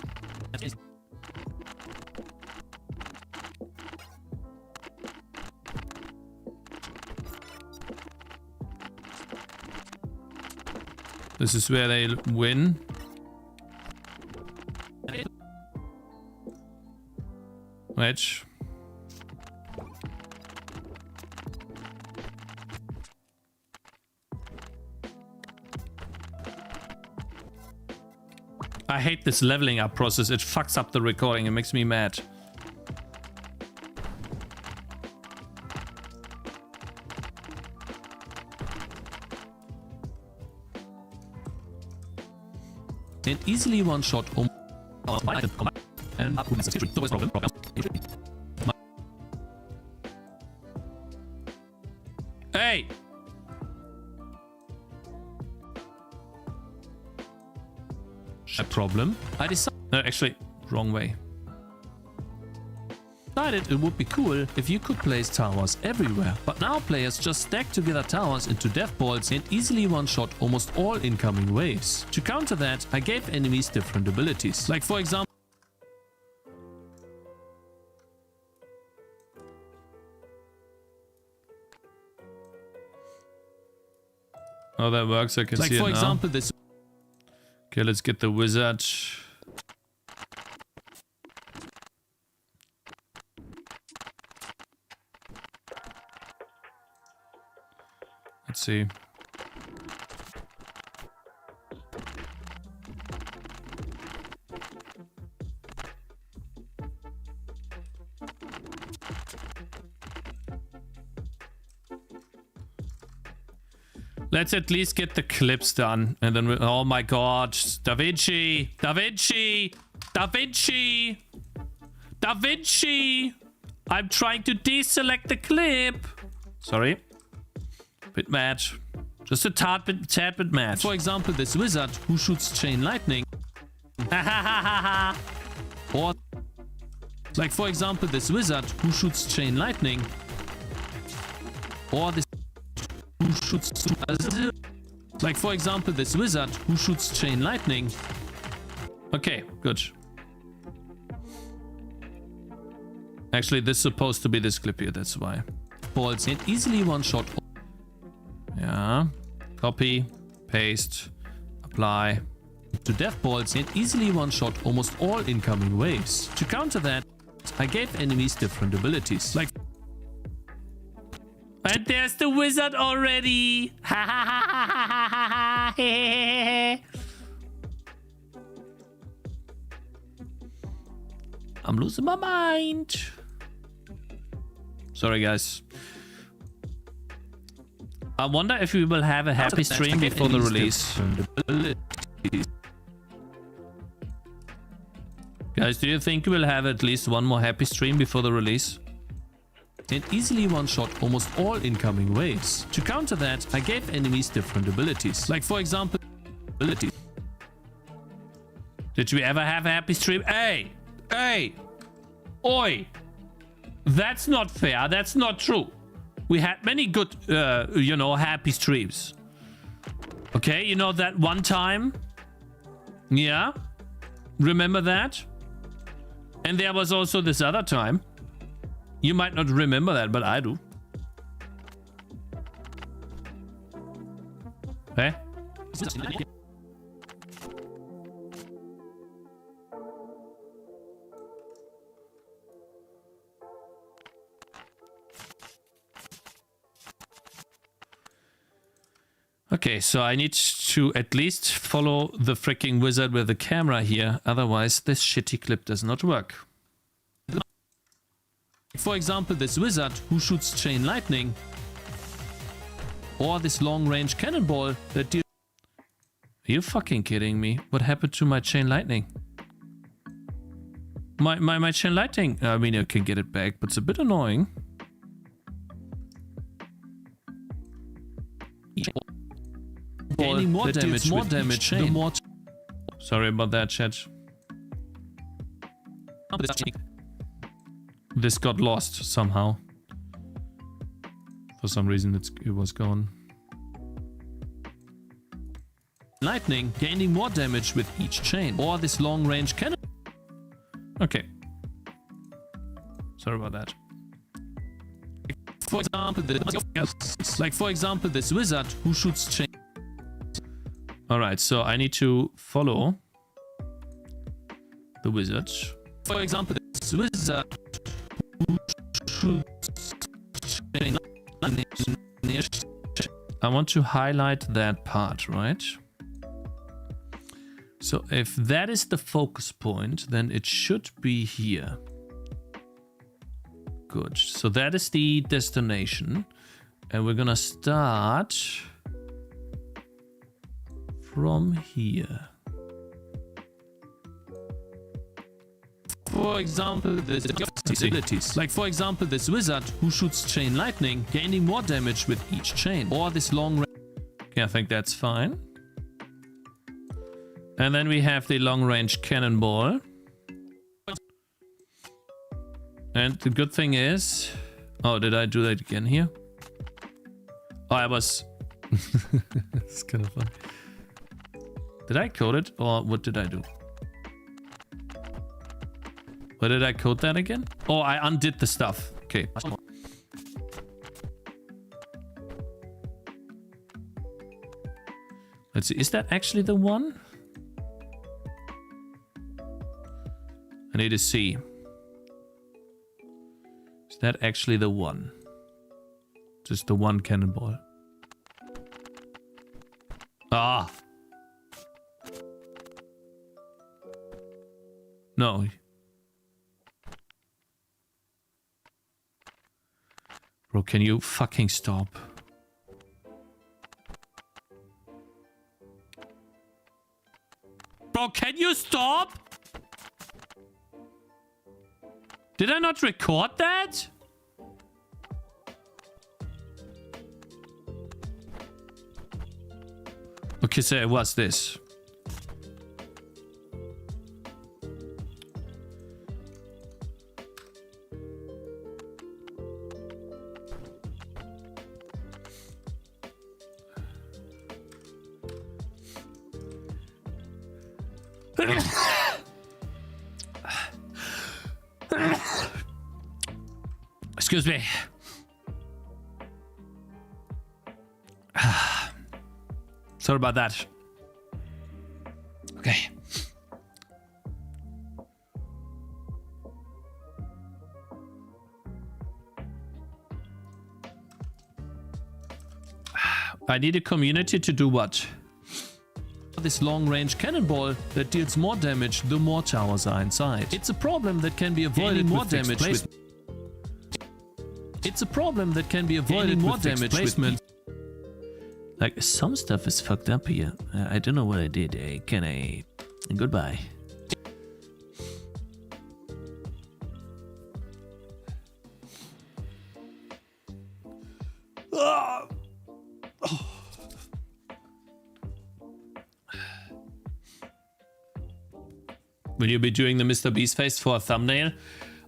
This is where they win. Which? I hate this leveling up process. It fucks up the recording. It makes me mad. And easily one shot. Hey! A problem. I decided... No, actually, wrong way. Decided it would be cool if you could place towers everywhere, but now players just stack together towers into death balls and easily one-shot almost all incoming waves. To counter that, I gave enemies different abilities. Like for example... how that works. I can see it now. Like, for example, this... Okay, let's get the wizard. Let's see. Let's at least get the clips done. And then oh my god. Da Vinci! Da Vinci! Da Vinci! Da Vinci! I'm trying to deselect the clip. Sorry. Bit mad. Just a tad bit mad. For example, this wizard who shoots chain lightning. Or like, for example, this wizard who shoots chain lightning. Or this who shoots... Like, for example, this wizard who shoots chain lightning. Okay, good. Actually, this is supposed to be this clip here, that's why. Balls hit easily one shot. Yeah. Copy, paste, apply. To death balls hit easily one shot almost all incoming waves. To counter that, I gave enemies different abilities. Like... And there's the wizard already! Ha ha ha ha ha ha ha! I'm losing my mind. Sorry, guys. I wonder if we will have a happy stream before the release. Guys, do you think we'll have at least one more happy stream before the release? It easily one-shot almost all incoming waves. To counter that, I gave enemies different abilities. Like, for example, abilities. Did we ever have a happy stream? Hey! Hey! Oi! That's not fair. That's not true. We had many good, you know, happy streams. Okay, you know that one time? Yeah? Remember that? And there was also this other time. You might not remember that, but I do. Hey? Okay, so I need to at least follow the freaking wizard with the camera here. Otherwise, this shitty clip does not work. For example, this wizard who shoots chain lightning. Or this long-range cannonball that deals... Are you fucking kidding me? What happened to my chain lightning? My chain lightning... I mean, I can get it back, but it's a bit annoying. Gaining more damage, the more... Sorry about that, chat. This got lost somehow. For some reason it was gone. Lightning, gaining more damage with each chain. Or this long range cannon. Okay. Sorry about that. For example, this wizard who shoots chain. Alright, so I need to follow the wizard. For example, this wizard I want to highlight that part, right? So if that is the focus point, then it should be here. Good. So that is the destination. And we're gonna start from here. For example, this abilities. Like, for example, this wizard who shoots chain lightning, gaining more damage with each chain. Or this long range. Okay, I think that's fine. And then we have the long range cannonball. And the good thing is... Oh, did I do that again here? Oh, I was... It's kind of fun. Did I code it? Or what did I do? Where did I code that again? Oh, I undid the stuff. Okay. Let's see, is that actually the one? I need to see. Is that actually the one? Just the one cannonball. Ah! No. Bro, can you fucking stop? Bro, can you stop? Did I not record that? Okay, so it was this. Excuse me. Sorry about that. Okay. I need a community to do what? This long-range cannonball that deals more damage the more towers are inside. It's a problem that can be avoided more damage with... It's a problem that can be avoided more damage placement. Like, some stuff is fucked up here. I don't know what I did. Can I... Goodbye. Will you be doing the Mr. Beast face for a thumbnail?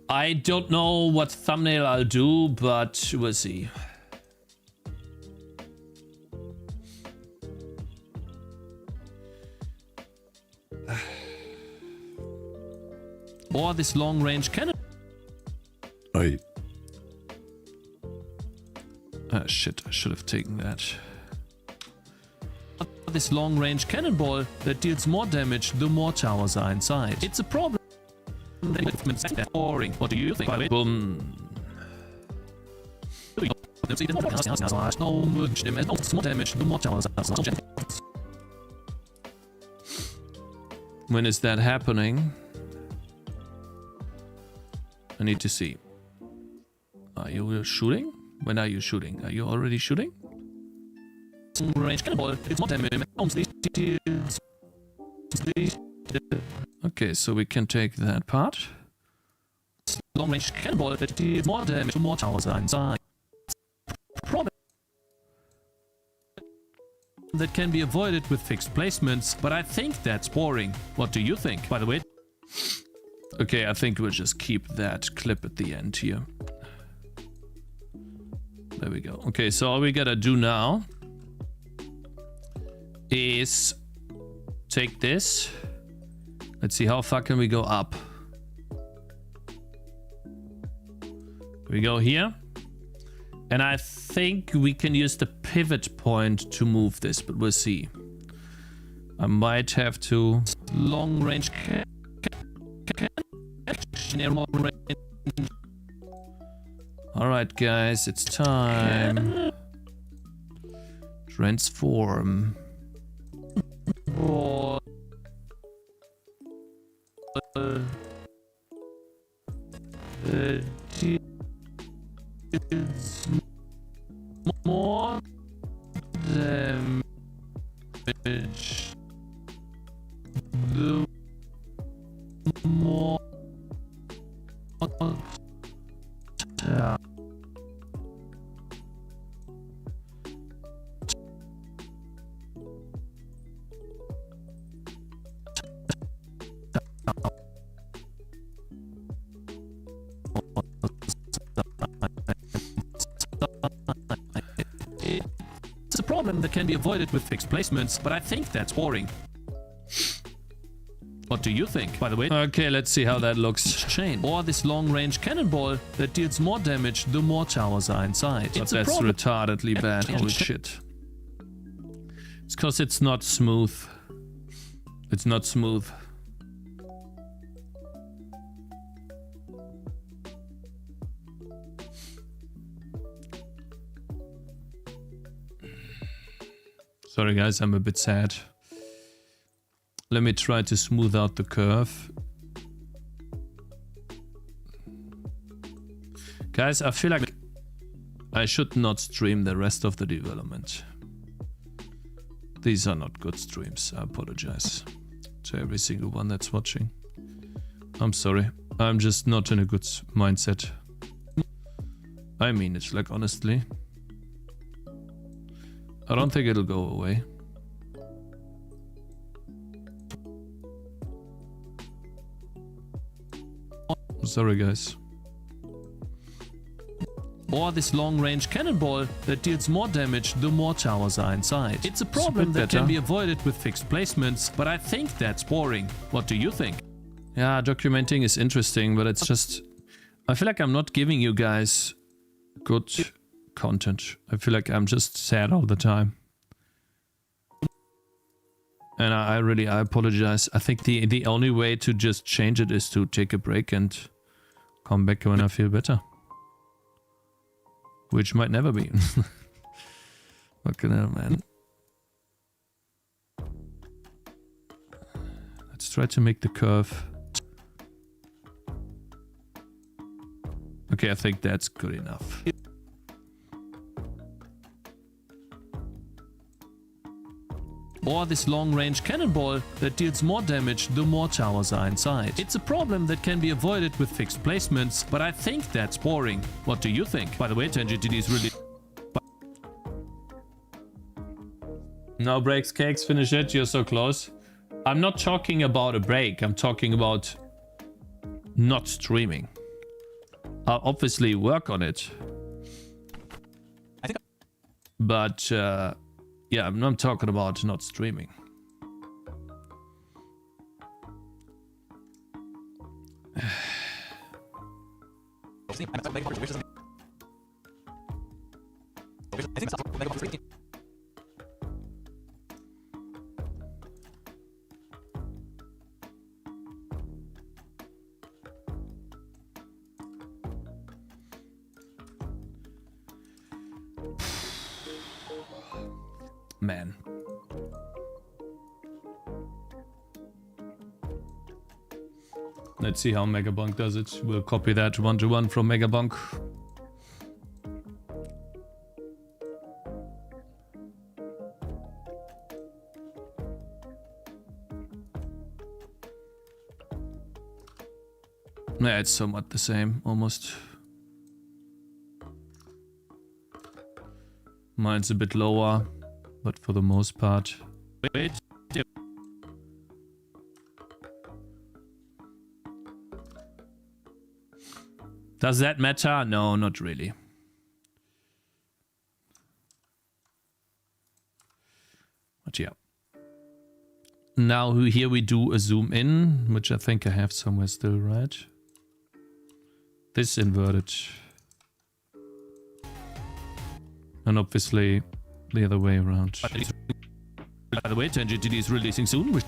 I don't know what thumbnail I'll do, but we'll see. Or this long-range cannon. Aye. Ah, shit, I should have taken that. This long-range cannonball that deals more damage the more towers are inside. It's a problem. Boring. What do you think? Boom. When is that happening? I need to see. Are you shooting? When are you shooting? Are you already shooting? Range cannonball. It's more damage. Okay, so we can take that part. Long range cannonball that deals more damage to more towers are inside. Problem that can be avoided with fixed placements, but I think that's boring. What do you think, by the way? Okay, I think we'll just keep that clip at the end here. There we go. Okay, so all we gotta do now is take this. Let's see, how far can we go up? We go here. And I think we can use the pivot point to move this, but we'll see. I might have to long range. Alright guys, it's time. Transform. It's more damage the more it's a problem that can be avoided with fixed placements, but I think that's boring. What do you think, by the way? Okay, let's see how that looks. Chain. Or this long-range cannonball that deals more damage the more towers are inside. But that's retardedly bad. Holy shit. It's because it's not smooth. It's not smooth. Sorry guys, I'm a bit sad. Let me try to smooth out the curve. Guys, I feel like I should not stream the rest of the development. These are not good streams. I apologize to every single one that's watching. I'm sorry. I'm just not in a good mindset. I mean it, like, honestly. I don't think it'll go away. Sorry, guys. Or this long-range cannonball that deals more damage the more towers are inside. It's a problem that can be avoided with fixed placements, but I think that's boring. What do you think? Yeah, documenting is interesting, but it's just... I feel like I'm not giving you guys good content. I feel like I'm just sad all the time. And I apologize. I think the only way to just change it is to take a break and come back when I feel better. Which might never be. Fucking hell, man. Let's try to make the curve. Okay, I think that's good enough. Or this long-range cannonball that deals more damage the more towers are inside. It's a problem that can be avoided with fixed placements, but I think that's boring. What do you think? By the way, Tangy TD is really... No breaks, Cakez, finish it, you're so close. I'm not talking about a break, I'm talking about not streaming. I'll obviously work on it. But, yeah, I'm not talking about not streaming. Man. Let's see how Megabonk does it. We'll copy that 1-to-1 from Megabonk. Yeah, it's somewhat the same, almost. Mine's a bit lower. But for the most part... Wait. Does that matter? No, not really. But yeah. Now here we do a zoom in, which I think I have somewhere still, right? This inverted. And obviously... the other way around. By the way, Tangy TD is releasing soon.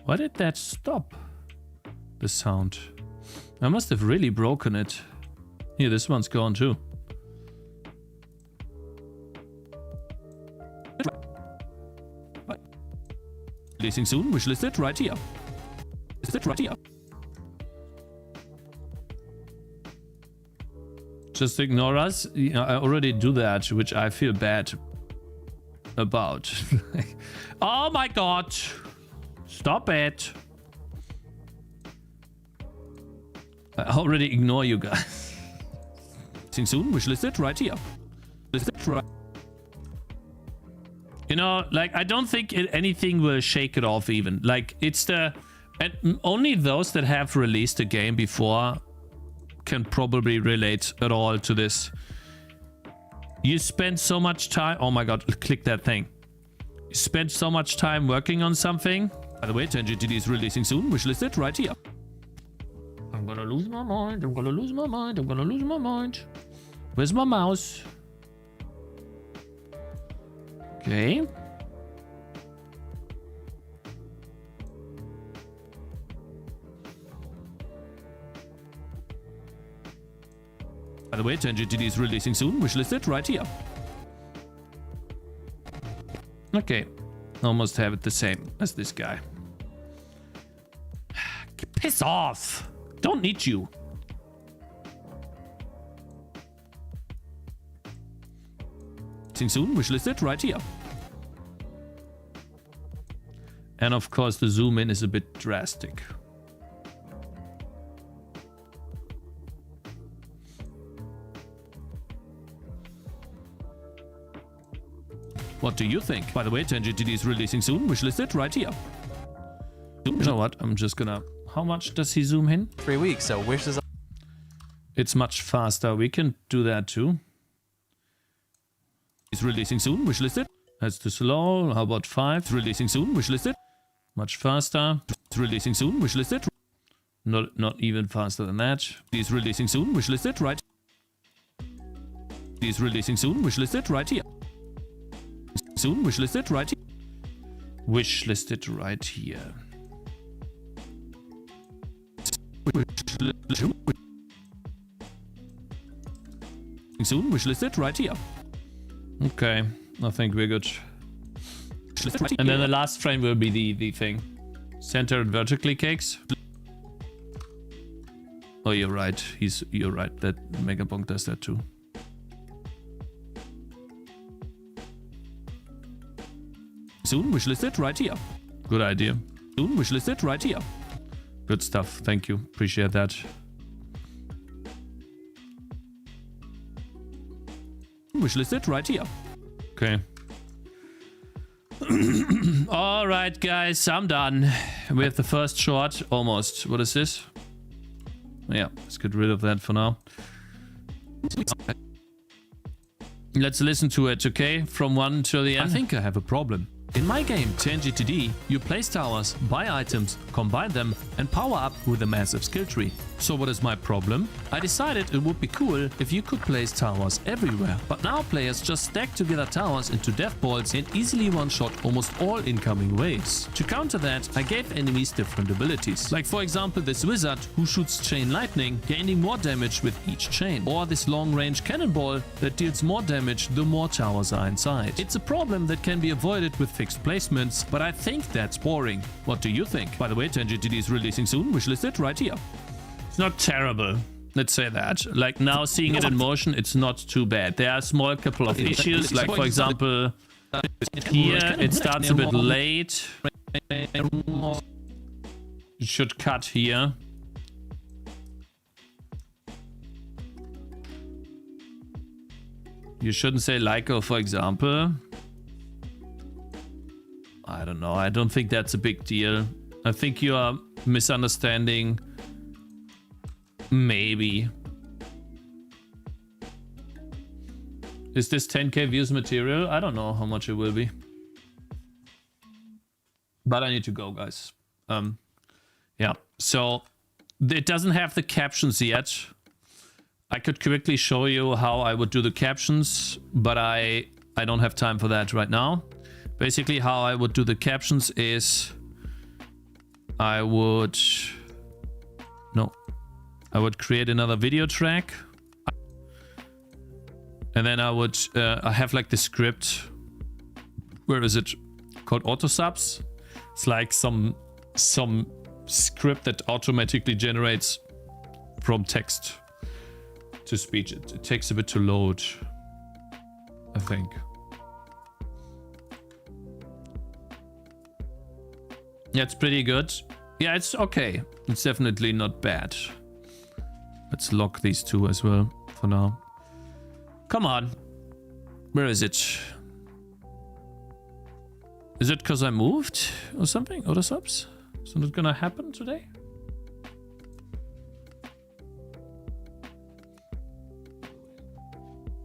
Why did that stop? The sound. I must have really broken it. Here, this one's gone too. Releasing soon, wishlisted right here. Listed right here. Just ignore us. I already do that, which I feel bad about. Oh my god! Stop it! I already ignore you guys. See soon, wishlisted right here. Listed right. You know, like, I don't think anything will shake it off even. Like, it's the... And only those that have released a game before can probably relate at all to this. You spend so much time... Oh my god, click that thing. You spend so much time working on something. By the way, Tangy TD is releasing soon. Wishlisted right here. I'm gonna lose my mind. I'm gonna lose my mind. I'm gonna lose my mind. Where's my mouse? Okay. By the way, Tangy TD is releasing soon. Wishlisted right here. Okay. Almost have it the same as this guy. Piss off! Don't need you. Soon, wishlisted right here. And of course, the zoom in is a bit drastic. What do you think? By the way, Tangy TD is releasing soon. Wishlisted right here. You know what? I'm just gonna... How much does he zoom in? 3 weeks, so Wish is... It's much faster. We can do that too. He's releasing soon. Wishlisted. That's too slow. How about 5? It's releasing soon. Wishlisted. Much faster. It's releasing soon. Wishlisted. Not even faster than that. He's releasing soon. Wishlisted right. He's releasing soon. Wishlisted right here. Soon. Wishlisted right here. Wishlisted right here. Soon. Wishlisted right here. Okay, I think we're good. And then the last frame will be the thing. Center and vertically, Cakes. Oh, you're right. You're right. That Megabonk does that too. Soon, wishlisted right here. Good idea. Soon, wishlisted right here. Good stuff. Thank you. Appreciate that. Wishlisted right here. Okay. All right, guys, I'm done with the first short. Almost. What is this? Yeah, let's get rid of that for now. Let's listen to it, okay? From 1 till the end. I think I have a problem. In my game, Tangy TD, you place towers, buy items, combine them, and power up with a massive skill tree. So what is my problem? I decided it would be cool if you could place towers everywhere. But now players just stack together towers into death balls and easily one-shot almost all incoming waves. To counter that, I gave enemies different abilities. Like for example this wizard who shoots chain lightning, gaining more damage with each chain. Or this long-range cannonball that deals more damage the more towers are inside. It's a problem that can be avoided with fixed placements, but I think that's boring. What do you think? By the way, Tangy TD is releasing soon, wishlisted right here. It's not terrible, let's say that. Like now seeing it in motion, it's not too bad. There are a small couple of issues, like for example, here it starts a bit late. It should cut here. You shouldn't say Lyco, for example. I don't know. I don't think that's a big deal. I think you are misunderstanding. Maybe. Is this 10k views material? I don't know how much it will be. But I need to go, guys. Yeah. So it doesn't have the captions yet. I could quickly show you how I would do the captions, but I don't have time for that right now. Basically, how I would do the captions is I would create another video track, and then I would I have like the script. Where is it? Called auto subs. It's like some script that automatically generates from text to speech. It takes a bit to load, I think. Yeah, it's pretty good. Yeah, it's okay. It's definitely not bad. Let's lock these two as well for now. Come on. Where is it? Is it because I moved or something? Auto subs? Is that gonna happen today?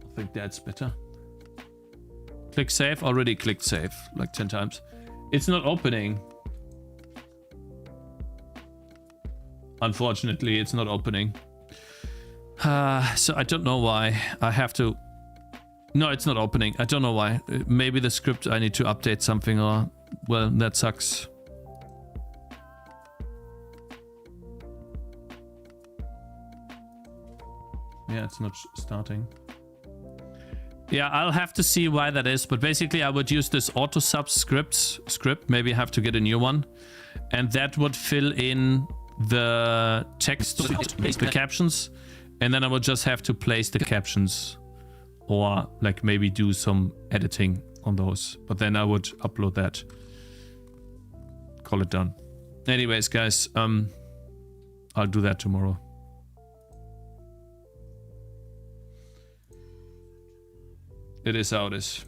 I think that's better. Click save. Already clicked save like 10 times. It's not opening. Unfortunately, it's not opening. So I don't know why. I have to No, it's not opening. I don't know why. Maybe the script, I need to update something or... Well, that sucks. Yeah, it's not starting. Yeah, I'll have to see why that is. But basically, I would use this auto sub script. Maybe I have to get a new one. And that would fill in the text, the captions. And then I would just have to place the captions. Or like maybe do some editing on those. But then I would upload that. Call it done. Anyways, guys, I'll do that tomorrow. It is how it is.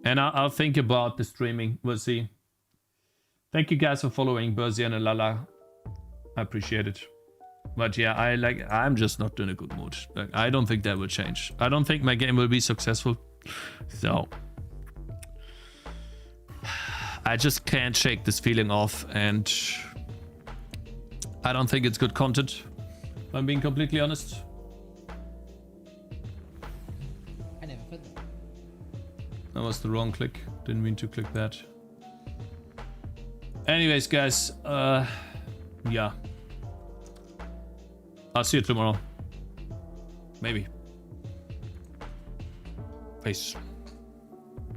And I'll think about the streaming. We'll see. Thank you guys for following Berzian and Lala. I appreciate it. But yeah, I'm just not in a good mood. Like, I don't think that will change. I don't think my game will be successful. So I just can't shake this feeling off, and I don't think it's good content, if I'm being completely honest. I never put that. That was the wrong click. Didn't mean to click that. Anyways, guys, yeah. I'll see you tomorrow. Maybe. Peace.